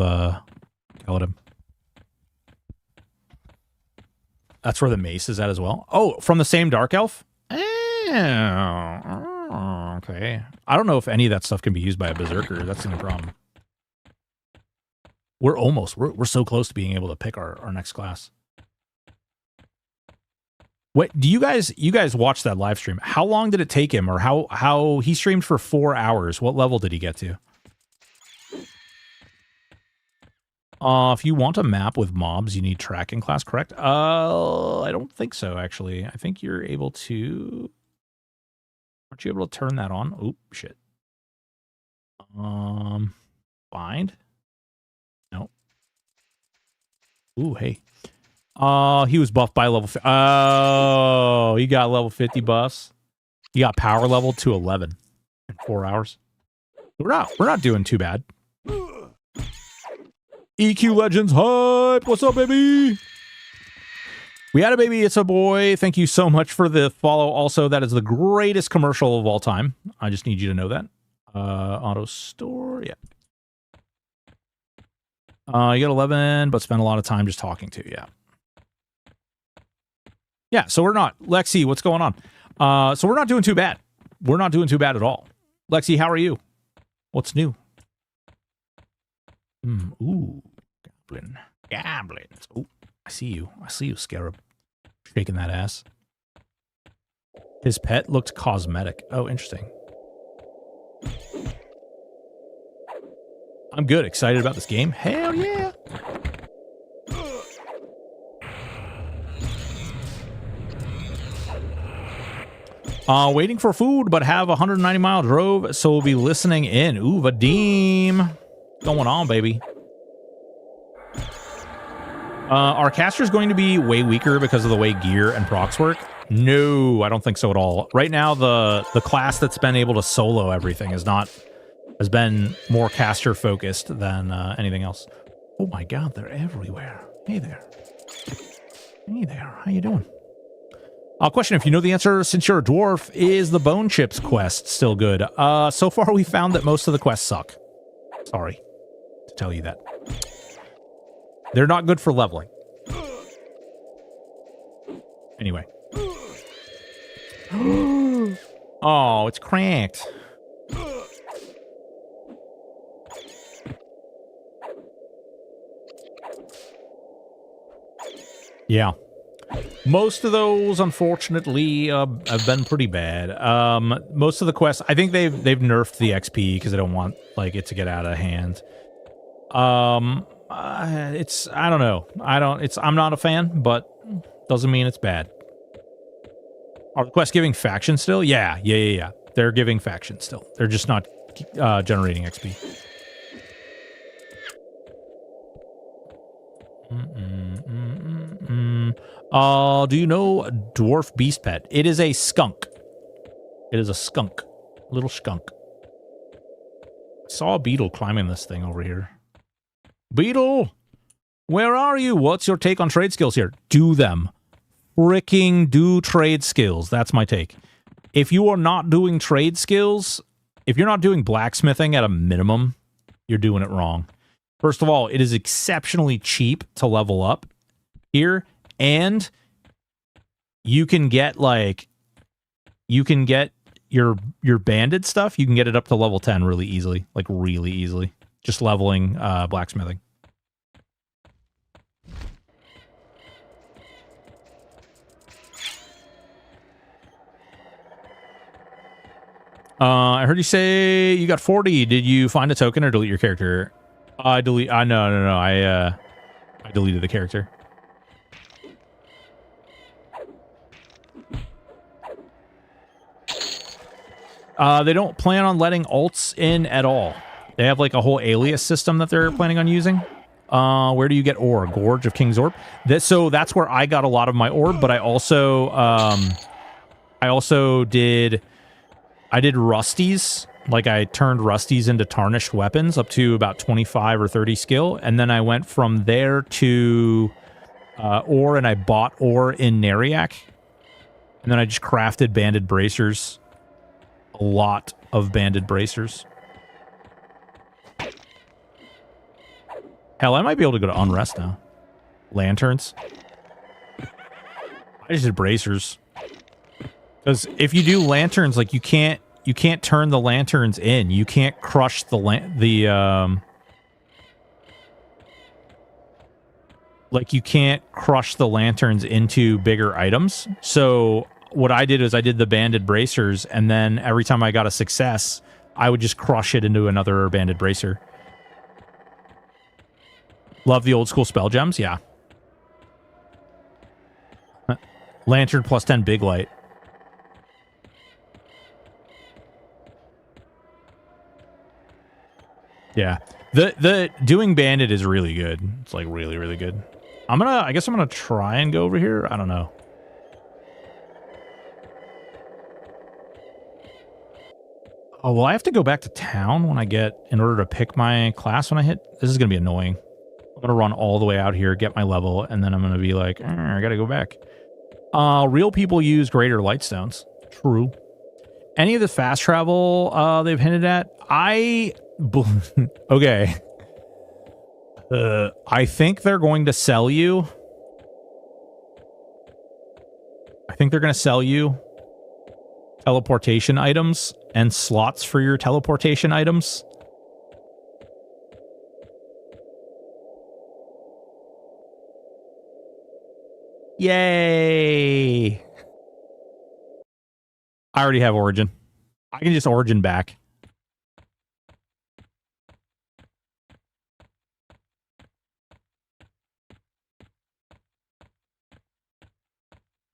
Kaladin. That's where the mace is at as well. Oh, from the same Dark Elf? Oh, okay. I don't know if any of that stuff can be used by a Berserker. That's the only problem. We're almost. We're so close to being able to pick our next class. What do you guys watch that live stream? How long did it take him, or how he streamed for 4 hours? What level did he get to? If you want a map with mobs, you need tracking class, correct? I don't think so, actually. I think you're able to... Aren't you able to turn that on? Oh, shit. Find? No. Ooh, hey. He was buffed by level... Oh, he got level 50 buffs. He got power level to 11 in 4 hours. We're not doing too bad. EQ Legends hype! What's up, baby? We had a baby, it's a boy. Thank you so much for the follow. Also, that is the greatest commercial of all time. I just need you to know that. Auto store, yeah. You got 11, but spent a lot of time just talking to, yeah. Yeah, so we're not. Lexi, what's going on? So we're not doing too bad. We're not doing too bad at all. Lexi, how are you? What's new? Ooh, goblins. Oh, I see you. I see you, Scarab. Shaking that ass. His pet looked cosmetic. Oh, interesting. I'm good. Excited about this game. Hell yeah. Waiting for food, but have a 190-mile drove, so we'll be listening in. Ooh, Vadim. Going on, baby. Our caster is going to be way weaker because of the way gear and procs work. No, I don't think so at all. Right now, the class that's been able to solo everything has been more caster focused than anything else. Oh my god, they're everywhere. Hey there. Hey there. How you doing? Question, if you know the answer, since you're a dwarf, is the Bone Chips quest still good? So far we found that most of the quests suck. Sorry to tell you that. They're not good for leveling. Anyway. Oh, it's cracked. Yeah. Most of those, unfortunately, have been pretty bad. Most of the quests, I think they've nerfed the XP because they don't want it to get out of hand. It's I don't know. I'm not a fan, but doesn't mean it's bad. Are the quests giving faction still? Yeah. They're giving faction still. They're just not generating XP. Do you know Dwarf Beast Pet? It is a skunk. It is a skunk. Little skunk. I saw a beetle climbing this thing over here. Beetle! Where are you? What's your take on trade skills here? Do them. Freaking do trade skills. That's my take. If you are not doing trade skills, if you're not doing blacksmithing at a minimum, you're doing it wrong. First of all, it is exceptionally cheap to level up here, and you can get your banded stuff, you can get it up to level 10 really easily, really easily. Just leveling blacksmithing. I heard you say you got 40. Did you find a token or delete your character? I deleted the character. They don't plan on letting alts in at all. They have a whole alias system that they're planning on using. Where do you get ore? Gorge of King's Orb. So that's where I got a lot of my orb, but I also did Rusty's Like I turned rusties into tarnished weapons up to about 25 or 30 skill. And then I went from there to ore, and I bought ore in Neriac. And then I just crafted banded bracers. A lot of banded bracers. Hell, I might be able to go to Unrest now. Lanterns. I just did bracers. Because if you do lanterns, like you can't turn the lanterns in. You can't crush the like you can't crush the lanterns into bigger items. So what I did is I did the banded bracers, and then every time I got a success, I would just crush it into another banded bracer. Love the old school spell gems, yeah. Lantern plus 10 big light. Yeah. The doing bandit is really good. It's like really, really good. I guess I'm gonna try and go over here. I don't know. Oh, well, I have to go back to town in order to pick my class when I hit. This is gonna be annoying. I'm gonna run all the way out here, get my level, and then I'm gonna be like, I gotta go back. Real people use greater lightstones. True. Any of the fast travel they've hinted at, okay. I think they're going to sell you. I think they're going to sell you teleportation items and slots for your teleportation items. Yay! I already have Origin. I can just Origin back.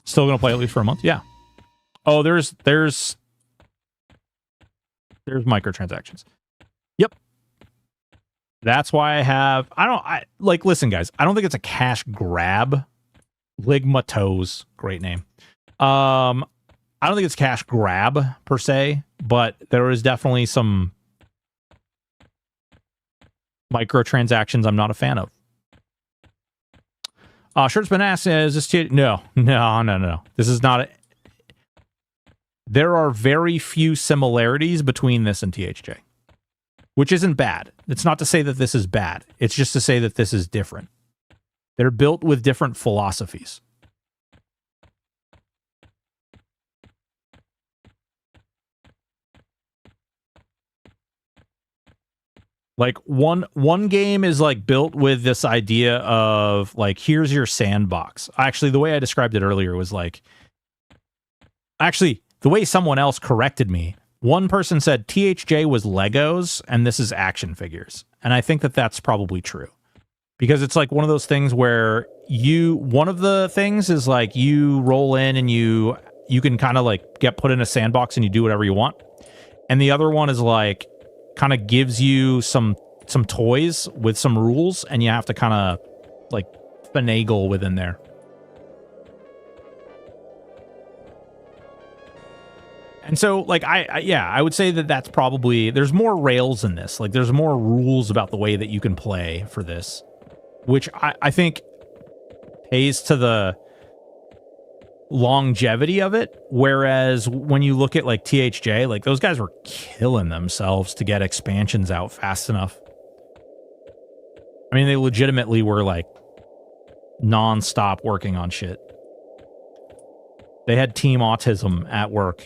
Still gonna play at least for a month? Yeah. Oh, there's microtransactions. Yep. That's why I have... listen, guys. I don't think it's a cash grab. Ligmatos. Great name. I don't think it's cash grab, per se, but there is definitely some microtransactions I'm not a fan of. Shirt's been asked, is this... No. This is not... There are very few similarities between this and THJ. Which isn't bad. It's not to say that this is bad. It's just to say that this is different. They're built with different philosophies. Like one game is like built with this idea of like, here's your sandbox. Actually, the way I described it earlier was like, actually, the way someone else corrected me, one person said THJ was Legos and this is action figures. And I think that that's probably true, because it's like one of those things where one of the things is like you roll in and you can kind of like get put in a sandbox and you do whatever you want. And the other one is like, kind of gives you some toys with some rules, and you have to kind of like finagle within there. And so like I would say that that's probably, there's more rails in this. Like there's more rules about the way that you can play for this, which I think pays to the longevity of it. Whereas when you look at like THJ, like those guys were killing themselves to get expansions out fast enough. I mean, they legitimately were like non-stop working on shit. They had team autism at work.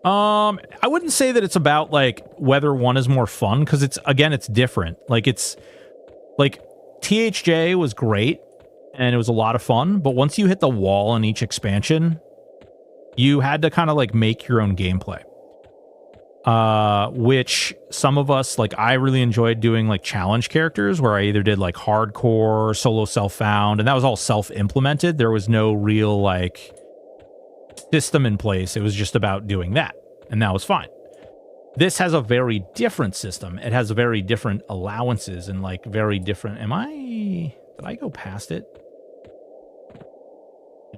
I wouldn't say that it's about like whether one is more fun, because it's different. Like it's like THJ was great and it was a lot of fun, but once you hit the wall in each expansion, you had to kind of like make your own gameplay. Which some of us, like I really enjoyed doing like challenge characters where I either did like hardcore, solo self-found, and that was all self-implemented. There was no real like system in place. It was just about doing that, and that was fine. This has a very different system. It has very different allowances and like very different... Did I go past it?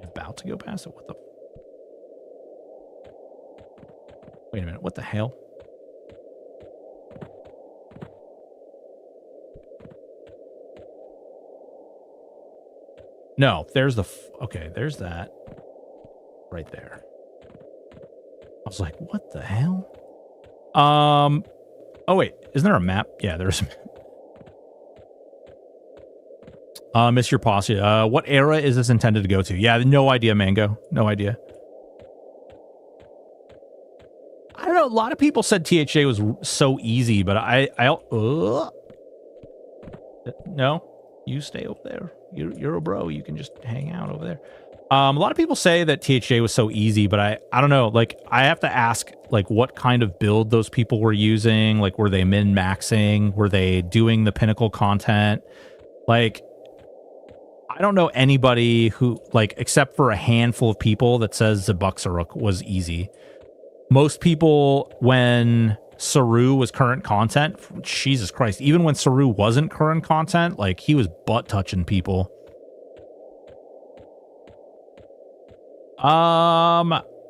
About to go past it? What the... Wait a minute. What the hell? No, there's the... okay, there's that. Right there. I was like, what the hell? Oh, wait. Isn't there a map? Yeah, there's a map. Miss your posse. What era is this intended to go to? Yeah, no idea, Mango. No idea. I don't know. A lot of people said THA was so easy, but no, you stay over there. You're a bro. You can just hang out over there. A lot of people say that THA was so easy, but I don't know. Like, I have to ask, like, what kind of build those people were using. Like, were they min-maxing? Were they doing the pinnacle content? Like, I don't know anybody who, like, except for a handful of people that says Zabuxaruk was easy. Most people, when Saru was current content, Jesus Christ, even when Saru wasn't current content, like, he was butt-touching people.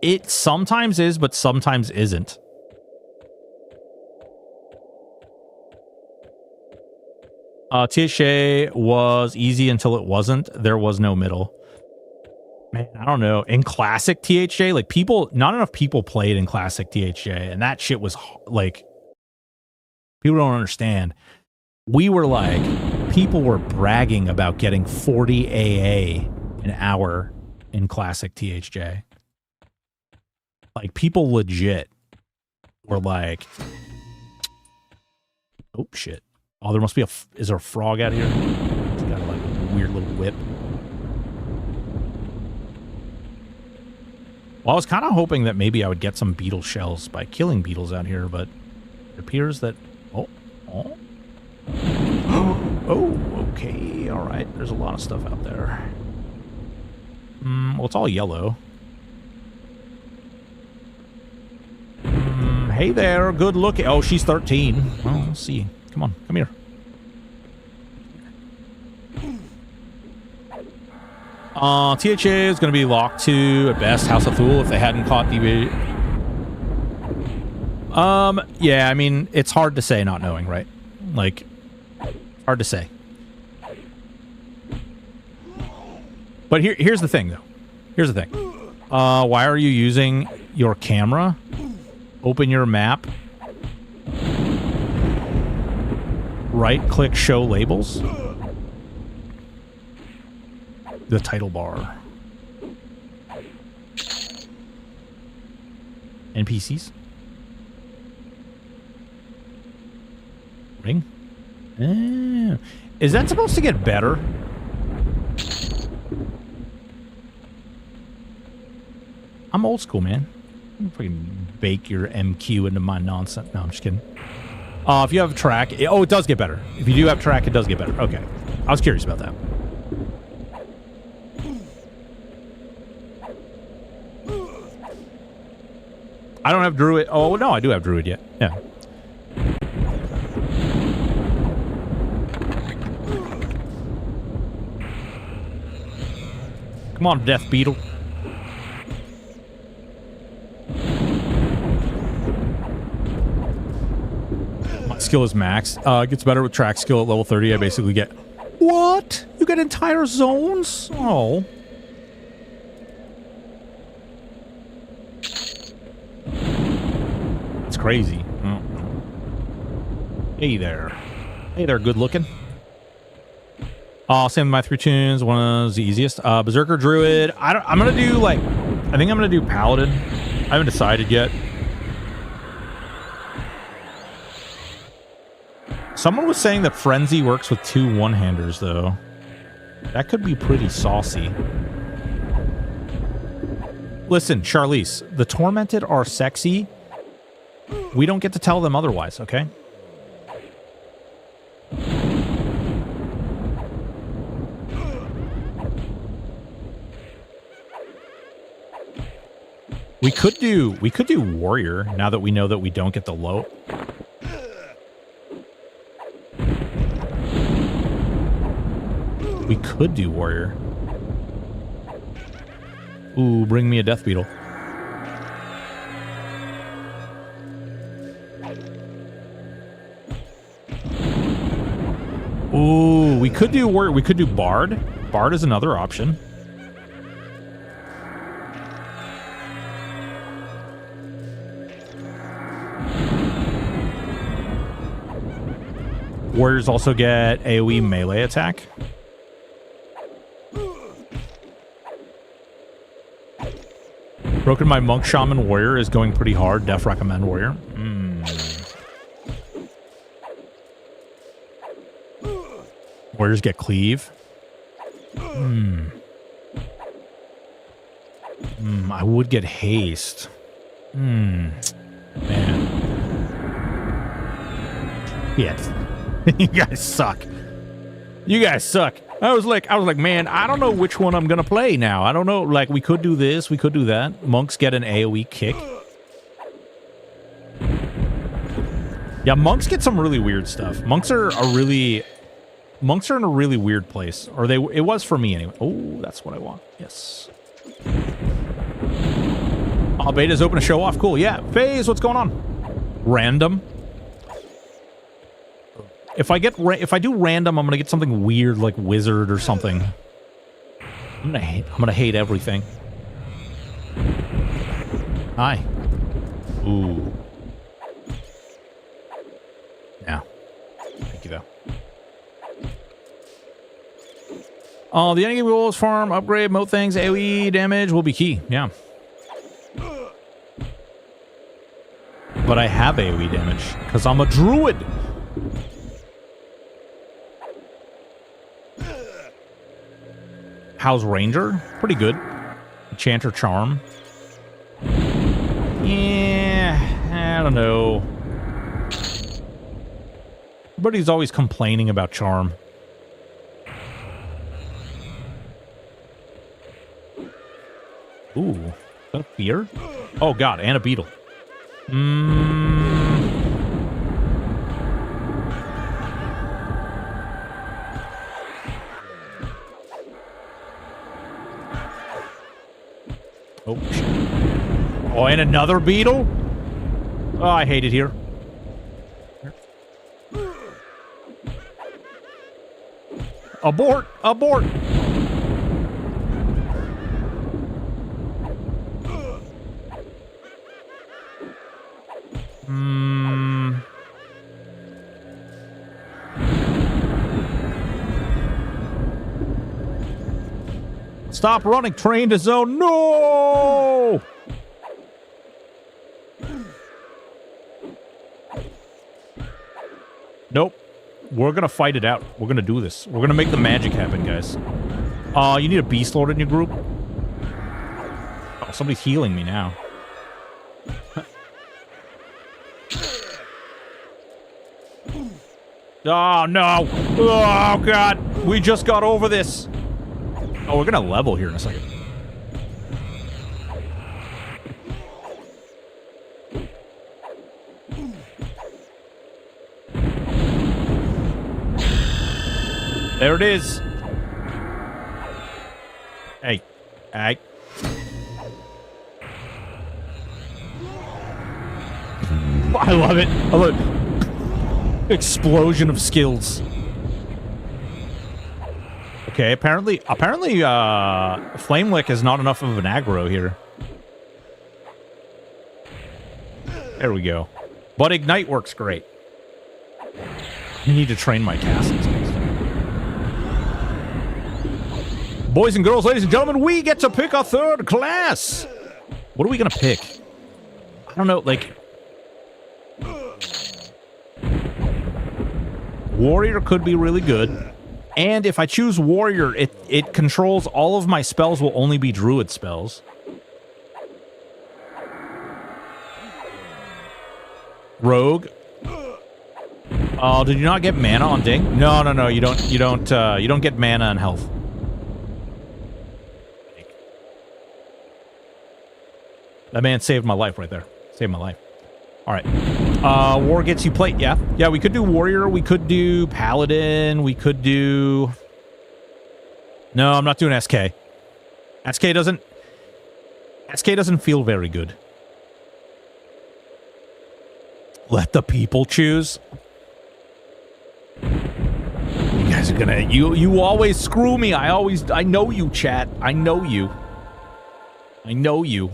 It sometimes is, but sometimes isn't. THA was easy until it wasn't. There was no middle. Man, I don't know. In classic THA, like, not enough people played in classic THA, and that shit was, like, people don't understand. We were like, people were bragging about getting 40 AA an hour in classic THJ. Like, people legit were like, oh shit. Oh, there must be is there a frog out here? It's got like a weird little whip. Well, I was kind of hoping that maybe I would get some beetle shells by killing beetles out here, but it appears that, oh, okay, all right. There's a lot of stuff out there. Well, it's all yellow. Hey there, good looking. Oh, she's 13. Oh, let's see. Come on, come here. THA is going to be locked to, at best, House of Thule if they hadn't caught DB. Yeah, I mean, it's hard to say not knowing, right? Like, hard to say. But here's the thing, though. Here's the thing. Why are you using your camera? Open your map. Right-click show labels. The title bar. NPCs. Ring. Is that supposed to get better? I'm old school, man. I'm fucking bake your MQ into my nonsense. No, I'm just kidding. If you have track... oh, it does get better. If you do have track, it does get better. Okay. I was curious about that. I don't have Druid. Oh, no, I do have Druid yet. Yeah. Come on, Death Beetle. My skill is max. Gets better with track skill at level 30. I basically get... What? You get entire zones? Oh. That's crazy. Oh. Hey there. Hey there, good looking. Same with my 3 tunes. One is the easiest. Berserker Druid. I'm gonna do like... I think I'm gonna do Paladin. I haven't decided yet. Someone was saying that Frenzy works with 2 one-handers, though. That could be pretty saucy. Listen, Charlize, the Tormented are sexy. We don't get to tell them otherwise, okay? We could do Warrior now that we know that we don't get the low. We could do Warrior. Ooh, bring me a Death Beetle. Ooh, we could do Bard. Bard is another option. Warriors also get AoE melee attack. Broken my Monk Shaman Warrior is going pretty hard. Def recommend Warrior. Warriors get Cleave. I would get Haste. Man. Yeah. You guys suck. You guys suck. I was like, man, I don't know which one I'm gonna play now. I don't know. Like, we could do this, we could do that. Monks get an AoE kick. Yeah, monks get some really weird stuff. Monks are in a really weird place. Or it was for me anyway. Oh, that's what I want. Yes. Beta's open to show off. Cool. Yeah. FaZe, what's going on? Random. If I do random, I'm gonna get something weird like wizard or something. I'm gonna hate everything. Hi. Ooh. Yeah. Thank you though. The endgame goals, farm, upgrade, moat things, AoE damage will be key. Yeah. But I have AoE damage because I'm a druid. How's Ranger? Pretty good. Enchanter Charm. Yeah, I don't know. Everybody's always complaining about Charm. Ooh, is that a fear? Oh god, and a beetle. Oh, shit. Oh, and another beetle? Oh, I hate it here. Abort! Abort! Stop running, train to zone. No! Nope. We're gonna fight it out. We're gonna do this. We're gonna make the magic happen, guys. You need a Beast Lord in your group? Oh, somebody's healing me now. Oh, no! Oh, God! We just got over this! Oh, we're gonna level here in a second. There it is. Hey. Hey. I love it. I love it. Explosion of skills. Okay, apparently, Flame Lick is not enough of an aggro here. There we go. But Ignite works great. I need to train my castles next time. Boys and girls, ladies and gentlemen, we get to pick a third class! What are we gonna pick? I don't know, like... Warrior could be really good. And if I choose Warrior, it controls all of my spells will only be Druid spells. Rogue. Oh, did you not get mana on Ding? No, no, no, you don't get mana and health. That man saved my life right there. Saved my life. Alright. War gets you plate, yeah. Yeah, we could do Warrior, we could do Paladin, we could do... No, I'm not doing SK. SK doesn't feel very good. Let the people choose. gonna you always screw me. I know you, chat. I know you. I know you.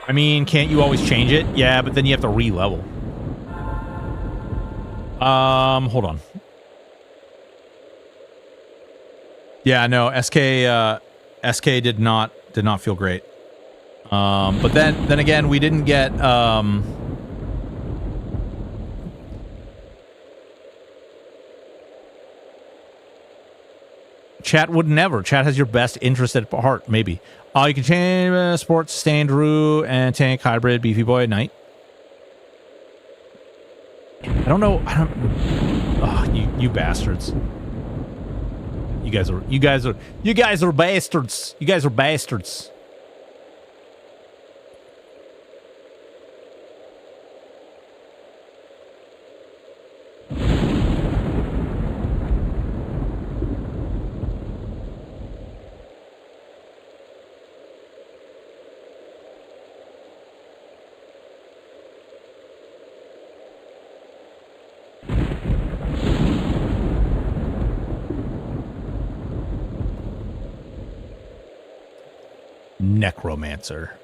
I mean, can't you always change it? Yeah, but then you have to re-level. Hold on. Yeah, no, SK did not feel great. But then again, we didn't get Chat would never. Chat has your best interest at heart, maybe. You can change sports, sustained Rue, and tank, hybrid, beefy boy, knight. I don't know. Oh, you bastards. You guys are bastards. You guys are bastards. Necromancer.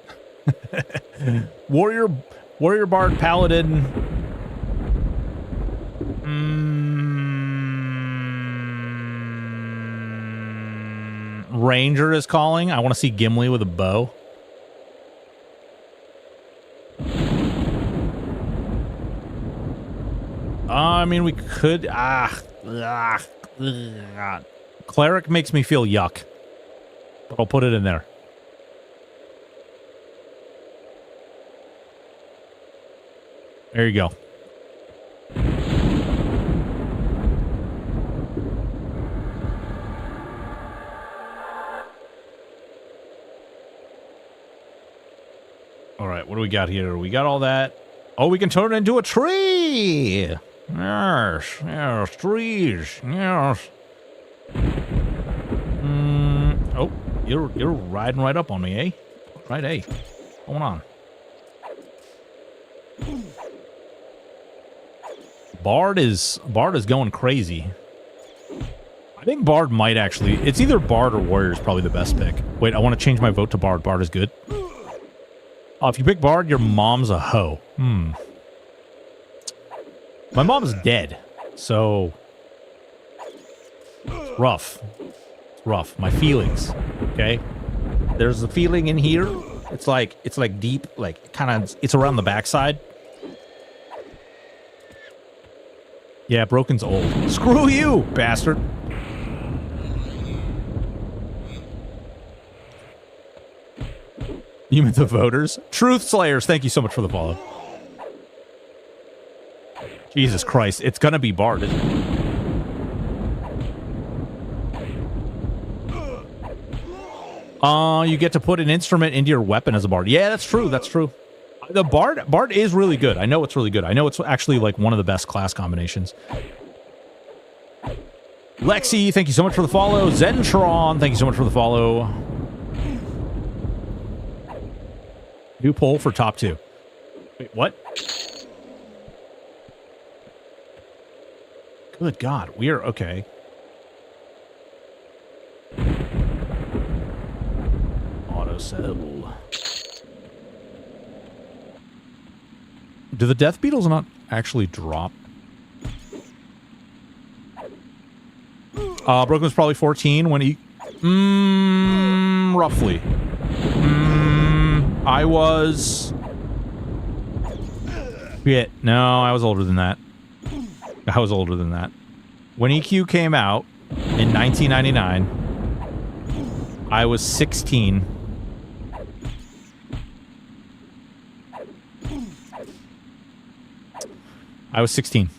Warrior Bard Paladin. Ranger is calling. I want to see Gimli with a bow. I mean, we could. Cleric makes me feel yuck. But I'll put it in there. There you go. All right, what do we got here? We got all that. Oh, we can turn it into a tree. Yes, trees. Yes. Oh, you're riding right up on me, eh? Right, eh? What's going on? Bard is going crazy. I think Bard might actually. It's either Bard or Warrior is probably the best pick. Wait, I want to change my vote to Bard. Bard is good. Oh, if you pick Bard, your mom's a hoe. My mom's dead, so it's rough. It's rough. My feelings. Okay, there's a feeling in here. It's like deep, like kind of. It's around the backside. Yeah, Broken's old. Screw you, bastard. You meant the voters? Truth Slayers, thank you so much for the follow. Jesus Christ, it's gonna be Bard, isn't it? You get to put an instrument into your weapon as a Bard. Yeah, that's true, that's true. The Bard is really good. I know it's really good. I know it's actually like one of the best class combinations. Lexi, thank you so much for the follow. Zentron, thank you so much for the follow. New poll for top 2. Wait, what? Good God, we are okay. Auto sell. Do the Death Beetles not actually drop? Broken was probably 14 when he... roughly. I was... Shit. No, I was older than that. I was older than that. When EQ came out in 1999, I was 16. I was 16.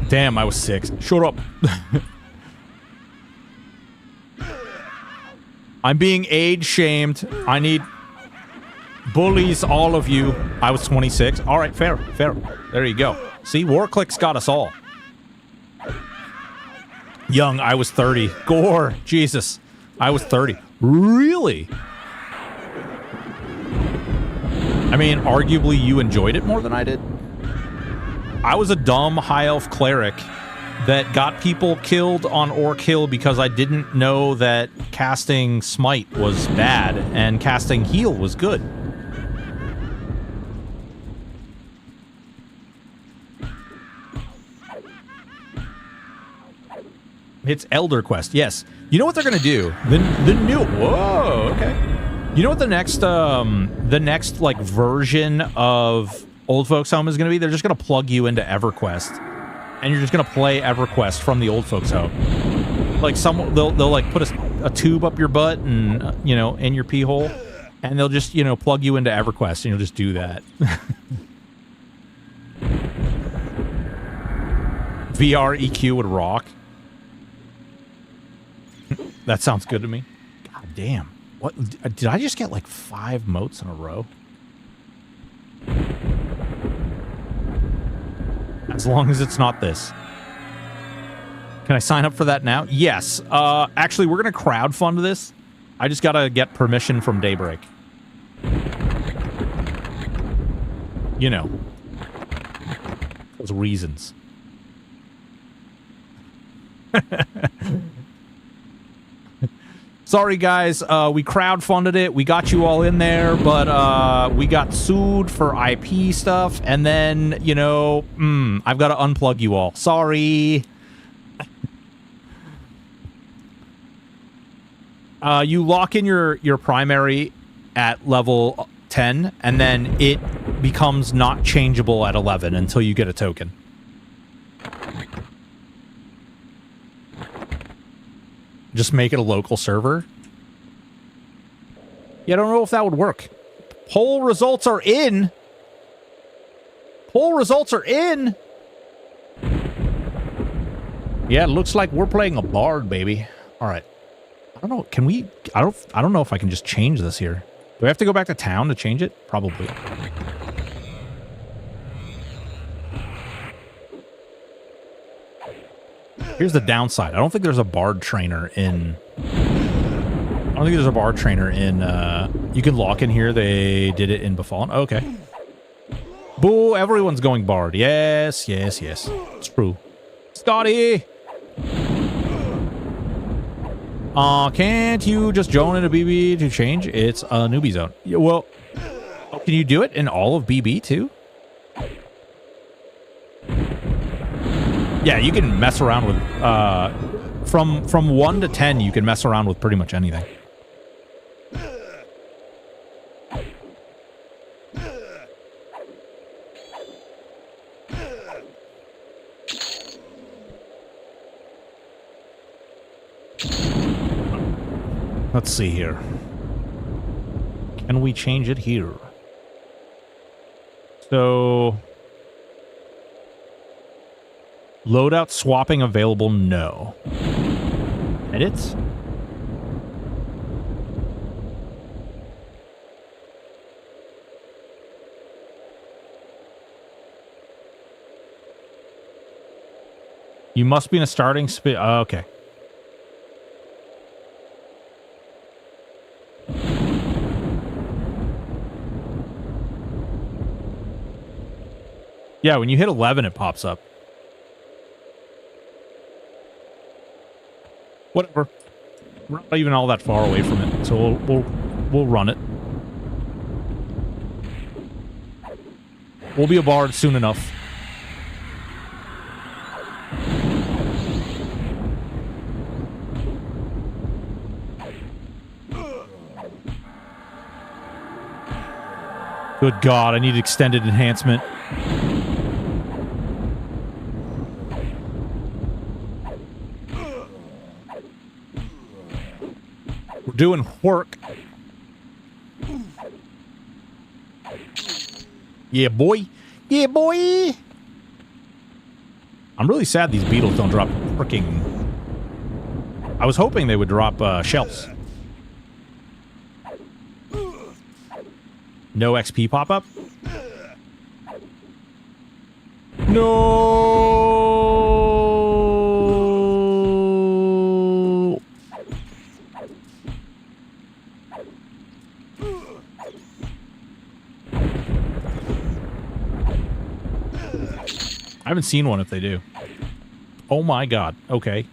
Damn, I was 6. Shut up. I'm being age shamed. I need bullies, all of you. I was 26. All right, fair, fair. There you go. See, WarClick's got us all. Young, I was 30. Gore, Jesus. I was 30. Really? I mean, arguably you enjoyed it more than I did. I was a dumb high elf cleric that got people killed on Orc Hill because I didn't know that casting Smite was bad and casting Heal was good. It's Elder Quest, yes. You know what they're gonna do? The new whoa, okay. You know what the next like version of Old Folks Home is gonna be? They're just gonna plug you into EverQuest, and you're just gonna play EverQuest from the Old Folks Home. Like they'll like put a tube up your butt and you know, in your pee hole, and they'll just, you know, plug you into EverQuest, and you'll just do that. VR EQ would rock. That sounds good to me. God damn. What? Did I just get like 5 motes in a row? As long as it's not this. Can I sign up for that now? Yes. Actually, we're going to crowdfund this. I just got to get permission from Daybreak. You know. Those reasons. Sorry, guys. We crowdfunded it. We got you all in there, but we got sued for IP stuff, and then, you know, I've got to unplug you all. Sorry. You lock in your primary at level 10, and then it becomes not changeable at 11 until you get a token. Just make it a local server. Yeah, I don't know if that would work. Poll results are in. Poll results are in. Yeah, it looks like we're playing a bard, baby. All right. I don't know. Can we? I don't know if I can just change this here. Do I have to go back to town to change it? Probably. Here's the downside. I don't think there's a bard trainer in... I don't think there's a bard trainer in... you can lock in here. They did it in Befallen. Oh, okay. Boo, everyone's going bard. Yes, yes, yes. It's true. Scotty! Can't you just join in a BB to change? It's a newbie zone. Yeah, well, can you do it in all of BB too? Yeah, you can mess around with, from 1 to 10, you can mess around with pretty much anything. Let's see here. Can we change it here? So... Loadout swapping available? No. Edits? You must be in a starting spit. Okay. Yeah, when you hit 11, it pops up. Whatever. We're not even all that far away from it, so we'll run it. We'll be a bard soon enough. Good God, I need extended enhancement. Doing work. Yeah, boy. Yeah, boy. I'm really sad these beetles don't drop freaking... I was hoping they would drop shells. No XP pop-up? No! I haven't seen one if they do. Oh my god. Okay.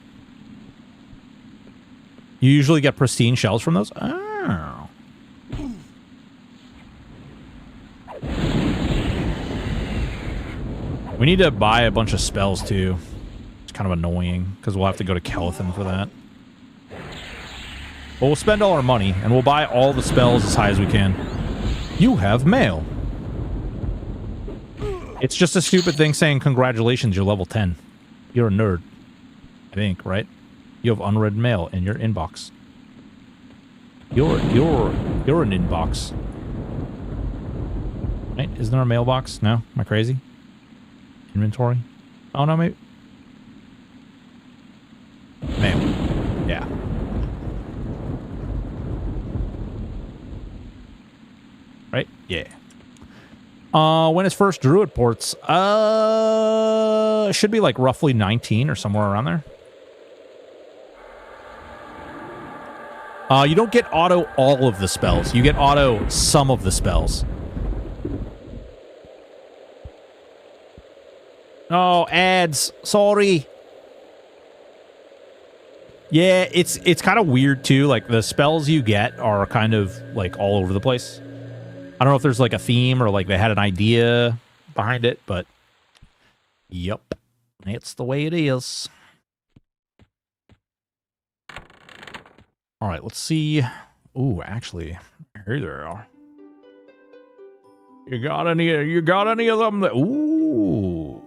You usually get pristine shells from those? Oh. We need to buy a bunch of spells too. It's kind of annoying because we'll have to go to Kelethin for that. But we'll spend all our money and we'll buy all the spells as high as we can. You have mail. It's just a stupid thing saying congratulations, you're level 10. You're a nerd. I think, right? You have unread mail in your inbox. You're an inbox. Right? Isn't there a mailbox? No? Am I crazy? Inventory? Oh no, maybe. Mail. Yeah. Right? Yeah. When is first Druid ports? It should be like roughly 19 or somewhere around there. You don't get auto all of the spells. You get auto some of the spells. Oh, ads. Sorry. Yeah, it's kind of weird too. Like the spells you get are kind of like all over the place. I don't know if there's like a theme or like they had an idea behind it, but yep, it's the way it is. All right, let's see. Ooh, actually, here they are. You got any of them? That, ooh.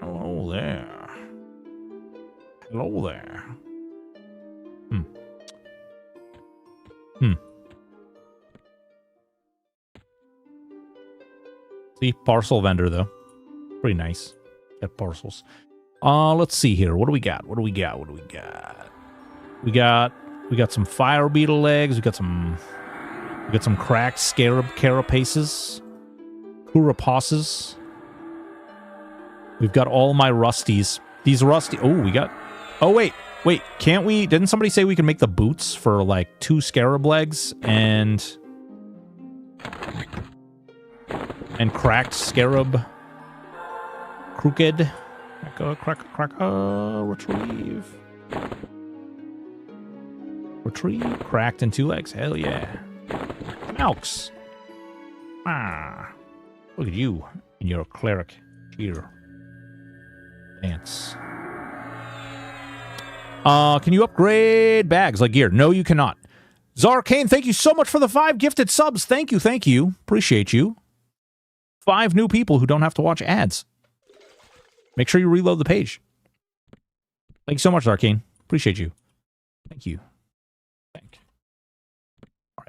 Hello there. Hello there. See, parcel vendor though. Pretty nice. Get parcels. Let's see here. What do we got? We got some fire beetle legs. We got some cracked scarab carapaces. Curapauses. We've got all my rusties. These rusty... Oh, we got... Oh, wait. Can't we... Didn't somebody say we can make the boots for, like, 2 scarab legs and cracked scarab? Crooked. Retrieve. Cracked and 2 legs. Hell yeah. Malks. Look at you and your cleric here. Dance. Can you upgrade bags like gear? No, you cannot. Zarkane, thank you so much for the 5 gifted subs. Thank you. Appreciate you. 5 new people who don't have to watch ads. Make sure you reload the page. Thank you so much, Zarkane. Appreciate you. Thank you. All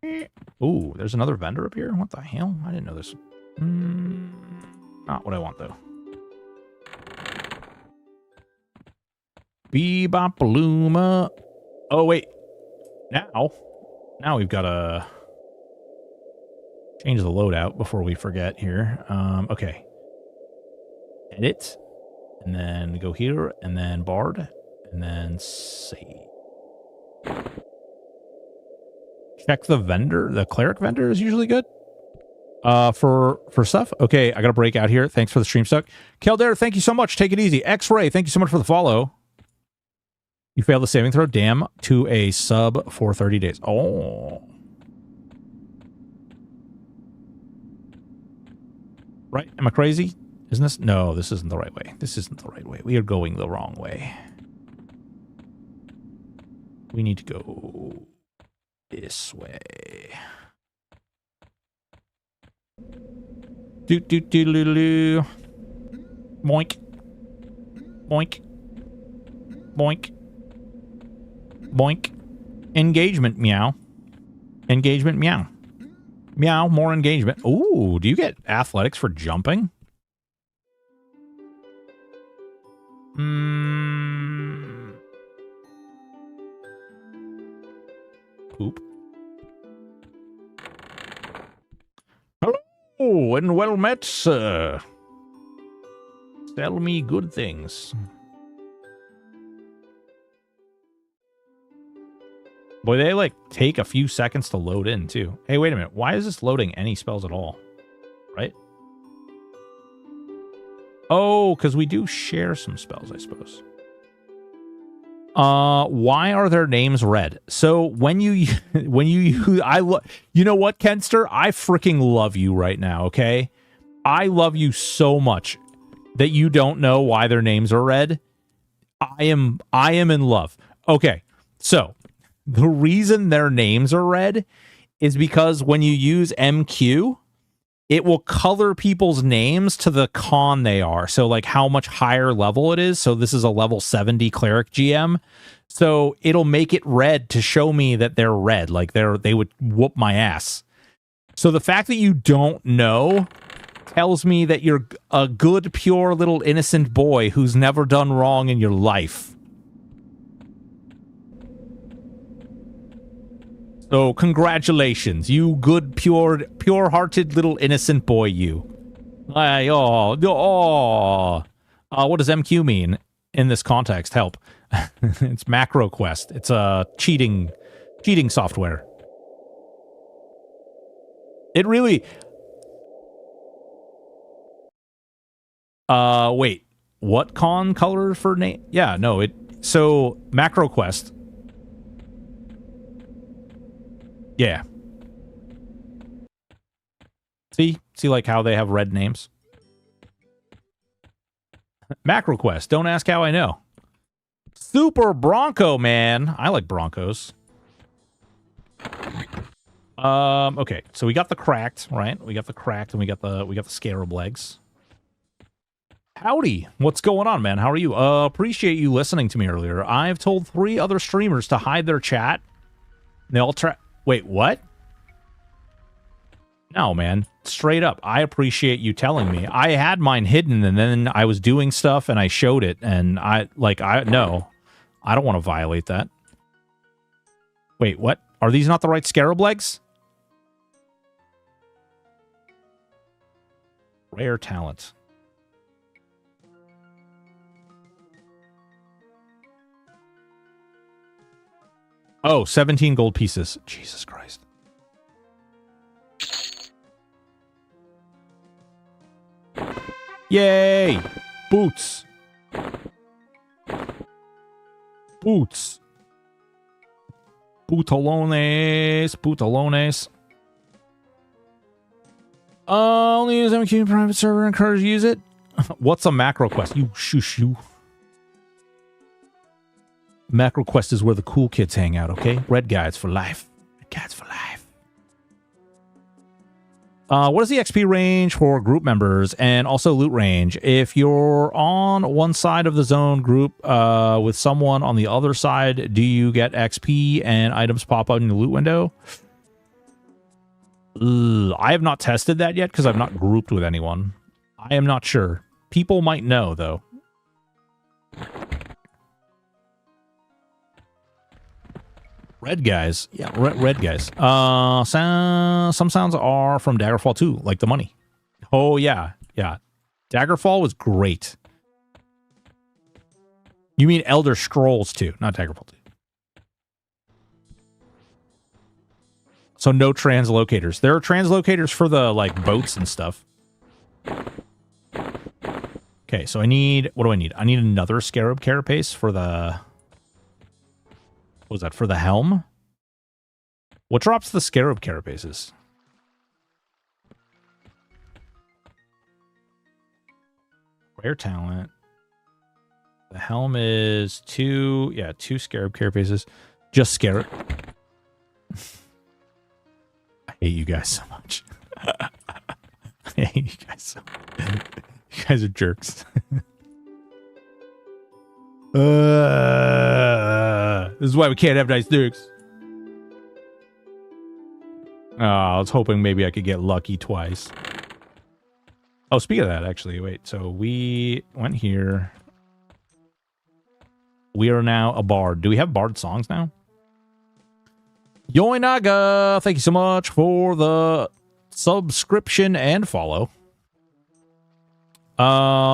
right. Ooh, there's another vendor up here? What the hell? I didn't know this. Not what I want, though. Bebop-a-looma. Oh, wait. Now we've got to change the loadout before we forget here. Okay. Edit. And then go here. And then Bard. And then save. Check the vendor. The cleric vendor is usually good. For stuff. Okay, I got to break out here. Thanks for the stream stuck. Keldare, thank you so much. Take it easy. X-Ray, thank you so much for the follow. You failed the saving throw. Damn, to a sub for 30 days. Oh. Right? Am I crazy? Isn't this? No, this isn't the right way. This isn't the right way. We are going the wrong way. We need to go this way. Do. Boink. Boink. Boink. Boink. Engagement, meow. Engagement, meow. Meow, more engagement. Ooh, do you get athletics for jumping? Poop. Hello, and well met, sir. Tell me good things. Boy, they, like, take a few seconds to load in, too. Hey, wait a minute. Why is this loading any spells at all? Right? Oh, because we do share some spells, I suppose. Why are their names red? So when you you know what, Kenster? I freaking love you right now, okay? I love you so much that you don't know why their names are red. I am in love. Okay. So, the reason their names are red is because when you use MQ, it will color people's names to the con they are. So like how much higher level it is. So this is a level 70 cleric GM. So it'll make it red to show me that they're red. Like they would whoop my ass. So the fact that you don't know tells me that you're a good, pure little innocent boy who's never done wrong in your life. So congratulations, you good, pure-hearted little innocent boy, you. What does MQ mean in this context? Help. It's MacroQuest. It's a cheating software. It really... wait. What con color for name? Yeah, no, it... So, MacroQuest... Yeah. See like how they have red names? MacroQuest. Don't ask how I know. Super Bronco, man. I like Broncos. Okay. So we got the cracked, right? We got the cracked and we got the scarab legs. Howdy. What's going on, man? How are you? Appreciate you listening to me earlier. I've told 3 other streamers to hide their chat. They all Wait, what? No, man. Straight up. I appreciate you telling me. I had mine hidden and then I was doing stuff and I showed it and no. I don't want to violate that. Wait, what? Are these not the right scarab legs? Rare talent. Oh, 17 gold pieces. Jesus Christ. Yay! Boots. Boots. Bootalones. Bootalones. Only use MQ private server. Encourage to use it. What's a macro quest? You shush you. Macro quest is where the cool kids hang out, okay? Red guys for life. Red guys for life. What is the XP range for group members and also loot range? If you're on one side of the zone group with someone on the other side, do you get XP and items pop up in the loot window? I have not tested that yet because I've not grouped with anyone. I am not sure. People might know, though. Red guys. Yeah, red guys. Some sounds are from Daggerfall 2, like the money. Oh, yeah. Yeah. Daggerfall was great. You mean Elder Scrolls 2, not Daggerfall 2. So no translocators. There are translocators for the, like, boats and stuff. Okay, so I need... What do I need? I need another Scarab Carapace for the... What was that? For the helm? What drops the Scarab Carapaces? Rare talent. The helm is 2... Yeah, 2 Scarab Carapaces. Just Scarab. I hate you guys so much. I hate you guys so much. You guys are jerks. This is why we can't have nice dukes. Oh, I was hoping maybe I could get lucky twice. Oh, speaking of that, actually, wait. So we went here. We are now a bard. Do we have bard songs now? Yoinaga, thank you so much for the subscription and follow.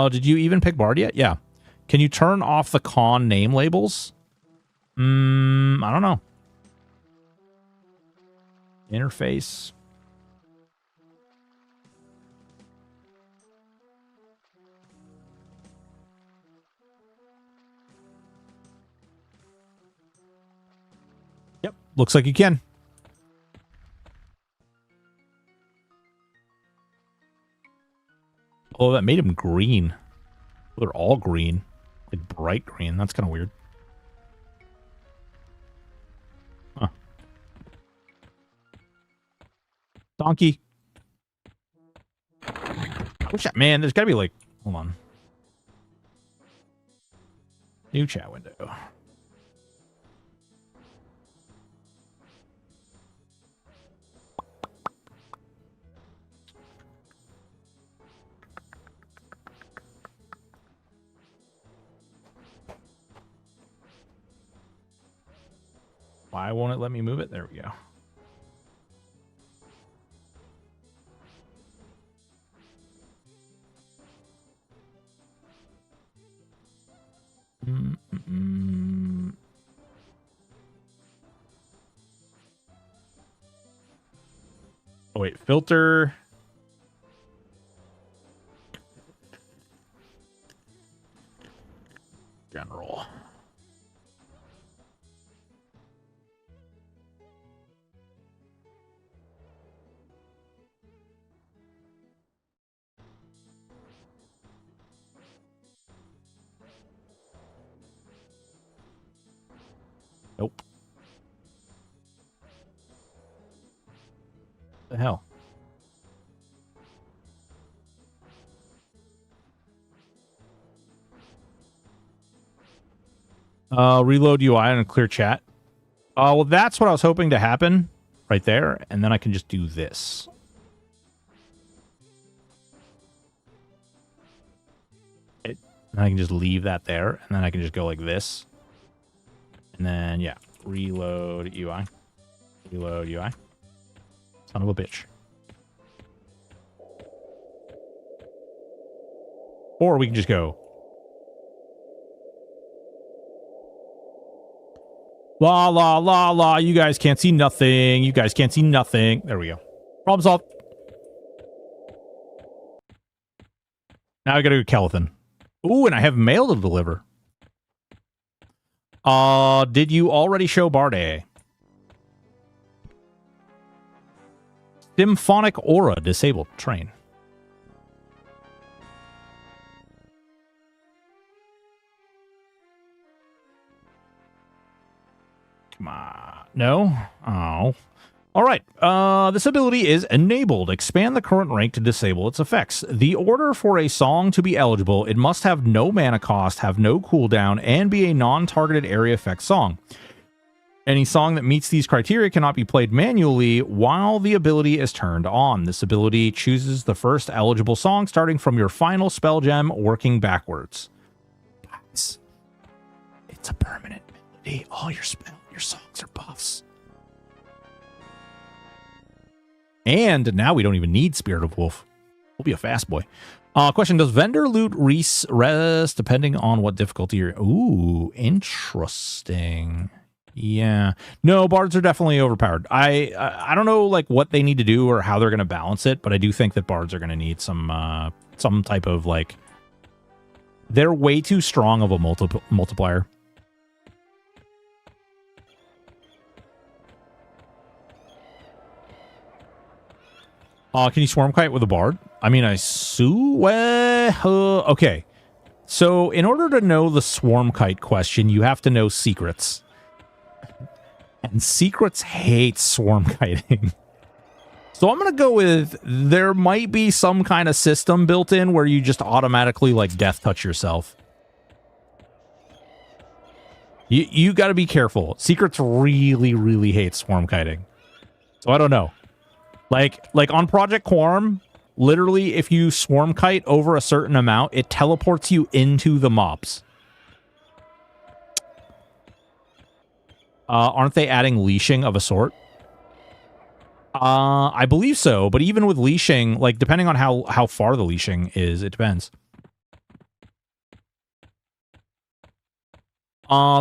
Did you even pick bard yet? Yeah. Can you turn off the con name labels? I don't know. Interface. looks like you can. Oh, that made him green. Well, they're all green. Like bright green. That's kind of weird. Huh. Donkey. I wish man, there's got to be like... Hold on. New chat window. Why won't it let me move it? There we go. Oh, wait. Filter. General. Nope. The hell? Reload UI and a clear chat. Well, that's what I was hoping to happen right there. And then I can just do this. And I can just leave that there. And then I can just go like this. And then, yeah, reload UI. Reload UI. Son of a bitch. Or we can just go. La, la, la, la. You guys can't see nothing. You guys can't see nothing. There we go. Problem solved. Now I gotta go Kelethan. Ooh, and I have mail to deliver. Did you already show Barday? Symphonic Aura disabled. Train. Come on. No? Oh. All right. This ability is enabled. Expand the current rank to disable its effects. The order for a song to be eligible, it must have no mana cost, have no cooldown, and be a non-targeted area effect song. Any song that meets these criteria cannot be played manually while the ability is turned on. This ability chooses the first eligible song starting from your final spell gem, working backwards. Guys, it's a permanent melody. All your songs are buffs. And now we don't even need Spirit of Wolf. We'll be a fast boy. Question, does vendor loot rest depending on what difficulty you're... Ooh, interesting. Yeah. No, bards are definitely overpowered. I don't know like what they need to do or how they're going to balance it, but I do think that bards are going to need some type of like... They're way too strong of a multiplier. Can you swarm kite with a bard? I mean, okay. So in order to know the swarm kite question, you have to know secrets. And secrets hate swarm kiting. So I'm going to go with there might be some kind of system built in where you just automatically like death touch yourself. You got to be careful. Secrets really, really hate swarm kiting. So I don't know. Like on Project Quorum, literally if you swarm kite over a certain amount, it teleports you into the mobs. Aren't they adding leashing of a sort? I believe so, but even with leashing, like depending on how far the leashing is, it depends.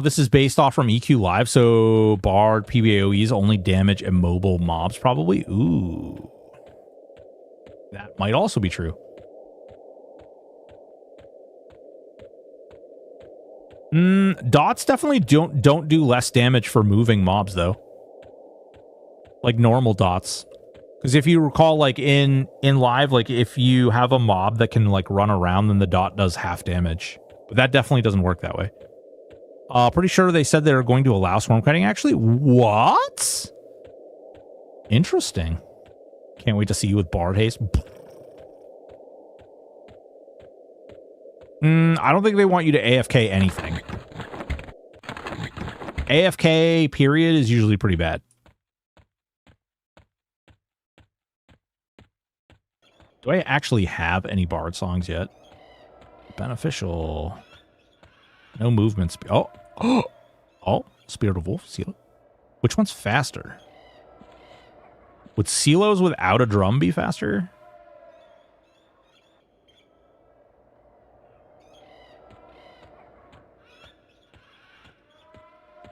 This is based off from EQ Live, so Bard PBAOEs only damage immobile mobs, probably. Ooh. That might also be true. Dots definitely don't do less damage for moving mobs, though. like normal dots. Because if you recall, like in live, like if you have a mob that can like run around, then the dot does half damage. But that definitely doesn't work that way. Pretty sure they said they're going to allow swarm kiting, actually. What? Interesting. Can't wait to see you with Bard Haste. I don't think they want you to AFK anything. AFK period is usually pretty bad. Do I actually have any Bard songs yet? Beneficial. No movement. Oh. Oh. Spirit of Wolf. Seal. Which one's faster? Would Silos without a drum be faster?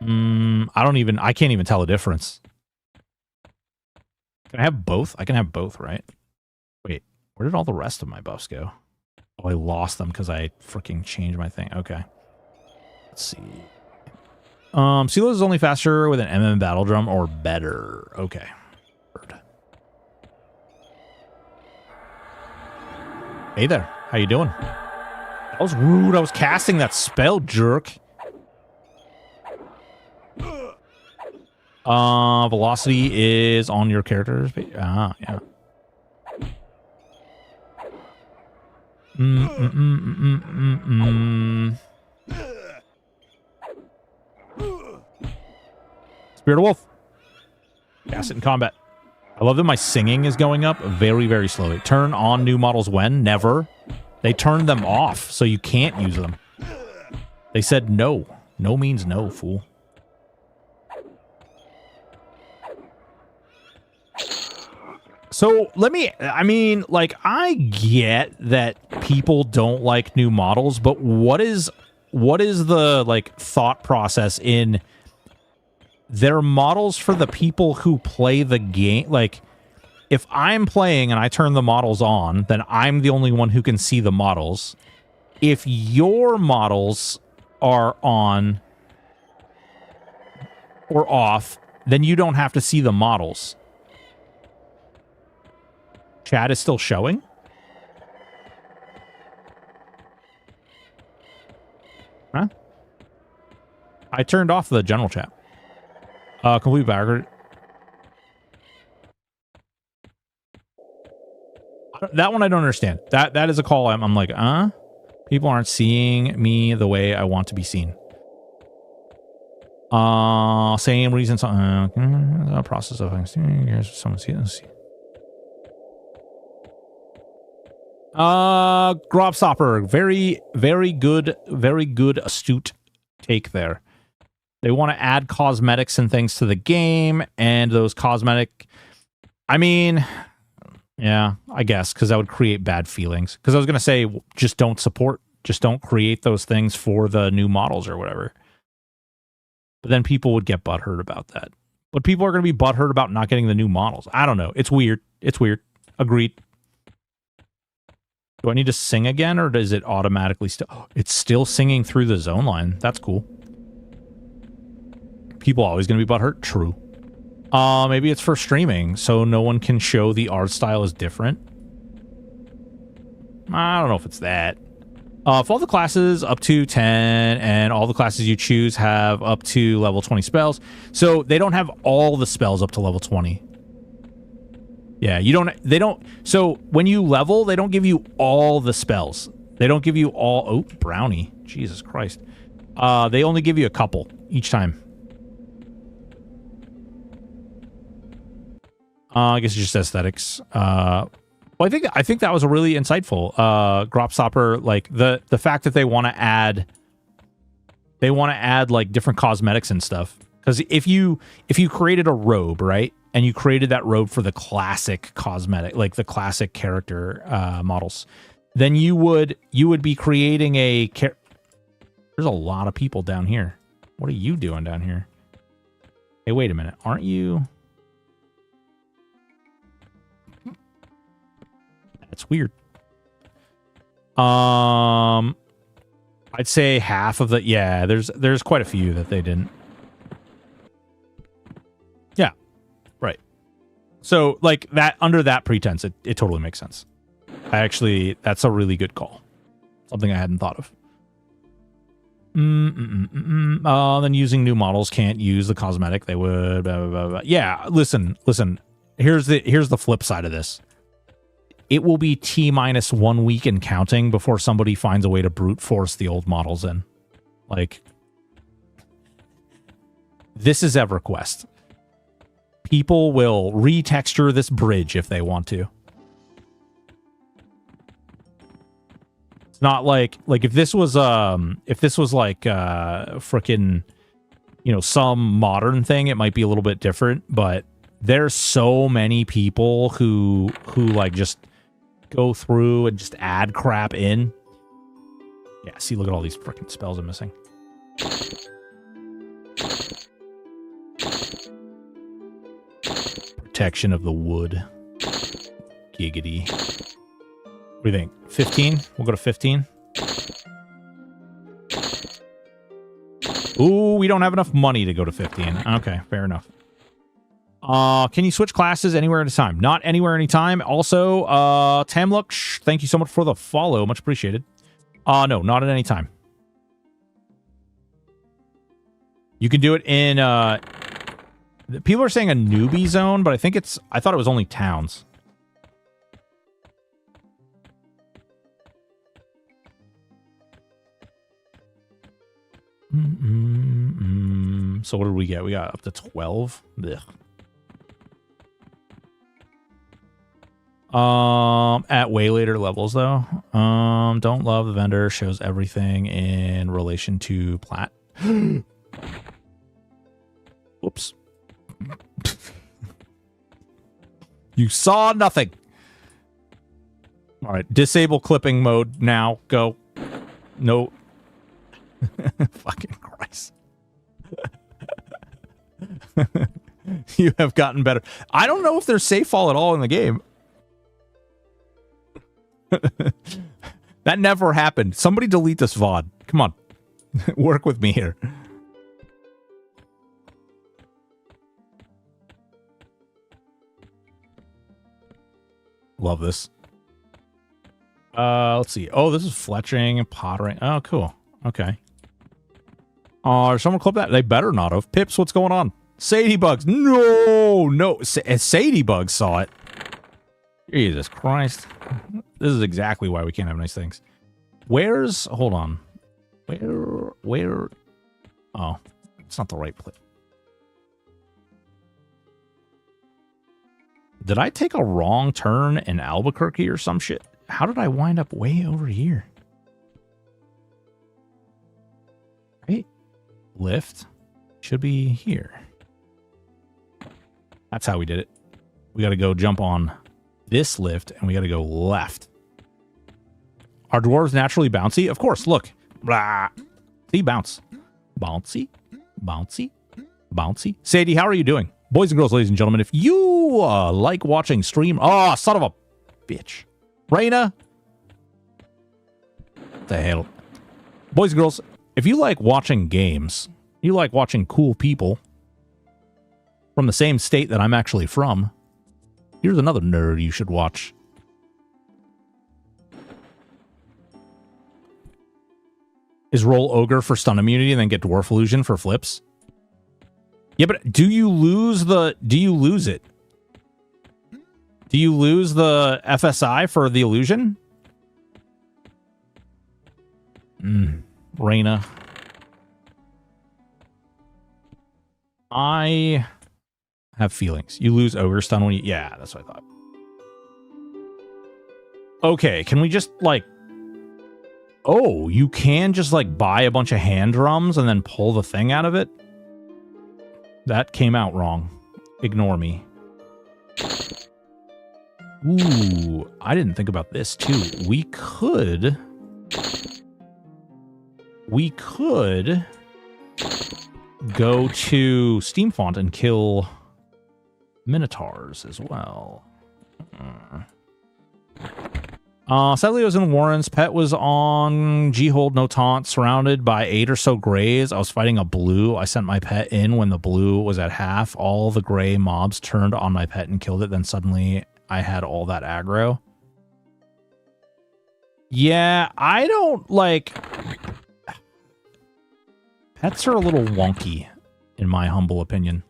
I can't even tell the difference. Can I have both? I can have both, right? Wait, where did all the rest of my buffs go? Oh, I lost them because I freaking changed my thing. Okay. Let's see. Silos is only faster with an MM battle drum or better. Okay. Hey there. How you doing? That was rude. I was casting that spell, jerk. Velocity is on your character's page. Ah, yeah. Spirit of Wolf. Cast it in combat. I love that my singing is going up very, very slowly. Turn on new models when? Never. They turned them off, so you can't use them. They said no. No means no, fool. So I mean, like, I get that people don't like new models, but what is the, like, thought process in they're models for the people who play the game? Like, if I'm playing and I turn the models on, then I'm the only one who can see the models. If your models are on or off, then you don't have to see the models. Chat is still showing? Huh? I turned off the general chat. Complete backward. That one I don't understand. That is a call. I'm like, people aren't seeing me the way I want to be seen. Same reasons. Process of here's someone see. Let's see. Grobstopper, very good, astute take there. They want to add cosmetics and things to the game, and those cosmetic, I mean, yeah, I guess, because that would create bad feelings. Because I was going to say, just don't create those things for the new models or whatever. But then people would get butthurt about that. But people are going to be butthurt about not getting the new models. I don't know. It's weird. Agreed. Do I need to sing again, or does it automatically still... Oh, it's still singing through the zone line. That's cool. People always going to be butthurt? True. Maybe it's for streaming, so no one can show the art style is different. I don't know if it's that. If all the classes up to 10, and all the classes you choose have up to level 20 spells, so they don't have all the spells up to level 20. Yeah, they don't, so when you level, they don't give you all the spells. They don't give you all, oh, brownie. Jesus Christ. They only give you a couple each time. I guess it's just aesthetics. Well, I think that was a really insightful, Grobstopper, like the fact that they want to add like different cosmetics and stuff. Because if you created a robe, right? And you created that robe for the classic cosmetic, like the classic character models, then you would be creating a... There's a lot of people down here. What are you doing down here? Hey, wait a minute. Aren't you... That's weird. I'd say half of the... Yeah, there's quite a few that they didn't. Yeah. Right. So, like, that under that pretense, it totally makes sense. That's a really good call. Something I hadn't thought of. Then using new models can't use the cosmetic. They would. Blah, blah, blah, blah. Yeah, listen. Here's the flip side of this. It will be T-1 week and counting before somebody finds a way to brute force the old models in. Like, this is EverQuest. People will retexture this bridge if they want to. It's not like if this was like frickin', you know, some modern thing, it might be a little bit different, but there's so many people who like just go through and just add crap in. Yeah, see, look at all these frickin' spells I'm missing. Protection of the wood. Giggity. What do you think? 15? We'll go to 15. Ooh, we don't have enough money to go to 15. Okay, fair enough. Can you switch classes anywhere at a time? Not anywhere, anytime. Also, Tamluk, thank you so much for the follow. Much appreciated. No, not at any time. You can do it in, people are saying a newbie zone, but I thought it was only towns. So what did we get? We got up to 12. Ugh. At way later levels though. Don't love the vendor, shows everything in relation to plat. Whoops. You saw nothing. All right, disable clipping mode now. Go. No. Fucking Christ. You have gotten better. I don't know if there's safe fall at all in the game. That never happened. Somebody delete this VOD. Come on. Work with me here. Love this. Let's see. Oh, this is fletching and pottering. Oh, cool. Okay. Someone clip that? They better not have. Pips, what's going on? Sadybugs. No. Sadybugs saw it. Jesus Christ. This is exactly why we can't have nice things. Hold on. Where? Oh, it's not the right place. Did I take a wrong turn in Albuquerque or some shit? How did I wind up way over here? Right? Lift should be here. That's how we did it. We got to go jump on this lift and we got to go left. Are dwarves naturally bouncy? Of course, look. Blah. See, bounce. Bouncy. Bouncy. Bouncy. Sadie, how are you doing? Boys and girls, ladies and gentlemen, if you like watching stream... Oh, son of a bitch. Raina. What the hell? Boys and girls, if you like watching games, you like watching cool people from the same state that I'm actually from, here's another nerd you should watch. Is roll ogre for stun immunity and then get dwarf illusion for flips? Yeah, but do you lose it? Do you lose the FSI for the illusion? Raina. I have feelings. You lose ogre stun when you... Yeah, that's what I thought. Okay, can we just, like... Oh, you can just, like, buy a bunch of hand drums and then pull the thing out of it? That came out wrong. Ignore me. Ooh, I didn't think about this, too. We could go to Steamfont and kill Minotaurs as well. Sadly, I was in Warren's. Pet was on G-Hold, no taunt, surrounded by 8 or so grays. I was fighting a blue. I sent my pet in when the blue was at half. All the gray mobs turned on my pet and killed it. Then suddenly I had all that aggro. Yeah, I don't like... Pets are a little wonky, in my humble opinion.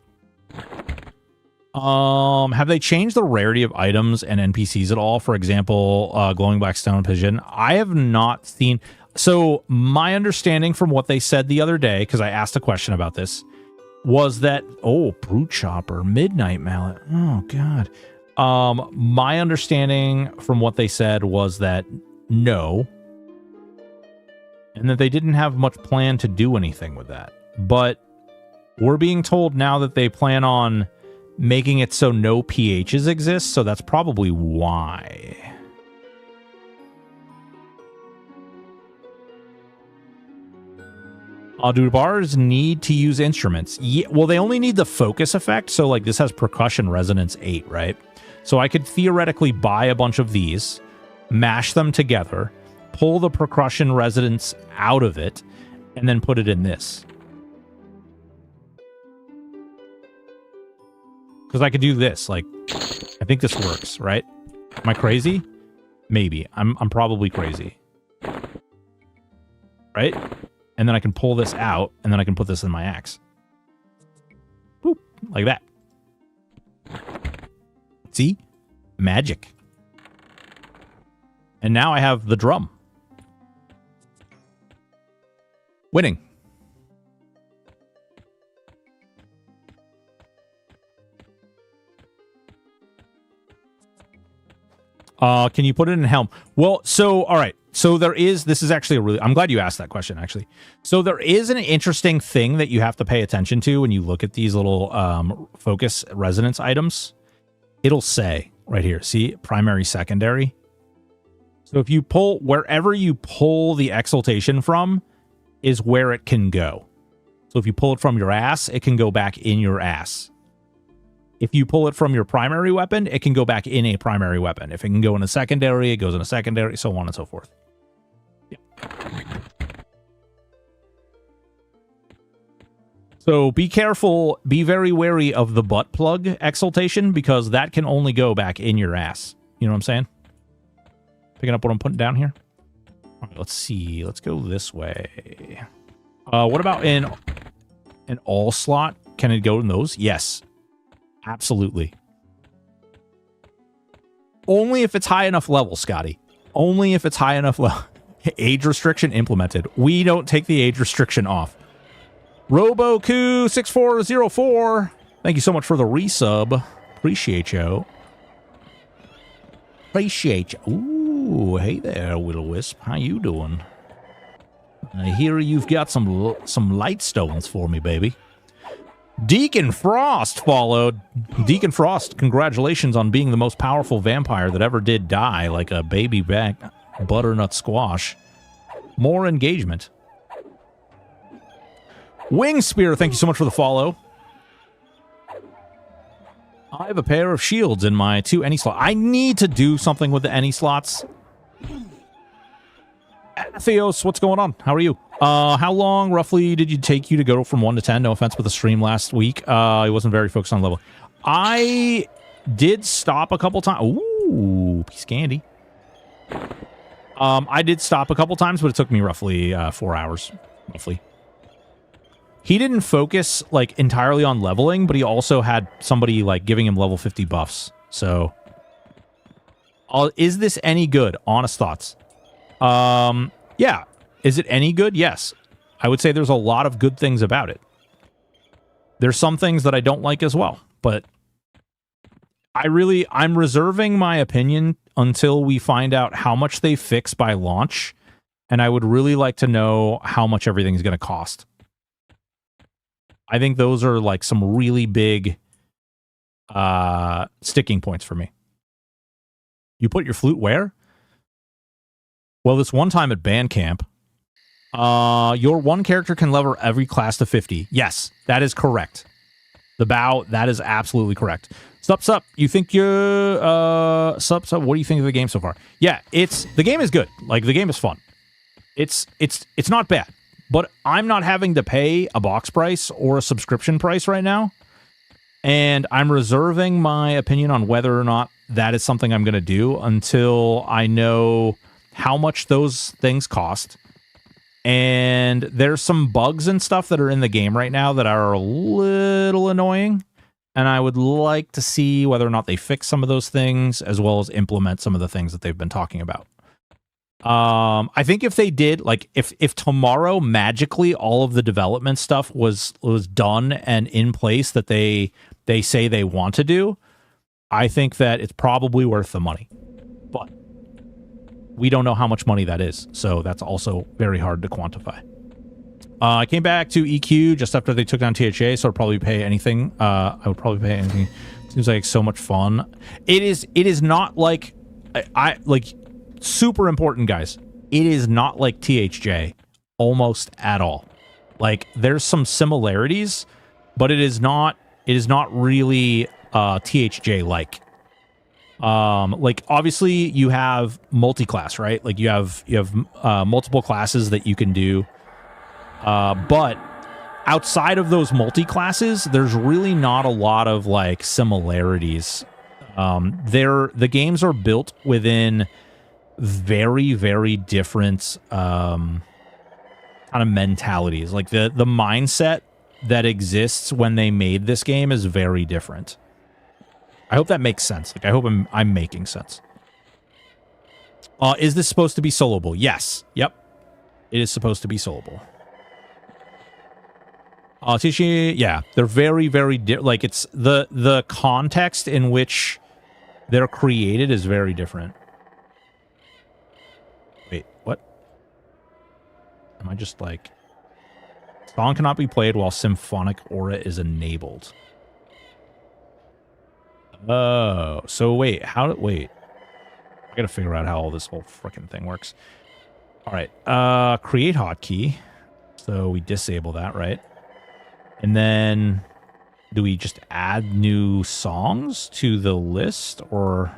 Have they changed the rarity of items and NPCs at all? For example, glowing black stone pigeon. I have not seen. So my understanding from what they said the other day, because I asked a question about this, was that brute chopper, midnight mallet. Oh god. My understanding from what they said was that no, and that they didn't have much plan to do anything with that. But we're being told now that they plan on making it so no PHs exist, so that's probably why. Do bars need to use instruments? Yeah, well, they only need the focus effect, so like this has percussion resonance 8, right? So I could theoretically buy a bunch of these, mash them together, pull the percussion resonance out of it, and then put it in this. Because I could do this, like, I think this works, right? Am I crazy? Maybe. I'm probably crazy. Right? And then I can pull this out, and then I can put this in my axe. Boop. Like that. See? Magic. And now I have the drum. Winning. Can you put it in helm? Well, so, all right. So this is actually a really, I'm glad you asked that question, actually. So there is an interesting thing that you have to pay attention to when you look at these little focus resonance items. It'll say right here, see, primary, secondary. So if you pull, wherever you pull the exaltation from is where it can go. So if you pull it from your ass, it can go back in your ass. If you pull it from your primary weapon, it can go back in a primary weapon. If it can go in a secondary, it goes in a secondary, so on and so forth. Yeah. So be careful, be very wary of the butt plug exaltation, because that can only go back in your ass. You know what I'm saying? Picking up what I'm putting down here? All right, let's see. Let's go this way. What about in an all slot? Can it go in those? Yes. Absolutely. Only if it's high enough level, Scotty. Only if it's high enough level. Age restriction implemented. We don't take the age restriction off. Roboku6404. Thank you so much for the resub. Appreciate you. Appreciate you. Ooh, hey there, Will-O-Wisp. How you doing? I hear you've got some light stones for me, baby. Deacon Frost followed. Deacon Frost, congratulations on being the most powerful vampire that ever did die like a baby back butternut squash. More engagement. Wing Spear, thank you so much for the follow. I have a pair of shields in my 2 any slot. I need to do something with the any slots. Theos, what's going on? How are you? How long roughly did it take you to go from 1 to 10? No offense with the stream last week. I wasn't very focused on level. I did stop a couple times. Ooh, piece of candy. I did stop a couple times, but it took me roughly 4 hours. Roughly. He didn't focus like entirely on leveling, but he also had somebody like giving him level 50 buffs. So, is this any good? Honest thoughts. Yeah. Is it any good? Yes. I would say there's a lot of good things about it. There's some things that I don't like as well, but I'm reserving my opinion until we find out how much they fix by launch, and I would really like to know how much everything's going to cost. I think those are like some really big sticking points for me. You put your flute where? Well, this one time at band camp, your one character can level every class to 50. Yes, that is correct. The bow, that is absolutely correct. Sup. You think you're sup. What do you think of the game so far? Yeah, the game is good. Like, the game is fun. It's not bad, but I'm not having to pay a box price or a subscription price right now, and I'm reserving my opinion on whether or not that is something I'm going to do until I know how much those things cost. And there's some bugs and stuff that are in the game right now that are a little annoying. And I would like to see whether or not they fix some of those things, as well as implement some of the things that they've been talking about. I think if they did, like, if tomorrow magically all of the development stuff was done and in place that they say they want to do, I think that it's probably worth the money. But we don't know how much money that is, so that's also very hard to quantify. I came back to EQ just after they took down THA, so I'd probably pay anything. I would probably pay anything. Seems like so much fun. It is not like I like super important, guys. It is not like THJ almost at all. Like, there's some similarities, but it is not really THJ like. Like, obviously you have multi-class, right? Like, you have multiple classes that you can do. But outside of those multi-classes, there's really not a lot of, like, similarities. The games are built within very, very different kind of mentalities. Like, the mindset that exists when they made this game is very different. I hope that makes sense. Like, I hope I'm making sense. Is this supposed to be soloable? Yes. Yep. It is supposed to be soloable. Yeah, they're very, very like, it's the context in which they're created is very different. Wait, what? Am I just like... Song cannot be played while symphonic aura is enabled. Oh, so wait, wait. I gotta figure out how all this whole frickin' thing works. All right, create hotkey. So we disable that, right? And then do we just add new songs to the list, or...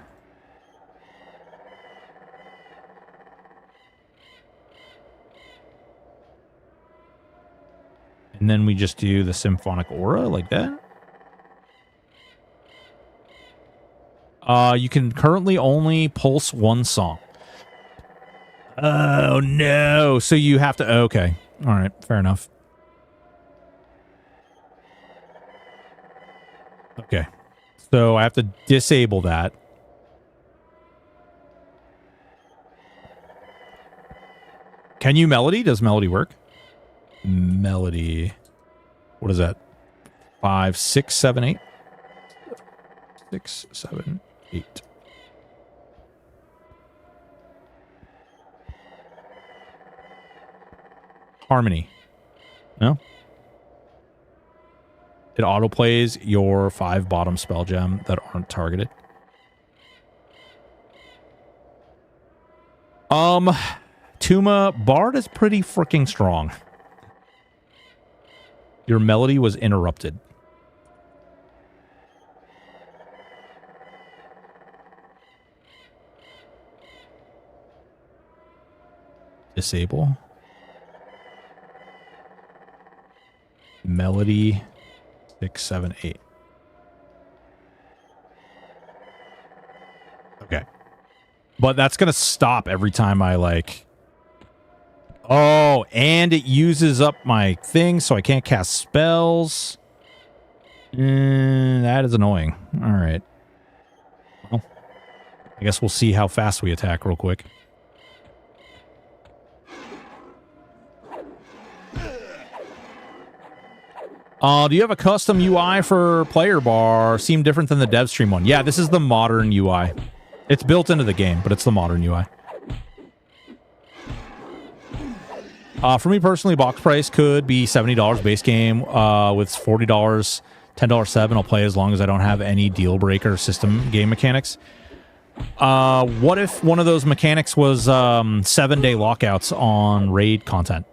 And then we just do the symphonic aura like that? You can currently only pulse one song. Oh, no. So you have to... Okay. All right. Fair enough. Okay. So I have to disable that. Can you melody? Does melody work? Melody. What is that? 5, 6, 7, 8? 6, 7, 8. Harmony. No? It autoplays your 5 bottom spell gem that aren't targeted. Tuma, Bard is pretty freaking strong. Your melody was interrupted. Disable. Melody 6, 7, 8. Okay. But that's going to stop every time I, like... Oh, and it uses up my thing, so I can't cast spells. That is annoying. All right. Well, I guess we'll see how fast we attack real quick. Do you have a custom UI for player bar? Seem different than the dev stream one. Yeah, this is the modern UI. It's built into the game, but it's the modern UI. For me personally, box price could be $70 base game with $40, $10 sub, and I'll play as long as I don't have any deal breaker system game mechanics. What if one of those mechanics was 7-day lockouts on raid content?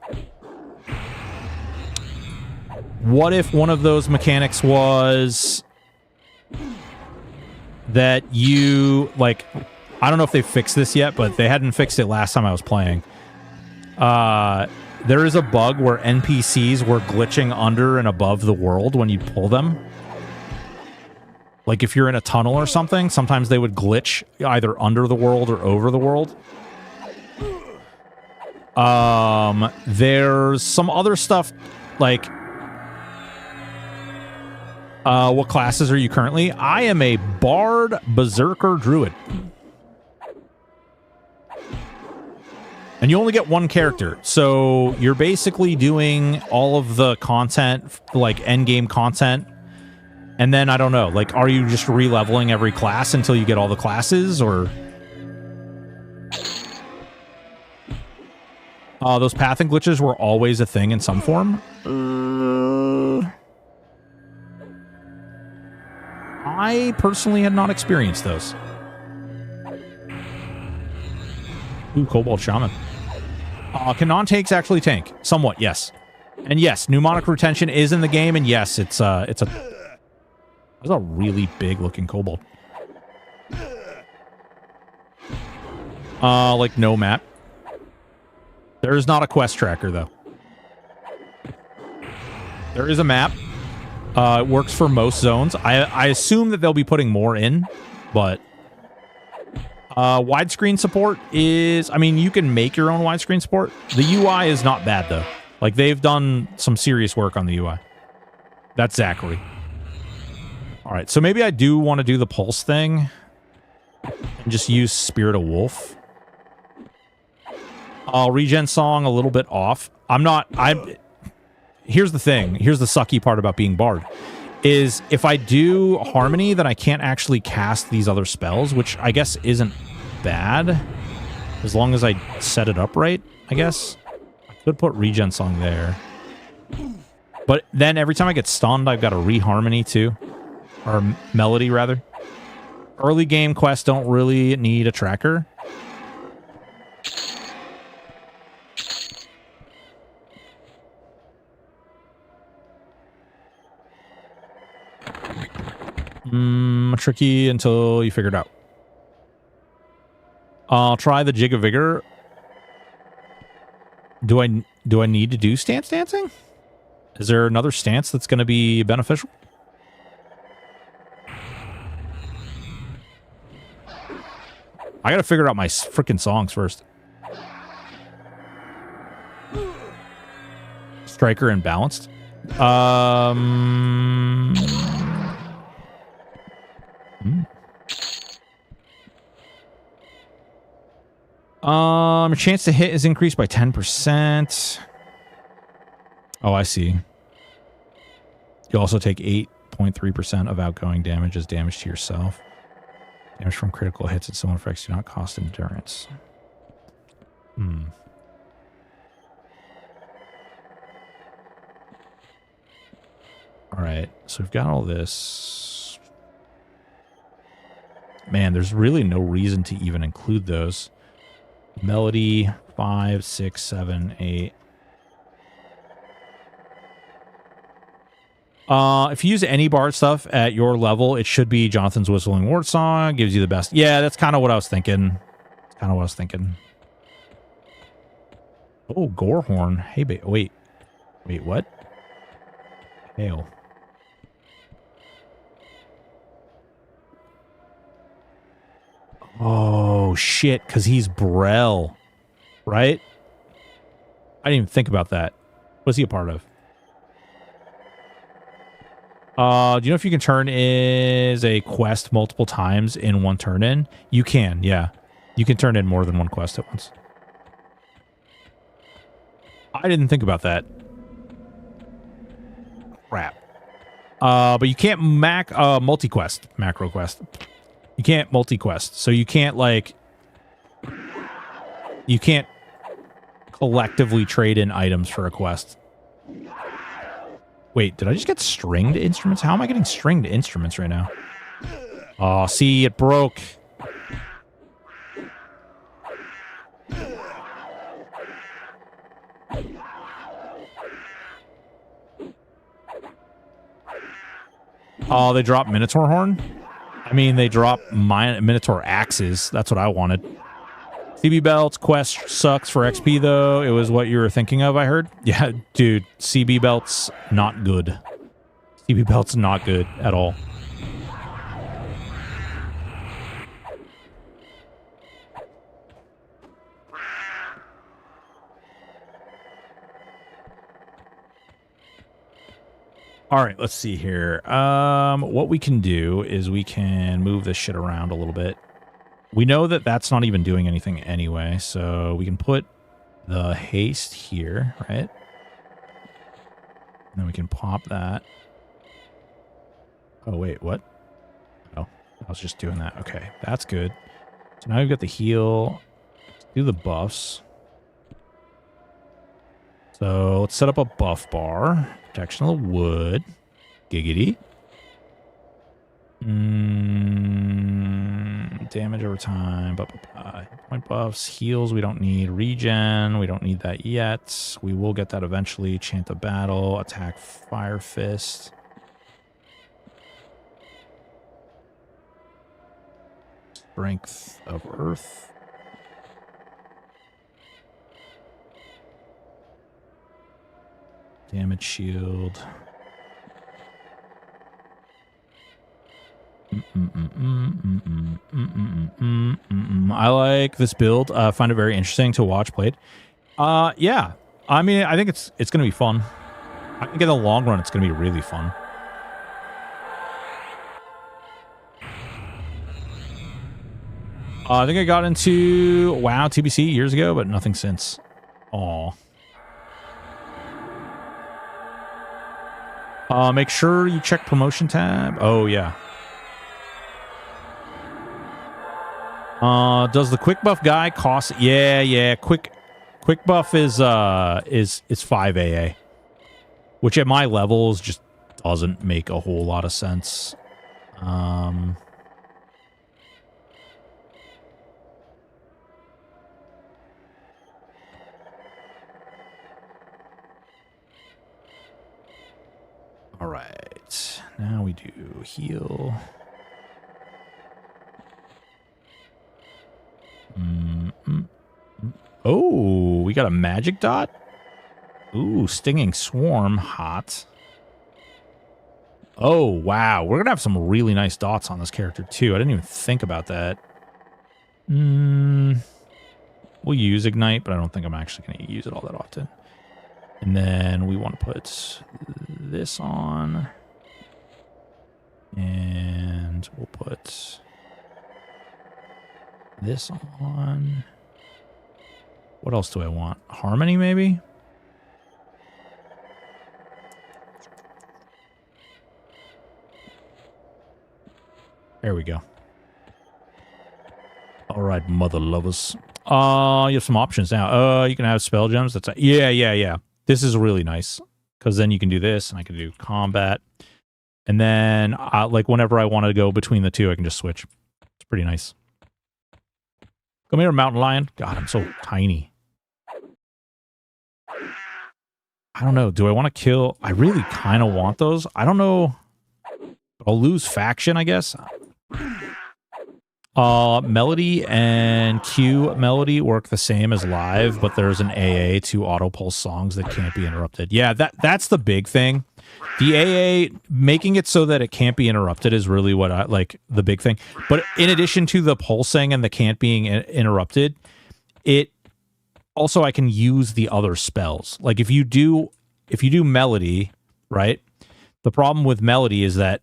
What if one of those mechanics was that you, like, I don't know if they fixed this yet, but they hadn't fixed it last time I was playing. There is a bug where NPCs were glitching under and above the world when you pull them. Like if you're in a tunnel or something, sometimes they would glitch either under the world or over the world. There's some other stuff like what classes are you currently? I am a Bard, Berserker, Druid. And you only get one character, so you're basically doing all of the content, like endgame content. And then, I don't know, like, are you just re-leveling every class until you get all the classes, or... those pathing glitches were always a thing in some form. I personally had not experienced those. Ooh, Kobold Shaman. Can non-tanks actually tank? Somewhat, yes. And yes, mnemonic retention is in the game, and yes, it's a really big-looking kobold. Like no map. There is not a quest tracker, though. There is a map. It works for most zones. I assume that they'll be putting more in, but... widescreen support is... I mean, you can make your own widescreen support. The UI is not bad, though. Like, they've done some serious work on the UI. That's Zachary. Alright, so maybe I do want to do the pulse thing. And just use Spirit of Wolf. Regen Song a little bit off. Here's the thing. Here's the sucky part about being Bard. Is if I do Harmony, then I can't actually cast these other spells, which I guess isn't bad. As long as I set it up right, I guess. I could put Regen Song there. But then every time I get stunned, I've got to re-Harmony too. Or Melody, rather. Early game quests don't really need a tracker. Tricky until you figure it out. I'll try the Jig of Vigor. Do I need to do stance dancing? Is there another stance that's going to be beneficial? I got to figure out my freaking songs first. Striker and Balanced. Chance to hit is increased by 10%. Oh, I see. You also take 8.3% of outgoing damage as damage to yourself. Damage from critical hits and similar effects do not cost endurance. Alright, so we've got all this. Man, there's really no reason to even include those. Melody, 5, 6, 7, 8. If you use any Bard stuff at your level, it should be Jonathan's Whistling Wart Song. Gives you the best. Yeah, that's kind of what I was thinking. Oh, Gorehorn. Hey, wait. Wait, what? Hail. Oh, shit, because he's Brel. Right? I didn't even think about that. What's he a part of? Do you know if you can turn in a quest multiple times in one turn-in? You can, yeah. You can turn in more than one quest at once. I didn't think about that. Crap. But you can't multi-quest, macro quest. You can't multi-quest, so you can't, like... You can't collectively trade in items for a quest. Wait, did I just get stringed instruments? How am I getting stringed instruments right now? Oh, see, it broke. Oh, they dropped Minotaur Horn? I mean, they drop Minotaur axes. That's what I wanted. CB belts quest sucks for XP though. It was what you were thinking of, I heard. Yeah, dude, CB belts not good. CB belts not good at all. All right, let's see here. What we can do is we can move this shit around a little bit. We know that that's not even doing anything anyway, so we can put the haste here, right? And then we can pop that. Oh, wait, what? Oh, I was just doing that. Okay, that's good. So now we've got the heal. Let's do the buffs. So let's set up a buff bar. Protection of the wood. Giggity. Damage over time. Point buffs. Heals we don't need. Regen. We don't need that yet. We will get that eventually. Chant of battle. Attack fire fist. Strength of earth. Damage shield. I like this build. Find it very interesting to watch played. Yeah. I mean, I think it's going to be fun. I think in the long run, it's going to be really fun. I think I got into WoW TBC years ago, but nothing since. Aw. Make sure you check promotion tab. Oh, yeah. Does the quick buff guy cost? Yeah. Quick buff is 5 AA, which at my levels just doesn't make a whole lot of sense. All right, now we do heal. Oh, we got a magic dot. Ooh, stinging swarm, hot. Oh, wow. We're going to have some really nice dots on this character, too. I didn't even think about that. We'll use Ignite, but I don't think I'm actually going to use it all that often. And then we want to put this on. And we'll put this on. What else do I want? Harmony, maybe? There we go. All right, mother lovers. You have some options now. You can have spell gems. That's yeah. This is really nice because then you can do this, and I can do combat, and then like whenever I want to go between the two, I can just switch. It's pretty nice. Come here, mountain lion. God, I'm so tiny. I don't know. Do I want to kill? I really kind of want those. I don't know. I'll lose faction, I guess. Melody and Q melody work the same as live, but there's an AA to auto pulse songs that can't be interrupted. Yeah, that's the big thing. The AA making it so that it can't be interrupted is really what I like, the big thing. But in addition to the pulsing and the can't being interrupted, it also I can use the other spells. Like if you do melody, right? The problem with melody is that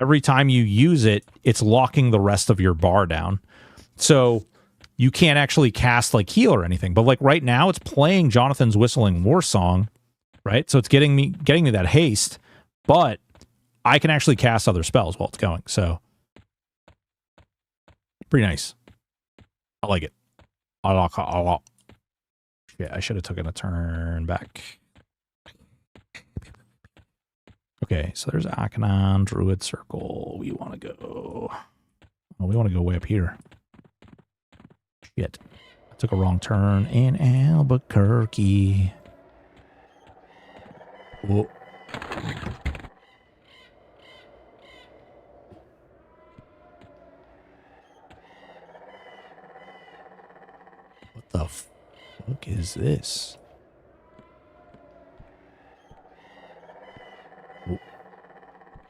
every time you use it, it's locking the rest of your bar down. So you can't actually cast like heal or anything. But like right now it's playing Jonathan's Whistling War Song, right? So it's getting me that haste, but I can actually cast other spells while it's going. So pretty nice. I like it. I like it a lot. Yeah, I should have taken a turn back. Okay, so there's Akanon, Druid Circle. We want to go... Well, we want to go way up here. Shit. I took a wrong turn in Albuquerque. Whoa. the fuck is this?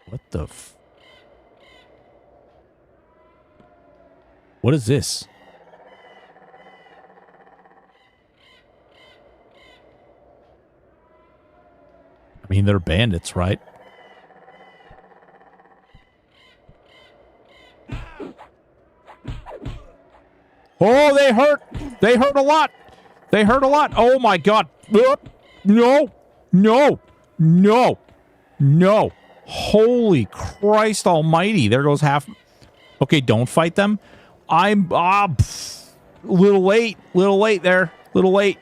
What the what is this? I mean, they're bandits, right? Oh, they hurt. They hurt a lot. They hurt a lot. Oh, my God. No. No. No. No. Holy Christ almighty. There goes half. Okay, don't fight them. I'm little late. Little late there. Little late.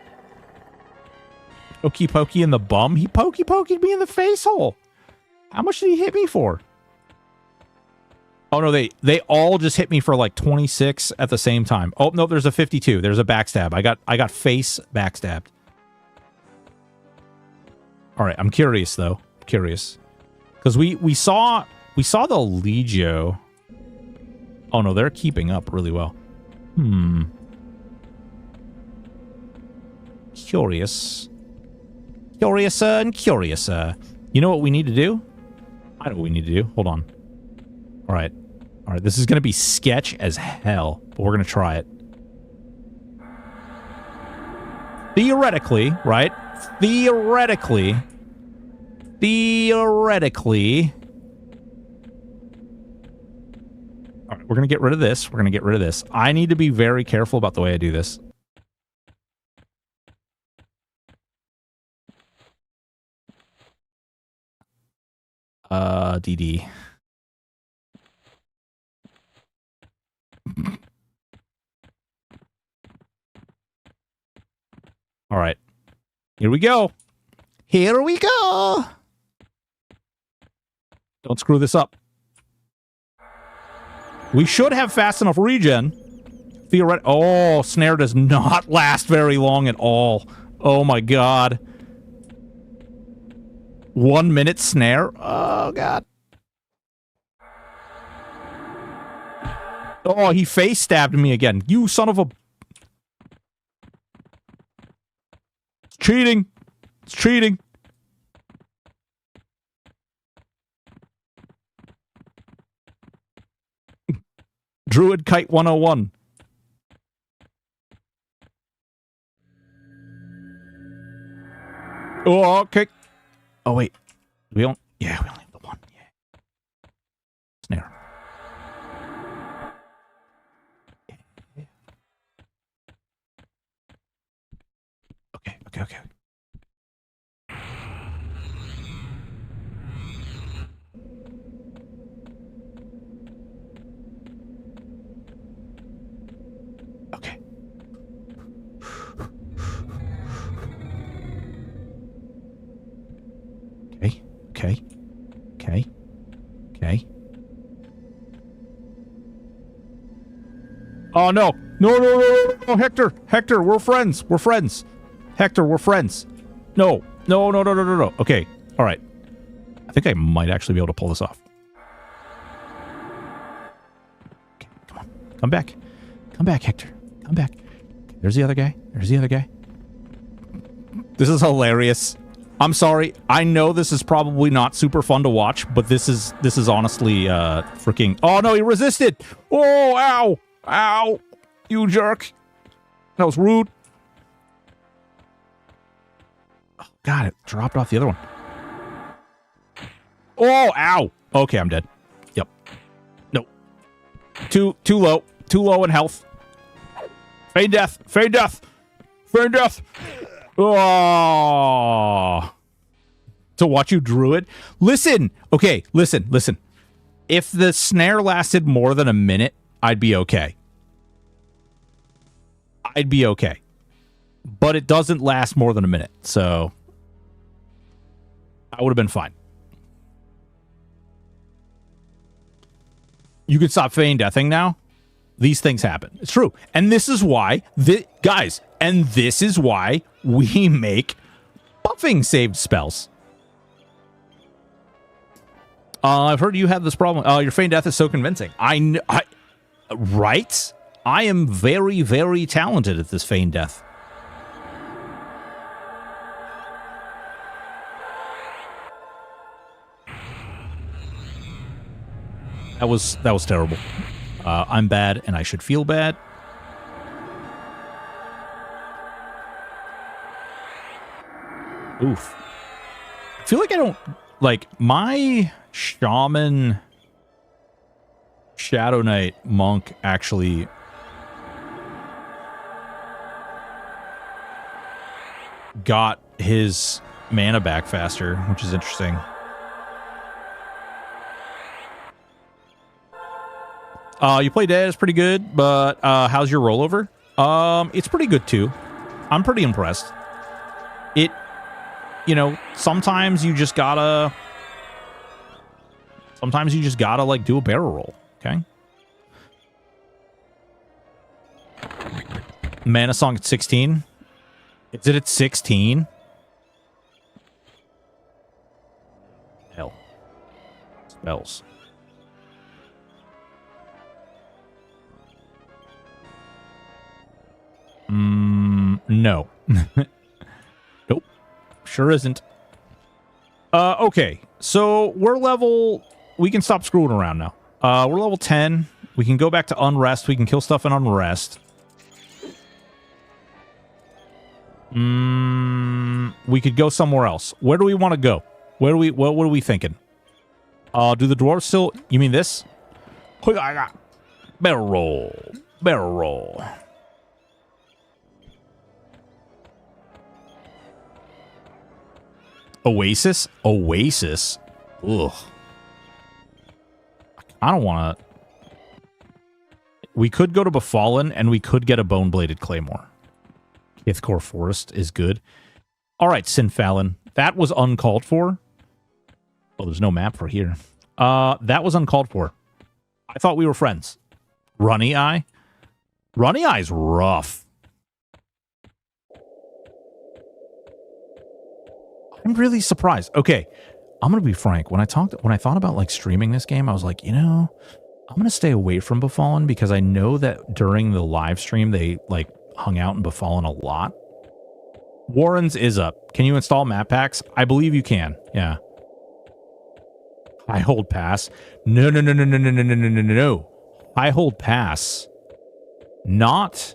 Okey pokey in the bum. He pokey pokeyed me in the face hole. How much did he hit me for? Oh, no, they all just hit me for like 26 at the same time. Oh, no, there's a 52. There's a backstab. I got face backstabbed. All right, I'm curious, though. Curious. Because we saw the Legio. Oh, no, they're keeping up really well. Curious. Curiouser and curiouser. You know what we need to do? I know what we need to do. Hold on. All right. All right, this is going to be sketch as hell, but we're going to try it. Theoretically, right? Theoretically. All right, we're going to get rid of this. We're going to get rid of this. I need to be very careful about the way I do this. DD. All right. Here we go. Here we go. Don't screw this up. We should have fast enough regen. Oh, snare does not last very long at all. Oh my God. 1 minute snare? Oh, God. Oh, he face stabbed me again. You son of a... It's cheating. It's cheating. Druid Kite 101. Oh, okay. Oh, wait. We don't... Yeah, we only have the one. Yeah. Snare. Okay. Okay. Okay. Oh, no. No, Hector. Hector, we're friends. Hector, we're friends. No. Okay. All right. I think I might actually be able to pull this off. Okay, come on. Come back. Come back, Hector. Come back. There's the other guy. This is hilarious. I'm sorry. I know this is probably not super fun to watch, but this is honestly freaking... Oh, no, he resisted. Oh, ow. Ow. You jerk. That was rude. Oh, God, it dropped off the other one. Oh, ow. Okay, I'm dead. Yep. No. Too low. Too low in health. Feign death. Oh. To watch you druid. Listen. Okay, listen. If the snare lasted more than a minute, I'd be okay. But it doesn't last more than a minute, so I would have been fine. You can stop feign deathing now. These things happen. It's true. And this is why, guys, this is why we make buffing saved spells. I've heard you have this problem. Your feign death is so convincing. Right? I am very, very talented at this feign death. That was terrible. I'm bad, and I should feel bad. Oof. I feel like I don't... Like, my shaman... Shadow Knight monk actually... got his mana back faster, which is interesting. You play dead, it's pretty good, but how's your rollover? It's pretty good too. I'm pretty impressed. It, you know, sometimes you just gotta like do a barrel roll, okay? Mana Song at 16. Is it at 16? Hell. Spells. No. Nope. Sure isn't. Okay. So we're level... We can stop screwing around now. We're level 10. We can go back to Unrest. We can kill stuff in Unrest. We could go somewhere else. Where do we want to go? What are we thinking? Do the dwarves still... You mean this? Barrel roll. Barrel roll. Oasis? Oasis? Ugh. I don't want to... We could go to Befallen, and we could get a Bone-Bladed Claymore. Ithcore Forest is good. All right, Sinfallon. That was uncalled for. Well, there's no map for here. That was uncalled for. I thought we were friends. Runny Eye? Runny Eye's rough. I'm really surprised. Okay, I'm gonna be frank. When I thought about like streaming this game, I was like, you know, I'm gonna stay away from Befallen because I know that during the live stream they like hung out in Befallen a lot. Warren's is up. Can you install map packs? I believe you can. Yeah. High hold pass. No. High hold pass. Not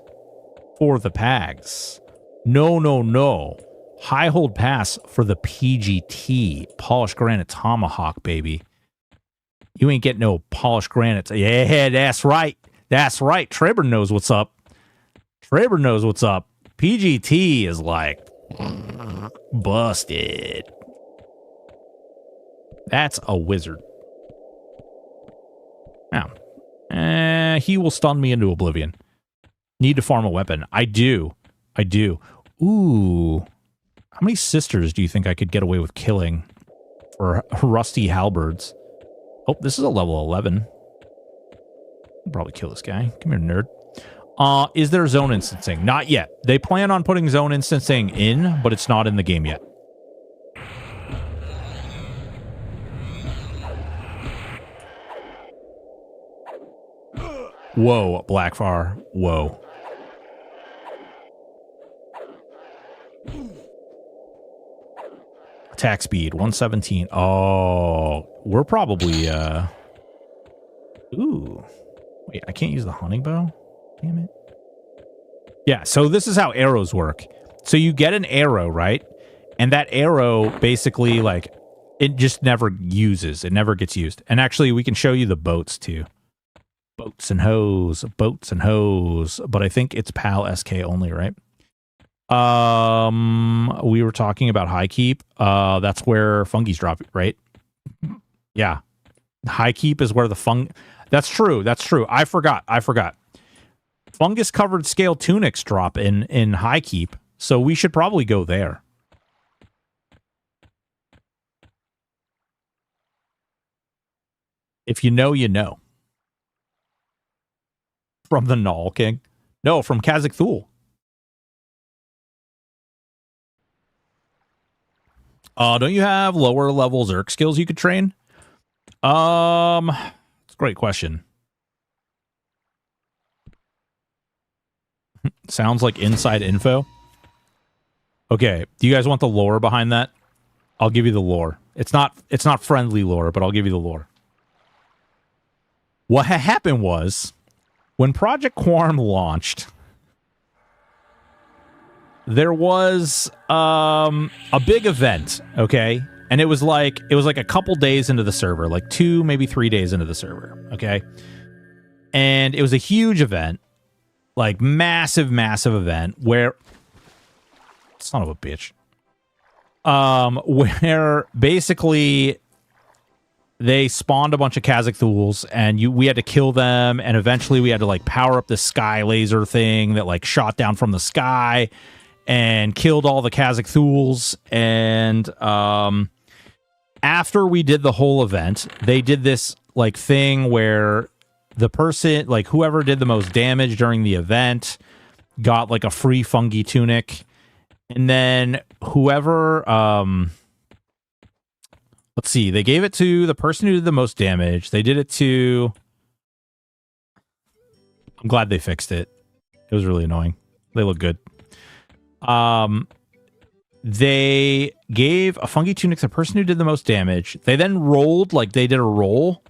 for the pags. No. High hold pass for the PGT. Polished Granite Tomahawk, baby. You ain't getting no polished granite. Yeah, that's right. That's right. Trevor knows what's up. Trevor knows what's up. PGT is like busted. That's a wizard. Now, he will stun me into oblivion. Need to farm a weapon. I do. Ooh. How many sisters do you think I could get away with killing for rusty halberds? Oh, this is a level 11. I'll probably kill this guy. Come here, nerd. Is there zone instancing? Not yet. They plan on putting zone instancing in, but it's not in the game yet. Whoa, Blackfire. Whoa. Attack speed, 117. Oh, we're probably, Ooh. Wait, I can't use the hunting bow? Damn it. Yeah, so this is how arrows work. So you get an arrow, right? And that arrow basically, like, it just never uses. It never gets used. And actually, we can show you the boats, too. Boats and hoes. But I think it's PAL SK only, right? We were talking about High Keep. That's where fungies drop, right? Yeah. High Keep is where the That's true. I forgot. Fungus covered scale tunics drop in High Keep, so we should probably go there. If you know, you know. From the Null King. No, from Kazakh Thule. Don't you have lower level Zerk skills you could train? It's a great question. Sounds like inside info. Okay, do you guys want the lore behind that? I'll give you the lore. It's not friendly lore, but I'll give you the lore. What happened was, when Project Quorum launched, there was a big event, okay? And it was like a couple days into the server, like 2, maybe 3 days into the server, okay? And it was a huge event, like massive event where son of a bitch. Where basically they spawned a bunch of Khazak-Thuls and we had to kill them, and eventually we had to like power up the sky laser thing that like shot down from the sky and killed all the Khazak-Thuls. And after we did the whole event, they did this like thing where the person, like whoever did the most damage during the event, got like a free fungi tunic. And then whoever, let's see, they gave it to the person who did the most damage. They did it to, I'm glad they fixed it. It was really annoying. They look good. They gave a fungi tunic to the person who did the most damage. They then rolled, like they did a roll.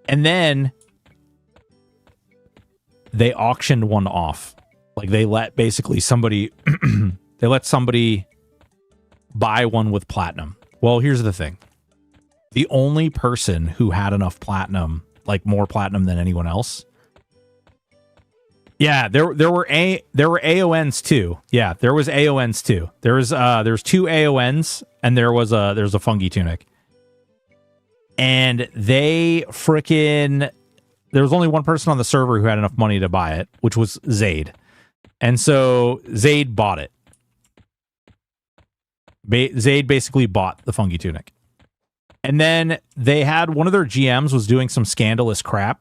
And then they auctioned one off. Like they let basically somebody... They let somebody buy one with platinum. Well, here's the thing. The only person who had enough platinum, like more platinum than anyone else. Yeah, there were AONs too. Yeah, there was AONs too. There was 2 AONs and there's a fungi tunic. And they freaking, there was only one person on the server who had enough money to buy it, which was Zaid. And so Zaid bought it. Zaid basically bought the fungi tunic. And then they had one of their GMs was doing some scandalous crap.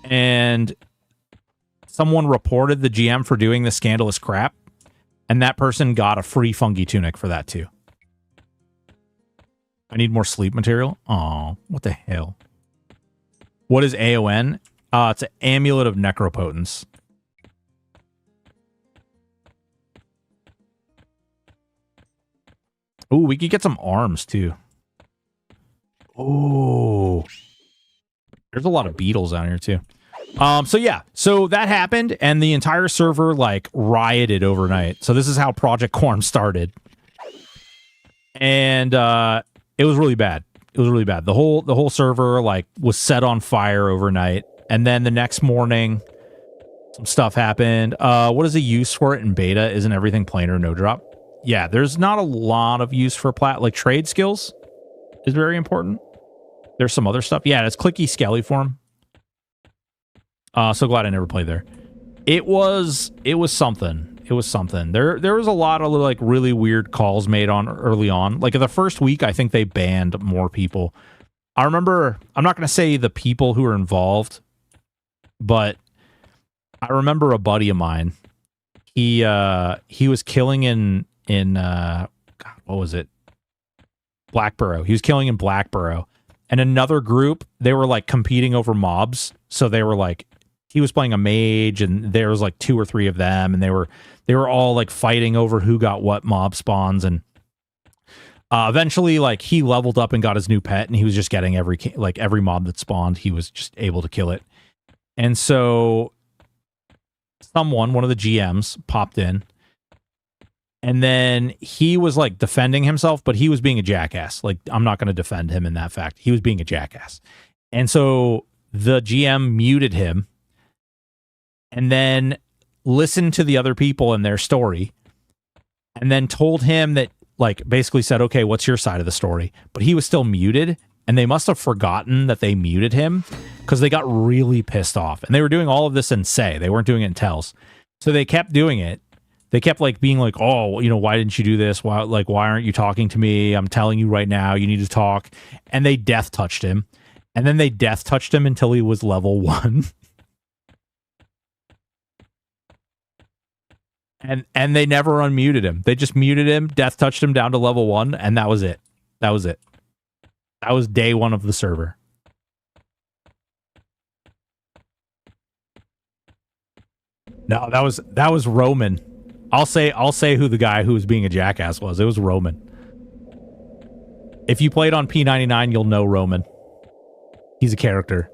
And someone reported the GM for doing the scandalous crap. And that person got a free fungi tunic for that too. I need more sleep material. Oh, what the hell? What is AON? It's an amulet of necropotence. Oh, we could get some arms, too. Oh. There's a lot of beetles out here, too. So, yeah. So, that happened, and the entire server, like, rioted overnight. So, this is how Project Quorum started. And it was really bad. It was really bad. The whole server, like, was set on fire overnight. And then the next morning, some stuff happened. What is the use for it in beta? Isn't everything planar no drop? Yeah, there's not a lot of use for like trade skills is very important. There's some other stuff. Yeah, it's clicky skelly form. So glad I never played there. It was something. It was something. There was a lot of like really weird calls made on early on. Like in the first week, I think they banned more people. I remember, I'm not going to say the people who were involved, but I remember a buddy of mine. He was killing in God, what was it? Blackborough. He was killing in Blackborough. And another group, they were like competing over mobs. So they were like, he was playing a mage and there was like 2 or 3 of them, and they were all like fighting over who got what mob spawns. And eventually like he leveled up and got his new pet, and he was just getting every mob that spawned, he was just able to kill it. And so one of the GMs popped in. And then he was like defending himself, but he was being a jackass. Like, I'm not going to defend him in that fact. He was being a jackass. And so the GM muted him and then listened to the other people and their story and then told him that, like, basically said, okay, what's your side of the story? But he was still muted, and they must have forgotten that they muted him because they got really pissed off. And they were doing all of this in Say. They weren't doing it in Tells. So they kept doing it. They kept like being like, oh, you know, why didn't you do this? Why aren't you talking to me? I'm telling you right now, you need to talk. And they death touched him. And then they death touched him until he was level 1. And they never unmuted him. They just muted him, death touched him down to level 1, and that was it. That was it. That was day 1 of the server. No, that was Roman. I'll say who the guy who was being a jackass was. It was Roman. If you played on P99, you'll know Roman. He's a character.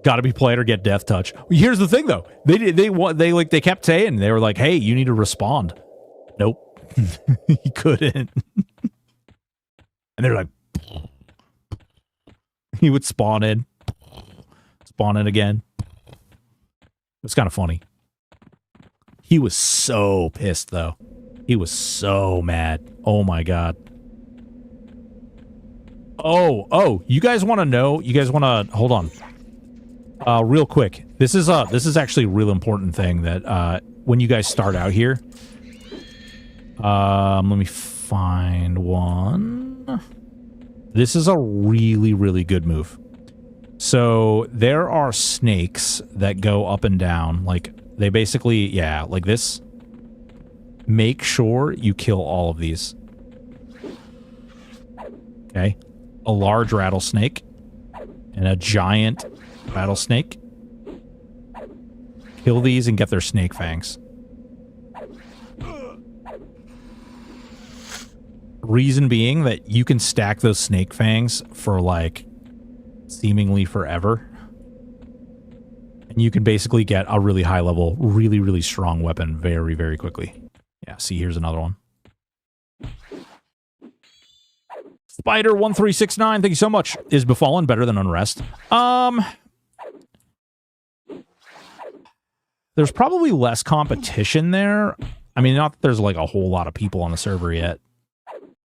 Got to be played or get death touch. Here's the thing, though. They kept saying, they were like, "Hey, you need to respond." Nope, he couldn't. And they're like, he would spawn in again. It was kind of funny. He was so pissed, though. He was so mad. Oh my god. Oh, you guys want to know? You guys want to hold on? Real quick. This is actually a real important thing that when you guys start out here. Let me find one. This is a really, really good move. So there are snakes that go up and down. Like, they basically, yeah, like this. Make sure you kill all of these. Okay. A large rattlesnake. And a giant rattlesnake. Kill these and get their snake fangs. Reason being that you can stack those snake fangs for, like, seemingly forever. And you can basically get a really high level, really, really strong weapon very, very quickly. Yeah, see, here's another one. Spider1369, thank you so much. Is Befallen better than Unrest? There's probably less competition there. I mean, not that there's like a whole lot of people on the server yet.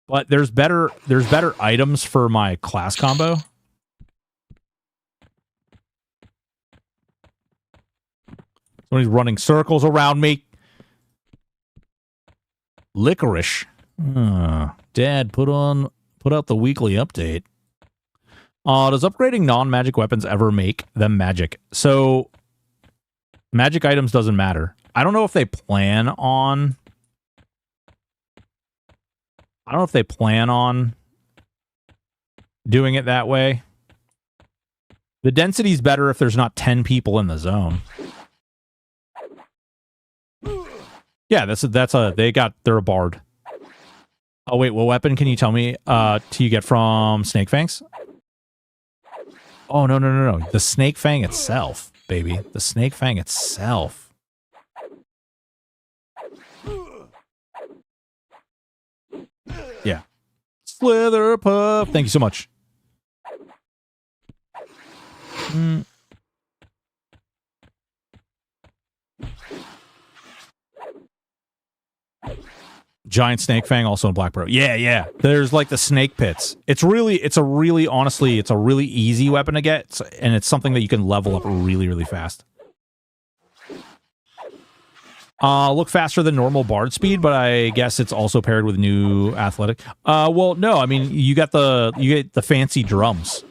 But there's better items for my class combo. Somebody's running circles around me. Licorice. Dad, put out the weekly update. Does upgrading non-magic weapons ever make them magic? So, magic items doesn't matter. I don't know if they plan on... doing it that way. The density's better if there's not 10 people in the zone. Yeah, they're a bard. Oh wait, what weapon can you tell me you get from Snake Fangs? Oh no. The Snake Fang itself, baby. The Snake Fang itself. Yeah. Slither Puff. Thank you so much. Giant Snake Fang also in Black Bro. Yeah. There's like the snake pits. It's a really easy weapon to get, and it's something that you can level up really, really fast. Look faster than normal bard speed, but I guess it's also paired with new athletic. Well, no, I mean you get the fancy drums.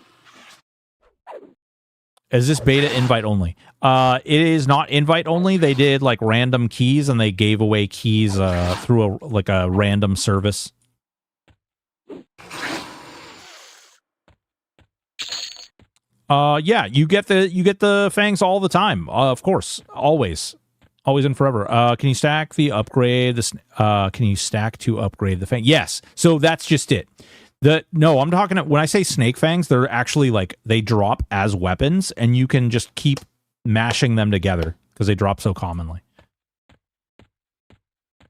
Is this beta invite only? It is not invite only. They did like random keys, and they gave away keys through a random service. Yeah, you get the fangs all the time. Of course, always and forever. Can you stack the upgrade? Can you stack to upgrade the fang? Yes. So that's just it. No, I'm talking, when I say snake fangs, they're actually like, they drop as weapons, and you can just keep mashing them together because they drop so commonly.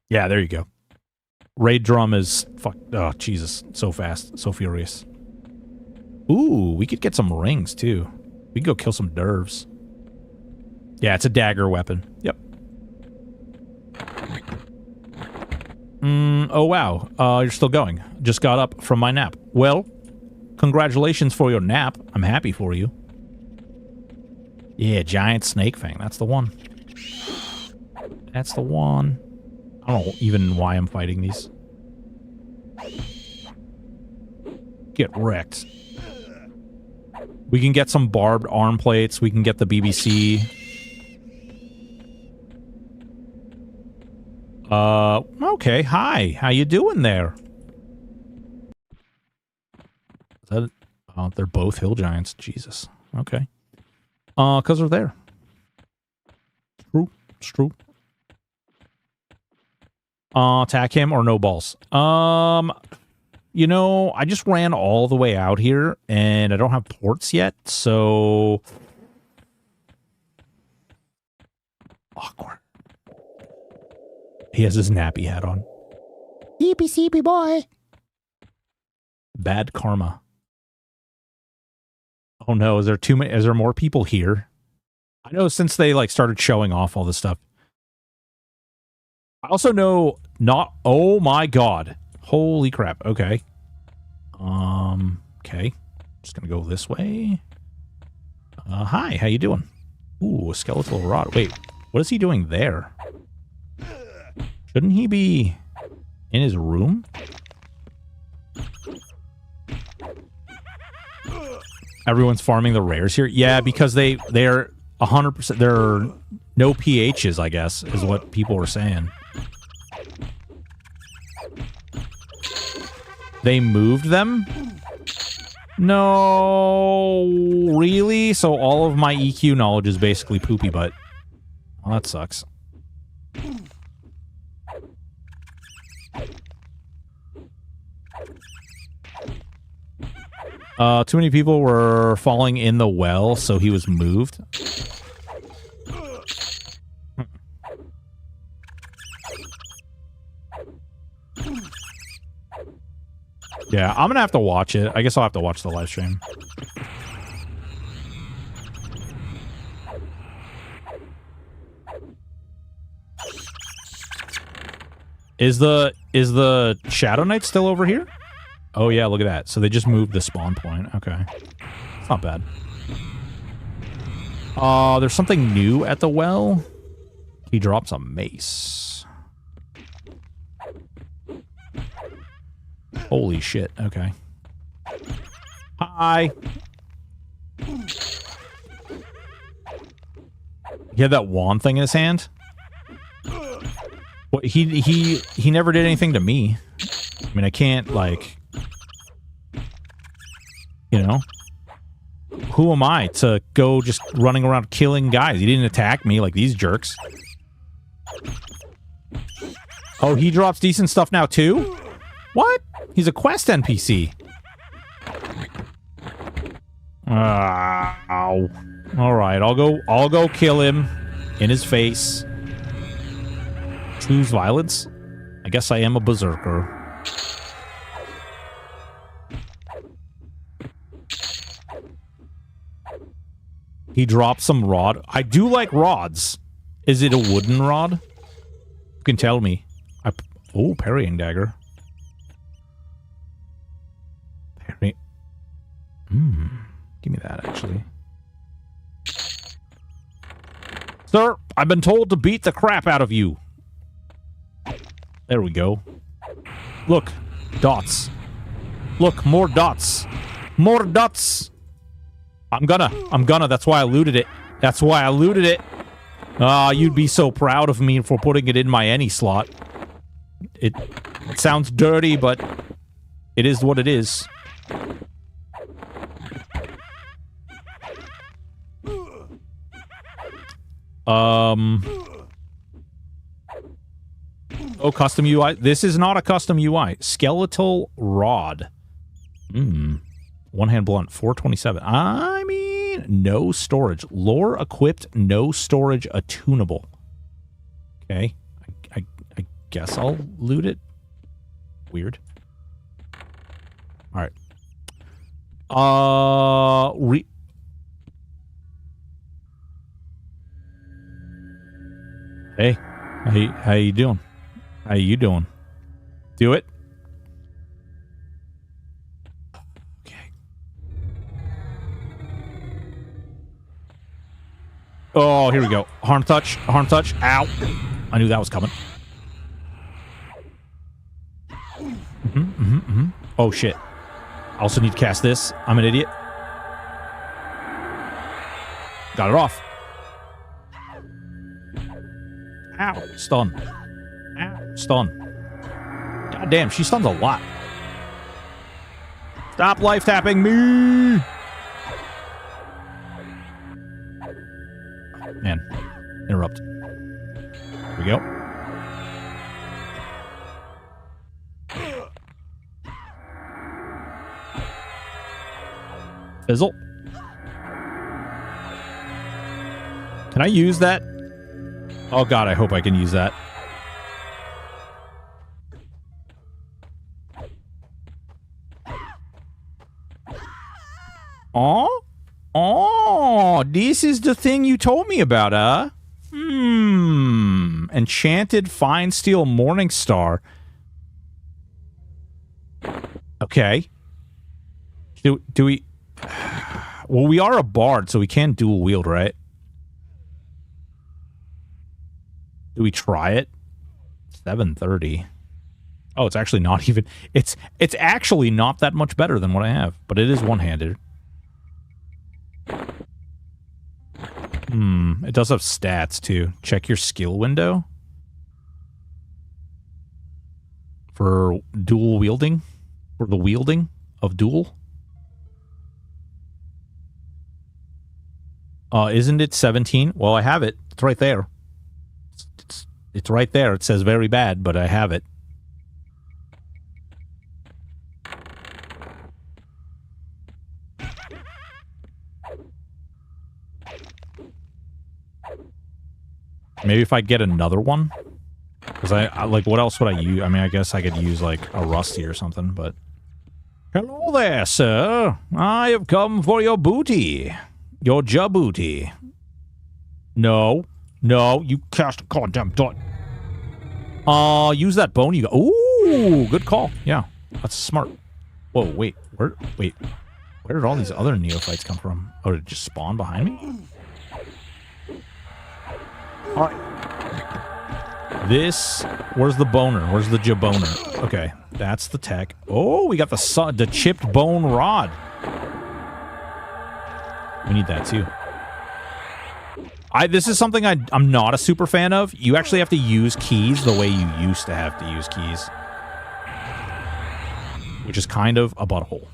Yeah, there you go. Raid drum is oh Jesus, so fast, so furious. Ooh, we could get some rings too. We can go kill some dervs. Yeah, it's a dagger weapon. Yep. Oh wow, you're still going. Just got up from my nap. Well, congratulations for your nap. I'm happy for you. Yeah, giant snake fang. That's the one. That's the one. I don't know even why I'm fighting these. Get wrecked. We can get some barbed arm plates. We can get the BBC. Okay, hi. How you doing there? Is that, oh, they're both hill giants. Jesus. Okay. Because they're there. True. It's true. Attack him or no balls? You know, I just ran all the way out here, and I don't have ports yet, so... Awkward. He has his nappy hat on. Eepy seepy boy. Bad karma. Oh no, is there too many? Is there more people here? I know since they like started showing off all this stuff. I also know not. Oh my god! Holy crap! Okay. Okay. Just gonna go this way. Hi. How you doing? Ooh, a skeletal rod. Wait, what is he doing there? Shouldn't he be in his room? Everyone's farming the rares here. Yeah, because they're 100%. They're no PHs, I guess, is what people were saying. They moved them? No, really? So all of my EQ knowledge is basically poopy butt. Well, that sucks. Too many people were falling in the well, so he was moved. Yeah, I'm gonna have to watch it. I guess I'll have to watch the live stream. Is the Shadow Knight still over here? Oh yeah, look at that. So they just moved the spawn point. Okay. It's not bad. There's something new at the well. He drops a mace. Holy shit. Okay. Hi. He had that wand thing in his hand? What, he never did anything to me. I mean, I can't, like... You know? Who am I to go just running around killing guys? He didn't attack me like these jerks. Oh, he drops decent stuff now too? What? He's a quest NPC. Ow. Alright, I'll go kill him in his face. Choose violence? I guess I am a berserker. He dropped some rod. I do like rods. Is it a wooden rod? You can tell me. Oh, parrying dagger. Parry. Give me that, actually. Sir, I've been told to beat the crap out of you. There we go. Look. Dots. Look, more dots. More dots. I'm gonna. That's why I looted it. That's why I looted it. You'd be so proud of me for putting it in my any slot. It sounds dirty, but it is what it is. Oh, custom UI. This is not a custom UI. Skeletal rod. One-hand blunt, 427. I mean, no storage. Lore equipped, no storage, attunable. Okay. I guess I'll loot it. Weird. All right. Hey. How you doing? How you doing? Do it. Oh, here we go. Harm touch. Harm touch. Ow. I knew that was coming. Oh, shit. I also need to cast this. I'm an idiot. Got it off. Ow. Stun. Ow. Stun. God damn, she stuns a lot. Stop life tapping me. we go. Fizzle. Can I use that? Oh god, I hope I can use that. Oh? Oh, this is the thing you told me about, huh? Enchanted Fine Steel Morning Star. Okay. Do we... Well, we are a bard, so we can dual wield, right? Do we try it? 730. Oh, it's actually not even... It's actually not that much better than what I have, but it is one-handed. It does have stats, too. Check your skill window. For dual wielding. For the wielding of dual. Isn't it 17? Well, I have it. It's right there. It's right there. It says very bad, but I have it. Maybe if I get another one? Because I like, what else would I use? I mean, I guess I could use, like, a rusty or something, but... Hello there, sir. I have come for your booty. Your jabooty. No. No, you cast a goddamn dot. Use that bone you got. Ooh, good call. Yeah, that's smart. Whoa, wait. Where did all these other neophytes come from? Oh, did it just spawn behind me? Alright. Where's the boner? Where's the jaboner? Okay, that's the tech. Oh, we got the chipped bone rod. We need that too. This is something I'm not a super fan of. You actually have to use keys the way you used to have to use keys. Which is kind of a butthole.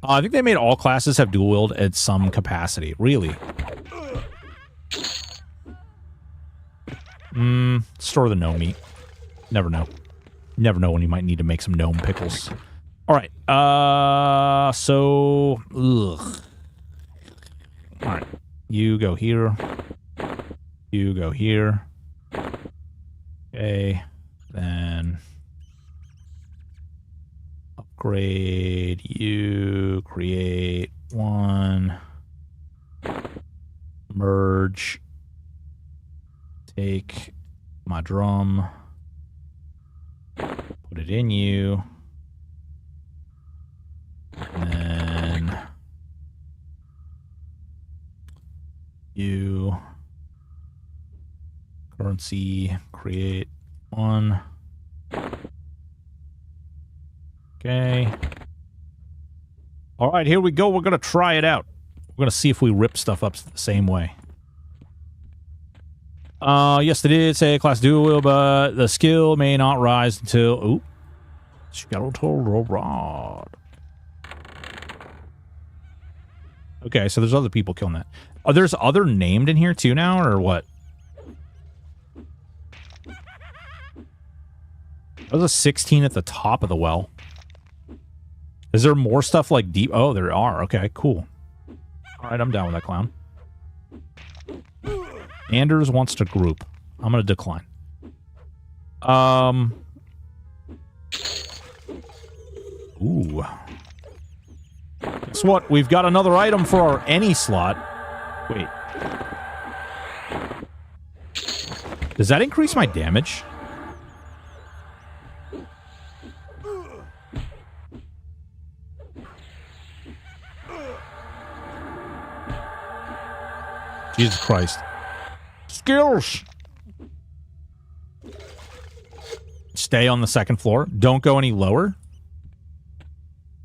I think they made all classes have dual wield at some capacity. Really? Store the gnome meat. Never know. Never know when you might need to make some gnome pickles. Alright, so... Ugh. Alright, you go here. You go here. Okay, then... Upgrade, you create one. Merge. Take my drum. Put it in you. And then you currency create one. Okay. All right, here we go. We're going to try it out. We're going to see if we rip stuff up the same way. Yes, they did say class dual, but the skill may not rise until... Ooh. Skeletal rod. Okay, so there's other people killing that. Oh, there's other named in here too now, or what? There's a 16 at the top of the well. Is there more stuff like deep? Oh, there are. Okay, cool. All right, I'm down with that clown. Anders wants to group. I'm going to decline. Ooh. Guess what? We've got another item for our any slot. Wait. Does that increase my damage? Jesus Christ. Skills! Stay on the second floor. Don't go any lower.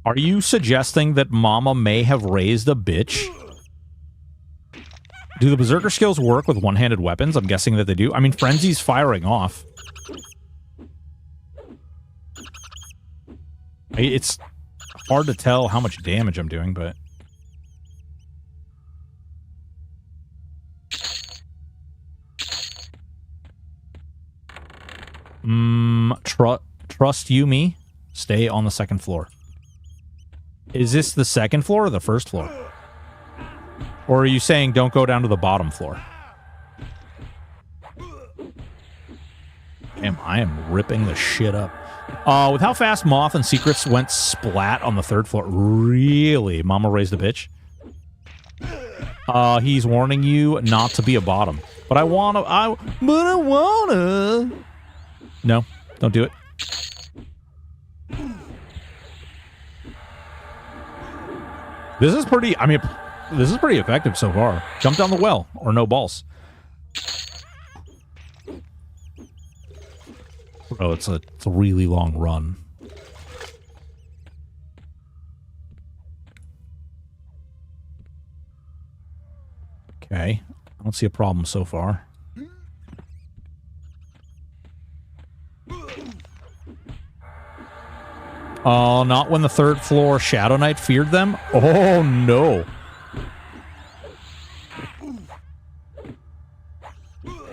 Are you suggesting that Mama may have raised a bitch? Do the Berserker skills work with one-handed weapons? I'm guessing that they do. I mean, Frenzy's firing off. It's hard to tell how much damage I'm doing, but... Trust you me. Stay on the second floor. Is this the second floor or the first floor? Or are you saying don't go down to the bottom floor? Damn, I am ripping the shit up. With how fast Moth and Secrets went splat on the third floor. Really? Mama raised a bitch? He's warning you not to be a bottom. But I wanna... No, don't do it. This is pretty... I mean, this is pretty effective so far. Jump down the well, or no balls. Bro, it's a really long run. Okay. I don't see a problem so far. Oh, not when the third floor Shadow Knight feared them? Oh, no.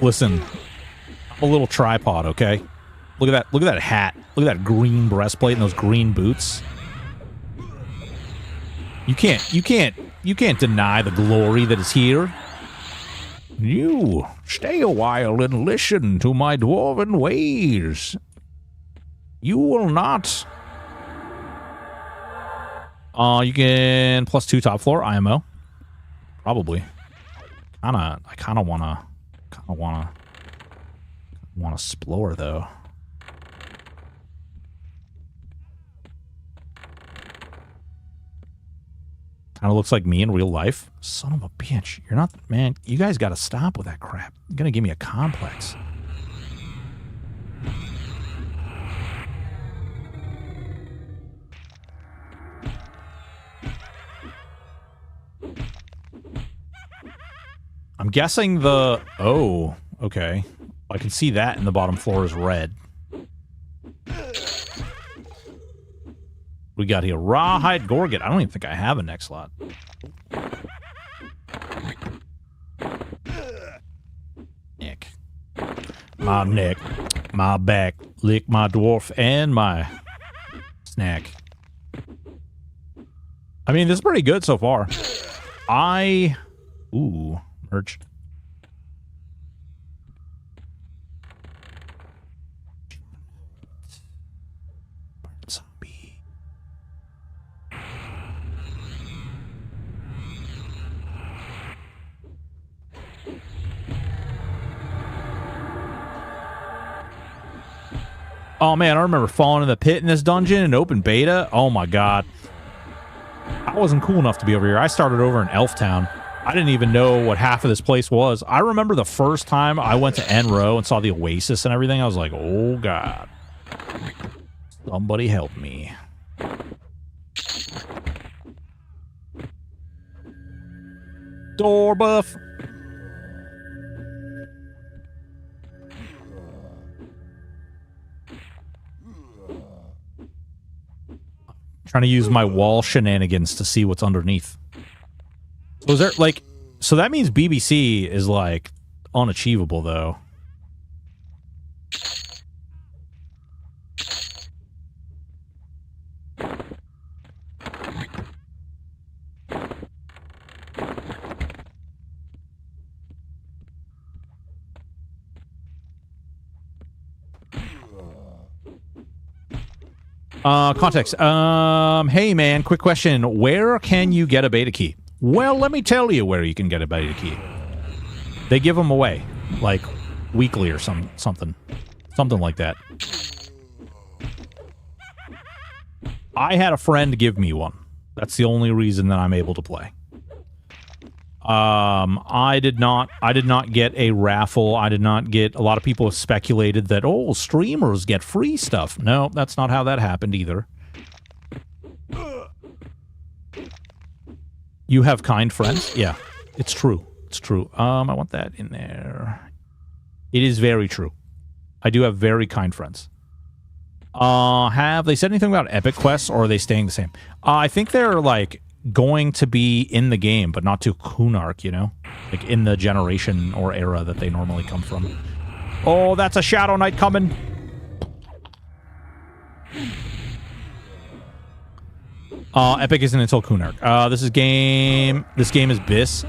Listen. I'm a little tripod, okay? Look at that hat. Look at that green breastplate and those green boots. You can't deny the glory that is here. You stay a while and listen to my dwarven ways. You will not. You can +2 top floor IMO. Probably. I kinda wanna explore though. Kind of looks like me in real life. Son of a bitch. You're not... Man, you guys got to stop with that crap. You're going to give me a complex. I'm guessing the... Oh, okay. I can see that in the bottom floor is red. We got here Rawhide Gorget. I don't even think I have a next slot. Nick. My neck. My back. Lick my dwarf and my snack. I mean, this is pretty good so far. Ooh, merch. Oh man, I remember falling in the pit in this dungeon in open beta. Oh my god. I wasn't cool enough to be over here. I started over in Elftown. I didn't even know what half of this place was. I remember the first time I went to Enro and saw the Oasis and everything, I was like, oh god. Somebody help me. Door buff. Trying to use my wall shenanigans to see what's underneath. So is there, like... So that means BBC is, like, unachievable, though. Context. Hey man, quick question. Where can you get a beta key? Well, let me tell you where you can get a beta key. They give them away, like, weekly or something. Something like that. I had a friend give me one. That's the only reason that I'm able to play. I did not get a raffle. I did not get... A lot of people have speculated that, oh, streamers get free stuff. No, that's not how that happened either. You have kind friends? Yeah, it's true. It's true. I want that in there. It is very true. I do have very kind friends. Have they said anything about EverQuest, or are they staying the same? I think they're, like... going to be in the game, but not to Kunark, you know? Like, in the generation or era that they normally come from. Oh, that's a Shadow Knight coming! Epic isn't until Kunark. This game is BIS.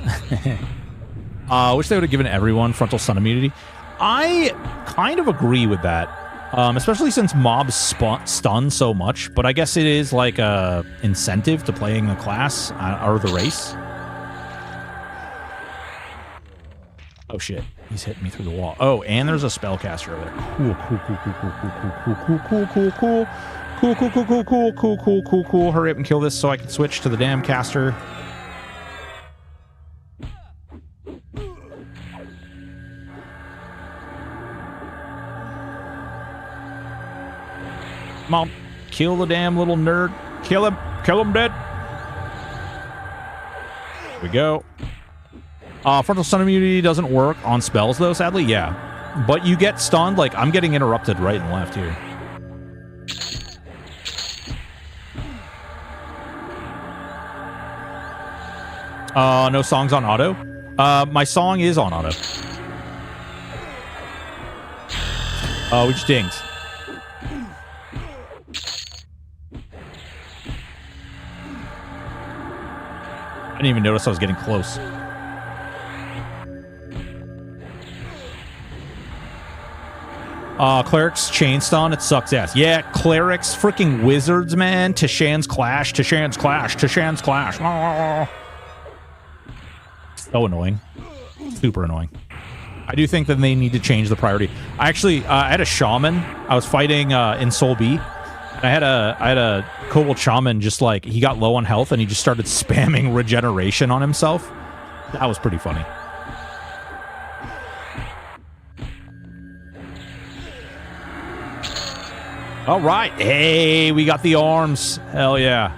Wish they would have given everyone frontal stun immunity. I kind of agree with that. Especially since mobs stun so much, but I guess it is like a incentive to playing the class or the race. Oh shit, he's hitting me through the wall. Oh, and there's a spellcaster over there. Cool. Hurry up and kill this so I can switch to the damn caster. Come on, kill the damn little nerd. Kill him dead. There we go. Frontal stun immunity doesn't work on spells though, sadly. Yeah, but you get stunned. Like, I'm getting interrupted right and left here. No songs on auto. My song is on auto. We just dinged. I didn't even notice I was getting close. Clerics chain stun, it sucks ass. Yeah, clerics, freaking wizards, man. Tashan's clash. Oh. So annoying. Super annoying. I do think that they need to change the priority. I actually, I had a shaman. I was fighting in Soul B. I had a kobold shaman, just like, he got low on health and he just started spamming regeneration on himself. That was pretty funny. All right. Hey, we got the arms. Hell yeah.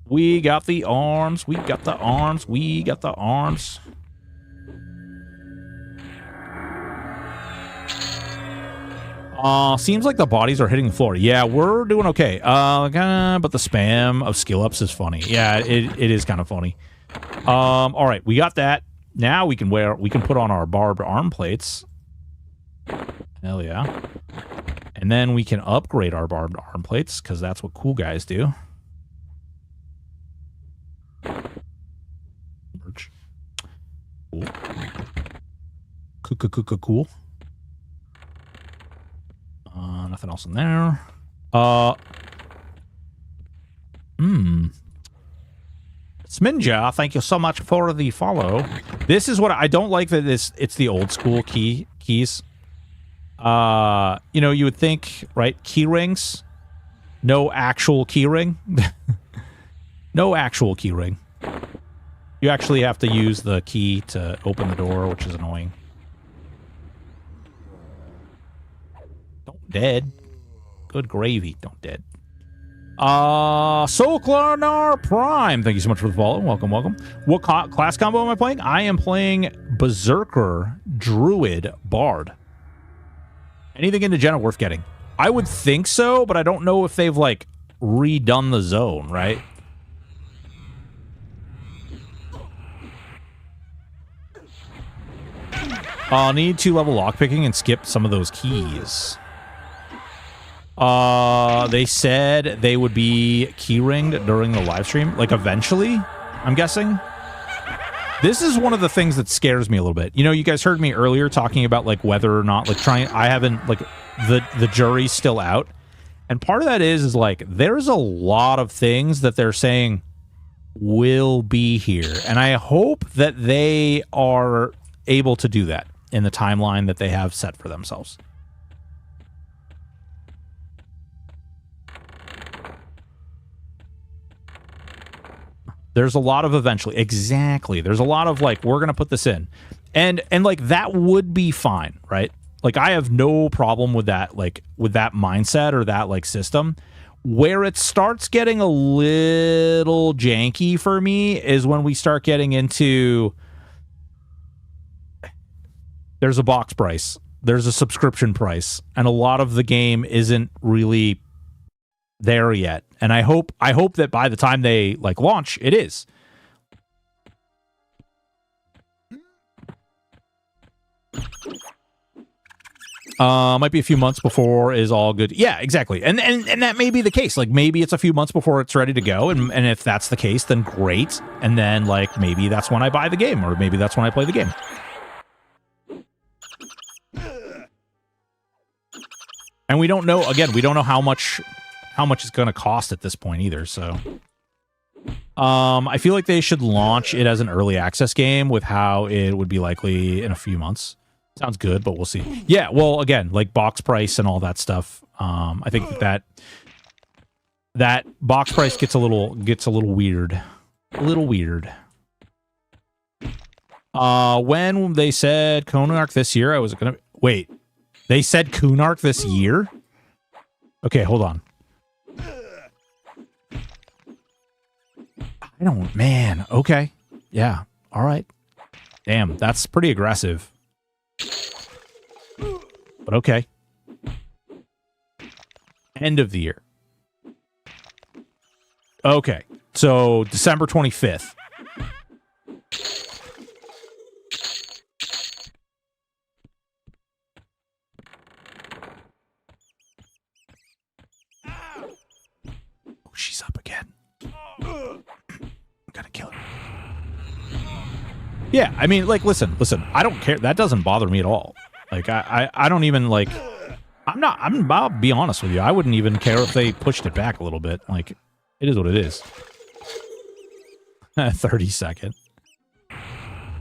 We got the arms. We got the arms. We got the arms. Seems like the bodies are hitting the floor. Yeah, we're doing okay. But the spam of skill ups is funny. Yeah, it is kind of funny. All right, we got that. Now we can put on our barbed arm plates. Hell yeah. And then we can upgrade our barbed arm plates, because that's what cool guys do. Merch. Cool. Cool. Nothing else in there. Sminja, thank you so much for the follow. This is what I don't like, that it's the old school keys. You know, you would think, right? Key rings. No actual key ring. No actual key ring. You actually have to use the key to open the door, which is annoying. Don't dead. Good gravy. Don't dead. Soklanar Prime. Thank you so much for the follow. Welcome. What class combo am I playing? I am playing Berserker, Druid, Bard. Anything into Jenna worth getting? I would think so, but I don't know if they've, like, redone the zone, right? I'll need to level lockpicking and skip some of those keys. They said they would be keyringed during the live stream, like eventually, I'm guessing. This is one of the things that scares me a little bit. You know, you guys heard me earlier talking about, like, whether or not, like, I haven't, like, the jury's still out. And part of that is like, there's a lot of things that they're saying will be here. And I hope that they are able to do that in the timeline that they have set for themselves. There's a lot of eventually. Exactly. There's a lot of, like, we're going to put this in. And like, that would be fine, right? Like, I have no problem with that, like, with that mindset or that, like, system. Where it starts getting a little janky for me is when we start getting into, there's a box price, there's a subscription price, and a lot of the game isn't really there yet. And I hope that by the time they, like, launch, it is. Might be a few months before is all good. Yeah, exactly. And that may be the case. Like, maybe it's a few months before it's ready to go. And if that's the case, then great. And then, like, maybe that's when I buy the game, or maybe that's when I play the game. And we don't know, again, we don't know how much it's going to cost at this point either, so. I feel like they should launch it as an early access game with how it would be likely in a few months. Sounds good, but we'll see. Yeah, well, again, like box price and all that stuff. I think that box price gets a little weird. A little weird. When they said Kunark this year, I was gonna wait. They said Kunark this year? Okay, hold on. I don't, man. Okay. Yeah. All right. Damn, that's pretty aggressive. But okay. End of the year. Okay. So, December 25th. Oh, she's up again. I'm gonna kill her. Yeah, I mean, like, listen, I don't care. That doesn't bother me at all. Like, I don't even, like, I'll be honest with you. I wouldn't even care if they pushed it back a little bit. Like, it is what it is. 30-second.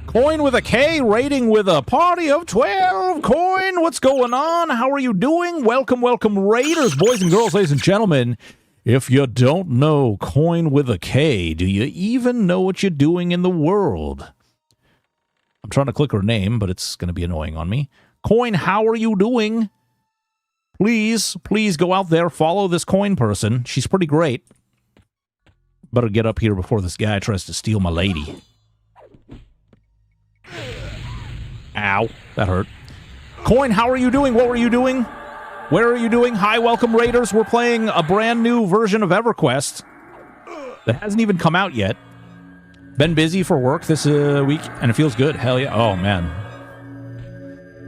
Coin with a K, rating with a party of 12. Coin, what's going on? How are you doing? Welcome, Raiders, boys and girls, ladies and gentlemen. If you don't know Coin with a K, do you even know what you're doing in the world? I'm trying to click her name, but it's going to be annoying on me. Coin, how are you doing? Please go out there, follow this Coin person. She's pretty great. Better get up here before this guy tries to steal my lady. Ow, that hurt. Coin, how are you doing? What were you doing? Where are you doing? Hi, welcome, Raiders. We're playing a brand new version of EverQuest that hasn't even come out yet. Been busy for work this week, and it feels good. Hell yeah. Oh, man.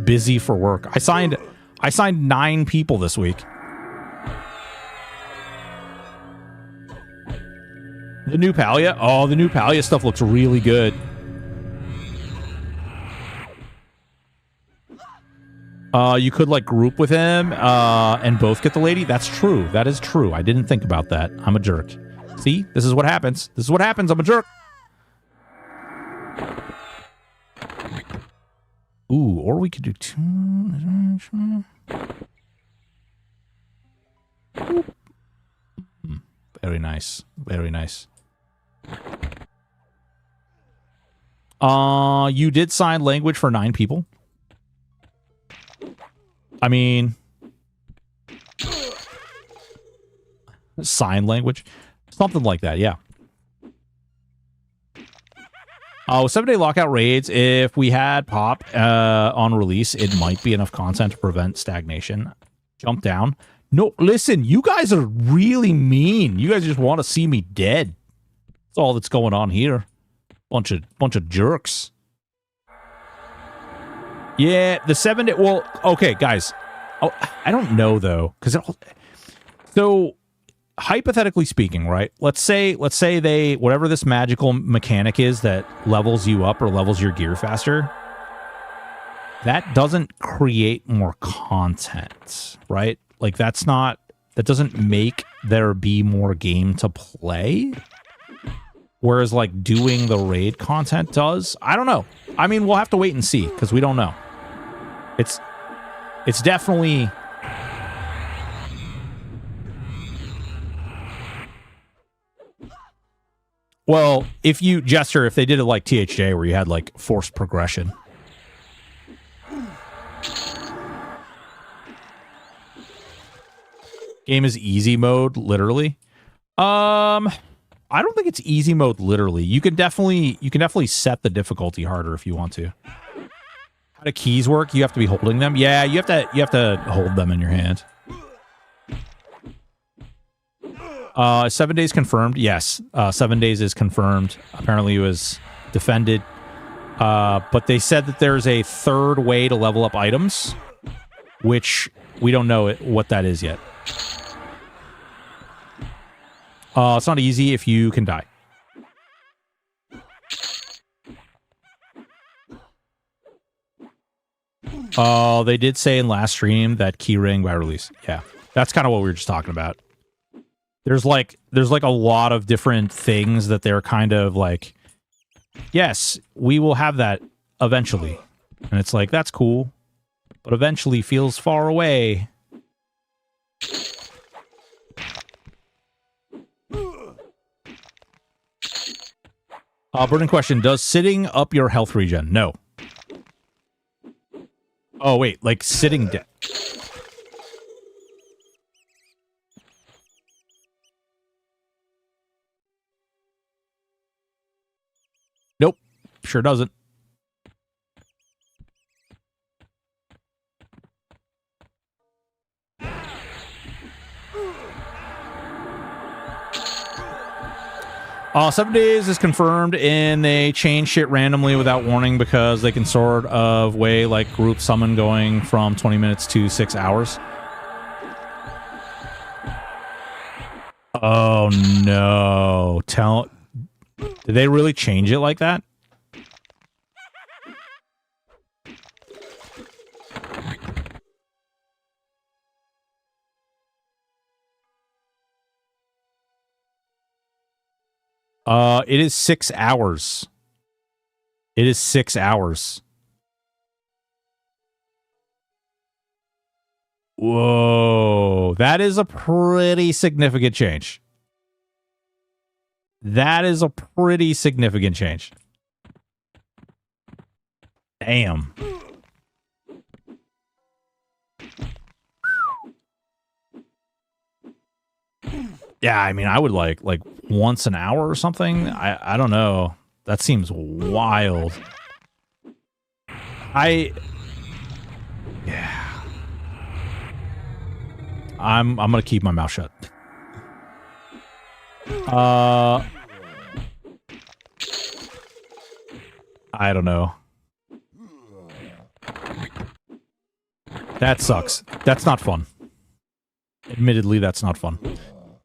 Busy for work. I signed 9 people this week. The new Palia? Oh, the new Palia stuff looks really good. You could, like, group with him and both get the lady. That's true. That is true. I didn't think about that. I'm a jerk. See? This is what happens. This is what happens. I'm a jerk. Ooh, or we could do 2. Very nice. Very nice. You did sign language for 9 people. I mean, sign language, something like that. Yeah. 7-day lockout raids. If we had pop on release, it might be enough content to prevent stagnation. Jump down. No, listen, you guys are really mean. You guys just want to see me dead. That's all that's going on here. Bunch of jerks. Yeah, the 7-day... Well, okay, guys. Oh, I don't know, though. So, hypothetically speaking, right? Let's say they... Whatever this magical mechanic is that levels you up or levels your gear faster, that doesn't create more content, right? Like, that's not... That doesn't make there be more game to play. Whereas, like, doing the raid content does. I don't know. I mean, we'll have to wait and see, because we don't know. It's definitely... Well, if they did it like THJ, where you had, like, forced progression. Game is easy mode, literally. I don't think it's easy mode, literally. You can definitely set the difficulty harder if you want to. How do keys work? You have to be holding them. Yeah, you have to hold them in your hand. 7 days confirmed. Yes, 7 days is confirmed. Apparently, it was defended. But they said that there's a third way to level up items, which we don't know what that is yet. It's not easy if you can die. They did say in last stream that keyring by release. Yeah, that's kind of what we were just talking about. There's like a lot of different things that they're kind of like, yes, we will have that eventually. And it's like, that's cool, but eventually feels far away. Burning question, does sitting up your health regen? No. Oh, wait, like sitting down. Nope, sure doesn't. Seven days is confirmed, and they change shit randomly without warning because they can sort of way like group summon going from 20 minutes to 6 hours. Oh no! Did they really change it like that? It is 6 hours. It is 6 hours. Whoa. That is a pretty significant change. That is a pretty significant change. Damn. Yeah, I mean, I would like once an hour or something. I don't know. That seems wild. Yeah. I'm gonna keep my mouth shut. I don't know. That sucks. That's not fun. Admittedly, that's not fun.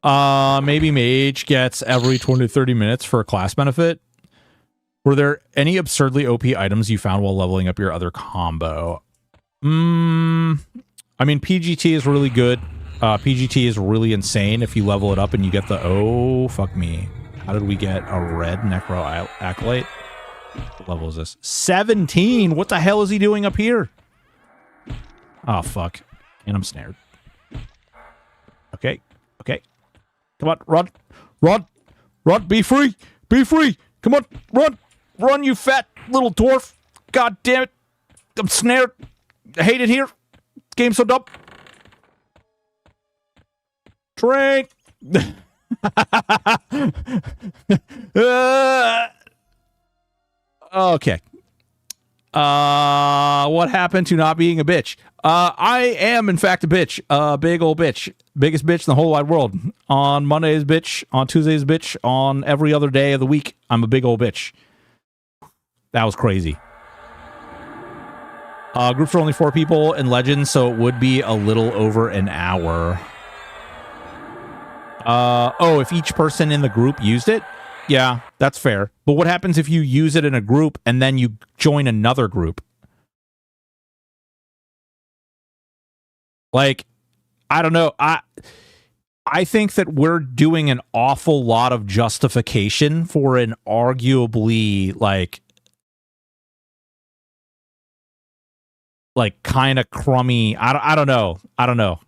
Maybe Mage gets every 20 to 30 minutes for a class benefit. Were there any absurdly OP items you found while leveling up your other combo? I mean, PGT is really good. PGT is really insane if you level it up and you get the... Oh, fuck me. How did we get a red Necro Acolyte? What level is this? 17! What the hell is he doing up here? Oh, fuck. And I'm snared. Okay. Okay. Come on, run. Run. Run. Be free. Be free. Come on. Run. Run, you fat little dwarf. God damn it. I'm snared. I hate it here. Game's so dumb. Train. Okay. What happened to not being a bitch? I am, in fact, a bitch. Big old bitch. Biggest bitch in the whole wide world. On Mondays, bitch. On Tuesdays, bitch. On every other day of the week, I'm a big old bitch. That was crazy. Groups are only 4 people in Legends, so it would be a little over an hour. Oh, if each person in the group used it? Yeah, that's fair. But what happens if you use it in a group and then you join another group? Like, I don't know. I think that we're doing an awful lot of justification for an arguably, like kind of crummy. I don't know. I don't know.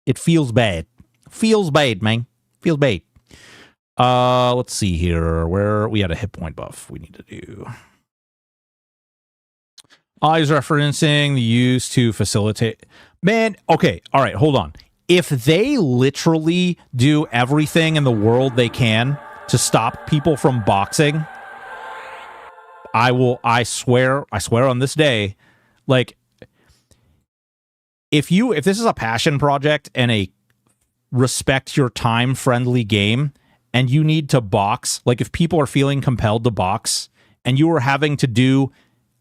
It feels bad. Feels bad, man. Feels bad. Let's see here. Where we had a hit point buff we need to do. He's referencing the use to facilitate. Man, okay. All right, hold on. If they literally do everything in the world they can to stop people from boxing, I swear on this day, like, if this is a passion project and a respect your time friendly game, and you need to box, like if people are feeling compelled to box and you are having to do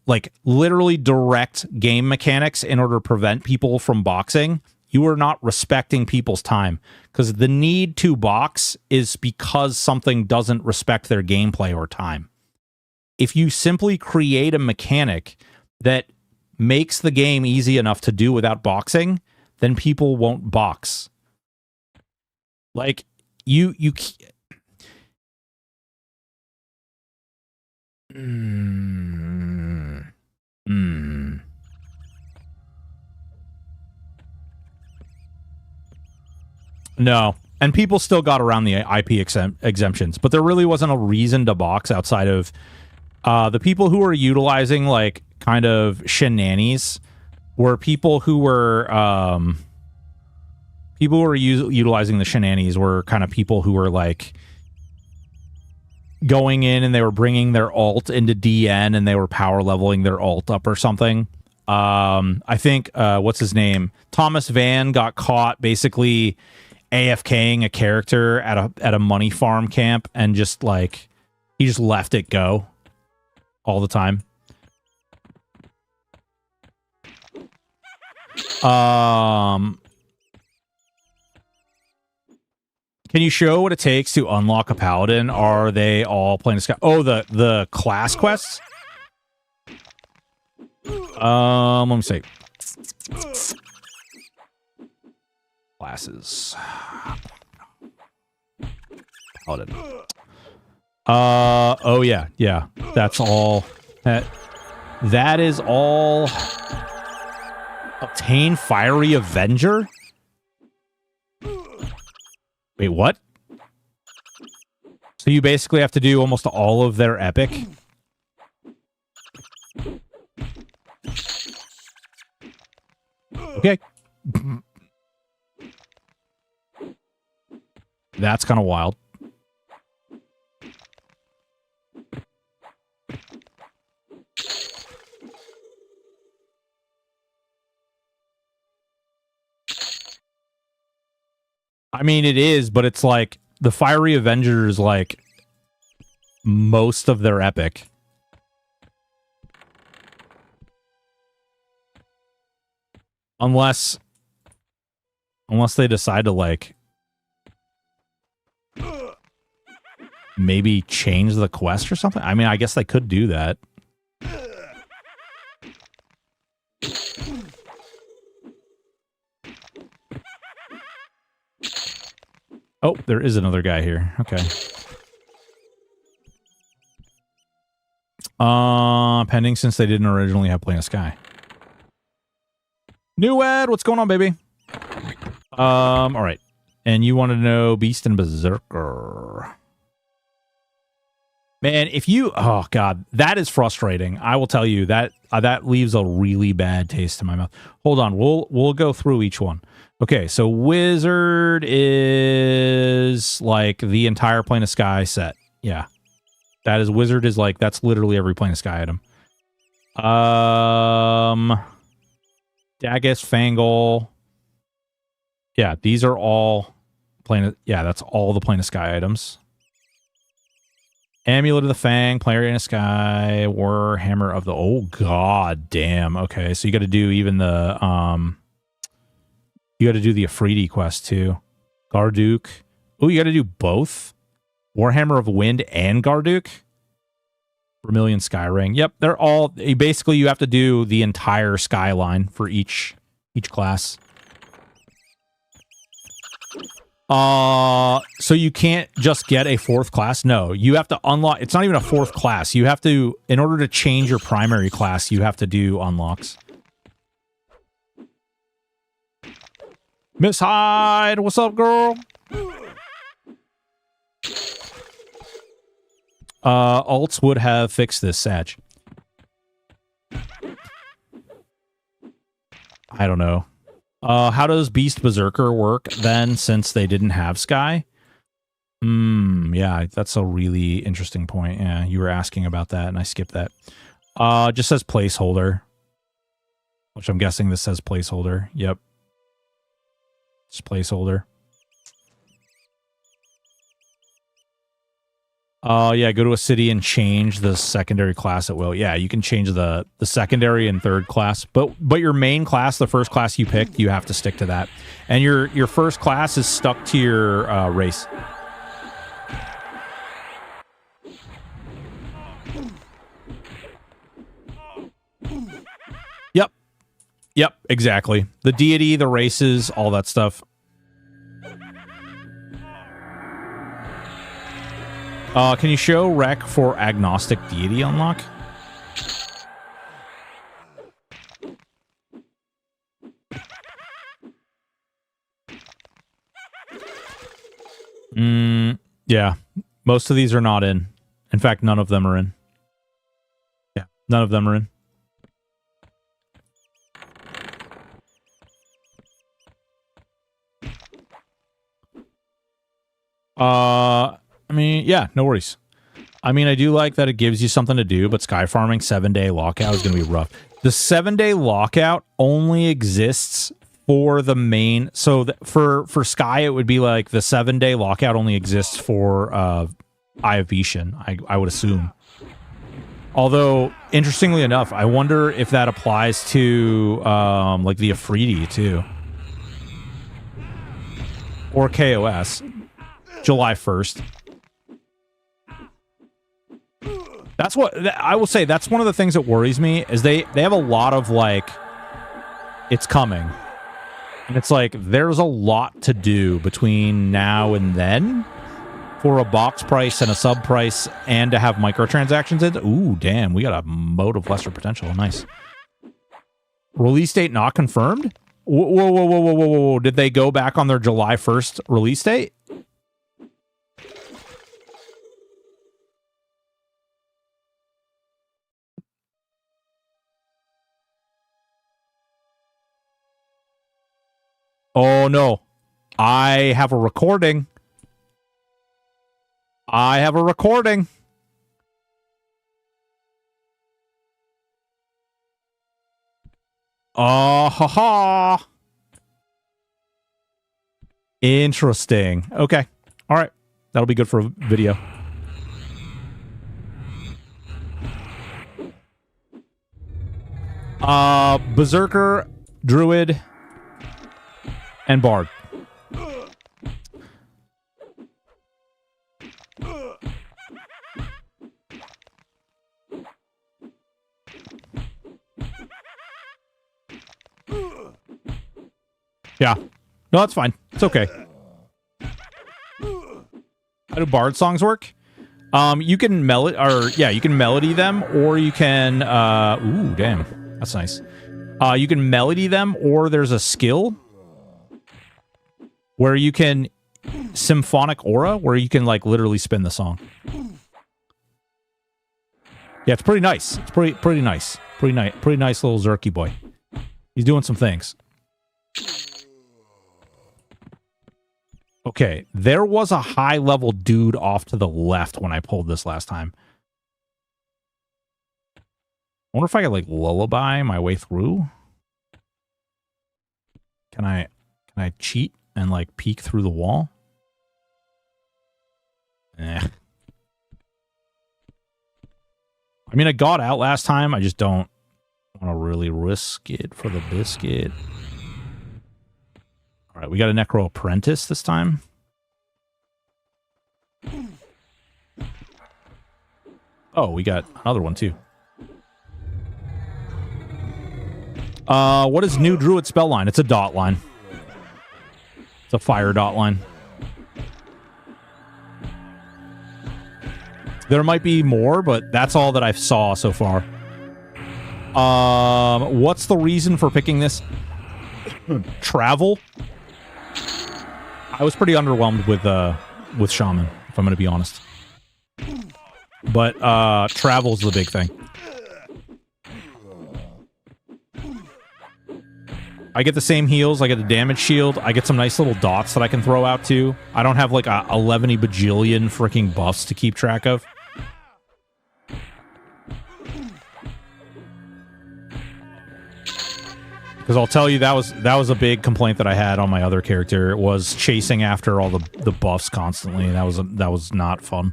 like literally direct game mechanics in order to prevent people from boxing, you are not respecting people's time, because the need to box is because something doesn't respect their gameplay or time. If you simply create a mechanic that makes the game easy enough to do without boxing, then people won't box. Like you No. And people still got around the IP exemptions, but there really wasn't a reason to box outside of the people who were utilizing like kind of shenanigans were people who were utilizing the shenanigans were kind of people who were like going in and they were bringing their alt into DN and they were power leveling their alt up or something. I think what's his name? Thomas Van got caught basically AFKing a character at a money farm camp, and just like he just left it go all the time. Can you show what it takes to unlock a paladin? Are they all playing this guy? Oh, the class quests? Let me see. Classes. Paladin. Oh yeah. That's all. That is all. Obtain Fiery Avenger? Wait, what? So you basically have to do almost all of their epic? Okay. That's kind of wild. I mean, it is, but it's like the Fiery Avenger is like most of their epic. Unless they decide to like maybe change the quest or something. I mean, I guess they could do that. Oh, there is another guy here. Okay. Pending since they didn't originally have Plane of Sky. New Ed, what's going on, baby? All right. And you want to know Beast and Berserker. Man, if you... Oh, God. That is frustrating. I will tell you, that leaves a really bad taste in my mouth. Hold on. We'll go through each one. Okay, so Wizard is like the entire Plane of Sky set. Yeah. That is... Wizard is like... That's literally every Plane of Sky item. Daggis, Fangle. Yeah, these are all... Yeah, that's all the Plane of Sky items. Amulet of the Fang, Plane of Sky, Warhammer of the... Oh, god damn. Okay, so you got to do even the... You got to do the Afridi quest, too. Garduke. Oh, you got to do both? Warhammer of Wind and Garduke? Vermilion Skyring. Yep, they're all... Basically, you have to do the entire skyline for each class. So you can't just get a fourth class? No, you have to unlock... It's not even a fourth class. You have to... In order to change your primary class, you have to do unlocks. Miss Hyde, what's up, girl? Alts would have fixed this, Sag. I don't know. How does Beast Berserker work then, since they didn't have Sky? Yeah, that's a really interesting point. Yeah, you were asking about that, and I skipped that. Just says placeholder. Which I'm guessing this says placeholder. Yep. It's placeholder. Yeah, go to a city and change the secondary class at will. Yeah, you can change the secondary and third class, but your main class, the first class you picked, you have to stick to that. And your first class is stuck to your race. Yep, exactly. The deity, the races, all that stuff. Can you show rec for agnostic deity unlock? Yeah. Most of these are not in. In fact, none of them are in. Yeah, none of them are in. I mean, yeah, no worries. I mean, I do like that it gives you something to do, but sky farming 7-day lockout is going to be rough. The 7-day lockout only exists for the main. So for sky, it would be like the 7-day lockout only exists for Eye of Vishan, I would assume. Although, interestingly enough, I wonder if that applies to like the Afridi too, or KOS. July 1st. That's what I will say. That's one of the things that worries me is they have a lot of like, it's coming. And it's like, there's a lot to do between now and then for a box price and a sub price and to have microtransactions in. Ooh, damn. We got a mode of lesser potential. Nice. Release date not confirmed? Whoa. Did they go back on their July 1st release date? Oh, no. I have a recording. I have a recording. Oh, ha ha. Interesting. Okay. All right. That'll be good for a video. Berserker, Druid, and Bard. Yeah. No, that's fine. It's okay. How do Bard songs work? You can you can melody them, or you can ooh, damn. That's nice. You can melody them, or there's a skill where you can symphonic aura, where you can like literally spin the song. Yeah, it's pretty nice. It's pretty nice. Pretty nice little Zerky boy. He's doing some things. Okay, there was a high-level dude off to the left when I pulled this last time. I wonder if I could, like, lullaby my way through? Can I cheat and, like, peek through the wall? Eh. I mean, I got out last time. I just don't want to really risk it for the biscuit. All right, we got a Necro Apprentice this time. Oh, we got another one too. What is new Druid spell line? It's a dot line. It's a fire dot line. There might be more, but that's all that I saw so far. What's the reason for picking this? Travel. I was pretty underwhelmed with Shaman, if I'm going to be honest. But travel's the big thing. I get the same heals. I get a damage shield. I get some nice little dots that I can throw out too. I don't have like a 11 bajillion freaking buffs to keep track of. Because I'll tell you, that was a big complaint that I had on my other character. It was chasing after all the buffs constantly, and that was not fun.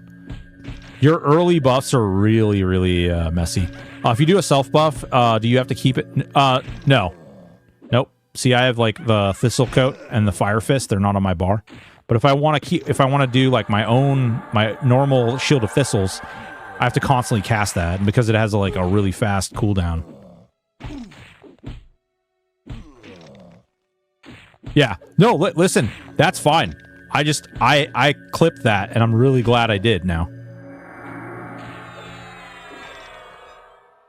Your early buffs are really, really messy. If you do a self buff, do you have to keep it? No. Nope. See, I have like the Thistle Coat and the Fire Fist. They're not on my bar. But if I want to do like my normal Shield of Thistles, I have to constantly cast that, and because it has like a really fast cooldown. Yeah. No, listen, that's fine. I clipped that, and I'm really glad I did now.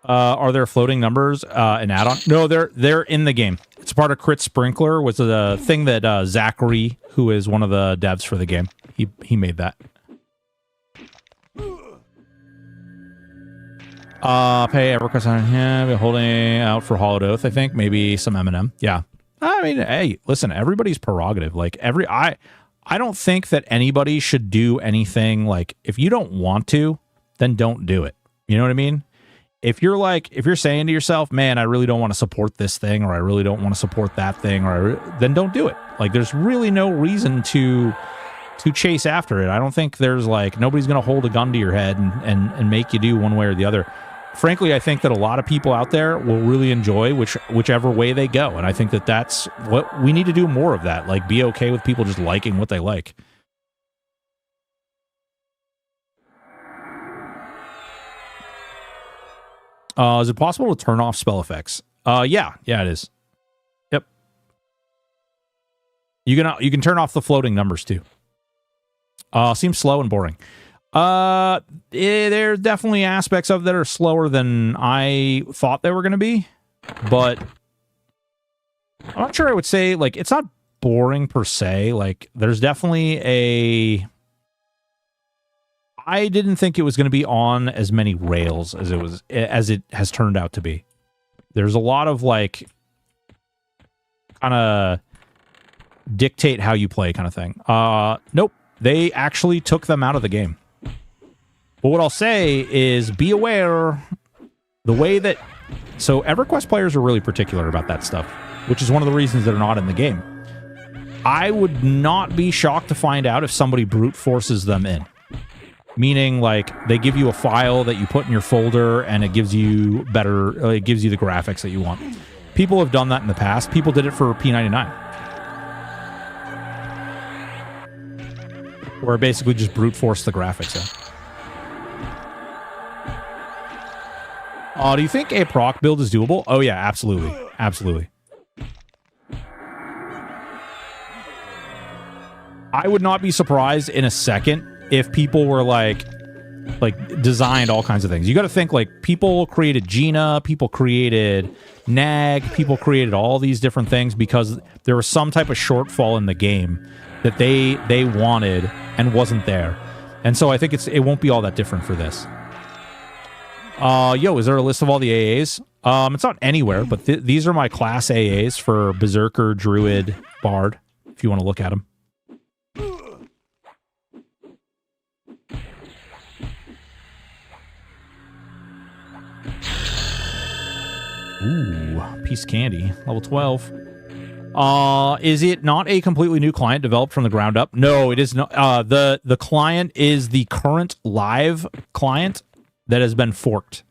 Are there floating numbers an add-on? No, they're in the game. It's part of Crit Sprinkler, was the thing that Zachary, who is one of the devs for the game, he made that. Pay EverQuest on him, holding out for Hollowed Oath, I think. Maybe some M&M. Yeah. I mean, hey, listen, everybody's prerogative. Like, I don't think that anybody should do anything, like, if you don't want to, then don't do it. You know what I mean? If you're saying to yourself, man, I really don't want to support this thing, or I really don't want to support that thing, then don't do it. Like, there's really no reason to chase after it. I don't think there's like, nobody's going to hold a gun to your head and make you do one way or the other. Frankly, I think that a lot of people out there will really enjoy whichever way they go. And I think that that's what we need to do, more of that. Like, be okay with people just liking what they like. Is it possible to turn off spell effects? Yeah, it is. Yep. You can turn off the floating numbers too. Seems slow and boring. There's definitely aspects of that are slower than I thought they were going to be, but I'm not sure I would say, like, it's not boring per se. Like, there's definitely I didn't think it was going to be on as many rails as it has turned out to be. There's a lot of, like, kind of dictate how you play kind of thing. Nope. They actually took them out of the game. But what I'll say is, be aware the way that... So EverQuest players are really particular about that stuff, which is one of the reasons they're not in the game. I would not be shocked to find out if somebody brute forces them in. Meaning, like, they give you a file that you put in your folder, and it gives you it gives you the graphics that you want. People have done that in the past. People did it for P99. Where it basically just brute forced the graphics in. Do you think a proc build is doable? Oh yeah, absolutely. Absolutely. I would not be surprised in a second if people were like designed all kinds of things. You got to think, like, people created Gina, people created Nag, people created all these different things because there was some type of shortfall in the game that they wanted and wasn't there. And so I think it won't be all that different for this. Yo, is there a list of all the AAs? It's not anywhere, but these are my class AAs for Berserker, Druid, Bard, if you want to look at them. Ooh, piece of candy. Level 12. Is it not a completely new client developed from the ground up? No, it is not. The client is the current live client that has been forked.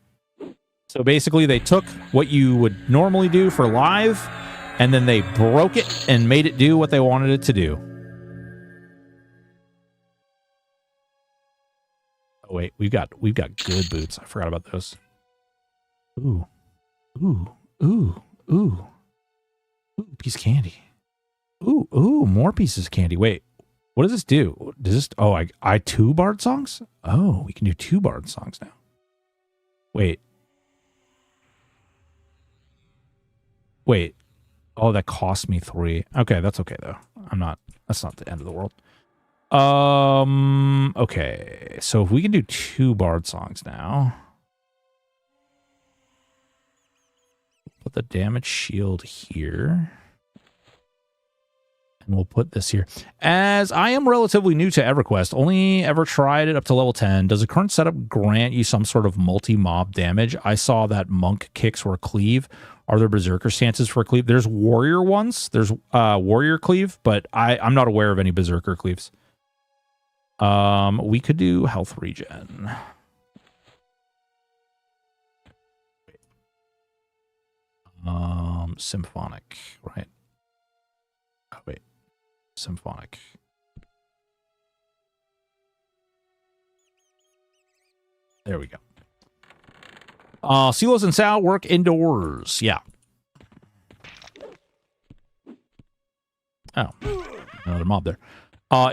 So basically, they took what you would normally do for live, and then they broke it and made it do what they wanted it to do. Oh wait, we've got good boots. I forgot about those. Ooh. Ooh, ooh, ooh. Ooh, piece of candy. Ooh, ooh, more pieces of candy. Wait, what does this do? Does this... Oh, I 2 Bard songs? Oh, we can do 2 Bard songs now. Wait. Wait. Oh, that cost me 3. Okay, that's okay, though. That's not the end of the world. Okay. So if we can do 2 Bard songs now... Put the damage shield here. And we'll put this here. As I am relatively new to EverQuest, only ever tried it up to level 10. Does the current setup grant you some sort of multi-mob damage? I saw that monk kicks were cleave. Are there berserker stances for cleave? There's warrior ones. There's warrior cleave, but I'm not aware of any berserker cleaves. We could do health regen. Symphonic, right? Oh, wait. Symphonic. There we go. Silos and Sal work indoors. Yeah. Oh. Another mob there.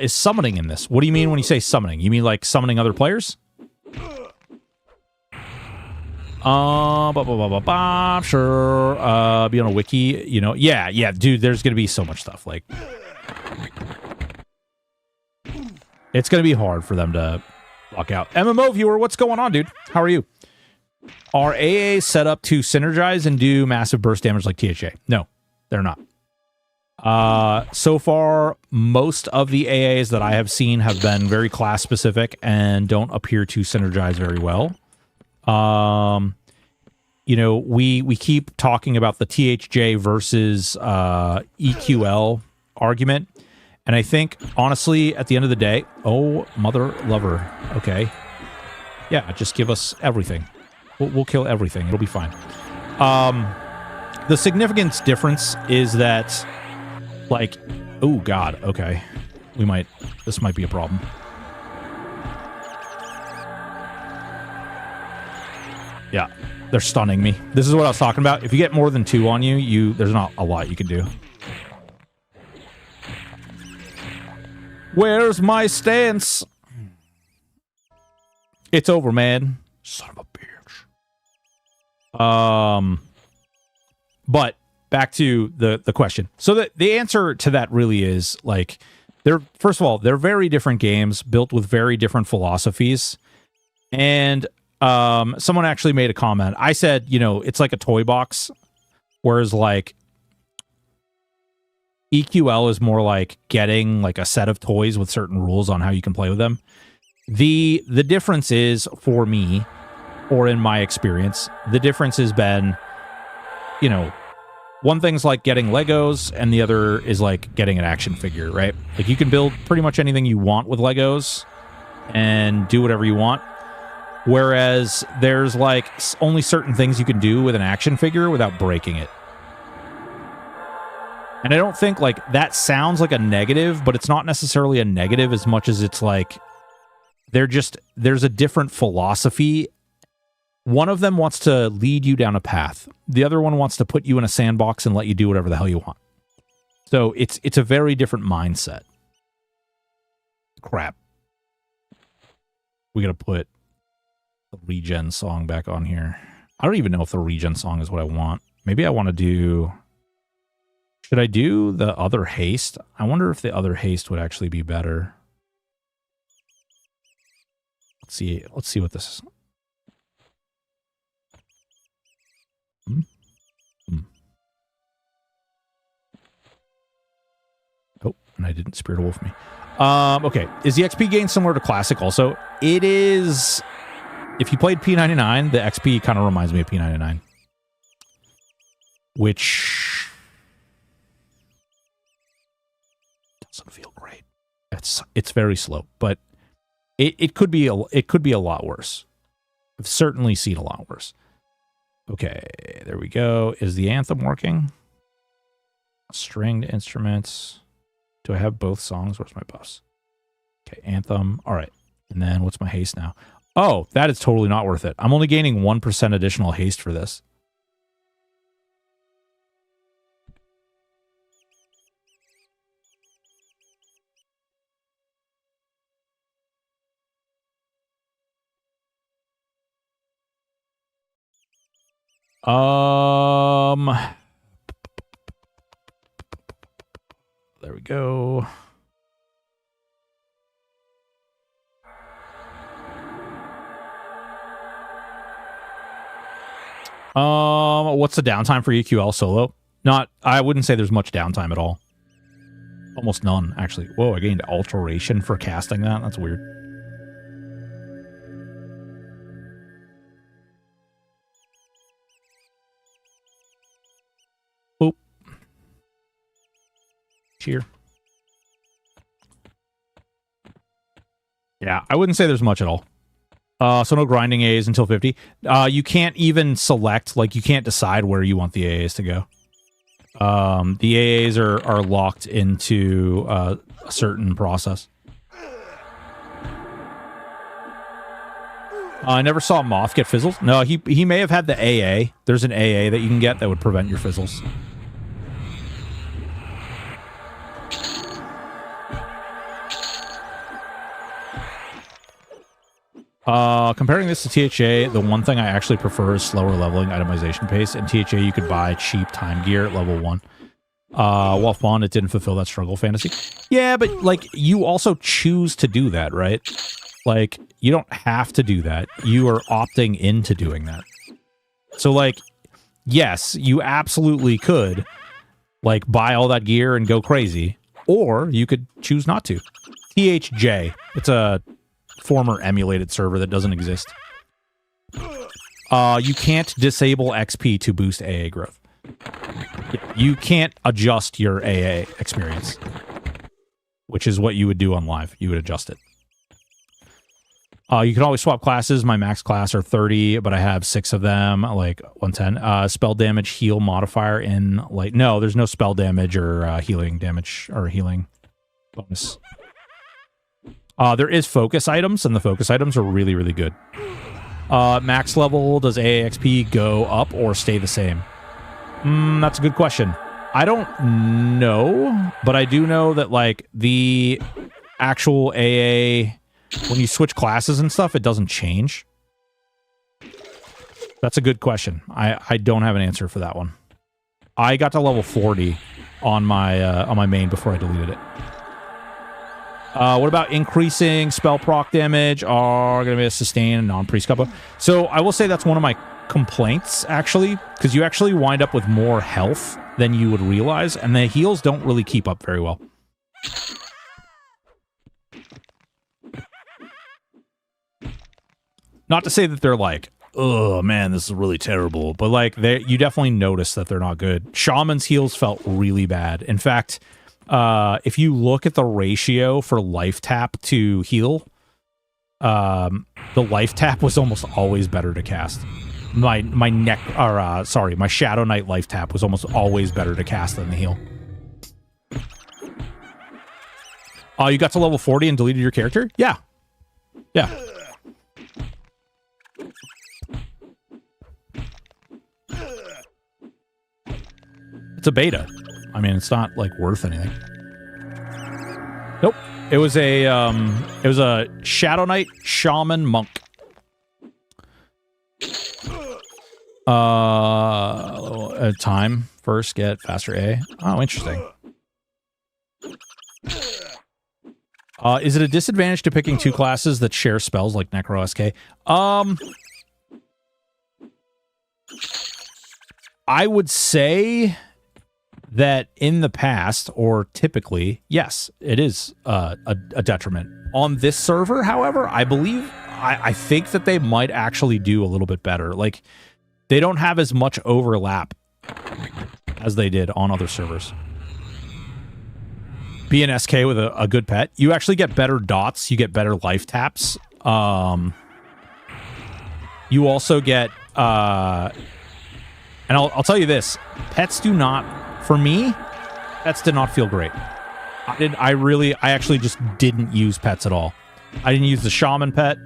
Is summoning in this? What do you mean when you say summoning? You mean like summoning other players? Sure. Be on a wiki, you know. Yeah, dude, there's gonna be so much stuff. Like, it's gonna be hard for them to lock out. MMO viewer, what's going on, dude? How are you? Are AAs set up to synergize and do massive burst damage like THA? No, they're not. So far, most of the AAs that I have seen have been very class specific and don't appear to synergize very well. You know, we keep talking about the THJ versus EQL argument, and I think honestly, at the end of the day, oh mother lover, okay, yeah, just give us everything. We'll kill everything. It'll be fine. The significance difference is that, like, oh god, okay, this might be a problem. Yeah, they're stunning me. This is what I was talking about. If you get more than 2 on you, there's not a lot you can do. Where's my stance? It's over, man. Son of a bitch. But back to the question. So the answer to that really is, like, first of all, they're very different games built with very different philosophies. And someone actually made a comment. I said, you know, it's like a toy box, whereas like EQL is more like getting like a set of toys with certain rules on how you can play with them. The difference is, for me, or in my experience, the difference has been, you know, one thing's like getting Legos and the other is like getting an action figure, right? Like, you can build pretty much anything you want with Legos and do whatever you want. Whereas there's like only certain things you can do with an action figure without breaking it. And I don't think like that sounds like a negative, but it's not necessarily a negative as much as it's like there's a different philosophy. One of them wants to lead you down a path. The other one wants to put you in a sandbox and let you do whatever the hell you want. So it's a very different mindset. Crap. We gotta put the regen song back on here. I don't even know if the regen song is what I want. Maybe I want to do... Should I do the other haste? I wonder if the other haste would actually be better. Let's see what this is. Oh, and I didn't Spirit Wolf me. Okay, is the XP gain similar to Classic also? It is... If you played P99, the XP kind of reminds me of P99. Which doesn't feel great. It's very slow, but it could be a lot worse. I've certainly seen a lot worse. Okay, there we go. Is the anthem working? Stringed instruments. Do I have both songs? Where's my buffs? Okay, anthem. All right. And then what's my haste now? Oh, that is totally not worth it. I'm only gaining 1% additional haste for this. There we go. What's the downtime for EQL solo? I wouldn't say there's much downtime at all. Almost none, actually. Whoa, I gained alteration for casting that. That's weird. Boop. Cheer. Yeah, I wouldn't say there's much at all. So no grinding AAs until 50. You can't even select, like, you can't decide where you want the AAs to go. The AAs are locked into a certain process. I never saw Moth get fizzles. No, he may have had the AA. There's an AA that you can get that would prevent your fizzles. Comparing this to THA, the one thing I actually prefer is slower leveling itemization pace. In THA, you could buy cheap time gear at level 1. While fun, it didn't fulfill that struggle fantasy. Yeah, but, like, you also choose to do that, right? Like, you don't have to do that. You are opting into doing that. So, like, yes, you absolutely could, like, buy all that gear and go crazy. Or you could choose not to. THJ. It's a former emulated server that doesn't exist. You can't disable XP to boost AA growth. You can't adjust your AA experience, which is what you would do on live. You would adjust it. You can always swap classes. My max class are 30, but I have 6 of them, like 110. Spell damage, heal modifier in, like, no, there's no spell damage or healing damage or healing bonus. There is focus items, and the focus items are really, really good. Max level, does AAXP go up or stay the same? That's a good question. I don't know, but I do know that, like, the actual AA, when you switch classes and stuff, it doesn't change. That's a good question. I don't have an answer for that one. I got to level 40 on my main before I deleted it. What about increasing spell proc damage are going to be a sustain and non-priest combo? So I will say that's one of my complaints, actually, because you actually wind up with more health than you would realize, and the heals don't really keep up very well. Not to say that they're like, oh man, this is really terrible, but like you definitely notice that they're not good. Shaman's heals felt really bad. In fact, if you look at the ratio for life tap to heal, the life tap was almost always better to cast. My Shadow Knight life tap was almost always better to cast than the heal. You got to level 40 and deleted your character? Yeah. Yeah. It's a beta. I mean, it's not, like, worth anything. Nope. It was a Shadow Knight Shaman Monk. Time first, get faster A. Oh, interesting. Is it a disadvantage to picking 2 classes that share spells like Necro SK? I would say that in the past, or typically, yes, it is a detriment. On this server, however, I think that they might actually do a little bit better. Like, they don't have as much overlap as they did on other servers. Be an SK with a good pet. You actually get better dots. You get better life taps. You also get... and I'll tell you this. Pets do not... For me, pets did not feel great. I actually just didn't use pets at all. I didn't use the Shaman pet.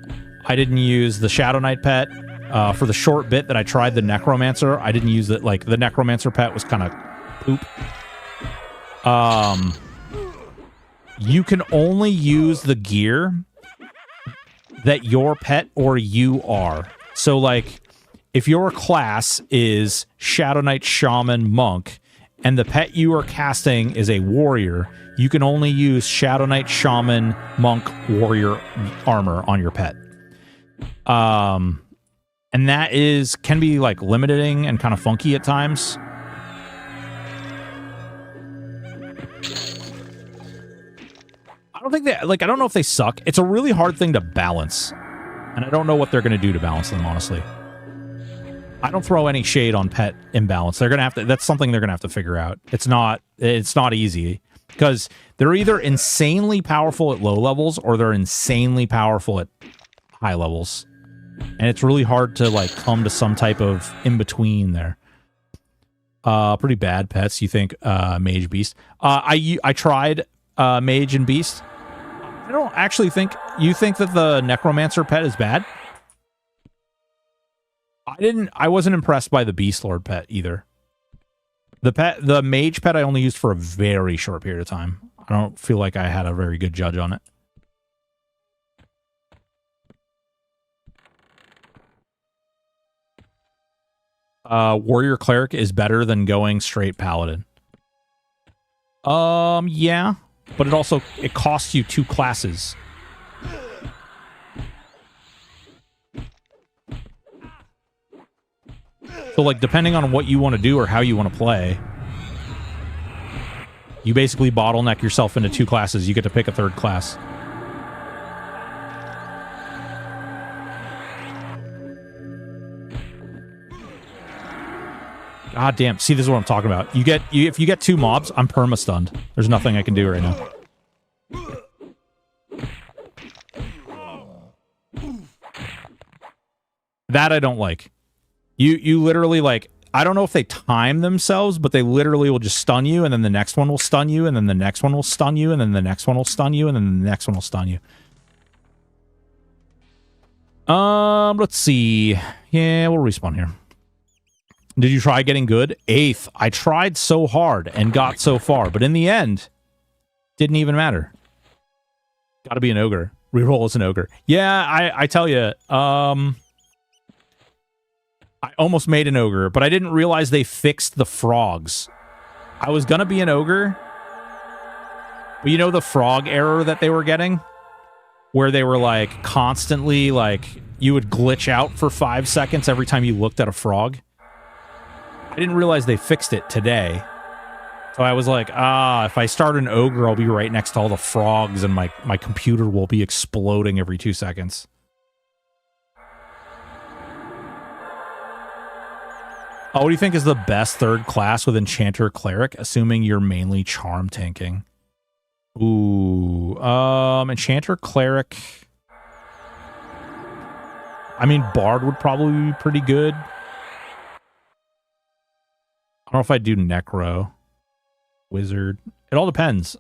I didn't use the Shadow Knight pet. For the short bit that I tried the Necromancer, I didn't use it. Like, the Necromancer pet was kind of poop. You can only use the gear that your pet or you are. So, like, if your class is Shadow Knight Shaman Monk, and the pet you are casting is a warrior, you can only use Shadow Knight Shaman Monk Warrior armor on your pet. And that can be, like, limiting and kind of funky at times. I don't think I don't know if they suck. It's a really hard thing to balance. And I don't know what they're going to do to balance them, honestly. I don't throw any shade on pet imbalance. They're going to have to, that's something they're going to have to figure out. It's not easy, because they're either insanely powerful at low levels or they're insanely powerful at high levels. And it's really hard to, like, come to some type of in-between there. Pretty bad pets, you think, Mage Beast. I tried Mage and Beast. I don't actually think... You think that the Necromancer pet is bad? I wasn't impressed by the Beast Lord pet either. The Mage pet I only used for a very short period of time. I don't feel like I had a very good judge on it. Warrior Cleric is better than going straight Paladin. Yeah. But it costs you 2 classes. So, like, depending on what you want to do or how you want to play, you basically bottleneck yourself into 2 classes. You get to pick a 3rd class. God damn. See, this is what I'm talking about. If you get 2 mobs, I'm perma-stunned. There's nothing I can do right now. That I don't like. You literally, like, I don't know if they time themselves, but they literally will just stun you, and then the next one will stun you, and then the next one will stun you, and then the next one will stun you, and then the next one will stun you. Let's see. Yeah, we'll respawn here. Did you try getting good? 8th. I tried so hard and got so far, but in the end, didn't even matter. Gotta be an ogre. Reroll as an ogre. Yeah, I tell you, I almost made an ogre, but I didn't realize they fixed the frogs. I was gonna be an ogre, but you know the frog error that they were getting? Where they were, like, constantly, like, you would glitch out for 5 seconds every time you looked at a frog? I didn't realize they fixed it today. So I was like, if I start an ogre, I'll be right next to all the frogs, and my computer will be exploding every 2 seconds. Oh, what do you think is the best 3rd class with Enchanter Cleric, assuming you're mainly charm tanking? Ooh, Enchanter Cleric. I mean, Bard would probably be pretty good. I don't know if I'd do Necro. Wizard. It all depends.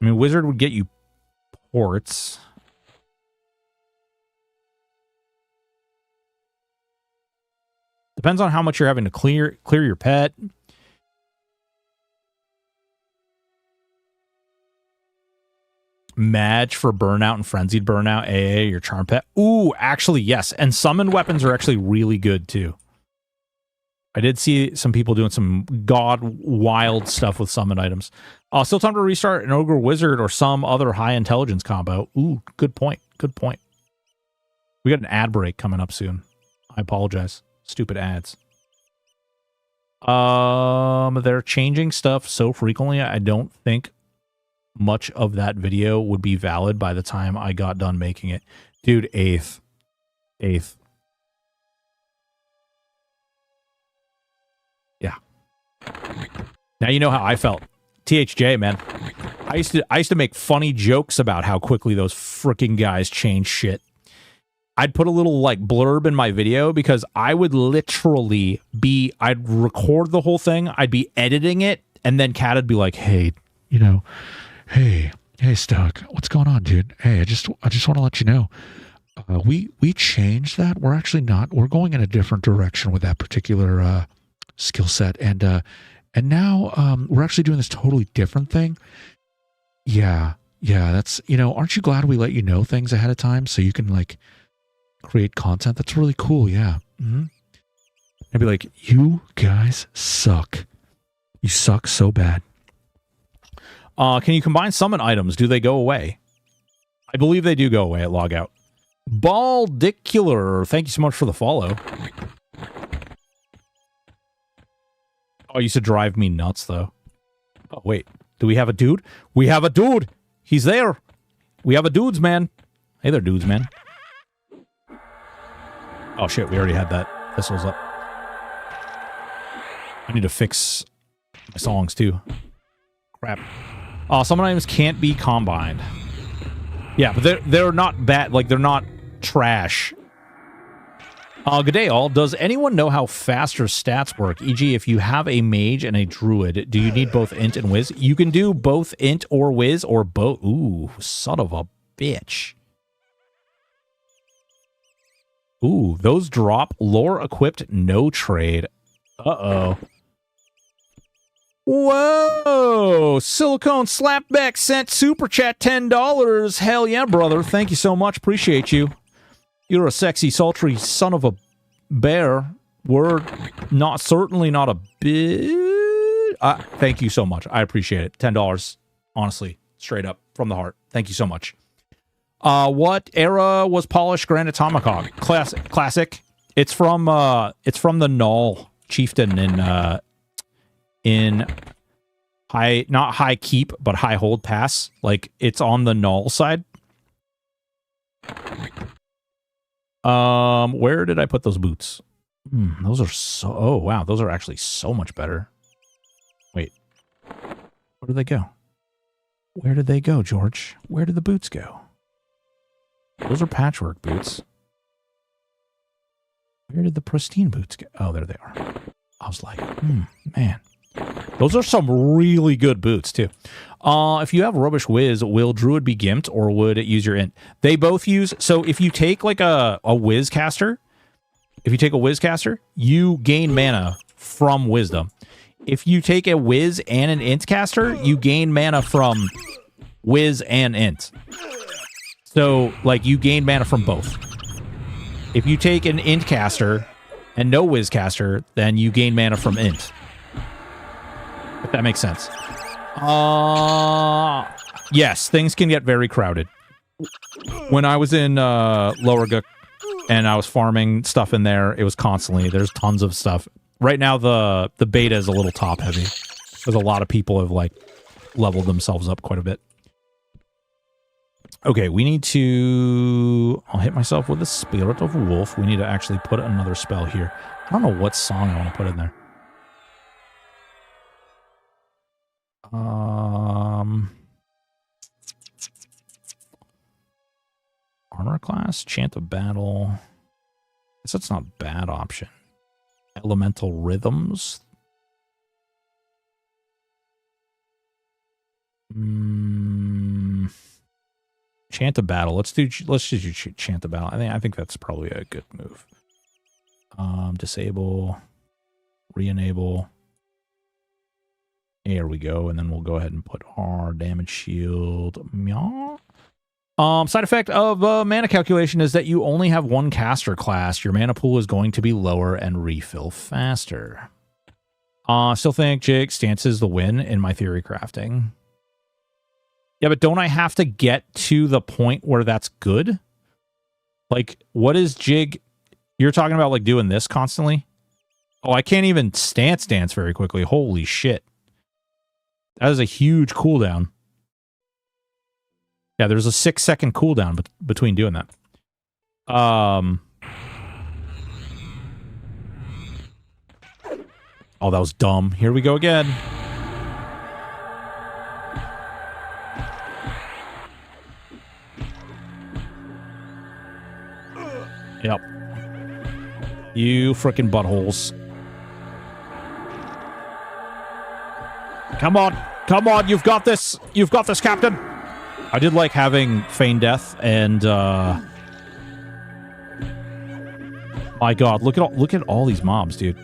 I mean, Wizard would get you ports. Depends on how much you're having to clear your pet. Madge for burnout and frenzied burnout. AA, your charm pet. Ooh, actually, yes. And summoned weapons are actually really good, too. I did see some people doing some wild stuff with summoned items. Still time to restart an Ogre Wizard or some other high intelligence combo. Ooh, good point. Good point. We got an ad break coming up soon. I apologize. Stupid ads. They're changing stuff so frequently, I don't think much of that video would be valid by the time I got done making it. Dude, 8th. 8th. Yeah. Now you know how I felt. THJ, man. I used to make funny jokes about how quickly those freaking guys change shit. I'd put a little, like, blurb in my video because I would literally I'd record the whole thing, I'd be editing it, and then Kat would be like, hey, you know, hey, Stuck, what's going on, dude? Hey, I just want to let you know, we changed that. We're actually not. We're going in a different direction with that particular skill set, and now we're actually doing this totally different thing. Yeah, that's, you know, aren't you glad we let you know things ahead of time so you can, like, create content? That's really cool. Yeah. I'd be like, you guys suck. You suck so bad. Can you combine summon items? Do they go away? I believe they do go away at logout. Baldicular, thank you so much for the follow. Oh, it used to drive me nuts, though. Oh, wait. Do we have a dude? We have a dude! He's there! We have a dudes, man. Hey there, dudes, man. Oh, shit, we already had that. This was up. I need to fix my songs, too. Crap. Summon items can't be combined. Yeah, but they're not bad. Like, they're not trash. Good day, all. Does anyone know how faster stats work? E.g., if you have a mage and a druid, do you need both int and whiz? You can do both int or whiz or both. Ooh, son of a bitch. Ooh, those drop. Lore equipped, no trade. Uh-oh. Whoa! Silicone Slapback sent super chat $10. Hell yeah, brother. Thank you so much. Appreciate you. You're a sexy, sultry son of a bear. We're not, certainly not a bit. Thank you so much. I appreciate it. $10. Honestly, straight up from the heart. Thank you so much. What era was polished Granite Tomahawk? Classic. It's from the Null Chieftain in high, not high keep, but high hold pass. Like, it's on the Null side. Where did I put those boots? Those are so... Oh, wow. Those are actually so much better. Wait. Where did they go? Where did they go, George? Where did the boots go? Those are patchwork boots. Where did the pristine boots go? Oh, there they are. I was like, man. Those are some really good boots, too. If you have Rubbish Whiz, will Druid be gimped, or would it use your int? They both use... So if you take, like, a Whiz caster, you gain mana from Wisdom. If you take a Whiz and an int caster, you gain mana from Whiz and int. So, like, you gain mana from both. If you take an int caster and no Whiz caster, then you gain mana from int. If that makes sense. Yes, things can get very crowded. When I was in Lower Gook and I was farming stuff in there, it was constantly, there's tons of stuff. Right now, the beta is a little top heavy. Because a lot of people have, like, leveled themselves up quite a bit. Okay, we need to... I'll hit myself with the Spirit of Wolf. We need to actually put another spell here. I don't know what song I want to put in there. Armor class, Chant of Battle. I guess that's not a bad option. Elemental Rhythms. Chant of Battle. Let's do Chant of Battle. I think that's probably a good move. Disable, re-enable. There we go, and then we'll go ahead and put our damage shield. Meow. Side effect of mana calculation is that you only have one caster class. Your mana pool is going to be lower and refill faster. Still think Jig stance is the win in my theory crafting. Yeah, but don't I have to get to the point where that's good? Like, what is Jig? You're talking about, like, doing this constantly? Oh, I can't even stance very quickly. Holy shit. That is a huge cooldown. Yeah, there's a 6-second cooldown between doing that. Oh, that was dumb. Here we go again. Yep. You frickin' buttholes. Come on. Come on, you've got this. You've got this, Captain. I did like having Feign Death and my god, look at all these mobs, dude.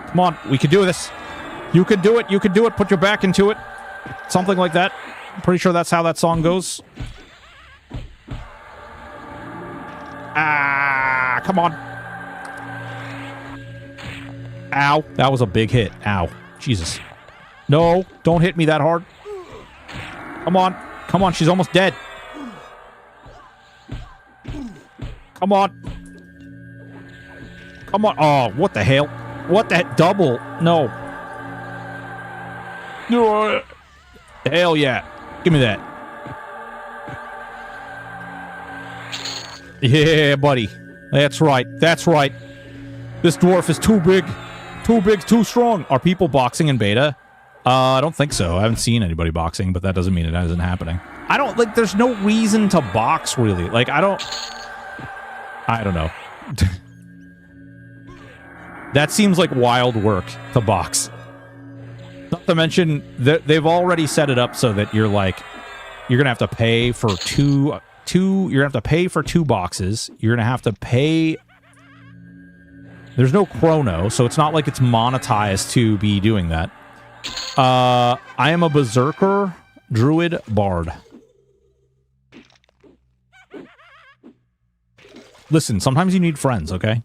Come on, we can do this. You can do it. You can do it. Put your back into it. Something like that. I'm pretty sure that's how that song goes. Ah, come on. Ow. That was a big hit. Ow. Jesus. No, don't hit me that hard. Come on. Come on, she's almost dead. Come on. Come on. Oh, what the hell? What the heck? Double. No. Hell yeah. Give me that. Yeah, buddy. That's right. That's right. This dwarf is too big. Too big, too strong. Are people boxing in beta? I don't think so. I haven't seen anybody boxing, but that doesn't mean it isn't happening. I don't like. There's no reason to box really. Like I don't know. That seems like wild work to box. Not to mention that they've already set it up so that you're like, you're gonna have to pay for two. You're gonna have to pay for 2 boxes. You're gonna have to pay. There's no chrono, so it's not like it's monetized to be doing that. I am a berserker druid bard. Listen, sometimes you need friends, okay?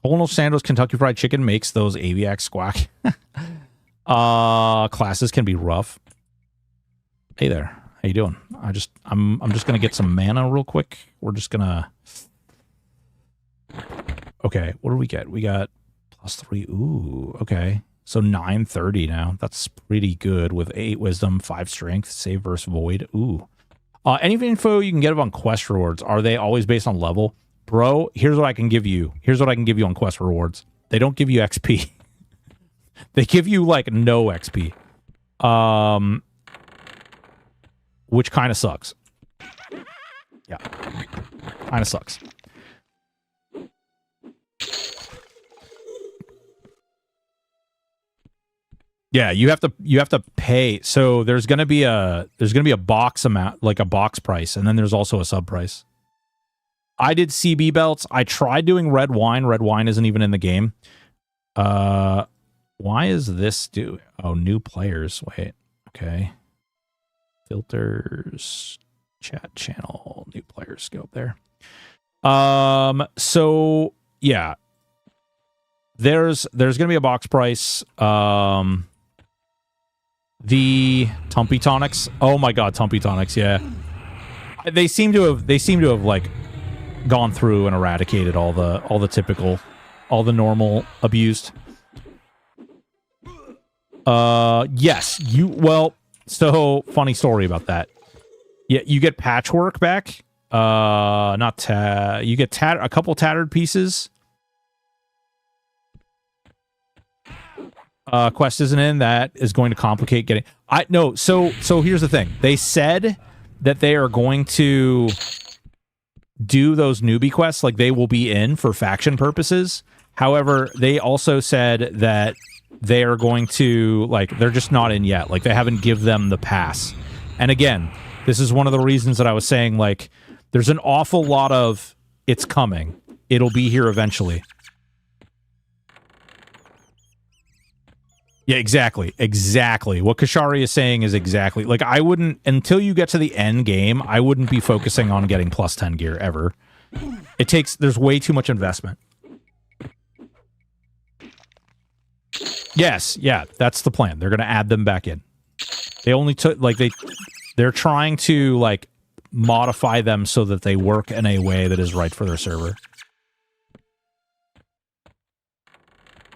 Colonel Sando's Kentucky Fried Chicken makes those aviacs squawk. Classes can be rough. Hey there. How you doing? I'm just gonna get some mana real quick. We're just gonna. Okay, what do we get? We got +3. Ooh, okay. So 930 now. That's pretty good with 8 wisdom, 5 strength, save versus void. Ooh. Any info you can get on quest rewards, are they always based on level? Bro, here's what I can give you. Here's what I can give you on quest rewards. They don't give you XP. They give you like no XP. Which kind of sucks. Yeah. Kind of sucks. Yeah, you have to pay. So there's gonna be a box amount, like a box price, and then there's also a sub price. I did CB belts. I tried doing red wine. Red wine isn't even in the game. Why is this do? Oh, new players. Wait. Okay. Filters, chat channel, new players. Go up there. So yeah, there's gonna be a box price. The Tumpy Tonics. Oh my god, Tumpy Tonics, yeah. They seem to have like gone through and eradicated all the typical, all the normal abused. Yes, so funny story about that. Yeah, you get patchwork back. You get a couple tattered pieces. Quest isn't in. That is going to complicate getting. So here's the thing. They said that they are going to do those newbie quests, like they will be in for faction purposes. However, they also said that they are going to, like, they're just not in yet. Like, they haven't give them the pass. And again, this is one of the reasons that I was saying, like, there's an awful lot of it's coming. It'll be here eventually. Yeah, exactly. Exactly. What Kashari is saying is exactly. Like, I wouldn't, until you get to the end game, I wouldn't be focusing on getting +10 gear ever. There's way too much investment. Yes, yeah, that's the plan. They're going to add them back in. They only took, like, they're trying to, like, modify them so that they work in a way that is right for their server.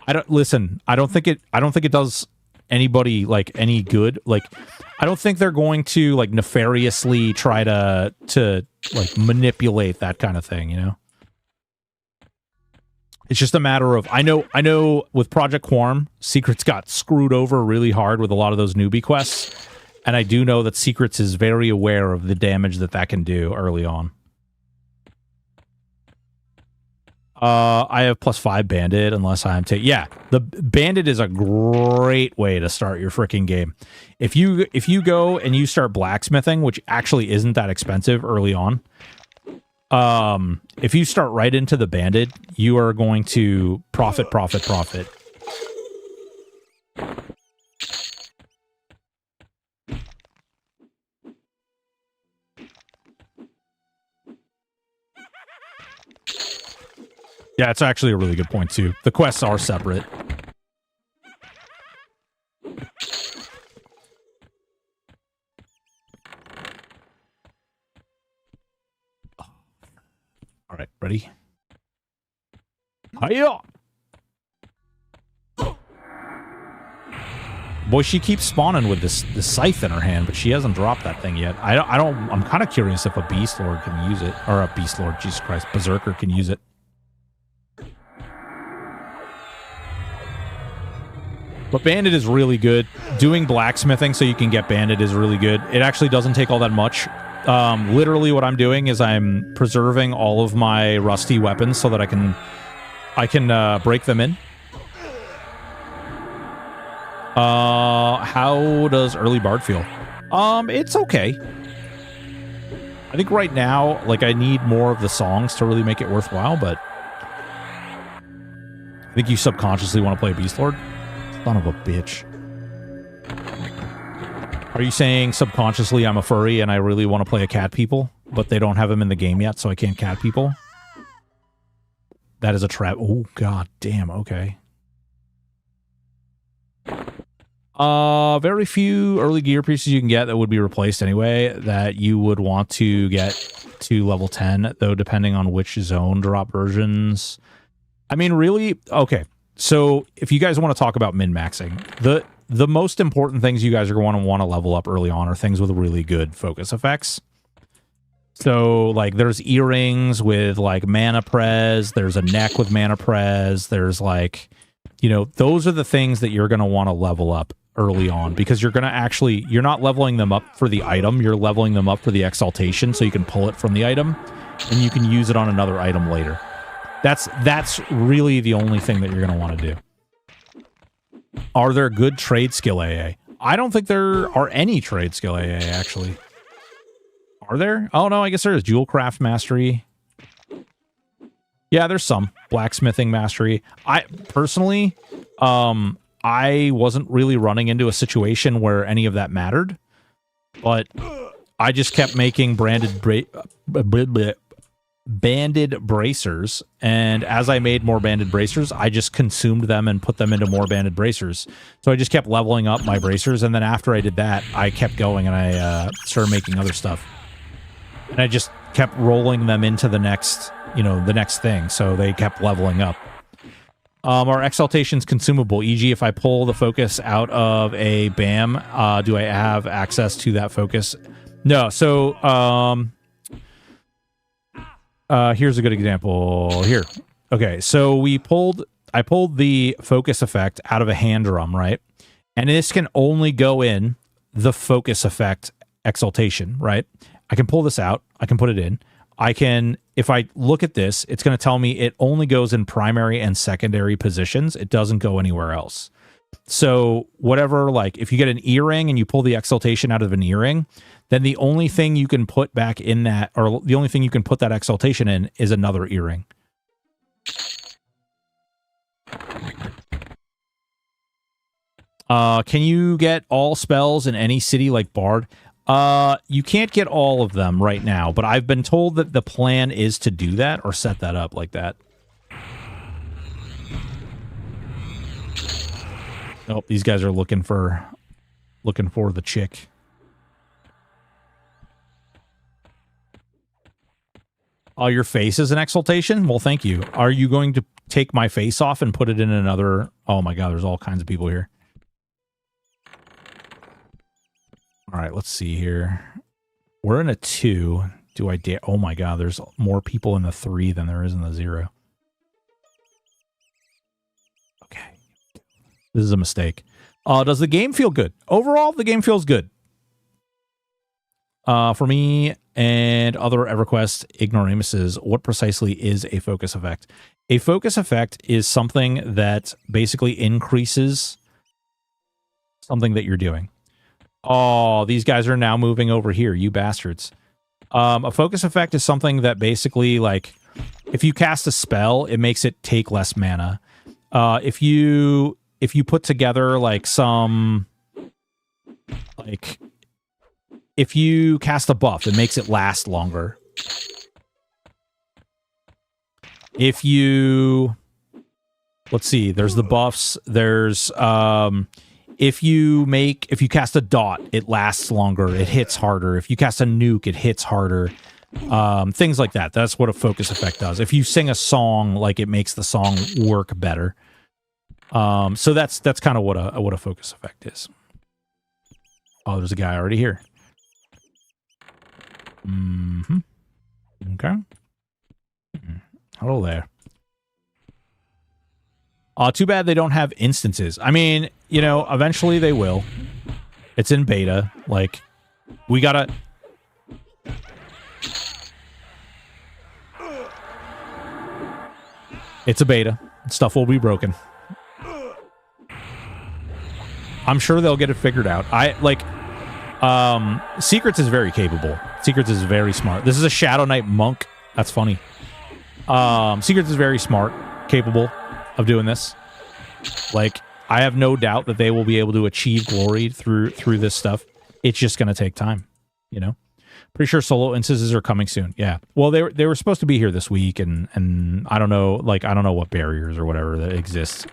I don't think it does anybody like any good. Like, I don't think they're going to like nefariously try to like manipulate that kind of thing, you know? It's just a matter of I know with Project Quorum, Secrets got screwed over really hard with a lot of those newbie quests, and I do know that Secrets is very aware of the damage that can do early on. I have +5 Bandit unless I'm yeah, the Bandit is a great way to start your freaking game. If you go and you start blacksmithing, which actually isn't that expensive early on, if you start right into the Bandit, you are going to profit. Yeah, it's actually a really good point, too. The quests are separate. All right, ready? Hiya! Boy, she keeps spawning with this scythe in her hand, but she hasn't dropped that thing yet. I'm kind of curious if a Beast Lord can use it. Or a Beast Lord, Jesus Christ, Berserker can use it. But banded is really good. Doing blacksmithing so you can get banded is really good. It actually doesn't take all that much. Literally what I'm doing is I'm preserving all of my rusty weapons so that I can break them in. How does early bard feel? It's okay. I think right now, like, I need more of the songs to really make it worthwhile, but I think you subconsciously want to play Beast Lord. Son of a bitch. Are you saying subconsciously I'm a furry and I really want to play a cat people, but they don't have him in the game yet, so I can't cat people? That is a trap. Oh, god damn. Okay. Very few early gear pieces you can get that would be replaced anyway that you would want to get to level 10, though, depending on which zone drop versions. I mean, really? Okay. So if you guys want to talk about min-maxing, the most important things you guys are going to want to level up early on are things with really good focus effects. So, like, there's earrings with, like, mana pres, there's a neck with mana pres, there's, like, you know, those are the things that you're going to want to level up early on, because you're going to actually, you're not leveling them up for the item, you're leveling them up for the exaltation, so you can pull it from the item, and you can use it on another item later. That's really the only thing that you're going to want to do. Are there good trade skill AA? I don't think there are any trade skill AA, actually. Are there? Oh, no, I guess there is. Jewel Craft Mastery. Yeah, there's some. Blacksmithing Mastery. I, personally, I wasn't really running into a situation where any of that mattered, but I just kept making banded bracers, and as I made more banded bracers, I just consumed them and put them into more banded bracers. So I just kept leveling up my bracers, and then after I did that, I kept going and I started making other stuff. And I just kept rolling them into the next, you know, the next thing, so they kept leveling up. Are exaltations consumable? E.g., if I pull the focus out of a BAM, do I have access to that focus? No, so, here's a good example here. Okay, so I pulled the focus effect out of a hand drum, right? And this can only go in the focus effect exaltation, right? I can pull this out, I can put it in. I can, if I look at this, it's going to tell me it only goes in primary and secondary positions. It doesn't go anywhere else. So whatever, like, if you get an earring and you pull the exaltation out of an earring, then the only thing you can put back in that, or the only thing you can put that exaltation in, is another earring. Can you get all spells in any city like Bard? You can't get all of them right now, but I've been told that the plan is to do that, or set that up like that. Oh, these guys are looking for the chick. Oh, your face is an exaltation? Well, thank you. Are you going to take my face off and put it in another... Oh my god, there's all kinds of people here. Alright, let's see here. We're in a 2. Do I dare... Oh my god, there's more people in the 3 than there is in the 0. Okay. This is a mistake. Does the game feel good? Overall, the game feels good. For me and other EverQuest ignoramuses, what precisely is a focus effect? A focus effect is something that basically increases something that you're doing. Oh, these guys are now moving over here, you bastards. A focus effect is something that basically, like, if you cast a spell, it makes it take less mana. If you put together, like, some... Like... If you cast a buff, it makes it last longer. If you... Let's see, there's the buffs, there's... If you cast a dot, it lasts longer, it hits harder. If you cast a nuke, it hits harder. Things like that. That's what a focus effect does. If you sing a song, like, it makes the song work better. So that's kind of what a focus effect is. Oh, there's a guy already here. Mm-hmm. Okay. Hello there. Too bad they don't have instances. I mean, you know, eventually they will. It's in beta. Like, we gotta... It's a beta. Stuff will be broken. I'm sure they'll get it figured out. Secrets is very capable. Secrets is very smart. This is a Shadow Knight monk. That's funny. Secrets is very smart, capable of doing this. Like, I have no doubt that they will be able to achieve glory through this stuff. It's just going to take time, you know? Pretty sure solo instances are coming soon. Yeah. Well, they were supposed to be here this week, and I don't know, like, I don't know what barriers or whatever that exists.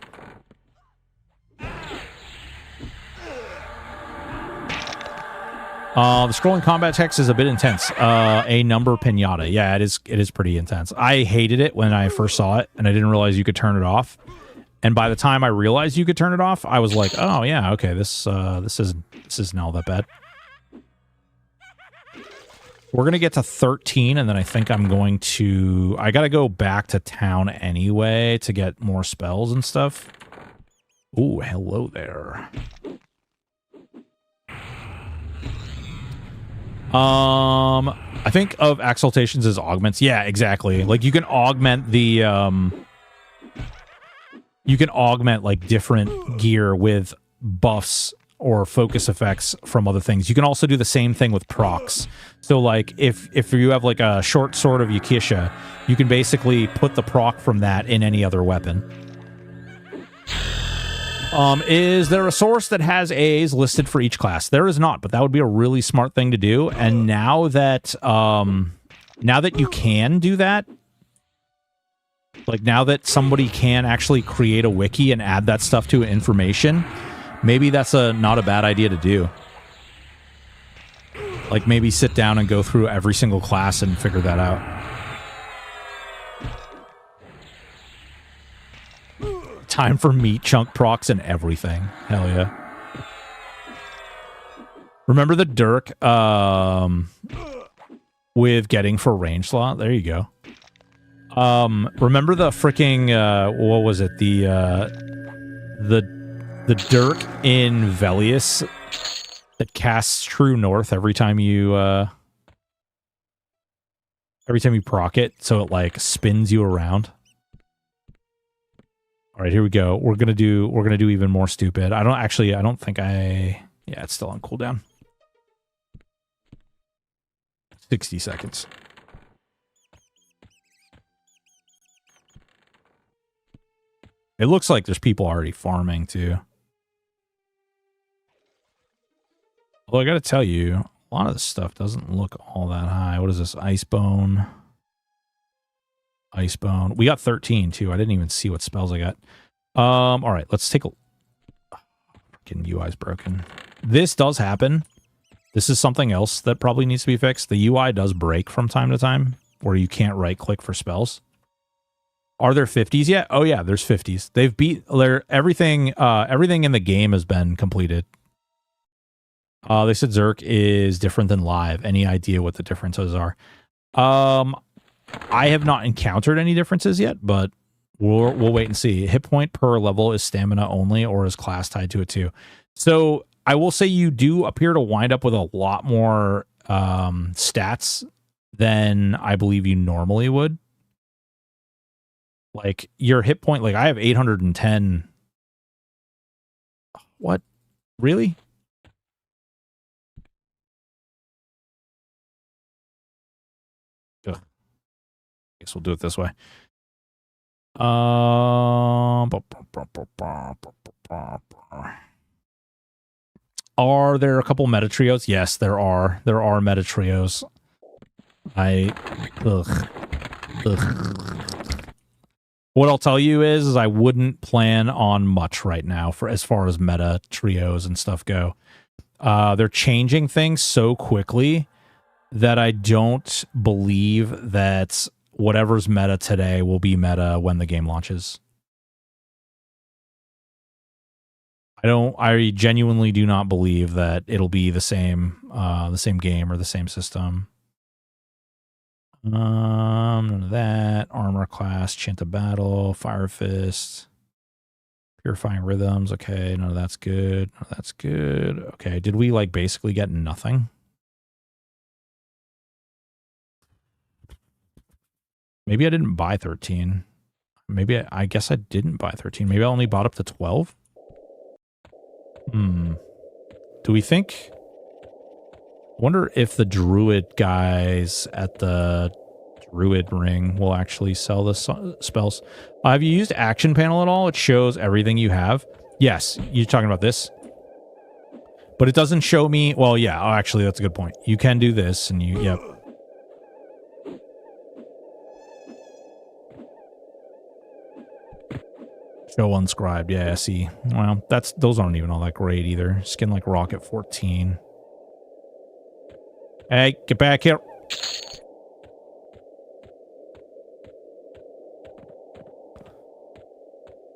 The scrolling combat text is a bit intense. A number pinata. Yeah, it is pretty intense. I hated it when I first saw it, and I didn't realize you could turn it off. And by the time I realized you could turn it off, I was like, oh yeah, okay, this isn't all that bad. We're gonna get to 13, and then I think I'm going to... I gotta go back to town anyway to get more spells and stuff. Ooh, hello there. I think of exaltations as augments. Yeah, exactly. Like, you can augment the, you can augment, like, different gear with buffs or focus effects from other things. You can also do the same thing with procs. So, like, if you have, like, a short sword of Yakisha, you can basically put the proc from that in any other weapon. Is there a source that has AAs listed for each class? There is not, but that would be a really smart thing to do. And now that you can do that, like, now that somebody can actually create a wiki and add that stuff to information, maybe that's not a bad idea to do. Like, maybe sit down and go through every single class and figure that out. Time for meat chunk procs and everything. Hell yeah. Remember the Dirk with getting for range slot? There you go. Remember the freaking what was it? The Dirk in Velius that casts True North every time you proc it, so it like spins you around. All right, here we go. We're gonna do even more stupid. I don't think yeah, it's still on cooldown. 60 seconds. It looks like there's people already farming too. Although I gotta tell you, a lot of this stuff doesn't look all that high. What is this? Icebone. Icebone. We got 13 too. I didn't even see what spells I got. All right, let's take a... Freaking UI's broken. This does happen. This is something else that probably needs to be fixed. The UI does break from time to time, where you can't right-click for spells. Are there 50s yet? Oh yeah, there's 50s. They've beat... Everything in the game has been completed. They said Zerk is different than live. Any idea what the differences are? I have not encountered any differences yet, but we'll wait and see. Hit point per level is stamina only, or is class tied to it too? So I will say you do appear to wind up with a lot more stats than I believe you normally would. Like, your hit point, like, I have 810. What? Really? Ugh. Guess we'll do it this way. Are there a couple meta trios? Yes, there are. There are meta trios. What I'll tell you is I wouldn't plan on much right now for as far as meta trios and stuff go. They're changing things so quickly that I don't believe that whatever's meta today will be meta when the game launches. I genuinely do not believe that it'll be the same game or the same system. None of that. Armor class, Chant of Battle, Fire Fist, Purifying rhythms. Okay, no, that's good. No, that's good. Okay, did we like basically get nothing? Maybe I didn't buy 13. Maybe I guess I didn't buy 13. Maybe I only bought up to 12. Do we think? Wonder if the druid guys at the druid ring will actually sell the spells. Have you used action panel at all? It shows everything you have. Yes, you're talking about this. But it doesn't show me... Well, yeah, oh, actually, that's a good point. You can do this, and you... Yep. Show unscribed. Yeah, see. Well, those aren't even all that great either. Skin like Rocket 14. Hey, get back here.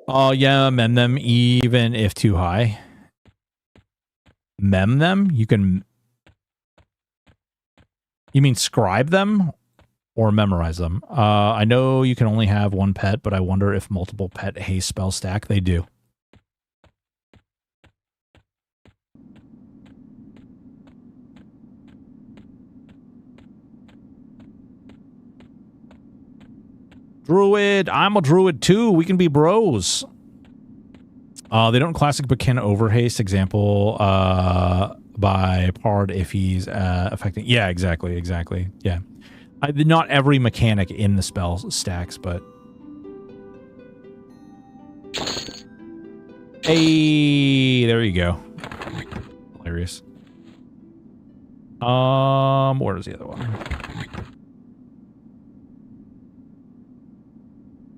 Oh, yeah, mem them even if too high. Mem them? You can... You mean scribe them? Or memorize them? I know you can only have one pet, but I wonder if multiple pet haste spell stack. They do. Druid! I'm a druid too! We can be bros! They don't classic but can overhaste. Example, by Pard if he's affecting... Yeah, exactly. Yeah. Not every mechanic in the spell stacks, but... Hey, there you go. Hilarious. Where's the other one?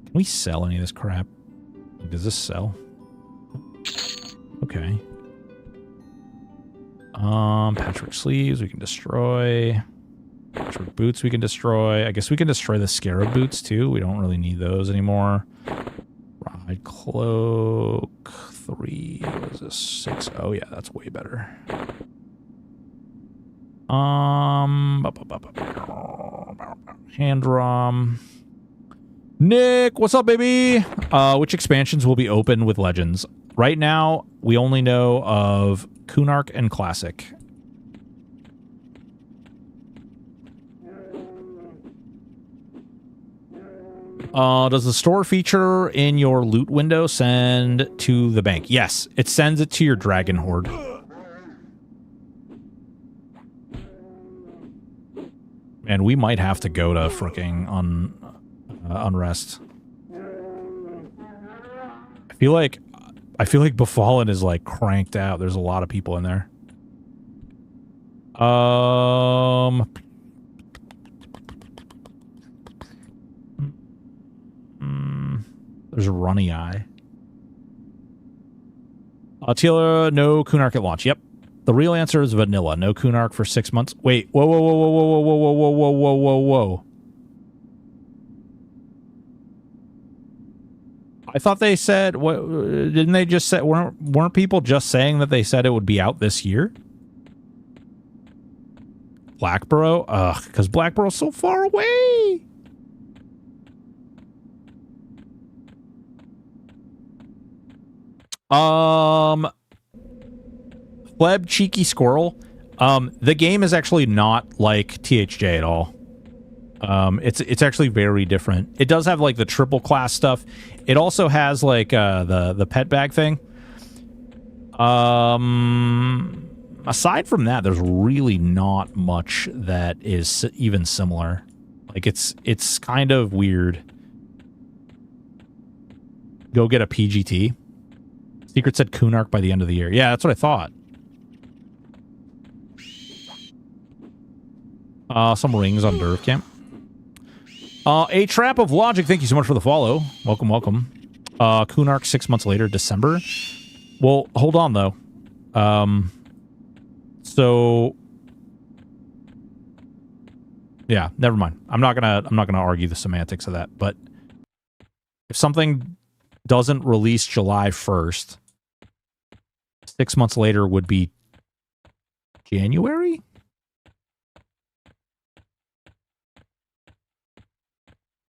Can we sell any of this crap? Does this sell? Okay. Patchwork sleeves we can destroy. Patchwork boots we can destroy. I guess we can destroy the scarab boots too. We don't really need those anymore. Ride cloak 3. What is this? 6. Oh yeah, that's way better. Hand drum. Nick, what's up, baby? Which expansions will be open with Legends? Right now, we only know of Kunark and Classic. Does the store feature in your loot window send to the bank? Yes, it sends it to your Dragon Horde. Man, we might have to go to fricking Unrest. I feel like Befallen is like cranked out. There's a lot of people in there. There's a runny eye. Tila, no Kunark at launch. Yep. The real answer is vanilla. No Kunark for 6 months. Wait. Whoa, whoa, whoa, whoa, whoa, whoa, whoa, whoa, whoa, whoa, whoa, whoa. I thought they said, what, didn't they just say, weren't people just saying that they said it would be out this year? Blackborough? Ugh, because Blackborough's so far away. Pleb Cheeky Squirrel. The game is actually not like THJ at all. It's actually very different. It does have like the triple class stuff. It also has like the pet bag thing. Aside from that, there's really not much that is even similar. Like it's kind of weird. Go get a PGT. Secret said Kunark by the end of the year. Yeah, that's what I thought. Some rings on Derv Camp. A Trap of Logic, thank you so much for the follow. Welcome, welcome. Kunark 6 months later, December. Well, hold on though. So yeah, never mind. I'm not gonna argue the semantics of that, but if something doesn't release July 1st, 6 months later would be January?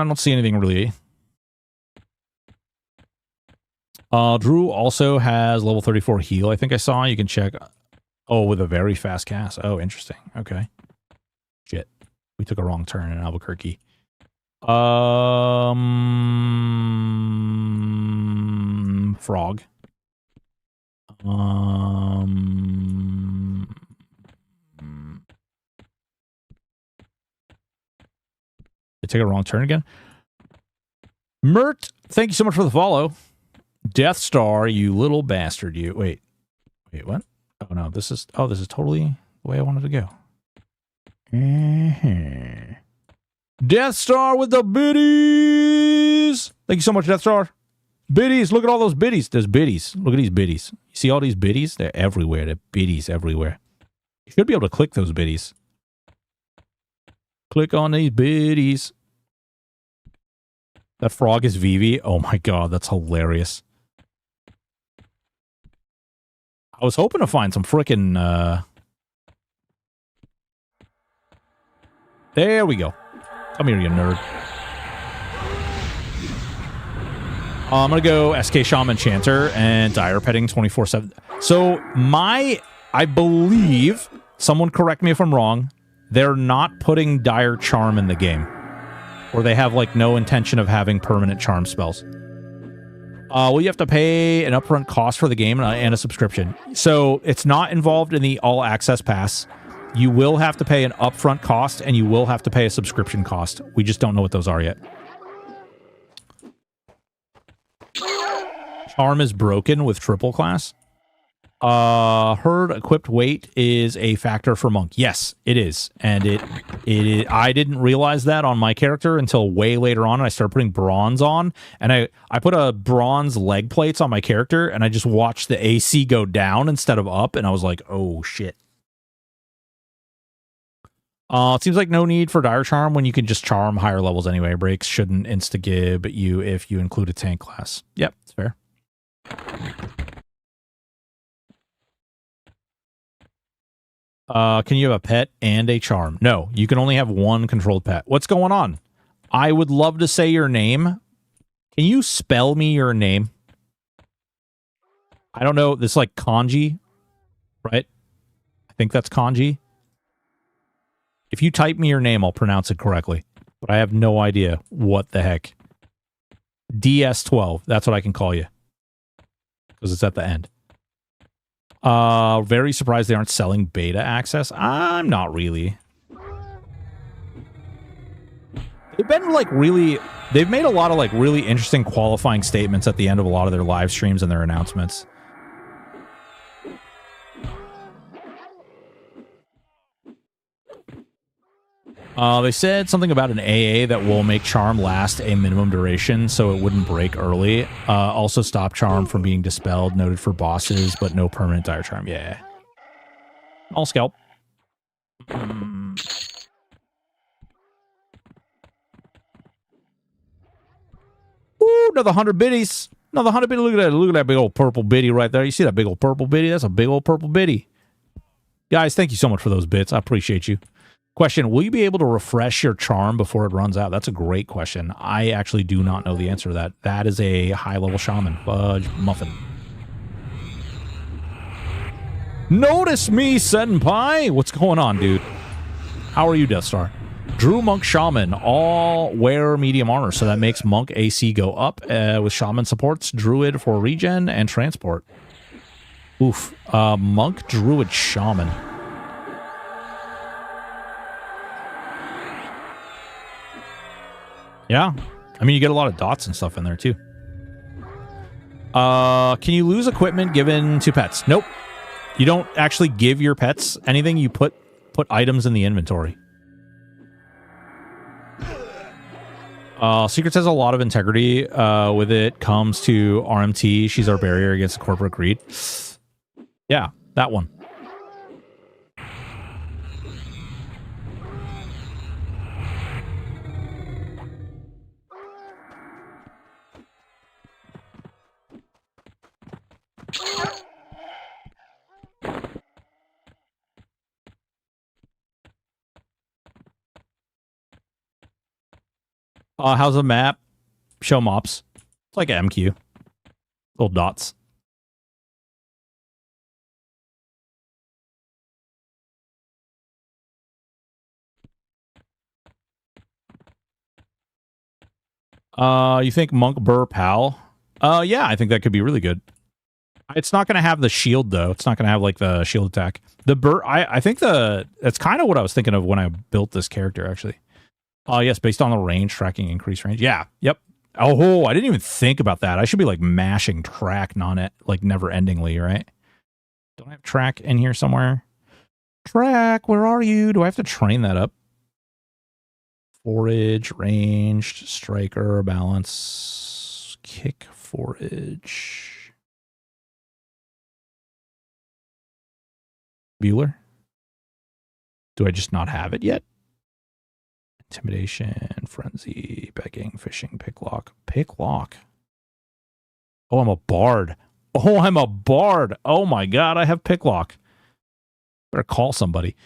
I don't see anything really. Drew also has level 34 heal. I think I saw. You can check. Oh, with a very fast cast. Oh, interesting. Okay. Shit. We took a wrong turn in Albuquerque. Frog. They take a wrong turn again. Mert, thank you so much for the follow. Death Star, you little bastard, you. Wait, what? Oh no, this is totally the way I wanted to go. Death Star with the biddies. Thank you so much, Death Star. Biddies, look at all those biddies. There's biddies. Look at these biddies. You see all these biddies? They're everywhere. They're biddies everywhere. You should be able to click those biddies. Click on these biddies. That frog is Vivi. Oh my god, that's hilarious. I was hoping to find some frickin' There we go. Come here, you nerd. I'm gonna go SK Shaman Chanter and Dire Petting 24/7. So I believe, someone correct me if I'm wrong, they're not putting Dire Charm in the game. Or they have, like, no intention of having permanent charm spells. Well, you have to pay an upfront cost for the game and a subscription. So it's not involved in the All Access Pass. You will have to pay an upfront cost, and you will have to pay a subscription cost. We just don't know what those are yet. Charm is broken with triple class. Herd equipped weight is a factor for monk. Yes, it is. And it I didn't realize that on my character until way later on. And I started putting bronze on, and I put a bronze leg plates on my character, and I just watched the AC go down instead of up, and I was like, oh shit. It seems like no need for Dire Charm when you can just charm higher levels anyway. Breaks shouldn't insta-gib you if you include a tank class. Yep, it's fair. Can you have a pet and a charm? No, you can only have one controlled pet. What's going on? I would love to say your name. Can you spell me your name? I don't know. This is like kanji, right? I think that's kanji. If you type me your name, I'll pronounce it correctly. But I have no idea what the heck. DS12. That's what I can call you. Because it's at the end. Very surprised they aren't selling beta access. I'm not really. They've been like really... They've made a lot of like really interesting qualifying statements at the end of a lot of their live streams and their announcements. They said something about an AA that will make Charm last a minimum duration so it wouldn't break early. Also stop Charm from being dispelled, noted for bosses, but no permanent Dire Charm. Yeah. All scalp. Ooh, another 100 biddies. Another 100 biddies. Look at that. Look at that big old purple biddy right there. You see that big old purple biddy? That's a big old purple biddy. Guys, thank you so much for those bits. I appreciate you. Question, will you be able to refresh your charm before it runs out? That's a great question. I actually do not know the answer to that. That is a high-level shaman. Fudge muffin. Notice me, Senpai! What's going on, dude? How are you, Death Star? Drew, Monk, Shaman all wear medium armor, so that makes Monk AC go up with Shaman supports, Druid for regen, and transport. Oof. Monk, Druid, Shaman. Yeah. I mean, you get a lot of dots and stuff in there, too. Can you lose equipment given to pets? Nope. You don't actually give your pets anything. You put items in the inventory. Secrets has a lot of integrity with it. Comes to RMT. She's our barrier against corporate greed. Yeah, that one. How's the map? Show mops. It's like an MQ. Little dots. You think Monk Burr Pal? Yeah, I think that could be really good. It's not going to have the shield, though. It's not going to have, like, the shield attack. The Burr, I think that's kind of what I was thinking of when I built this character, actually. Yes, based on the range, tracking increased range. Yeah, yep. Oh, I didn't even think about that. I should be, like, mashing track like, never-endingly, right? Don't I have track in here somewhere? Track, where are you? Do I have to train that up? Forage, ranged, striker, balance, kick, forage. Bueller? Do I just not have it yet? Intimidation, frenzy, begging, fishing, picklock. Picklock. Oh, I'm a bard. Oh, I'm a bard. Oh my god, I have picklock. Better call somebody.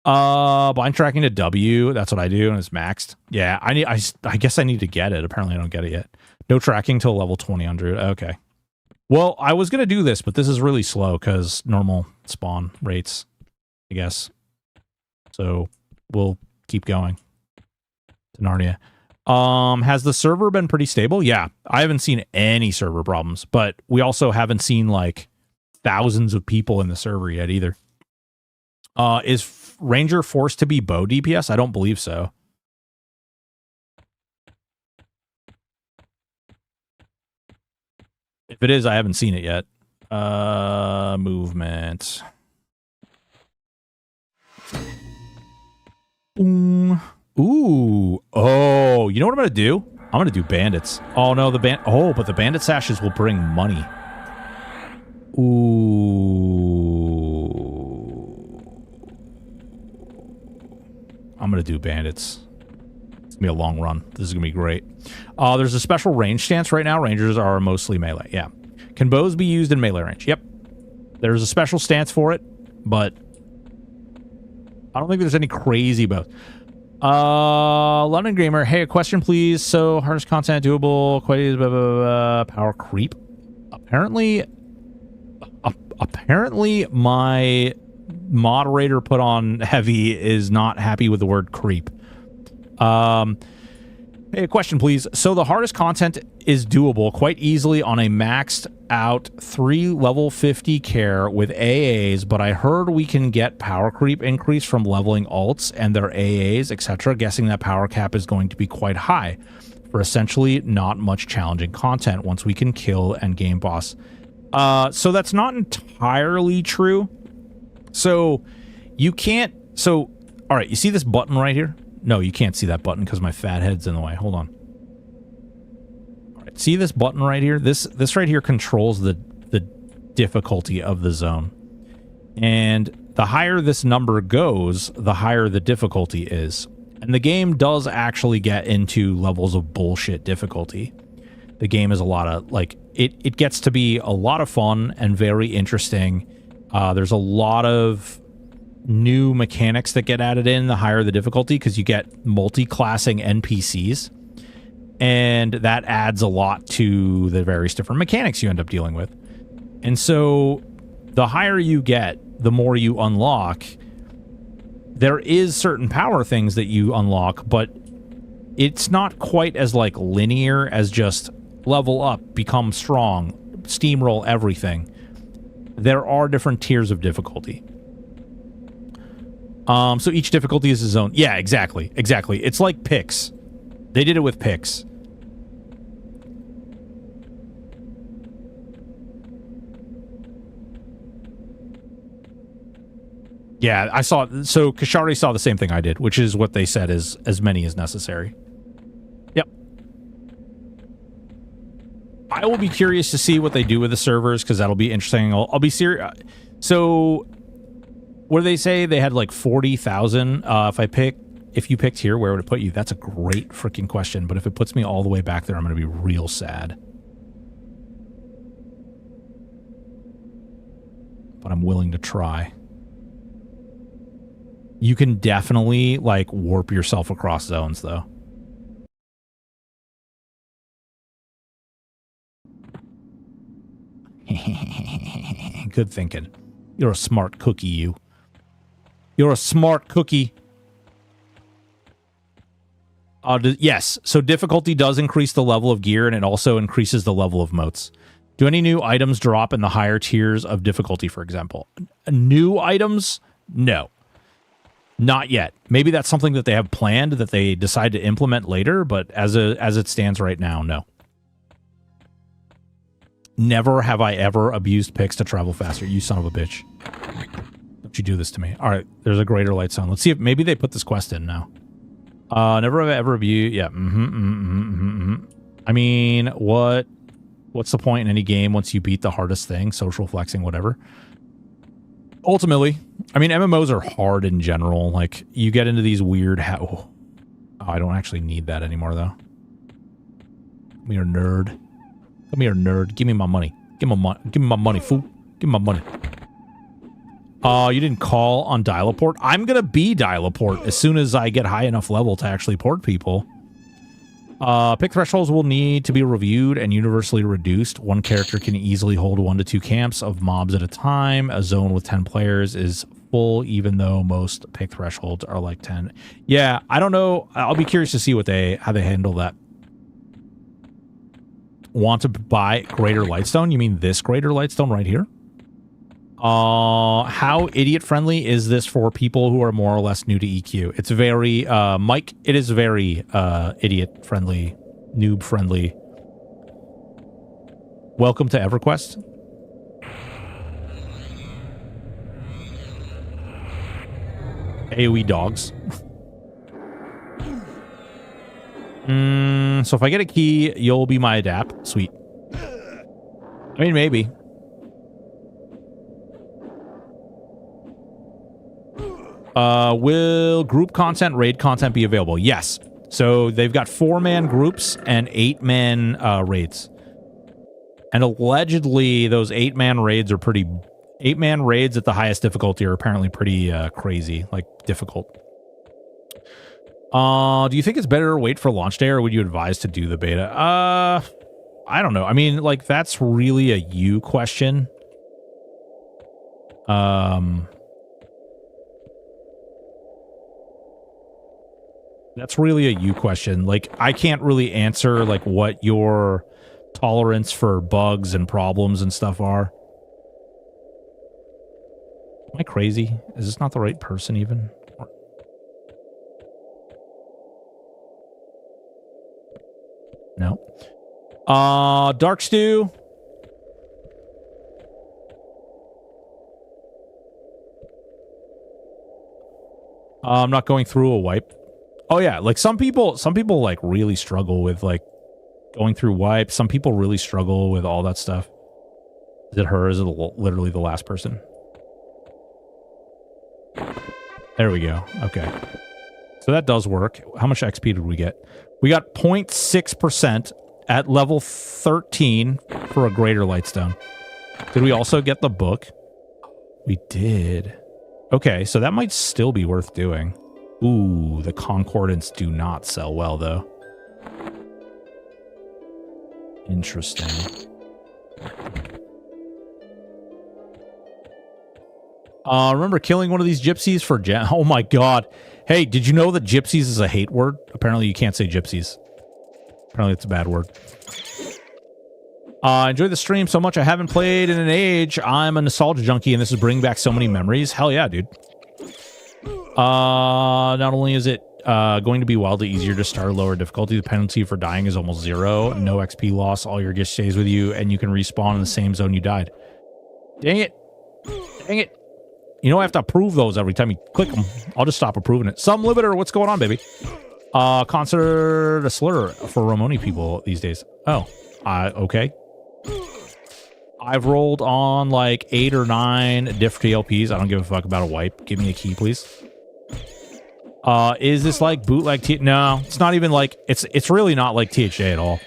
Blind tracking to W. That's what I do, and it's maxed. Yeah, I guess I need to get it. Apparently, I don't get it yet. No tracking till level 2000. Okay. Well, I was gonna do this, but this is really slow because normal spawn rates, I guess. So we'll keep going to Narnia. Has the server been pretty stable? Yeah, I haven't seen any server problems, but we also haven't seen like thousands of people in the server yet either. Is Ranger forced to be bow DPS? I don't believe so. If it is, I haven't seen it yet. Movement. Boom. Ooh. Oh, you know what I'm going to do? I'm going to do bandits. Oh, no, but the bandit sashes will bring money. Ooh. I'm going to do bandits. It's going to be a long run. This is going to be great. There's a special range stance right now. Rangers are mostly melee. Yeah. Can bows be used in melee range? Yep. There's a special stance for it, but I don't think there's any crazy bows. London Gamer, hey, a question, please. So, hardest content doable, quite easy, blah, blah, blah, power creep. Apparently, my moderator put on heavy is not happy with the word creep. Hey, a question, please. So the hardest content is doable quite easily on a maxed out 3 level 50 care with AAs, but I heard we can get power creep increase from leveling alts and their AAs, etc. Guessing that power cap is going to be quite high for essentially not much challenging content once we can kill endgame boss. So that's not entirely true. So you can't... So, all right, you see this button right here? No, you can't see that button because my fat head's in the way. Hold on. All right, see this button right here? This right here controls the difficulty of the zone. And the higher this number goes, the higher the difficulty is. And the game does actually get into levels of bullshit difficulty. The game is a lot of, like, it gets to be a lot of fun and very interesting. There's a lot of new mechanics that get added in the higher the difficulty because you get multi-classing NPCs, and that adds a lot to the various different mechanics you end up dealing with. And so the higher you get, the more you unlock. There is certain power things that you unlock, but it's not quite as like linear as just level up, become strong, steamroll everything. There are different tiers of difficulty. So each difficulty is its own. Yeah, exactly. Exactly. It's like picks. They did it with picks. Yeah, I saw... So Kashari saw the same thing I did, which is what they said is as many as necessary. Yep. I will be curious to see what they do with the servers, because that'll be interesting. I'll be serious. So... What do they say? They had like 40,000. If you picked here, where would it put you? That's a great freaking question. But if it puts me all the way back there, I'm going to be real sad. But I'm willing to try. You can definitely like warp yourself across zones though. Good thinking. You're a smart cookie, you. You're a smart cookie. Yes, so difficulty does increase the level of gear, and it also increases the level of motes. Do any new items drop in the higher tiers of difficulty, for example? New items? No. Not yet. Maybe that's something that they have planned that they decide to implement later, but as it stands right now, no. Never have I ever abused picks to travel faster, you son of a bitch. Don't you do this to me. All right, there's a greater light zone. Let's see if maybe they put this quest in now. Never have I ever abused... Yeah, I mean, what's the point in any game once you beat the hardest thing? Social flexing, whatever. Ultimately, I mean, MMOs are hard in general. Like, you get into these weird... Oh, I don't actually need that anymore, though. Come here, nerd. Come here, nerd. Give me my money. Give me my money, fool. Give me my money. You didn't call on dial-a-port? I'm gonna be dial-a-port as soon as I get high enough level to actually port people. Pick thresholds will need to be reviewed and universally reduced. One character can easily hold 1 to 2 camps of mobs at a time. A zone with 10 players is full, even though most pick thresholds are like 10. Yeah, I don't know. I'll be curious to see how they handle that. Want to buy Greater Lightstone? You mean this Greater Lightstone right here? How idiot-friendly is this for people who are more or less new to EQ? It's very, Mike, it is very, idiot-friendly, noob-friendly. Welcome to EverQuest. AoE dogs. So if I get a key, you'll be my adapt. Sweet. I mean, maybe. Will group content, raid content be available? Yes. So they've got 4-man groups and 8-man raids. And allegedly, those 8-man raids are pretty... 8-man raids at the highest difficulty are apparently pretty crazy, like difficult. Do you think it's better to wait for launch day, or would you advise to do the beta? I don't know. I mean, like, that's really a you question. That's really a you question. Like, I can't really answer, like, what your tolerance for bugs and problems and stuff are. Am I crazy? Is this not the right person, even? No. Dark Stew. I'm not going through a wipe. Oh yeah, like some people like really struggle with like going through wipes. Some people really struggle with all that stuff. Is it her? Is it literally the last person? There we go. Okay. So that does work. How much XP did we get? We got 0.6% at level 13 for a Greater Lightstone. Did we also get the book? We did. Okay, so that might still be worth doing. Ooh, the concordants do not sell well, though. Interesting. Remember killing one of these gypsies for gem? Oh my god. Hey, did you know that gypsies is a hate word? Apparently you can't say gypsies. Apparently it's a bad word. Enjoy the stream so much. I haven't played in an age. I'm a nostalgia junkie, and this is bringing back so many memories. Hell yeah, dude. Not only is it going to be wildly easier to start lower difficulty, the penalty for dying is almost 0. No XP loss. All your gear stays with you, and you can respawn in the same zone you died. Dang it. Dang it. You know I have to approve those every time you click them. I'll just stop approving it. Some limiter. What's going on, baby? Consider a slur for Romani people these days. Oh, okay. I've rolled on like 8 or 9 diff TLPs. I don't give a fuck about a wipe. Give me a key, please. Is this like bootleg T? No, it's not even like it's really not like THA at all.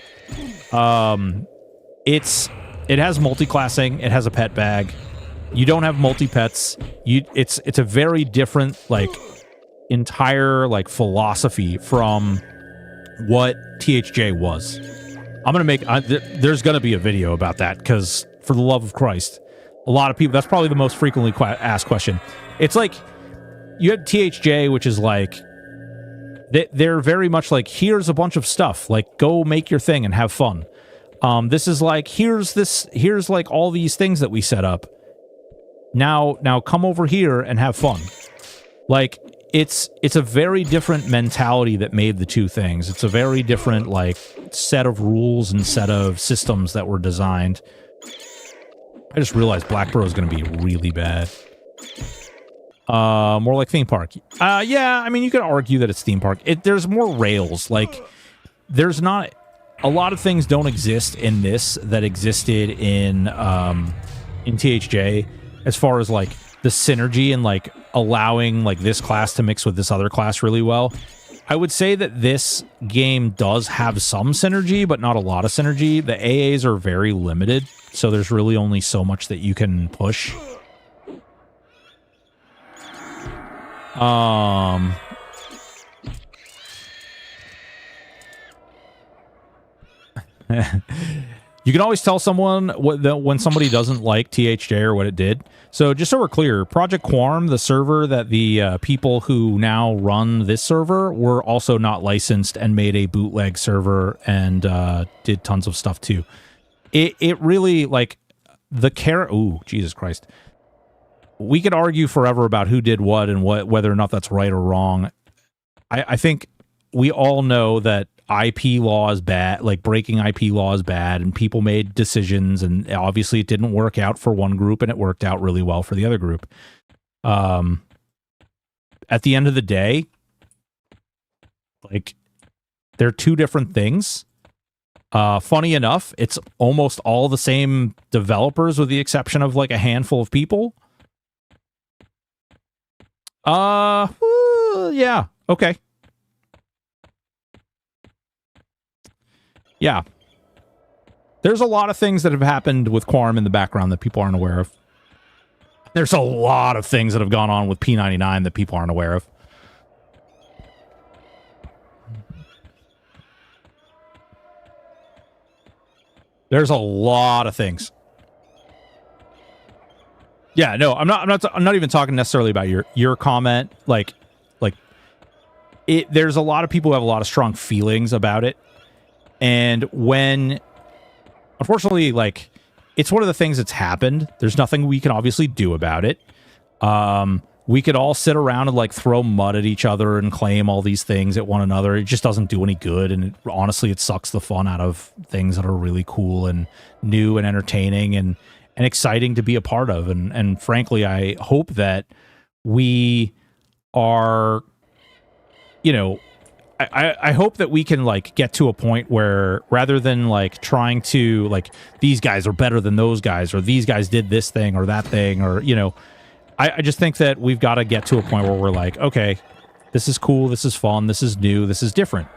It has multi-classing. It has a pet bag. You don't have multi-pets. It's a very different like entire like philosophy from what THJ was. I'm gonna make there's gonna be a video about that because for the love of Christ. A lot of people, that's probably the most frequently asked question. It's like, you had THJ, which is like, they're very much like, here's a bunch of stuff, like, go make your thing and have fun. This is like, here's like all these things that we set up. Now come over here and have fun. Like, it's a very different mentality that made the two things. It's a very different, like, set of rules and set of systems that were designed. I just realized Black Bro is going to be really bad. More like theme park. Yeah, I mean, you could argue that it's theme park. There's more rails. Like, there's not... A lot of things don't exist in this that existed in THJ, as far as, like, the synergy and, like, allowing, like, this class to mix with this other class really well. I would say that this game does have some synergy, but not a lot of synergy. The AAs are very limited, so there's really only so much that you can push. You can always tell someone when somebody doesn't like THJ or what it did. So just so we're clear, Project Quarm, the server that the people who now run this server were also not licensed and made a bootleg server and did tons of stuff too. It really, like, ooh, Jesus Christ. We could argue forever about who did what and whether or not that's right or wrong. I think we all know that IP law is bad, like breaking IP law is bad, and people made decisions, and obviously it didn't work out for one group and it worked out really well for the other group. At the end of the day, like, they're two different things. Funny enough, it's almost all the same developers with the exception of, like, a handful of people. Yeah, okay. Yeah. There's a lot of things that have happened with Quarm in the background that people aren't aware of. There's a lot of things that have gone on with P99 that people aren't aware of. There's a lot of things. Yeah, no, I'm not even talking necessarily about your comment. Like there's a lot of people who have a lot of strong feelings about it. And when, unfortunately, like, it's one of the things that's happened. There's nothing we can obviously do about it. We could all sit around and, like, throw mud at each other and claim all these things at one another. It just doesn't do any good. And honestly, it sucks the fun out of things that are really cool and new and entertaining and exciting to be a part of. And frankly, I hope that we are, you know, I hope that we can, like, get to a point where, rather than, like, trying to, like, these guys are better than those guys, or these guys did this thing or that thing, or, you know, I just think that we've got to get to a point where we're like, okay, this is cool, this is fun, this is new, this is different.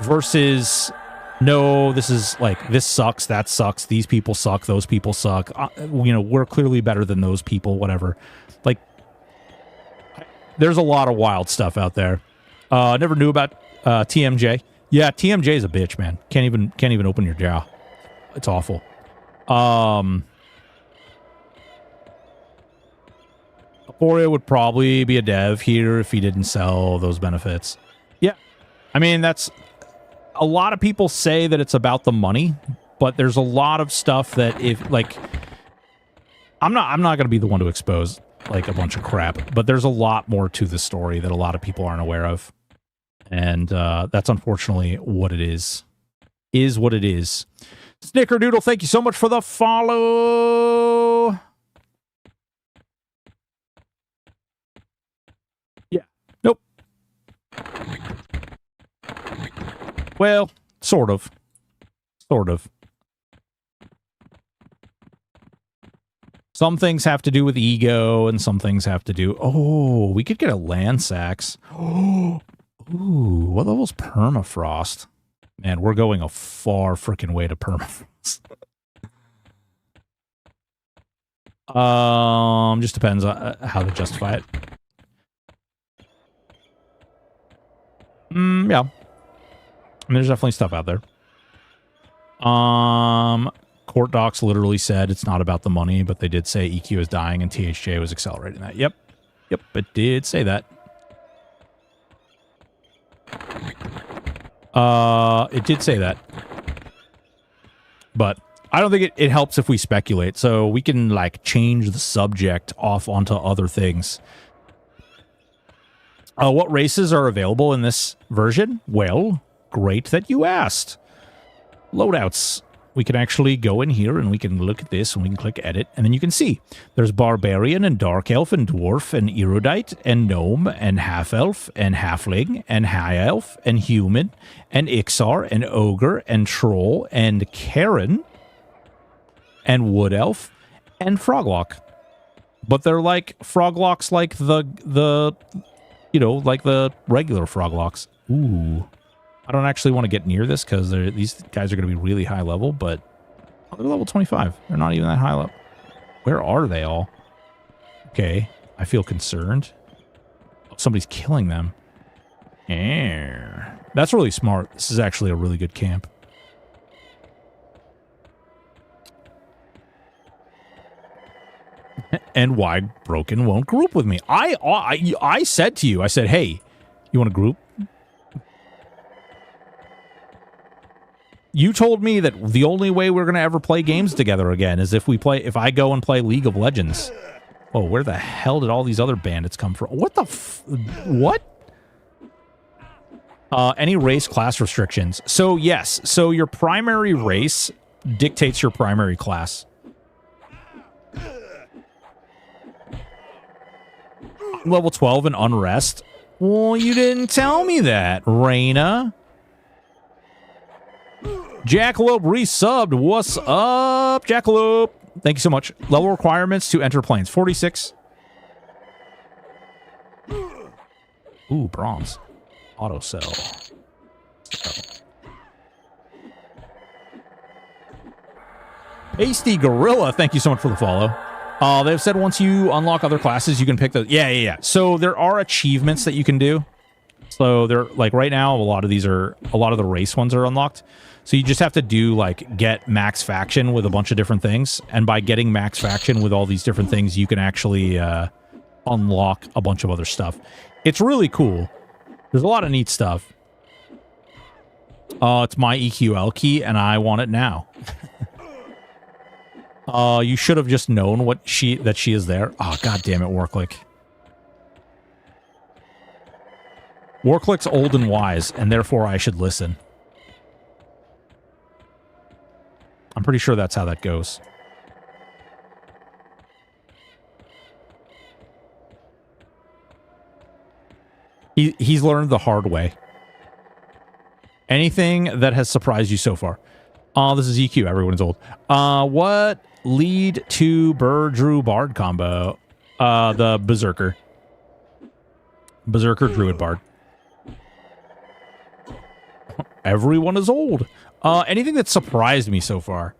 Versus, no, this is, like, this sucks, that sucks, these people suck, those people suck, you know, we're clearly better than those people, whatever. Like, there's a lot of wild stuff out there. Never knew about TMJ. Yeah, TMJ is a bitch, man. Can't even open your jaw. It's awful. Aporia would probably be a dev here if he didn't sell those benefits. Yeah, I mean, that's, a lot of people say that it's about the money, but there's a lot of stuff that, if, like, I'm not going to be the one to expose, like, a bunch of crap, but there's a lot more to the story that a lot of people aren't aware of. And that's unfortunately what it is what it is. Snickerdoodle, thank you so much for the follow. Yeah. Nope. Well, sort of. Sort of. Some things have to do with ego, and some things have to do... Oh, we could get a land sax. Oh, ooh, what level's permafrost? Man, we're going a far freaking way to permafrost. Just depends on how to justify it. Yeah. I mean, there's definitely stuff out there. Court docs literally said it's not about the money, but they did say EQ is dying and THJ was accelerating that. Yep. Yep, it did say that. It did say that. But I don't think it helps if we speculate, so we can, like, change the subject off onto other things. What races are available in this version? Well, great that you asked. Loadouts. We can actually go in here and we can look at this and we can click edit and then you can see there's barbarian and dark elf and dwarf and erudite and gnome and half elf and halfling and high elf and human and ixar and ogre and troll and Karen and wood elf and froglock. But they're like froglocks like the you know, like the regular froglocks. Ooh. I don't actually want to get near this because these guys are going to be really high level, but they're level 25. They're not even that high level. Where are they all? Okay, I feel concerned. Oh, somebody's killing them. Yeah. That's really smart. This is actually a really good camp. And why Broken won't group with me? I said to you, I said, hey, you want to group? You told me that the only way we're going to ever play games together again is if I go and play League of Legends. Oh, where the hell did all these other bandits come from? What the what? Any race class restrictions. So, yes. So, your primary race dictates your primary class. Level 12 and Unrest. Well, you didn't tell me that, Reyna. Jackalope resubbed. What's up, Jackalope? Thank you so much. Level requirements to enter planes. 46. Ooh, bronze. Auto sell. Pasty Gorilla, thank you so much for the follow. They've said once you unlock other classes, you can pick the... Yeah. So there are achievements that you can do. So they're like right now, a lot of the race ones are unlocked. So you just have to do like get max faction with a bunch of different things. And by getting max faction with all these different things, you can actually unlock a bunch of other stuff. It's really cool. There's a lot of neat stuff. It's my EQL key and I want it now. You should have just known that she is there. Oh, god damn it, Warclick. Warclick's old and wise, and therefore I should listen. I'm pretty sure that's how that goes. He's learned the hard way. Anything that has surprised you so far? This is EQ. Everyone's old. What lead to Drew Bard combo? The Berserker. Berserker Druid Bard. Everyone is old. Anything that surprised me so far?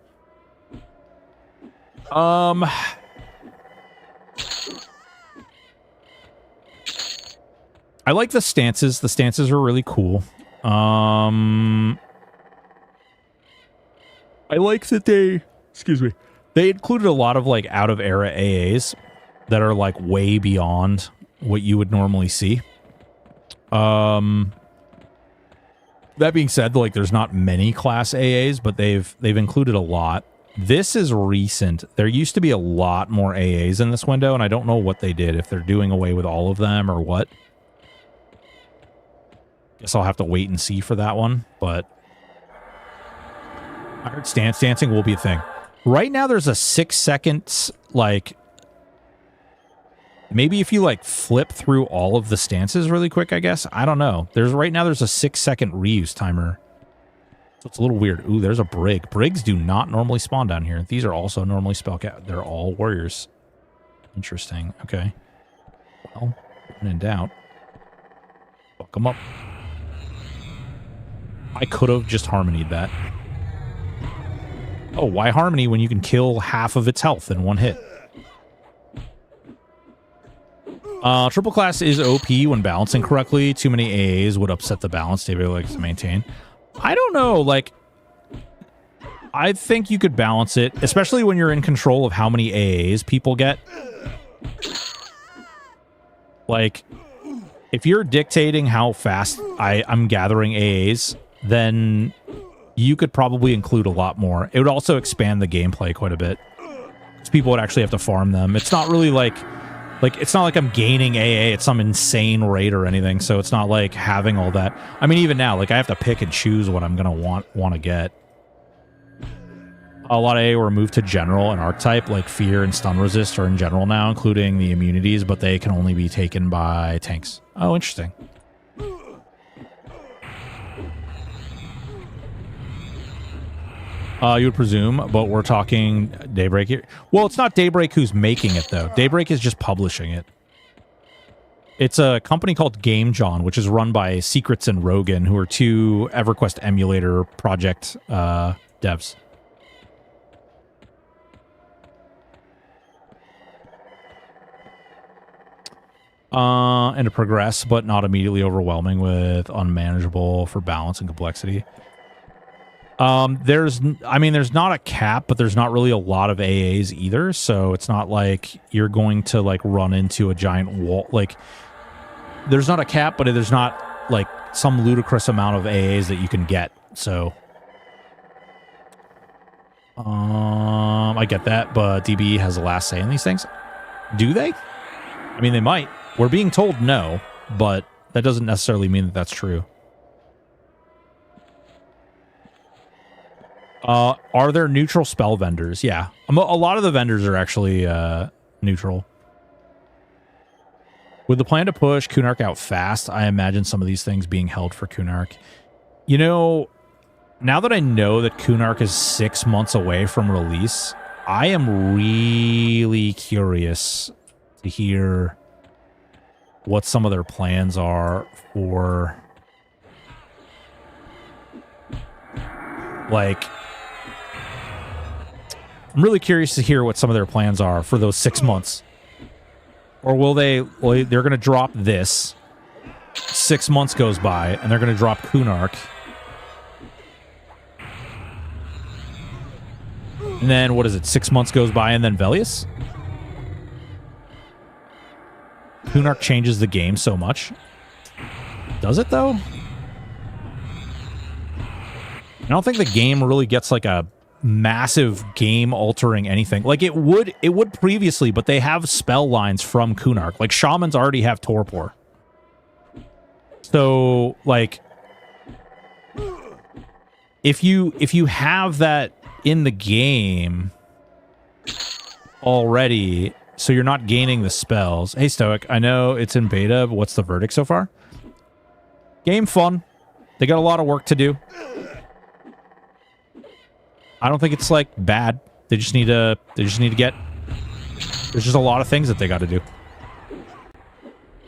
I like the stances. The stances are really cool. I like that they included a lot of like out of era AAs that are like way beyond what you would normally see. That being said, like there's not many class AAs, but they've included a lot. This is recent. There used to be a lot more AAs in this window, and I don't know what they did, if they're doing away with all of them or what. Guess I'll have to wait and see for that one, but I heard stance dancing will be a thing. Right now there's a 6-second, like, maybe if you like flip through all of the stances really quick, I guess. I don't know. Right now there's a 6-second reuse timer. So it's a little weird. Ooh, there's a brig. Brigs do not normally spawn down here. These are also normally spellcast. They're all warriors. Interesting. Okay. Well, when in doubt, fuck them up. I could have just harmonied that. Oh, why harmony when you can kill half of its health in one hit? Triple class is OP when balancing correctly. Too many AAs would upset the balance they really like to maintain. I don't know, like... I think you could balance it, especially when you're in control of how many AAs people get. Like, if you're dictating how fast I'm gathering AAs, then you could probably include a lot more. It would also expand the gameplay quite a bit. Because people would actually have to farm them. It's not really like it's not like I'm gaining AA at some insane rate or anything, so it's not like having all that. I mean, even now, like, I have to pick and choose what I'm gonna want to get. A lot of AA were moved to general and archetype, like fear and stun resist are in general now, including the immunities, but they can only be taken by tanks. Oh, interesting. You would presume, but we're talking Daybreak here. Well, it's not Daybreak who's making it, though. Daybreak is just publishing it. It's a company called Game John, which is run by Secrets and Rogan, who are two EverQuest emulator project devs. And to progress, but not immediately overwhelming with unmanageable for balance and complexity. There's not a cap, but there's not really a lot of AAs either, so it's not like you're going to, like, run into a giant wall. Like, there's not a cap, but there's not, like, some ludicrous amount of AAs that you can get, so... I get that, but DB has the last say in these things. Do they? I mean, they might. We're being told no, but that doesn't necessarily mean that that's true. Are there neutral spell vendors? Yeah. A lot of the vendors are actually neutral. With the plan to push Kunark out fast, I imagine some of these things being held for Kunark. You know, now that I know that Kunark is 6 months away from release, I am really curious to hear what some of their plans are for, like, I'm really curious to hear what some of their plans are for those 6 months. Or will they're going to drop this, 6 months goes by, and they're going to drop Kunark. And then, what is it, 6 months goes by, and then Velius? Kunark changes the game so much. Does it, though? I don't think the game really gets, like, a massive game-altering anything. Like, it would previously, but they have spell lines from Kunark. Like, Shamans already have Torpor. So, like, if you have that in the game already... So you're not gaining the spells. Hey, Stoic, I know it's in beta, but what's the verdict so far? Game fun. They got a lot of work to do. I don't think it's, like, bad. They just need to get... There's just a lot of things that they got to do.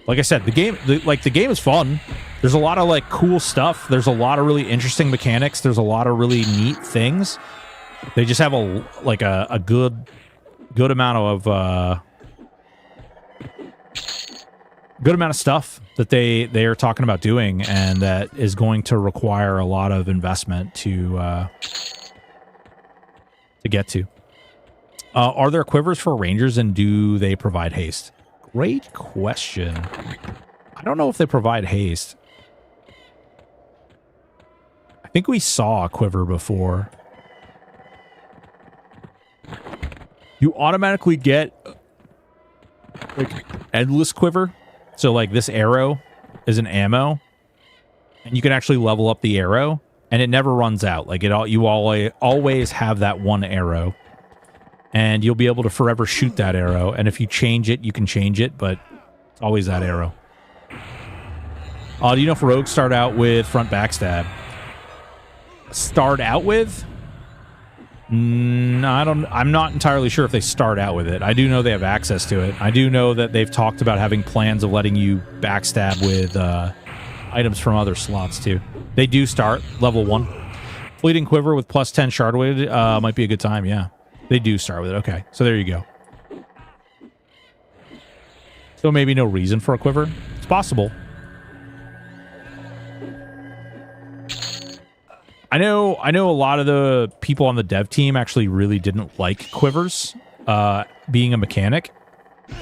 Like I said, the game is fun. There's a lot of, like, cool stuff. There's a lot of really interesting mechanics. There's a lot of really neat things. They just have a good amount of stuff that they are talking about doing, and that is going to require a lot of investment to get to. Are there quivers for rangers, and do they provide haste? Great question. I don't know if they provide haste. I think we saw a quiver before. You automatically get, like, endless quiver. So, like, this arrow is an ammo, and you can actually level up the arrow, and it never runs out. Like, you always have that one arrow, and you'll be able to forever shoot that arrow. And if you change it, you can change it, but it's always that arrow. Do you know if rogues start out with front backstab? Start out with? No, I'm not entirely sure if they start out with it. I do know they have access to it. I do know that they've talked about having plans of letting you backstab with items from other slots too. They do start level 1. Fleeting quiver with plus 10 shard weighted might be a good time. Yeah, they do start with it. Okay, so there you go. So maybe no reason for a quiver. It's possible. I know a lot of the people on the dev team actually really didn't like quivers being a mechanic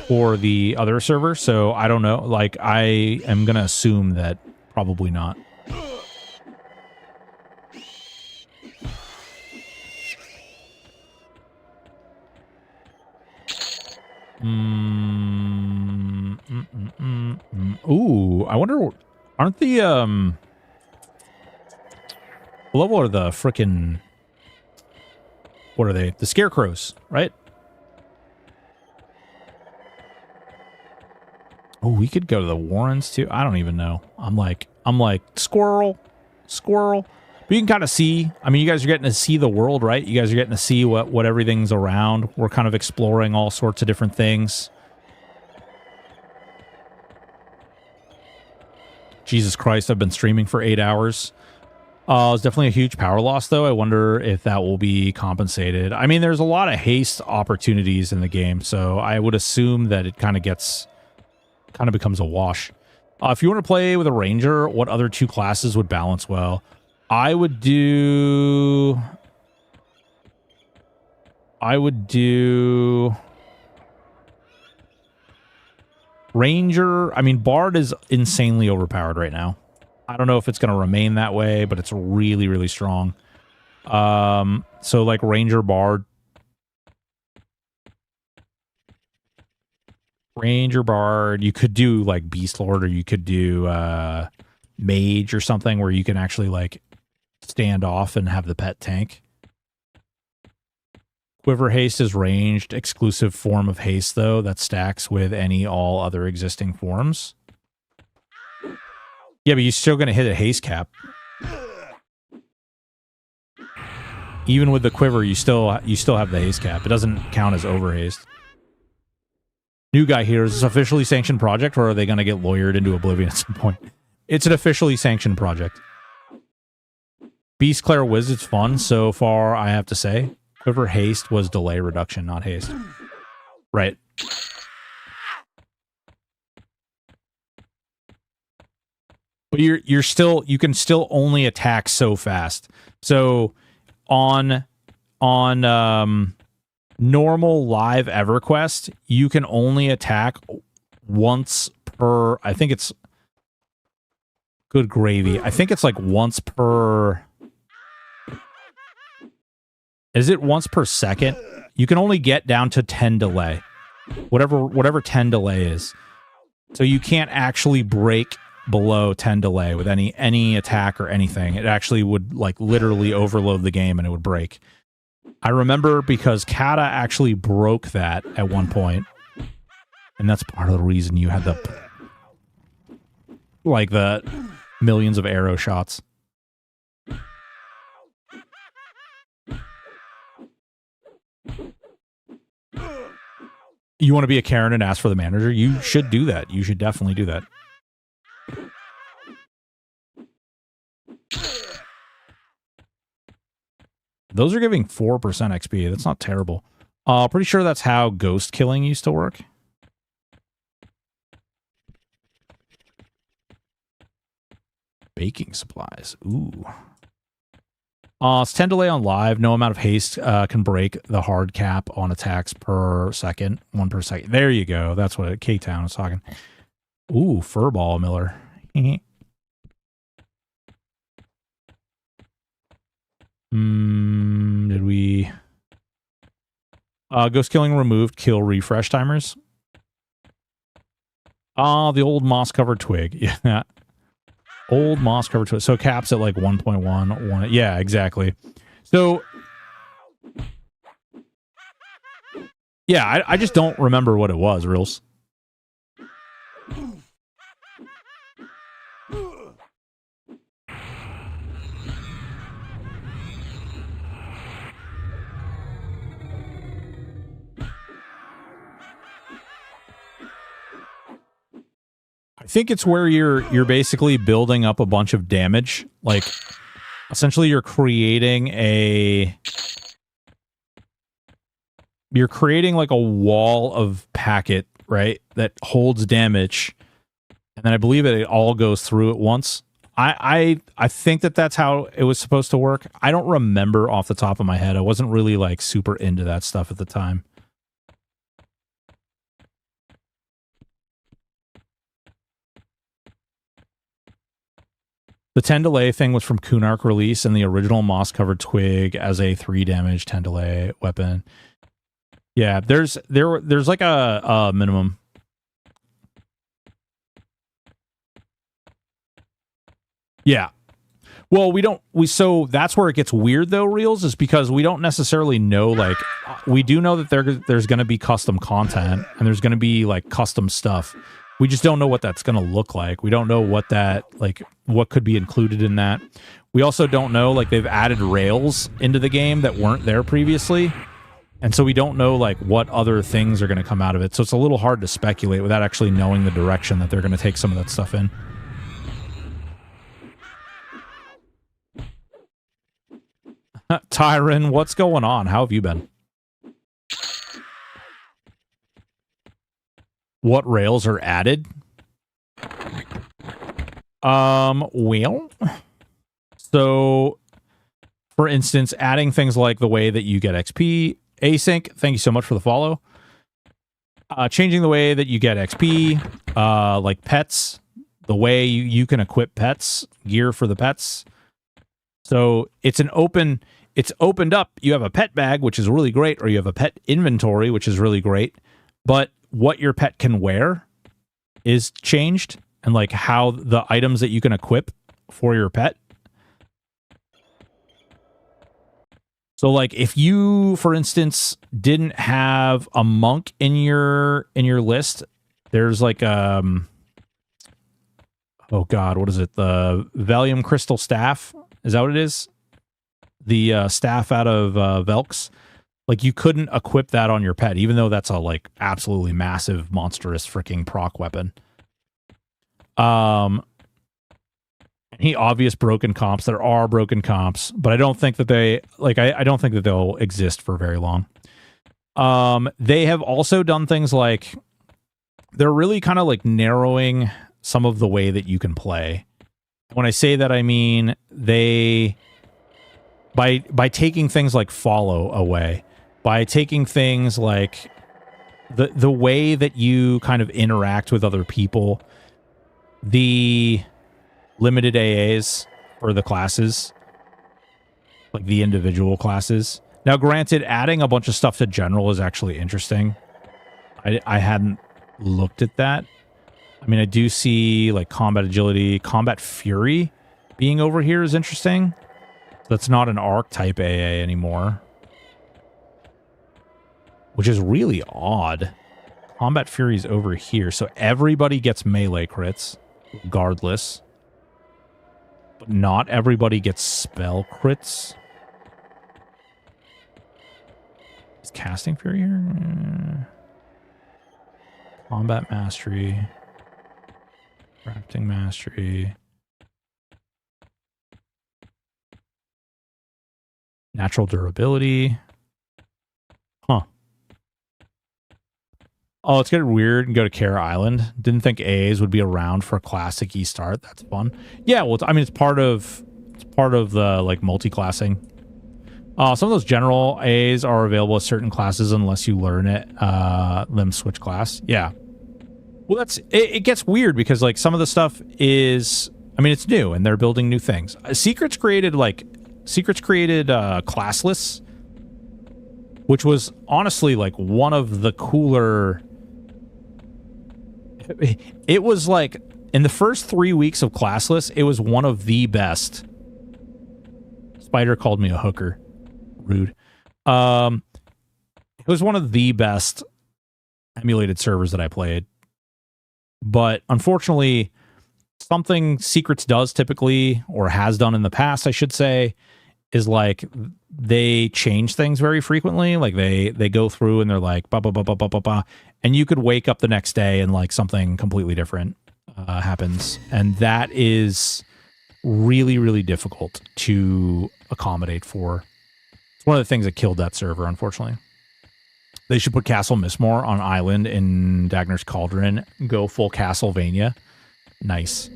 for the other server, so I don't know. Like, I am gonna assume that probably not. Ooh, I wonder, aren't the what level are the frickin', what are they? The scarecrows, right? Oh, we could go to the Warrens too. I don't even know. I'm like squirrel. But you can kind of see. I mean, you guys are getting to see the world, right? You guys are getting to see what everything's around. We're kind of exploring all sorts of different things. Jesus Christ, I've been streaming for 8 hours. It's definitely a huge power loss, though. I wonder if that will be compensated. I mean, there's a lot of haste opportunities in the game, so I would assume that it kind of becomes a wash. If you want to play with a ranger, what other two classes would balance well? I would do ranger. I mean, bard is insanely overpowered right now. I don't know if it's going to remain that way, but it's really, really strong. So like ranger, bard. Ranger, bard. You could do like beast lord, or you could do mage or something where you can actually like stand off and have the pet tank. Quiver haste is ranged, exclusive form of haste, though, that stacks with all other existing forms. Yeah, but you're still going to hit a haste cap. Even with the quiver, you still have the haste cap. It doesn't count as over haste. New guy here, is this officially sanctioned project, or are they going to get lawyered into oblivion at some point? It's an officially sanctioned project. Beast Claire Wizard's fun so far, I have to say. Quiver haste was delay reduction, not haste. Right. But you can still only attack so fast. So on normal live EverQuest, you can only attack once per, I think it's, good gravy, I think it's like once per, is it once per second? You can only get down to 10 delay. Whatever 10 delay is. So you can't actually break below 10 delay with any attack or anything. It actually would like literally overload the game and it would break. I remember because Kata actually broke that at one point. And that's part of the reason you had the millions of arrow shots. You want to be a Karen and ask for the manager? You should do that. You should definitely do that. Those are giving 4% XP. That's not terrible. Pretty sure that's how ghost killing used to work. Baking supplies. Ooh. It's 10 delay on live. No amount of haste can break the hard cap on attacks per second. 1 per second. There you go. That's what K-Town is talking. Ooh, Furball Miller. Did we... ghost killing removed kill refresh timers. The old moss-covered twig. Yeah. Old moss cover twist. So caps at like 1.1. Yeah, exactly. So yeah, I just don't remember what it was, Reels. I think it's where you're basically building up a bunch of damage. Like, essentially you're creating like a wall of packet, right? That holds damage. And then I believe it all goes through at once. I think that that's how it was supposed to work. I don't remember off the top of my head. I wasn't really like super into that stuff at the time. The 10 delay thing was from Kunark release and the original moss-covered twig as a 3 damage 10 delay weapon. Yeah, there's like a minimum. Yeah. Well, so that's where it gets weird though, Reels, is because we don't necessarily know, like, we do know that there's going to be custom content and there's going to be like custom stuff. We just don't know what that's going to look like. We don't know what what could be included in that. We also don't know, like, they've added rails into the game that weren't there previously. And so we don't know, like, what other things are going to come out of it. So it's a little hard to speculate without actually knowing the direction that they're going to take some of that stuff in. Tyron, what's going on? How have you been? What rails are added? Well, so for instance, adding things like the way that you get XP, async, thank you so much for the follow. Changing the way that you get XP, like pets, the way you can equip pets, gear for the pets. So it's opened up. You have a pet bag, which is really great, or you have a pet inventory, which is really great. But what your pet can wear is changed, and like how the items that you can equip for your pet. So like if you, for instance, didn't have a monk in your list, there's like oh god, what is it? The Valium Crystal Staff. Is that what it is? The staff out of Velks. Like, you couldn't equip that on your pet, even though that's a, like, absolutely massive, monstrous freaking proc weapon. Any obvious broken comps? There are broken comps, but I don't think that they, like, I don't think that they'll exist for very long. They have also done things like, they're really kind of, like, narrowing some of the way that you can play. When I say that, I mean, they... By taking things like follow away, by taking things like the way that you kind of interact with other people, the limited AAs for the classes, like the individual classes. Now, granted, adding a bunch of stuff to general is actually interesting. I hadn't looked at that. I mean, I do see like combat agility, combat fury being over here is interesting. That's not an arc type AA anymore, which is really odd. Combat Fury's over here, so everybody gets melee crits, regardless. But not everybody gets spell crits. Is Casting Fury here? Combat Mastery. Crafting Mastery. Natural durability. Huh. Oh, let's get weird and go to Kara Island. Didn't think AAs would be around for a classic E start. That's fun. Yeah, well, I mean, it's part of the like multi-classing. Some of those general AAs are available at certain classes unless you learn it. Them switch class. Yeah. Well, it gets weird because like some of the stuff is, I mean, it's new and they're building new things. Secrets created classless, which was honestly like one of the cooler. It was like in the first 3 weeks of classless, it was one of the best. Spider called me a hooker. Rude. It was one of the best emulated servers that I played. But unfortunately, something Secrets does typically, or has done in the past, I should say, is like they change things very frequently. Like they go through and they're like, bah, bah, bah, bah, bah, bah, bah, and you could wake up the next day and like something completely different happens. And that is really, really difficult to accommodate for. It's one of the things that killed that server, unfortunately. They should put Castle Mistmore on Island in Dagner's Cauldron. Go full Castlevania. Nice.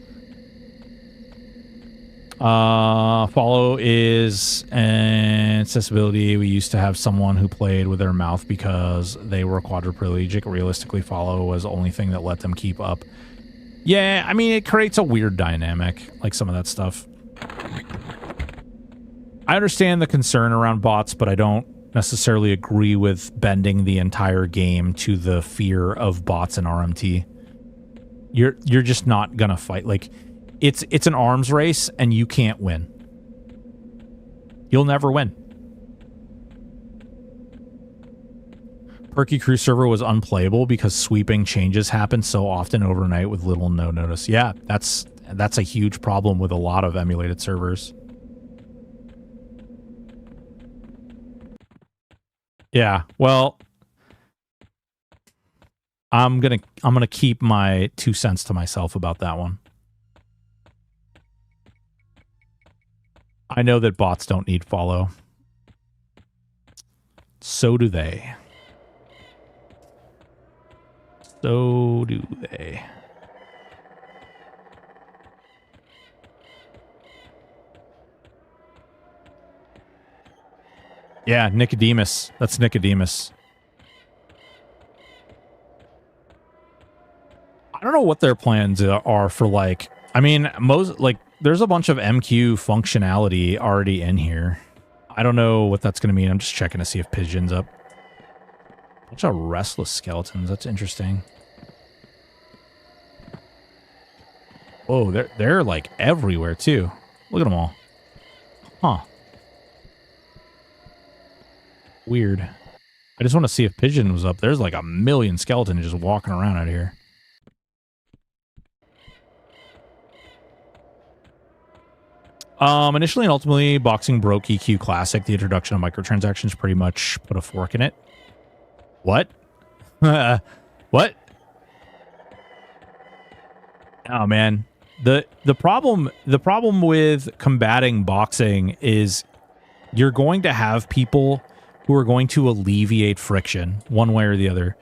Follow is an accessibility. We used to have someone who played with their mouth because they were quadriplegic. Realistically, follow was the only thing that let them keep up. Yeah, I mean, it creates a weird dynamic, like some of that stuff. I understand the concern around bots, but I don't necessarily agree with bending the entire game to the fear of bots and RMT. You're just not gonna fight. Like, it's an arms race, and you can't win. You'll never win. Perky Crew server was unplayable because sweeping changes happen so often overnight with little no notice. Yeah, that's a huge problem with a lot of emulated servers. Yeah, well, I'm gonna keep my 2 cents to myself about that one. I know that bots don't need follow. So do they. So do they. Yeah, Nicodemus. That's Nicodemus. I don't know what their plans are for, like, I mean, there's a bunch of MQ functionality already in here. I don't know what that's going to mean. I'm just checking to see if Pigeon's up. Bunch of restless skeletons. That's interesting. Oh, they're like everywhere too. Look at them all. Huh. Weird. I just want to see if Pigeon was up. There's like a million skeletons just walking around out here. Initially and ultimately, boxing broke EQ Classic. The introduction of microtransactions pretty much put a fork in it. What? What? Oh man, the problem with combating boxing is you're going to have people who are going to alleviate friction one way or the other.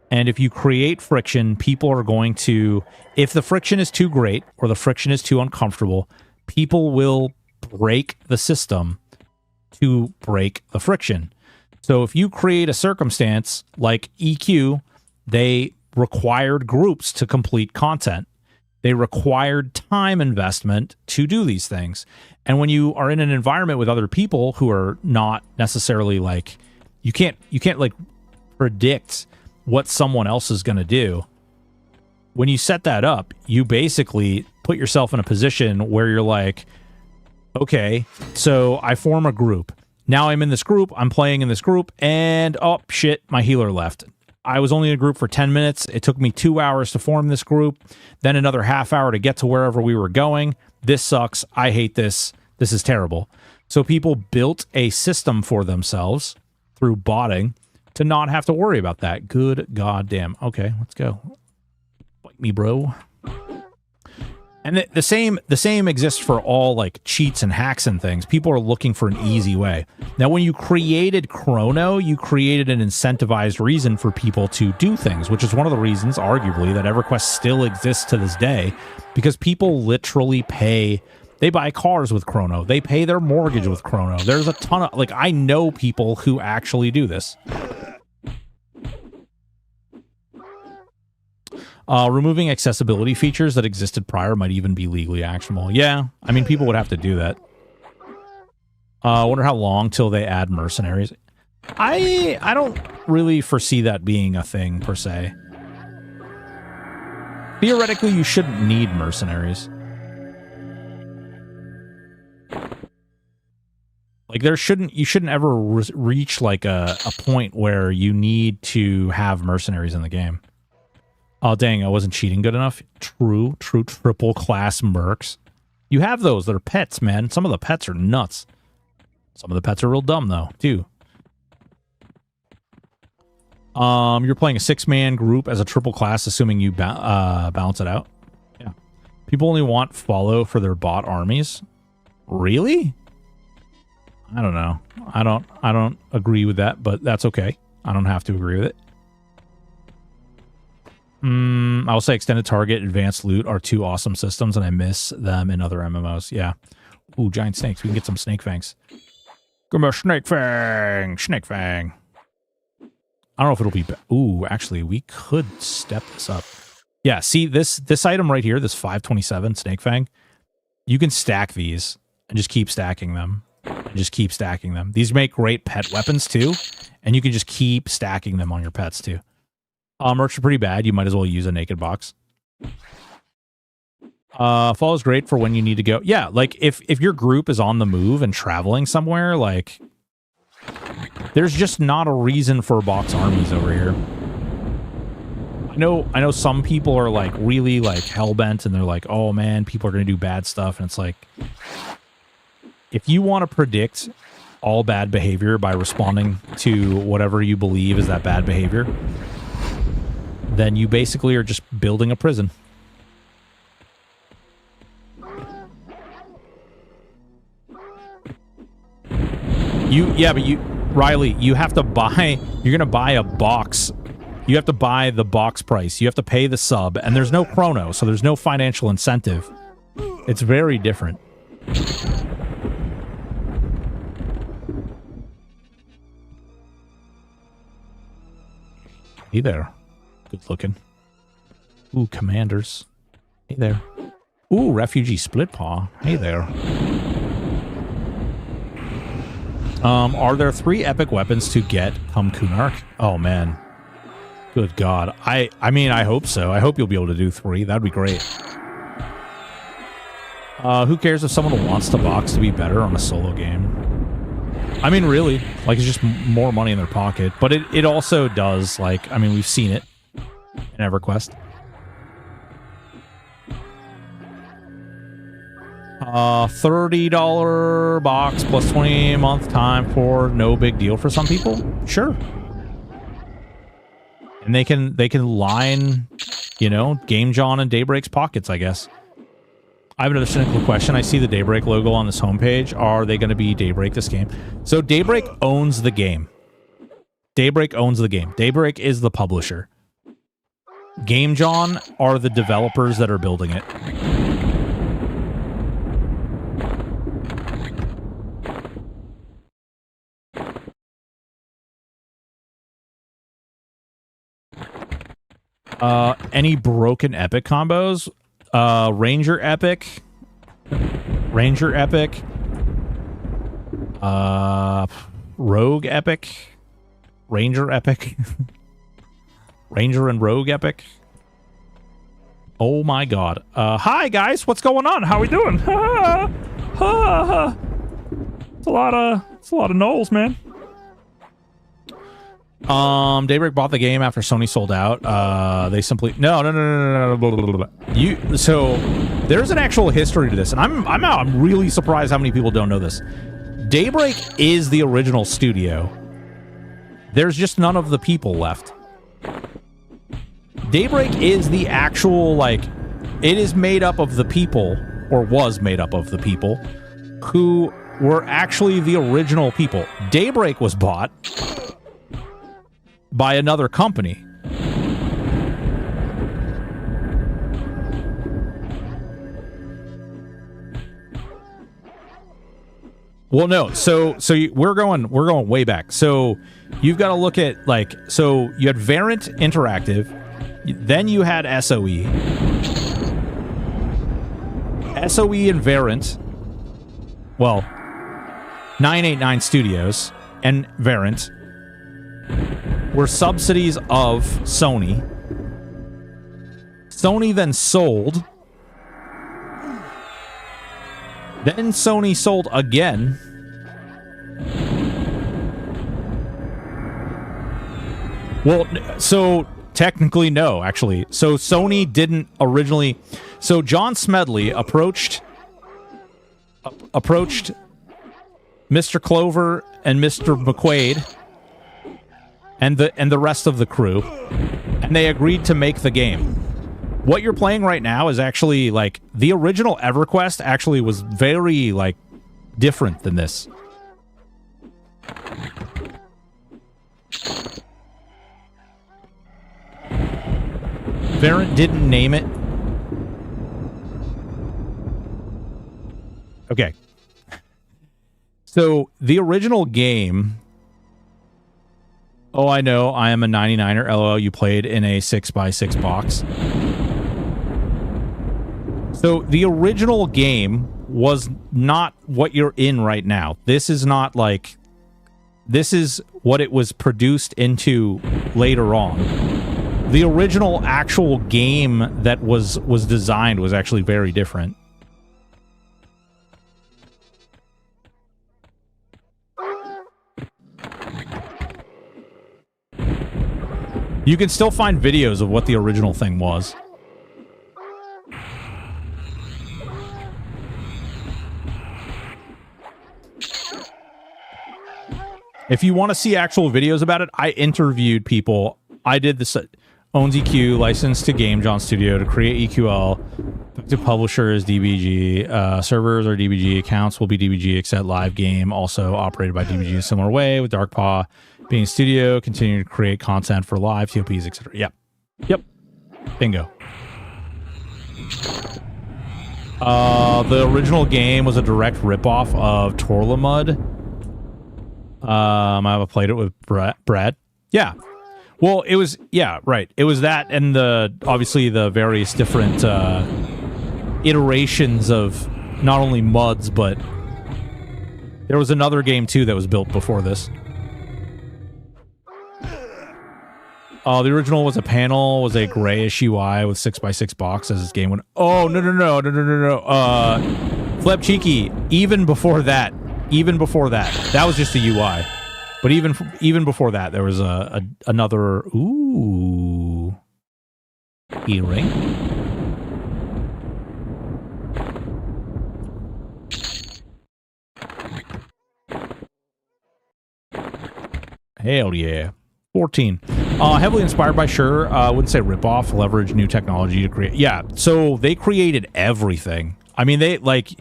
And if you create friction, people are going to, if the friction is too great or the friction is too uncomfortable, people will break the system to break the friction. So if you create a circumstance like EQ, they required groups to complete content. They required time investment to do these things. And when you are in an environment with other people who are not necessarily like, you can't like predict what someone else is going to do. When you set that up, you basically put yourself in a position where you're like, okay, so I form a group. Now I'm in this group, I'm playing in this group, and oh shit, my healer left. I was only in a group for 10 minutes. It took me 2 hours to form this group, then another half hour to get to wherever we were going. This sucks. I hate this. This is terrible. So people built a system for themselves through botting to not have to worry about that. Good goddamn. Okay, let's go. Bite me, bro. And the same exists for all like cheats and hacks and things. People are looking for an easy way. Now, when you created Chrono, you created an incentivized reason for people to do things, which is one of the reasons, arguably, that EverQuest still exists to this day, because people literally they buy cars with Chrono. They pay their mortgage with Chrono. There's a ton of, like, I know people who actually do this. Removing accessibility features that existed prior might even be legally actionable. Yeah, I mean, people would have to do that. I wonder how long till they add mercenaries. I don't really foresee that being a thing, per se. Theoretically, you shouldn't need mercenaries. Like, you shouldn't ever reach, like, a point where you need to have mercenaries in the game. Oh, dang, I wasn't cheating good enough. True triple class mercs. You have those. They're pets, man. Some of the pets are nuts. Some of the pets are real dumb, though, too. You're playing a 6-man group as a triple class, assuming you balance it out. Yeah. People only want follow for their bot armies. Really? I don't know. I don't agree with that, but that's okay. I don't have to agree with it. I will say Extended Target, Advanced Loot are two awesome systems, and I miss them in other MMOs. Yeah. Ooh, giant snakes. We can get some snake fangs. Give me a snake fang. Snake fang. I don't know if it'll be... Ooh, actually, we could step this up. Yeah, see, this item right here, this 527 snake fang, you can stack these and just keep stacking them. And just keep stacking them. These make great pet weapons, too. And you can just keep stacking them on your pets, too. Merch are pretty bad. You might as well use a naked box. Fall is great for when you need to go. Yeah, like, if your group is on the move and traveling somewhere, like... There's just not a reason for box armies over here. I know some people are, like, really, like, hell-bent, and they're like, oh, man, people are going to do bad stuff, and it's like... If you want to predict all bad behavior by responding to whatever you believe is that bad behavior, then you basically are just building a prison. Riley, you have to buy, you're going to buy a box. You have to buy the box price. You have to pay the sub, and there's no chrono, so there's no financial incentive. It's very different. Hey there. Good looking. Ooh, commanders. Hey there. Ooh, refugee split paw. Hey there. Are there 3 epic weapons to get come Kunark? Oh, man. Good God. I mean, I hope so. I hope you'll be able to do 3. That'd be great. Who cares if someone wants the box to be better on a solo game? I mean, really. Like, it's just more money in their pocket. But it also does, like, I mean, we've seen it in EverQuest. $30 box plus 20 a month time for no big deal for some people. Sure. And they can line, you know, Game John and Daybreak's pockets, I guess. I have another cynical question. I see the Daybreak logo on this homepage. Are they going to be Daybreak this game? So Daybreak owns the game. Daybreak owns the game. Daybreak is the publisher. Game John are the developers that are building it. Any broken epic combos? Ranger epic. Ranger epic. Rogue epic. Ranger epic. Ranger and Rogue epic. Oh my God. Hi guys, what's going on? How we doing? It's a lot of knolls, man. Daybreak bought the game after Sony sold out. They simply no. Blah, blah, blah, blah. So there's an actual history to this, and I'm really surprised how many people don't know this. Daybreak is the original studio. There's just none of the people left. Daybreak is the actual, like, it is made up of the people, or was made up of the people, who were actually the original people. Daybreak was bought by another company. Well, no. So we're going way back. So you've got to look at, like, so you had Variant Interactive, then you had SOE. SOE and Variant, well, 989 Studios and Variant were subsidies of Sony. Sony then sold. Then Sony sold again. Well, so technically no, actually. So Sony didn't originally... So John Smedley approached Mr. Clover and Mr. McQuaid and the rest of the crew, and they agreed to make the game. What you're playing right now is actually, like, the original EverQuest actually was very, like, different than this. Variant didn't name it. Okay. So the original game. Oh, I know. I am a 99er. LOL. You played in a 6x6 box. So the original game was not what you're in right now. This is not like... This is what it was produced into later on. The original actual game that was designed was actually very different. You can still find videos of what the original thing was. If you want to see actual videos about it, I interviewed people. I did this. Owns EQ, licensed to Game John Studio to create EQL. To publishers, DBG. Servers are DBG. Accounts will be DBG, except live game also operated by DBG in a similar way, with Darkpaw being studio, continuing to create content for live, TOPs, etc. Yep. Yep. Bingo. The original game was a direct ripoff of Torlamud. I have played it with Brad. Yeah. Well, it was, yeah, right. It was that and obviously the various different iterations of not only MUDs, but there was another game too that was built before this. The original was a panel, was a grayish UI with 6x6 box as this game went. Oh, no. Fleb Cheeky, even before that, that was just a UI. But even before that, there was another earring. Hell yeah. 14. Heavily inspired by Sure. I wouldn't say ripoff. Leverage new technology to create. Yeah. So they created everything. I mean, they like.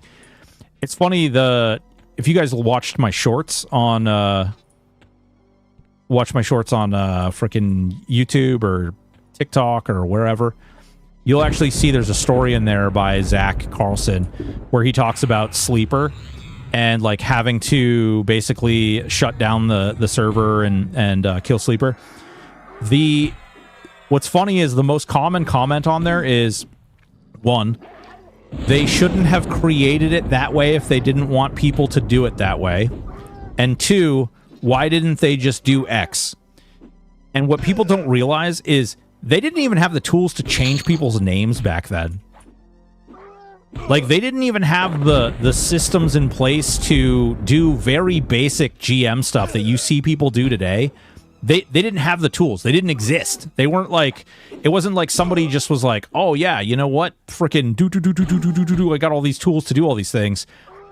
It's funny. If you guys watched my shorts on freaking YouTube or TikTok or wherever, you'll actually see there's a story in there by Zach Carlson where he talks about Sleeper and like having to basically shut down the server and kill Sleeper. What's funny is the most common comment on there is, one, they shouldn't have created it that way if they didn't want people to do it that way. And two, why didn't they just do X? And what people don't realize is they didn't even have the tools to change people's names back then. Like, they didn't even have the systems in place to do very basic GM stuff that you see people do today. They didn't have the tools. They didn't exist. They weren't like... It wasn't like somebody just was like, oh, yeah, you know what? Frickin' do. I got all these tools to do all these things.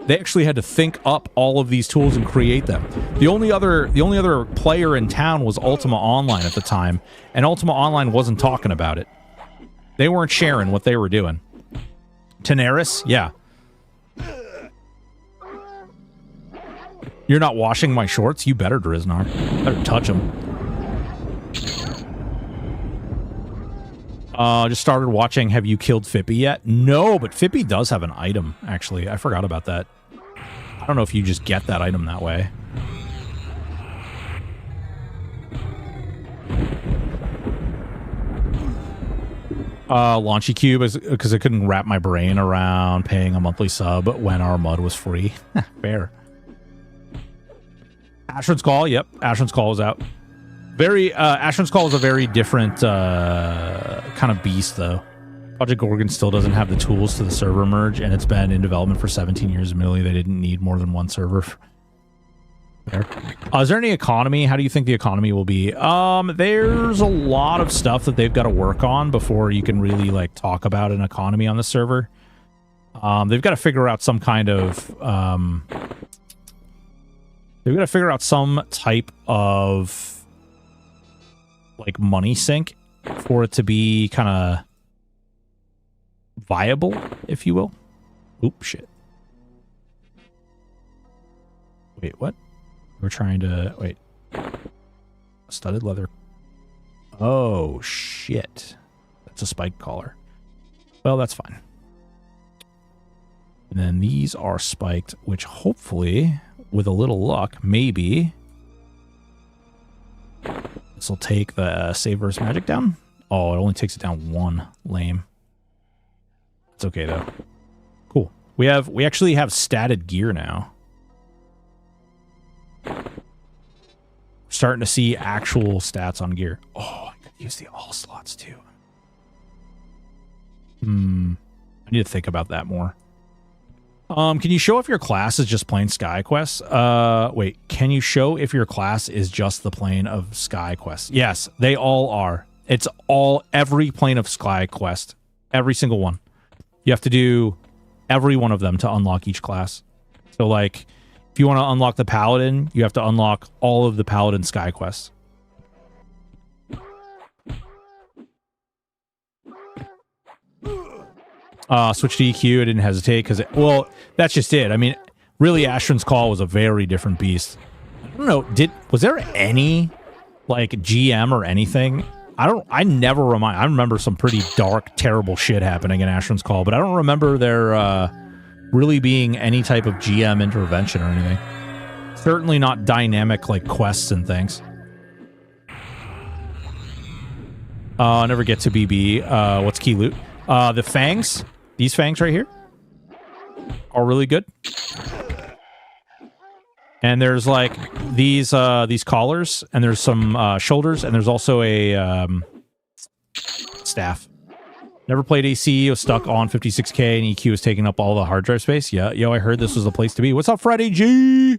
They actually had to think up all of these tools and create them. The only other player in town was Ultima Online at the time, and Ultima Online wasn't talking about it. They weren't sharing what they were doing. Tenaris? Yeah. You're not washing my shorts? You better, Driznar. Better touch them. Just started watching Have You Killed Fippy yet? No, but Fippy does have an item, actually. I forgot about that. I don't know if you just get that item that way. Launchy Cube is because I couldn't wrap my brain around paying a monthly sub when our MUD was free. Fair. Ashran's Call, yep. Ashran's Call was out. Ashran's Call is a very different kind of beast, though. Project Gorgon still doesn't have the tools to the server merge, and it's been in development for 17 years. Admittedly, they didn't need more than one server. There. Is there any economy? How do you think the economy will be? There's a lot of stuff that they've got to work on before you can really, like, talk about an economy on the server. They've got to figure out some kind of... they've got to figure out some type of, like, money sink for it to be kind of viable, if you will. Oop, shit. Wait, what? We're trying to... Wait. Studded leather. Oh, shit. That's a spike collar. Well, that's fine. And then these are spiked, which hopefully with a little luck, maybe this will take the save versus magic down. Oh, it only takes it down 1. Lame. It's okay though. Cool. We actually have statted gear now. Starting to see actual stats on gear. Oh, I could use the all slots too. I need to think about that more. Can you show if your class is just plain Sky Quest? Wait, can you show if your class is just the plane of Sky Quest? Yes, they all are. It's every plane of Sky Quest. Every single one. You have to do every one of them to unlock each class. So, like, if you want to unlock the Paladin, you have to unlock all of the Paladin Sky Quests. Switch to EQ, I didn't hesitate because well, that's just it. I mean, really, Asheron's Call was a very different beast. I don't know, was there any like GM or anything? I remember some pretty dark, terrible shit happening in Asheron's Call, but I don't remember there really being any type of GM intervention or anything. Certainly not dynamic like quests and things. Never get to BB. What's key loot? The fangs. These fangs right here are really good. And there's like these collars, and there's some shoulders, and there's also a staff. Never played AC, was stuck on 56k, and EQ was taking up all the hard drive space. Yeah, yo, I heard this was the place to be. What's up, Freddy G?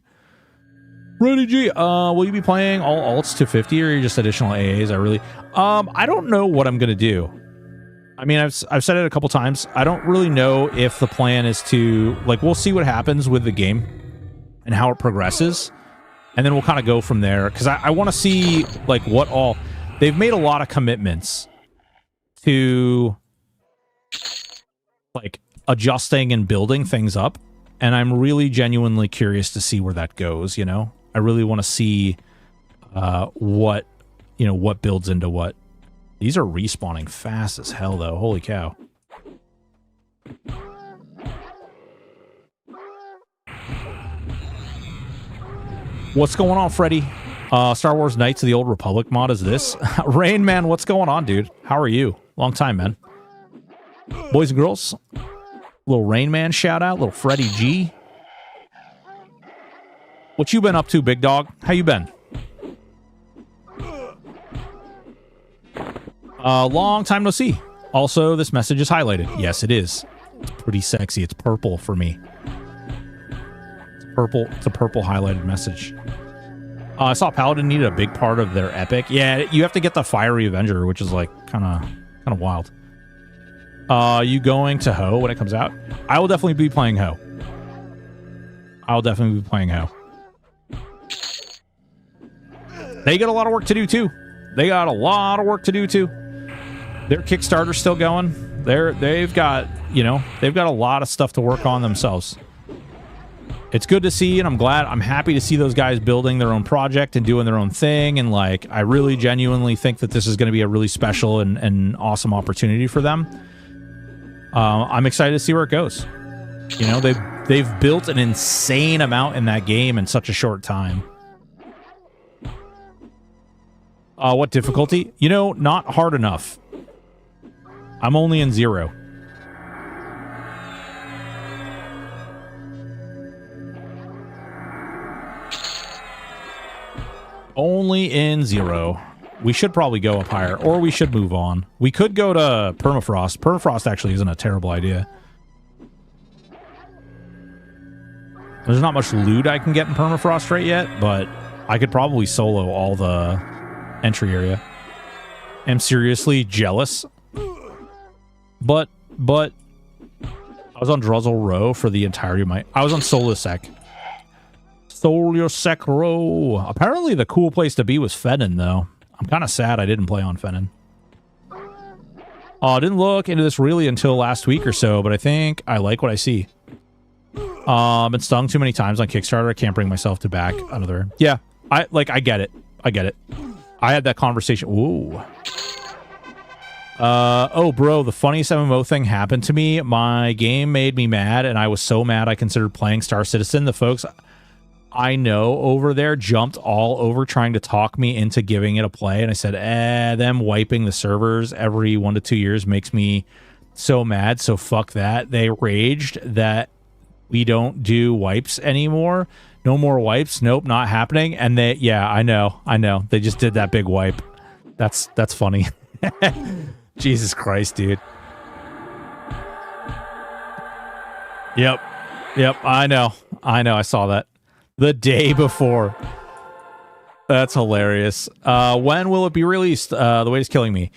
Freddy G, will you be playing all alts to 50, or are you just additional AAs? I don't know what I'm gonna do. I mean, I've said it a couple times. I don't really know if the plan is to, like, we'll see what happens with the game and how it progresses, and then we'll kind of go from there, because I want to see, like, what all... They've made a lot of commitments to, like, adjusting and building things up, and I'm really genuinely curious to see where that goes, you know? I really want to see what builds into what. These are respawning fast as hell, though. Holy cow. What's going on, Freddy? Star Wars Knights of the Old Republic mod is this. Rain Man, what's going on, dude? How are you? Long time, man. Boys and girls, little Rain Man shout out, little Freddy G. What you been up to, big dog? How you been? Long time no see. Also, this message is highlighted. Yes, it is. It's pretty sexy. It's purple for me. It's purple. It's a purple highlighted message. I saw Paladin needed a big part of their epic. Yeah, you have to get the Fiery Avenger, which is like kind of wild. You going to Ho when it comes out? I will definitely be playing Ho. They got a lot of work to do too. Their Kickstarter's still going. They've got a lot of stuff to work on themselves. It's good to see, and I'm happy to see those guys building their own project and doing their own thing, and like I really genuinely think that this is going to be a really special and awesome opportunity for them. I'm excited to see where it goes. You know, they've built an insane amount in that game in such a short time. What difficulty? You know, not hard enough. I'm only in 0. Only in 0. We should probably go up higher, or we should move on. We could go to Permafrost. Permafrost actually isn't a terrible idea. There's not much loot I can get in Permafrost right yet, but I could probably solo all the entry area. I'm seriously jealous. But I was on Druzzle Row for the entirety of I was on Solusec. Solusec Row. Apparently the cool place to be was Fennin, though. I'm kind of sad I didn't play on Fennin. I didn't look into this really until last week or so, but I think I like what I see. Been stung too many times on Kickstarter. I can't bring myself to back another. Yeah, I get it. I had that conversation. Ooh. Oh, bro, the funniest MMO thing happened to me. My game made me mad, and I was so mad I considered playing Star Citizen. The folks I know over there jumped all over trying to talk me into giving it a play. And I said, them wiping the servers every 1 to 2 years makes me so mad. So fuck that. They raged that we don't do wipes anymore. No more wipes. Nope, not happening. And they, yeah, I know. They just did that big wipe. That's funny. Jesus Christ, dude. Yep. I know. I saw that the day before. That's hilarious. When will it be released? The Wait is Killing Me.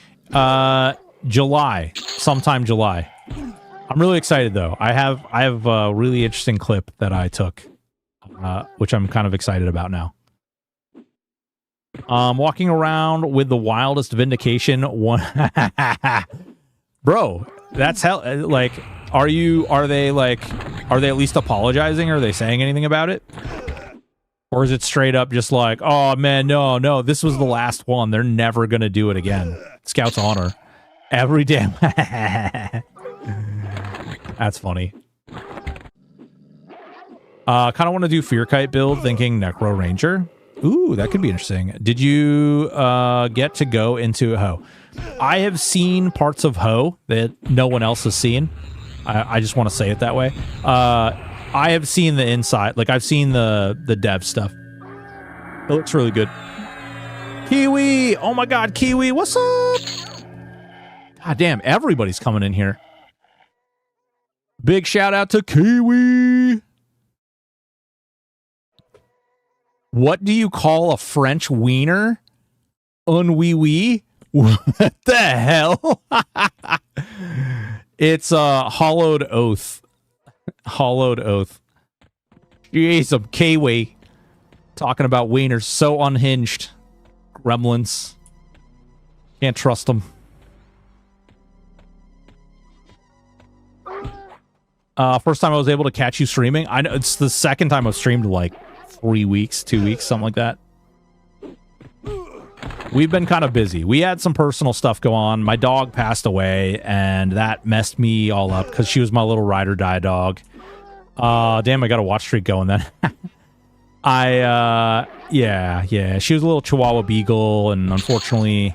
July. Sometime July. I'm really excited though. I have a really interesting clip that I took, which I'm kind of excited about now. Walking around with the wildest vindication. One, bro. That's hell. Like, are they at least apologizing? Are they saying anything about it? Or is it straight up just like, oh man, no, this was the last one. They're never gonna do it again. Scout's honor. Every damn. That's funny. Kind of want to do Fear Kite build, thinking Necro Ranger. Ooh, that could be interesting. Did you get to go into Ho? I have seen parts of Ho that no one else has seen. I just want to say it that way. I have seen the inside. Like, I've seen the dev stuff. It looks really good. Kiwi! Oh my god, Kiwi, what's up? God damn, everybody's coming in here. Big shout out to Kiwi! What do you call a French wiener? Un wee wee? What the hell? It's a hollowed oath. Hollowed oath. Jeez, some Kiwi talking about wieners. So unhinged. Gremlins. Can't trust them. First time I was able to catch you streaming. I know it's the second time I've streamed like 3 weeks, 2 weeks, something like that. We've been kind of busy. We had some personal stuff go on. My dog passed away, and that messed me all up because she was my little ride or die dog. Damn, I got a watch streak going then. Yeah. She was a little Chihuahua Beagle, and unfortunately,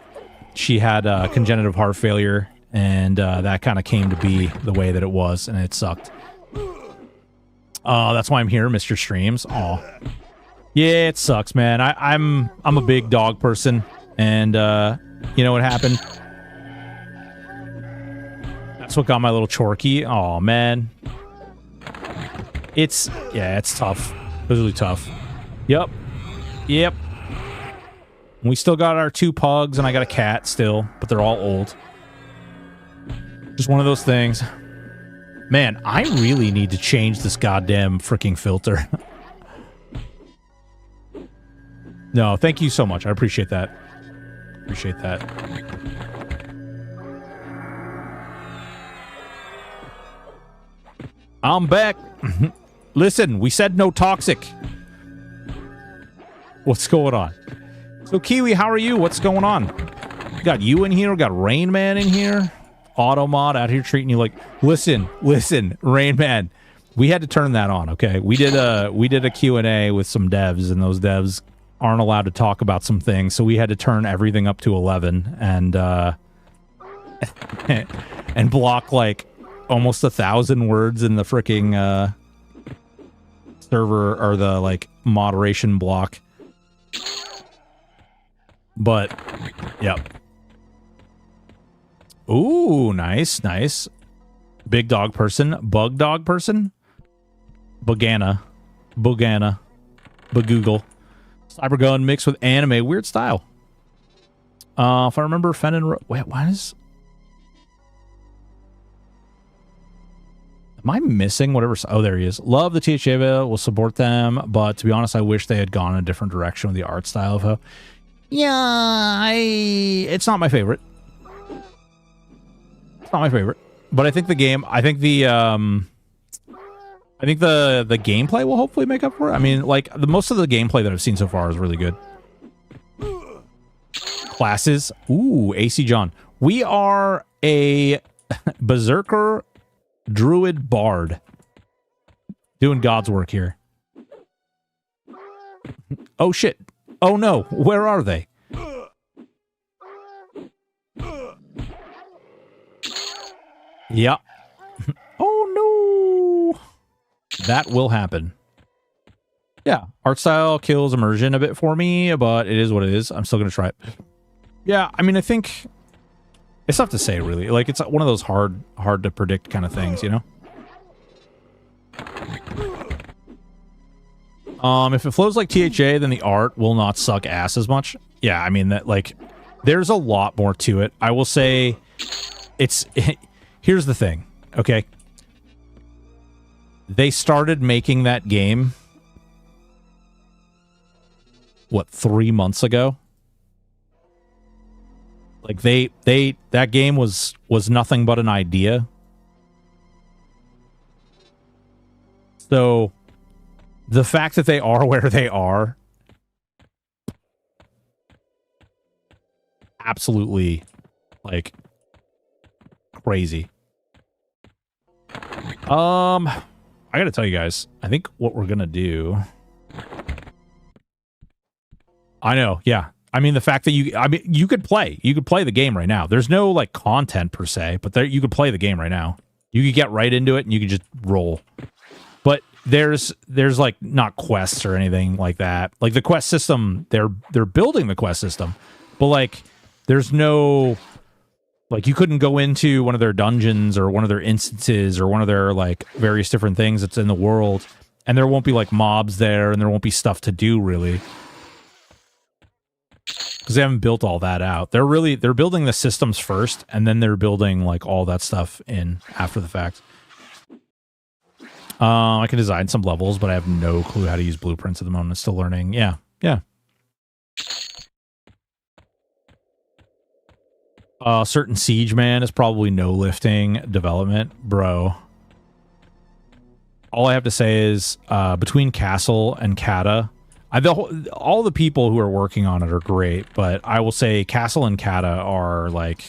she had congenital heart failure, and that kind of came to be the way that it was, and it sucked. That's why I'm here, Mr. Streams. Aw. Yeah, it sucks, man. I'm a big dog person, and you know what happened? That's what got my little Chorky. Oh man. It's tough. It was really tough. Yep. We still got our 2 pugs, and I got a cat still, but they're all old. Just one of those things. Man, I really need to change this goddamn freaking filter. No, thank you so much. I appreciate that. I'm back. Listen, we said no toxic. What's going on? So, Kiwi, how are you? What's going on? We got you in here. We got Rain Man in here. Automod out here treating you like... Listen, Rain Man. We had to turn that on, okay? We did a Q&A with some devs, and those devs aren't allowed to talk about some things, so we had to turn everything up to 11 and and block like almost 1,000 words in the freaking server, or the like moderation block. But yep. Ooh, nice. Big dog person, bug dog person, Bogana, Bagoogle. Cybergun mixed with anime. Weird style. If I remember, Fennon... Wait, why is... Am I missing whatever... Oh, there he is. Love the THA. Will support them, but to be honest, I wish they had gone in a different direction with the art style of Ho. Yeah, it's not my favorite. It's not my favorite. But I think the game... I think the gameplay will hopefully make up for it. I mean, like, most of the gameplay that I've seen so far is really good. Classes. Ooh, AC John. We are a Berserker Druid Bard. Doing God's work here. Oh, shit. Oh, no. Where are they? Yeah. Oh, no. That will happen. Yeah. Art style kills immersion a bit for me, but it is what it is. I'm still going to try it. Yeah, I mean, I think... It's tough to say, really. Like, it's one of those hard to predict kind of things, you know? If it flows like THA, then the art will not suck ass as much. Yeah, I mean, that, like, there's a lot more to it. I will say, here's the thing, okay? They started making that game, what, 3 months ago? Like, that game was nothing but an idea. So, the fact that they are where they are, absolutely, like, crazy. I gotta tell you guys, I think what we're gonna do... I know, yeah. I mean, the fact that you could play the game right now. There's no, like, content per se, but you could play the game right now. You could get right into it and you could just roll. But there's like, not quests or anything like that. Like, the quest system, they're building the quest system, but, like, there's no, like, you couldn't go into one of their dungeons or one of their instances or one of their, like, various different things that's in the world, and there won't be, like, mobs there, and there won't be stuff to do, really. Because they haven't built all that out. They're building the systems first, and then they're building, like, all that stuff in after the fact. I can design some levels, but I have no clue how to use blueprints at the moment. Still learning. Yeah. Certain Siege Man is probably no lifting development. Bro. All I have to say is, between Castle and Kata, all the people who are working on it are great, but I will say Castle and Kata are, like,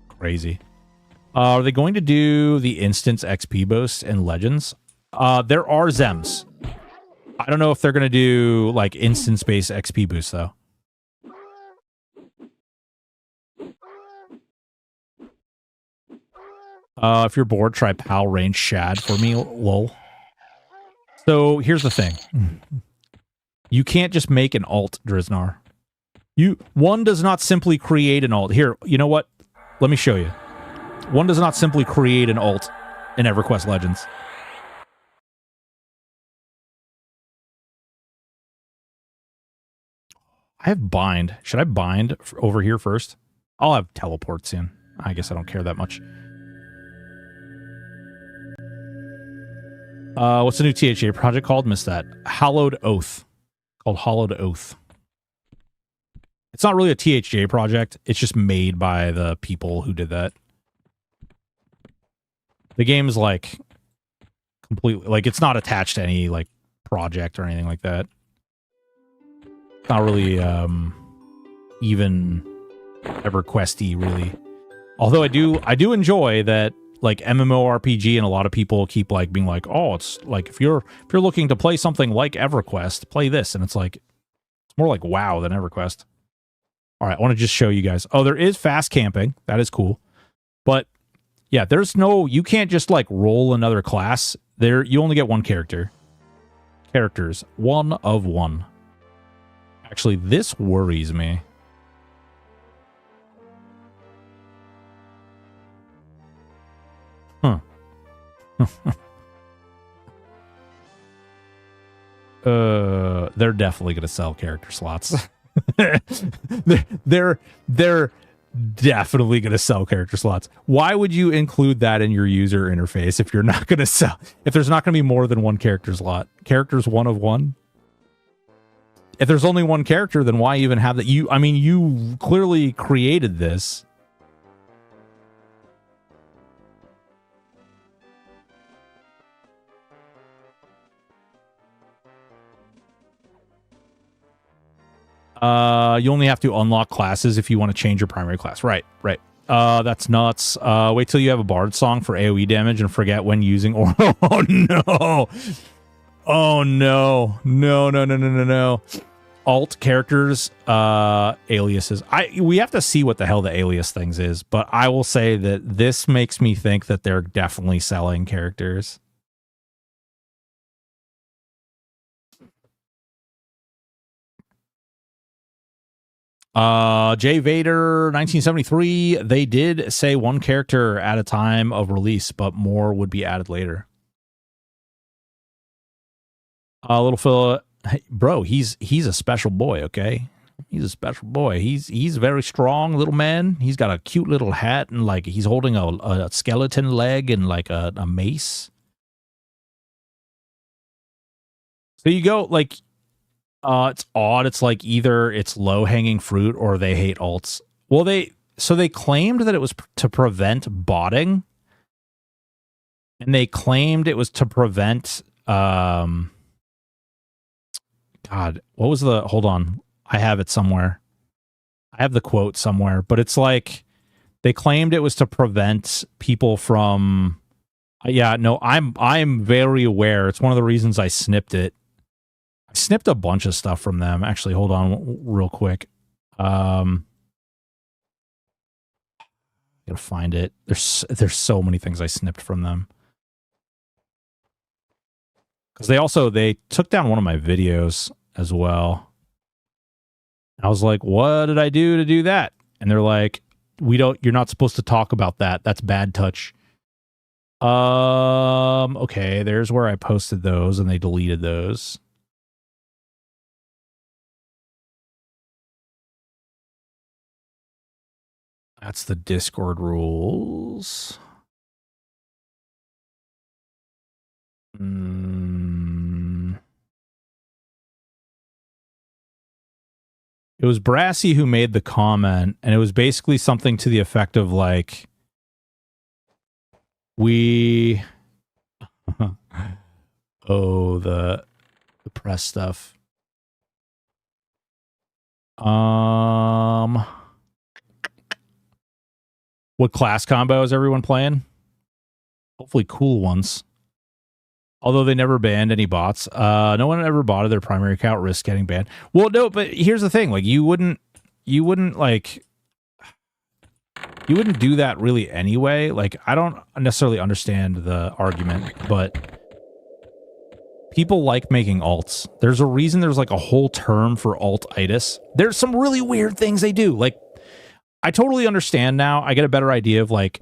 crazy. Are they going to do the instance XP boost in Legends? There are Zems. I don't know if they're going to do, like, instance-based XP boost, though. If you're bored, try PAL Range Shad for me, lol. So, here's the thing. You can't just make an alt, Driznar. One does not simply create an alt. Here, you know what? Let me show you. One does not simply create an alt in EverQuest Legends. I have bind. Should I bind over here first? I'll have teleport soon. I guess I don't care that much. What's the new THA project called? Missed that. Hallowed Oath. Called Hallowed Oath. It's not really a THA project. It's just made by the people who did that. The game's, like, completely... Like, it's not attached to any, like, project or anything like that. It's not really, even EverQuest-y, really. Although I do enjoy that, like, MMORPG, and a lot of people keep, like, being like, oh, it's like, if you're looking to play something like EverQuest, play this. And it's like, it's more like WoW than EverQuest. All right, I want to just show you guys. Oh, there is fast camping. That is cool. But yeah, you can't just, like, roll another class. You only get one character. Characters. 1 of 1. Actually, this worries me. Huh. They're definitely gonna sell character slots. they're definitely gonna sell character slots. Why would you include that in your user interface if you're not gonna sell? If there's not gonna be more than one character slot? Characters 1 of 1. If there's only one character, then why even have that? I mean, you clearly created this. You only have to unlock classes if you want to change your primary class. Right. That's nuts. Wait till you have a bard song for AoE damage and forget when using or oh no. Oh no. No. Alt characters, aliases. We have to see what the hell the alias things is, but I will say that this makes me think that they're definitely selling characters. Jay Vader 1973, they did say one character at a time of release, but more would be added later. Little Phil, hey, bro, he's a special boy, okay? He's a special boy. He's very strong little man. He's got a cute little hat and like he's holding a skeleton leg and like a mace. So you go like it's odd. It's like either it's low hanging fruit or they hate alts. Well, they claimed that it was to prevent botting, and they claimed it was to prevent God, what was the? Hold on, I have it somewhere. I have the quote somewhere, but it's like they claimed it was to prevent people from. Yeah, no, I'm very aware. It's one of the reasons I snipped it. Snipped a bunch of stuff from them. Actually, hold on real quick. Gotta find it. There's so many things I snipped from them. Because they took down one of my videos as well. I was like, what did I do to do that? And they're like, you're not supposed to talk about that. That's bad touch. Okay, there's where I posted those and they deleted those. That's the Discord rules. It was Brassy who made the comment, and it was basically something to the effect of like, we... oh, the press stuff. What class combo is everyone playing? Hopefully cool ones. Although they never banned any bots. No one ever botted their primary account, risk getting banned. Well, no, but here's the thing. Like, you wouldn't do that really anyway. Like, I don't necessarily understand the argument, but people like making alts. There's a reason there's like a whole term for alt-itis. There's some really weird things they do. Like, I totally understand now. I get a better idea of like,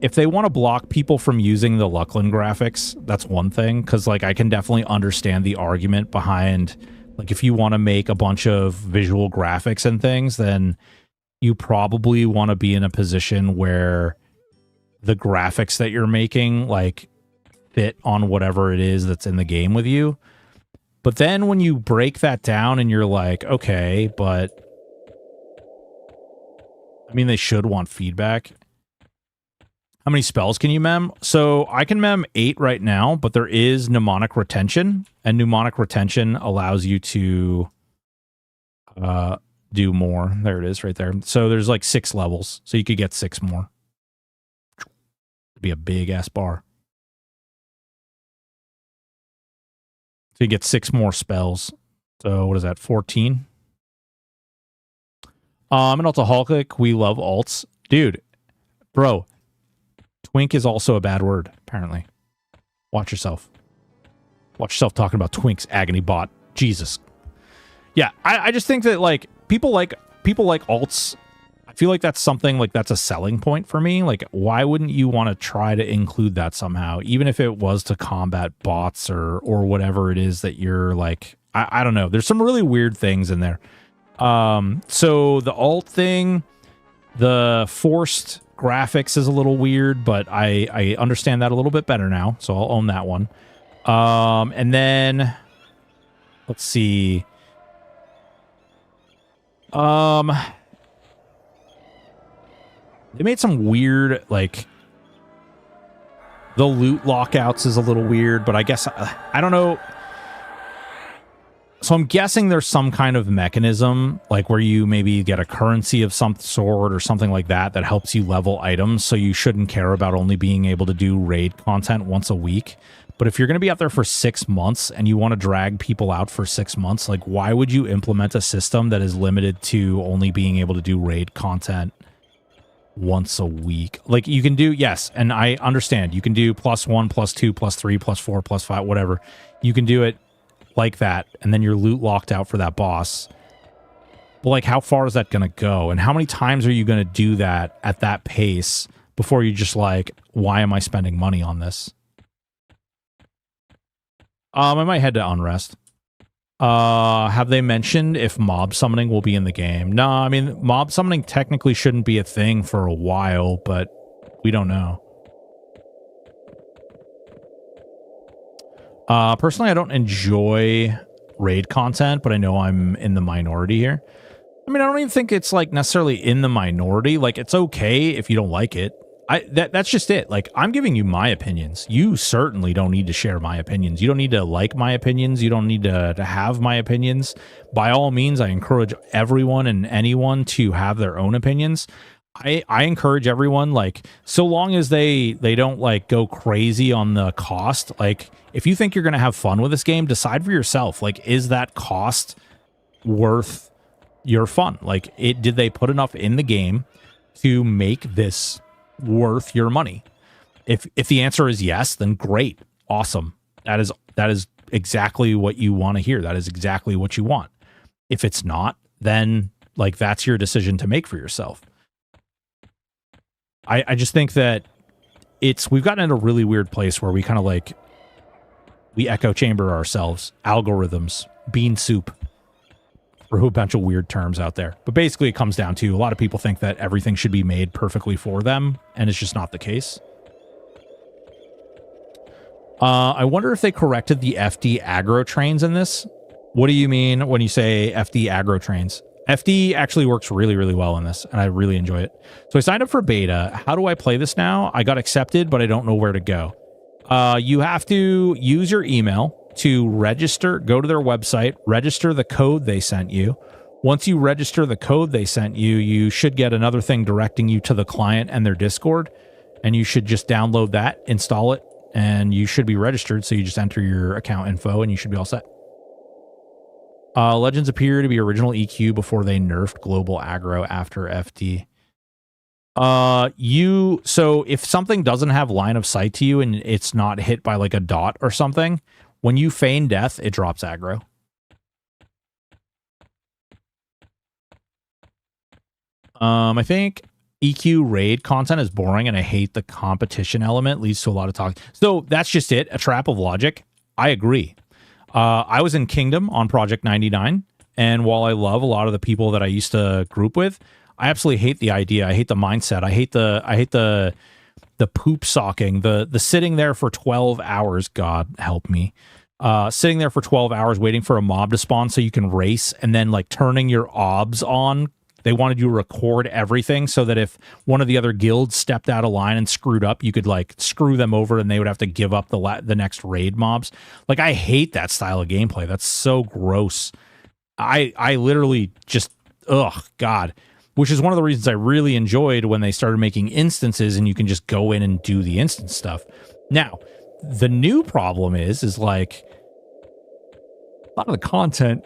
if they want to block people from using the Luckland graphics, that's one thing. Because like, I can definitely understand the argument behind like, if you want to make a bunch of visual graphics and things, then you probably want to be in a position where the graphics that you're making like fit on whatever it is that's in the game with you. But then when you break that down and you're like, okay, but I mean, they should want feedback. How many spells can you mem? So I can mem 8 right now, but there is mnemonic retention, and mnemonic retention allows you to do more. There it is right there. So there's like 6 levels, so you could get 6 more. It'd be a big ass bar. So you get 6 more spells. So what is that, 14? And also Hulkic, we love alts. Dude, bro, twink is also a bad word, apparently. Watch yourself. Watch yourself talking about twinks, agony bot. Jesus. Yeah, I just think that like people like alts. I feel like that's something like that's a selling point for me. Like, why wouldn't you want to try to include that somehow, even if it was to combat bots or whatever it is that you're like, I don't know. There's some really weird things in there. So the alt thing, the forced graphics is a little weird, but I understand that a little bit better now, so I'll own that one. And then let's see. They made some weird, like, the loot lockouts is a little weird, but I guess, I don't know. So I'm guessing there's some kind of mechanism, like where you maybe get a currency of some sort or something like that that helps you level items, so you shouldn't care about only being able to do raid content once a week. But if you're going to be out there for 6 months and you want to drag people out for 6 months, like why would you implement a system that is limited to only being able to do raid content once a week? Like you can do, yes, and I understand you can do +1, +2, +3, +4, +5, whatever. You can do it like that, and then you're loot locked out for that boss. But like, how far is that going to go? And how many times are you going to do that at that pace before you just like, why am I spending money on this? I might head to Unrest. Have they mentioned if mob summoning will be in the game? No, I mean, mob summoning technically shouldn't be a thing for a while, but we don't know. Personally, I don't enjoy raid content, but I know I'm in the minority here. I mean, I don't even think it's like necessarily in the minority. Like, it's okay if you don't like it. That's just it. Like, I'm giving you my opinions. You certainly don't need to share my opinions. You don't need to like my opinions. You don't need to have my opinions. By all means, I encourage everyone and anyone to have their own opinions. I encourage everyone, like, so long as they don't like go crazy on the cost. Like, if you think you're going to have fun with this game, decide for yourself. Like, is that cost worth your fun? Like, did they put enough in the game to make this worth your money? If the answer is yes, then great, awesome. That is exactly what you want to hear. That is exactly what you want. If it's not, then like that's your decision to make for yourself. I just think that we've gotten in a really weird place where we kind of like we echo chamber ourselves, algorithms, bean soup, or a bunch of weird terms out there. But basically it comes down to a lot of people think that everything should be made perfectly for them, and it's just not the case. I wonder if they corrected the FD aggro trains in this. What do you mean when you say FD aggro trains? FD actually works really, really well in this, and I really enjoy it. So I signed up for beta. How do I play this now? I got accepted, but I don't know where to go. You have to use your email to register, go to their website, register the code they sent you. Once you register the code they sent you, you should get another thing directing you to the client and their Discord, and you should just download that, install it, and you should be registered. So you just enter your account info and you should be all set. Legends appear to be original EQ before they nerfed global aggro after FD. So if something doesn't have line of sight to you and it's not hit by like a dot or something, when you feign death, it drops aggro. I think EQ raid content is boring and I hate the competition element, leads to a lot of talk. So that's just it, a trap of logic. I agree. I was in Kingdom on Project 99, and while I love a lot of the people that I used to group with, I absolutely hate the idea. I hate the mindset. I hate the poop socking, the sitting there for 12 hours. God help me. Sitting there for 12 hours waiting for a mob to spawn so you can race, and then like turning your obs on. They wanted you to record everything so that if one of the other guilds stepped out of line and screwed up, you could like screw them over and they would have to give up the next raid mobs. Like, I hate that style of gameplay. That's so gross. I literally just, ugh, God. Which is one of the reasons I really enjoyed when they started making instances and you can just go in and do the instance stuff. Now, the new problem is like a lot of the content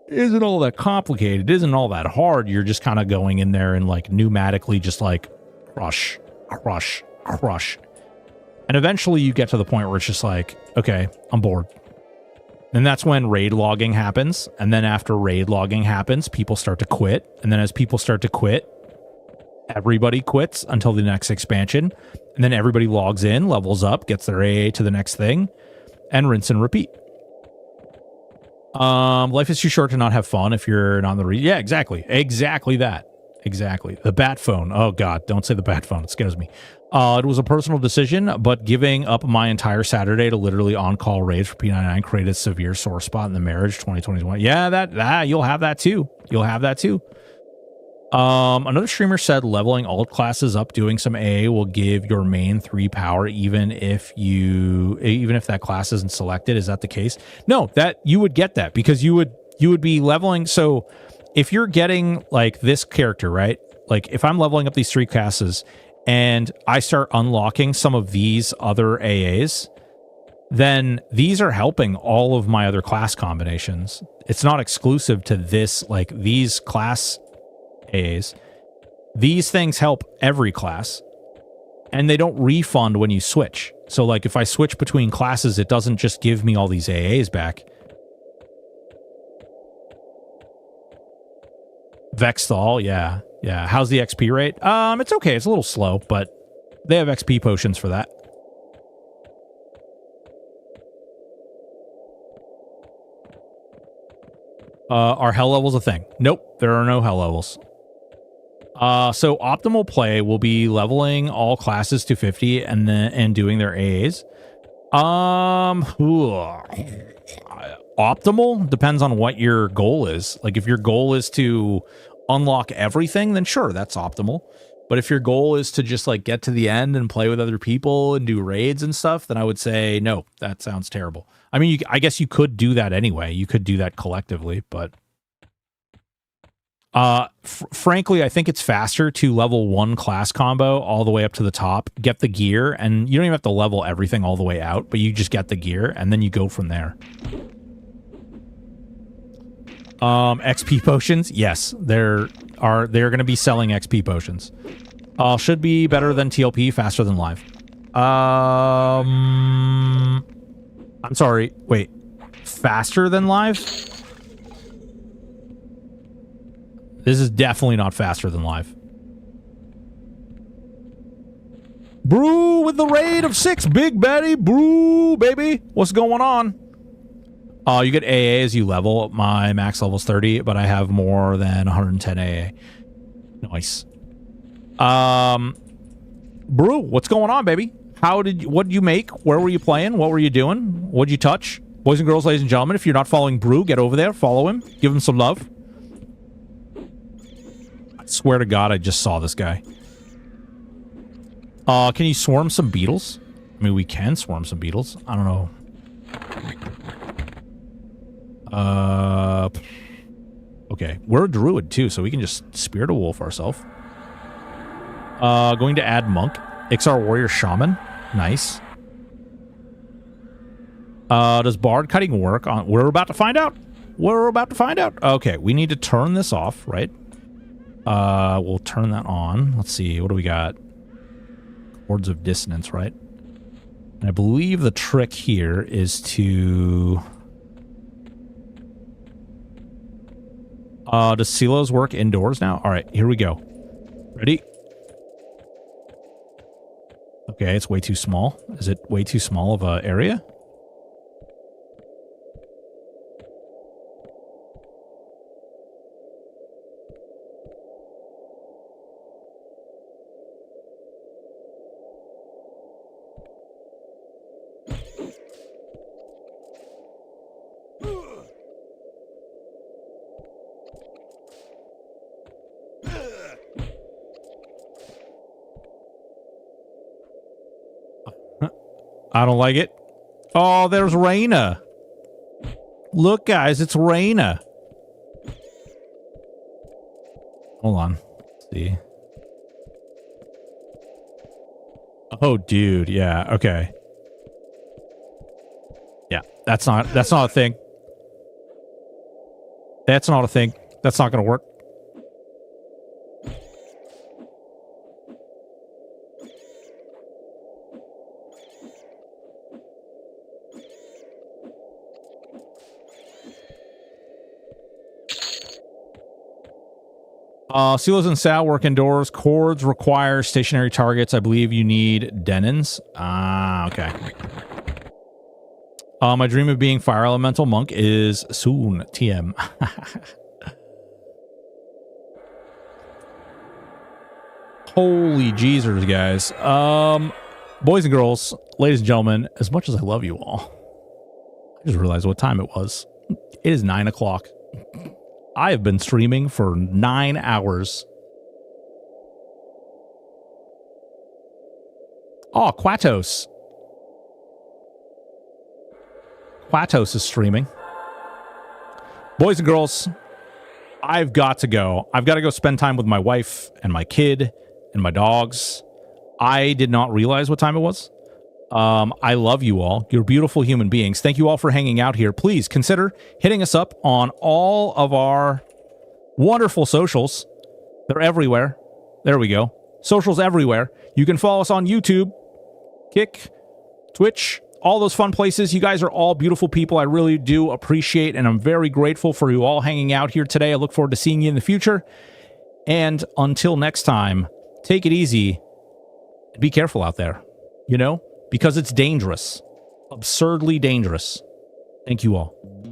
isn't all that complicated, isn't all that hard. You're just kind of going in there and like pneumatically just like crush. And eventually you get to the point where it's just like, okay, I'm bored. And that's when raid logging happens. And then after raid logging happens, people start to quit. And then as people start to quit, everybody quits until the next expansion. And then everybody logs in, levels up, gets their AA to the next thing, and rinse and repeat. Life is too short to not have fun if you're not on the yeah, exactly that. The bat phone. Oh God, don't say the bat phone. It scares me. It was a personal decision, but giving up my entire Saturday to literally on-call raids for P99 created a severe sore spot in the marriage 2021. Yeah, that you'll have that too. Another streamer said leveling alt classes up, doing some AA will give your main 3 power even if that class isn't selected. Is that the case? No, that you would get that because you would be leveling. So if you're getting like this character, right? Like if I'm leveling up these 3 classes and I start unlocking some of these other AAs, then these are helping all of my other class combinations. It's not exclusive to this, like these class A's. These things help every class, and they don't refund when you switch. So like if I switch between classes, it doesn't just give me all these AAs back. Vexthal, yeah. Yeah. How's the XP rate? It's okay. It's a little slow, but they have XP potions for that. Are hell levels a thing? Nope, there are no hell levels. So optimal play will be leveling all classes to 50 and doing their AAs. Optimal depends on what your goal is. Like if your goal is to unlock everything, then sure, that's optimal. But if your goal is to just like get to the end and play with other people and do raids and stuff, then I would say no, that sounds terrible. I mean, I guess you could do that anyway. You could do that collectively, but frankly, I think it's faster to level one class combo all the way up to the top, get the gear, and you don't even have to level everything all the way out, but you just get the gear and then you go from there. XP potions, yes, they're going to be selling XP potions. Should be better than TLP, faster than live. I'm sorry, wait, faster than live? This is definitely not faster than live. Brew with the raid of 6, Big Betty. Brew, baby. What's going on? You get AA as you level. My max level is 30, but I have more than 110 AA. Nice. Brew, what's going on, baby? What did you make? Where were you playing? What were you doing? What'd you touch? Boys and girls, ladies and gentlemen, if you're not following Brew, get over there, follow him, give him some love. I swear to God, I just saw this guy. Can you swarm some beetles? I mean, we can swarm some beetles. I don't know. Okay, we're a druid too, so we can just Spirit of Wolf ourselves. Going to add monk. Ixar warrior shaman. Nice. Does bard cutting work on... We're about to find out. We're about to find out. Okay, we need to turn this off, right? We'll turn that on. Let's see, what do we got? Chords of dissonance, right? And I believe the trick here is to... does silos work indoors now? All right, here we go. Ready? Okay, it's way too small. Is it way too small of a area? I don't like it. Oh, there's Reyna. Look, guys, it's Reyna. Hold on. Let's see. Oh, dude. Yeah. Okay. Yeah. That's not a thing. That's not a thing. That's not going to work. Silos and Sal work indoors. Chords require stationary targets. I believe you need Denons. Ah, okay. My dream of being Fire Elemental Monk is soon. TM. Holy Jeezers, guys. Boys and girls, ladies and gentlemen, as much as I love you all, I just realized what time it was. It is 9 o'clock. I have been streaming for 9 hours. Oh, Quatos. Quatos is streaming. Boys and girls, I've got to go. I've got to go spend time with my wife and my kid and my dogs. I did not realize what time it was. I love you all. You're beautiful human beings. Thank you all for hanging out here. Please consider hitting us up on all of our wonderful socials. They're everywhere. There we go. Socials everywhere. You can follow us on YouTube, Kick, Twitch, all those fun places. You guys are all beautiful people. I really do appreciate, and I'm very grateful for you all hanging out here today. I look forward to seeing you in the future. And until next time, take it easy. Be careful out there, you know, because it's dangerous. Absurdly dangerous. Thank you all.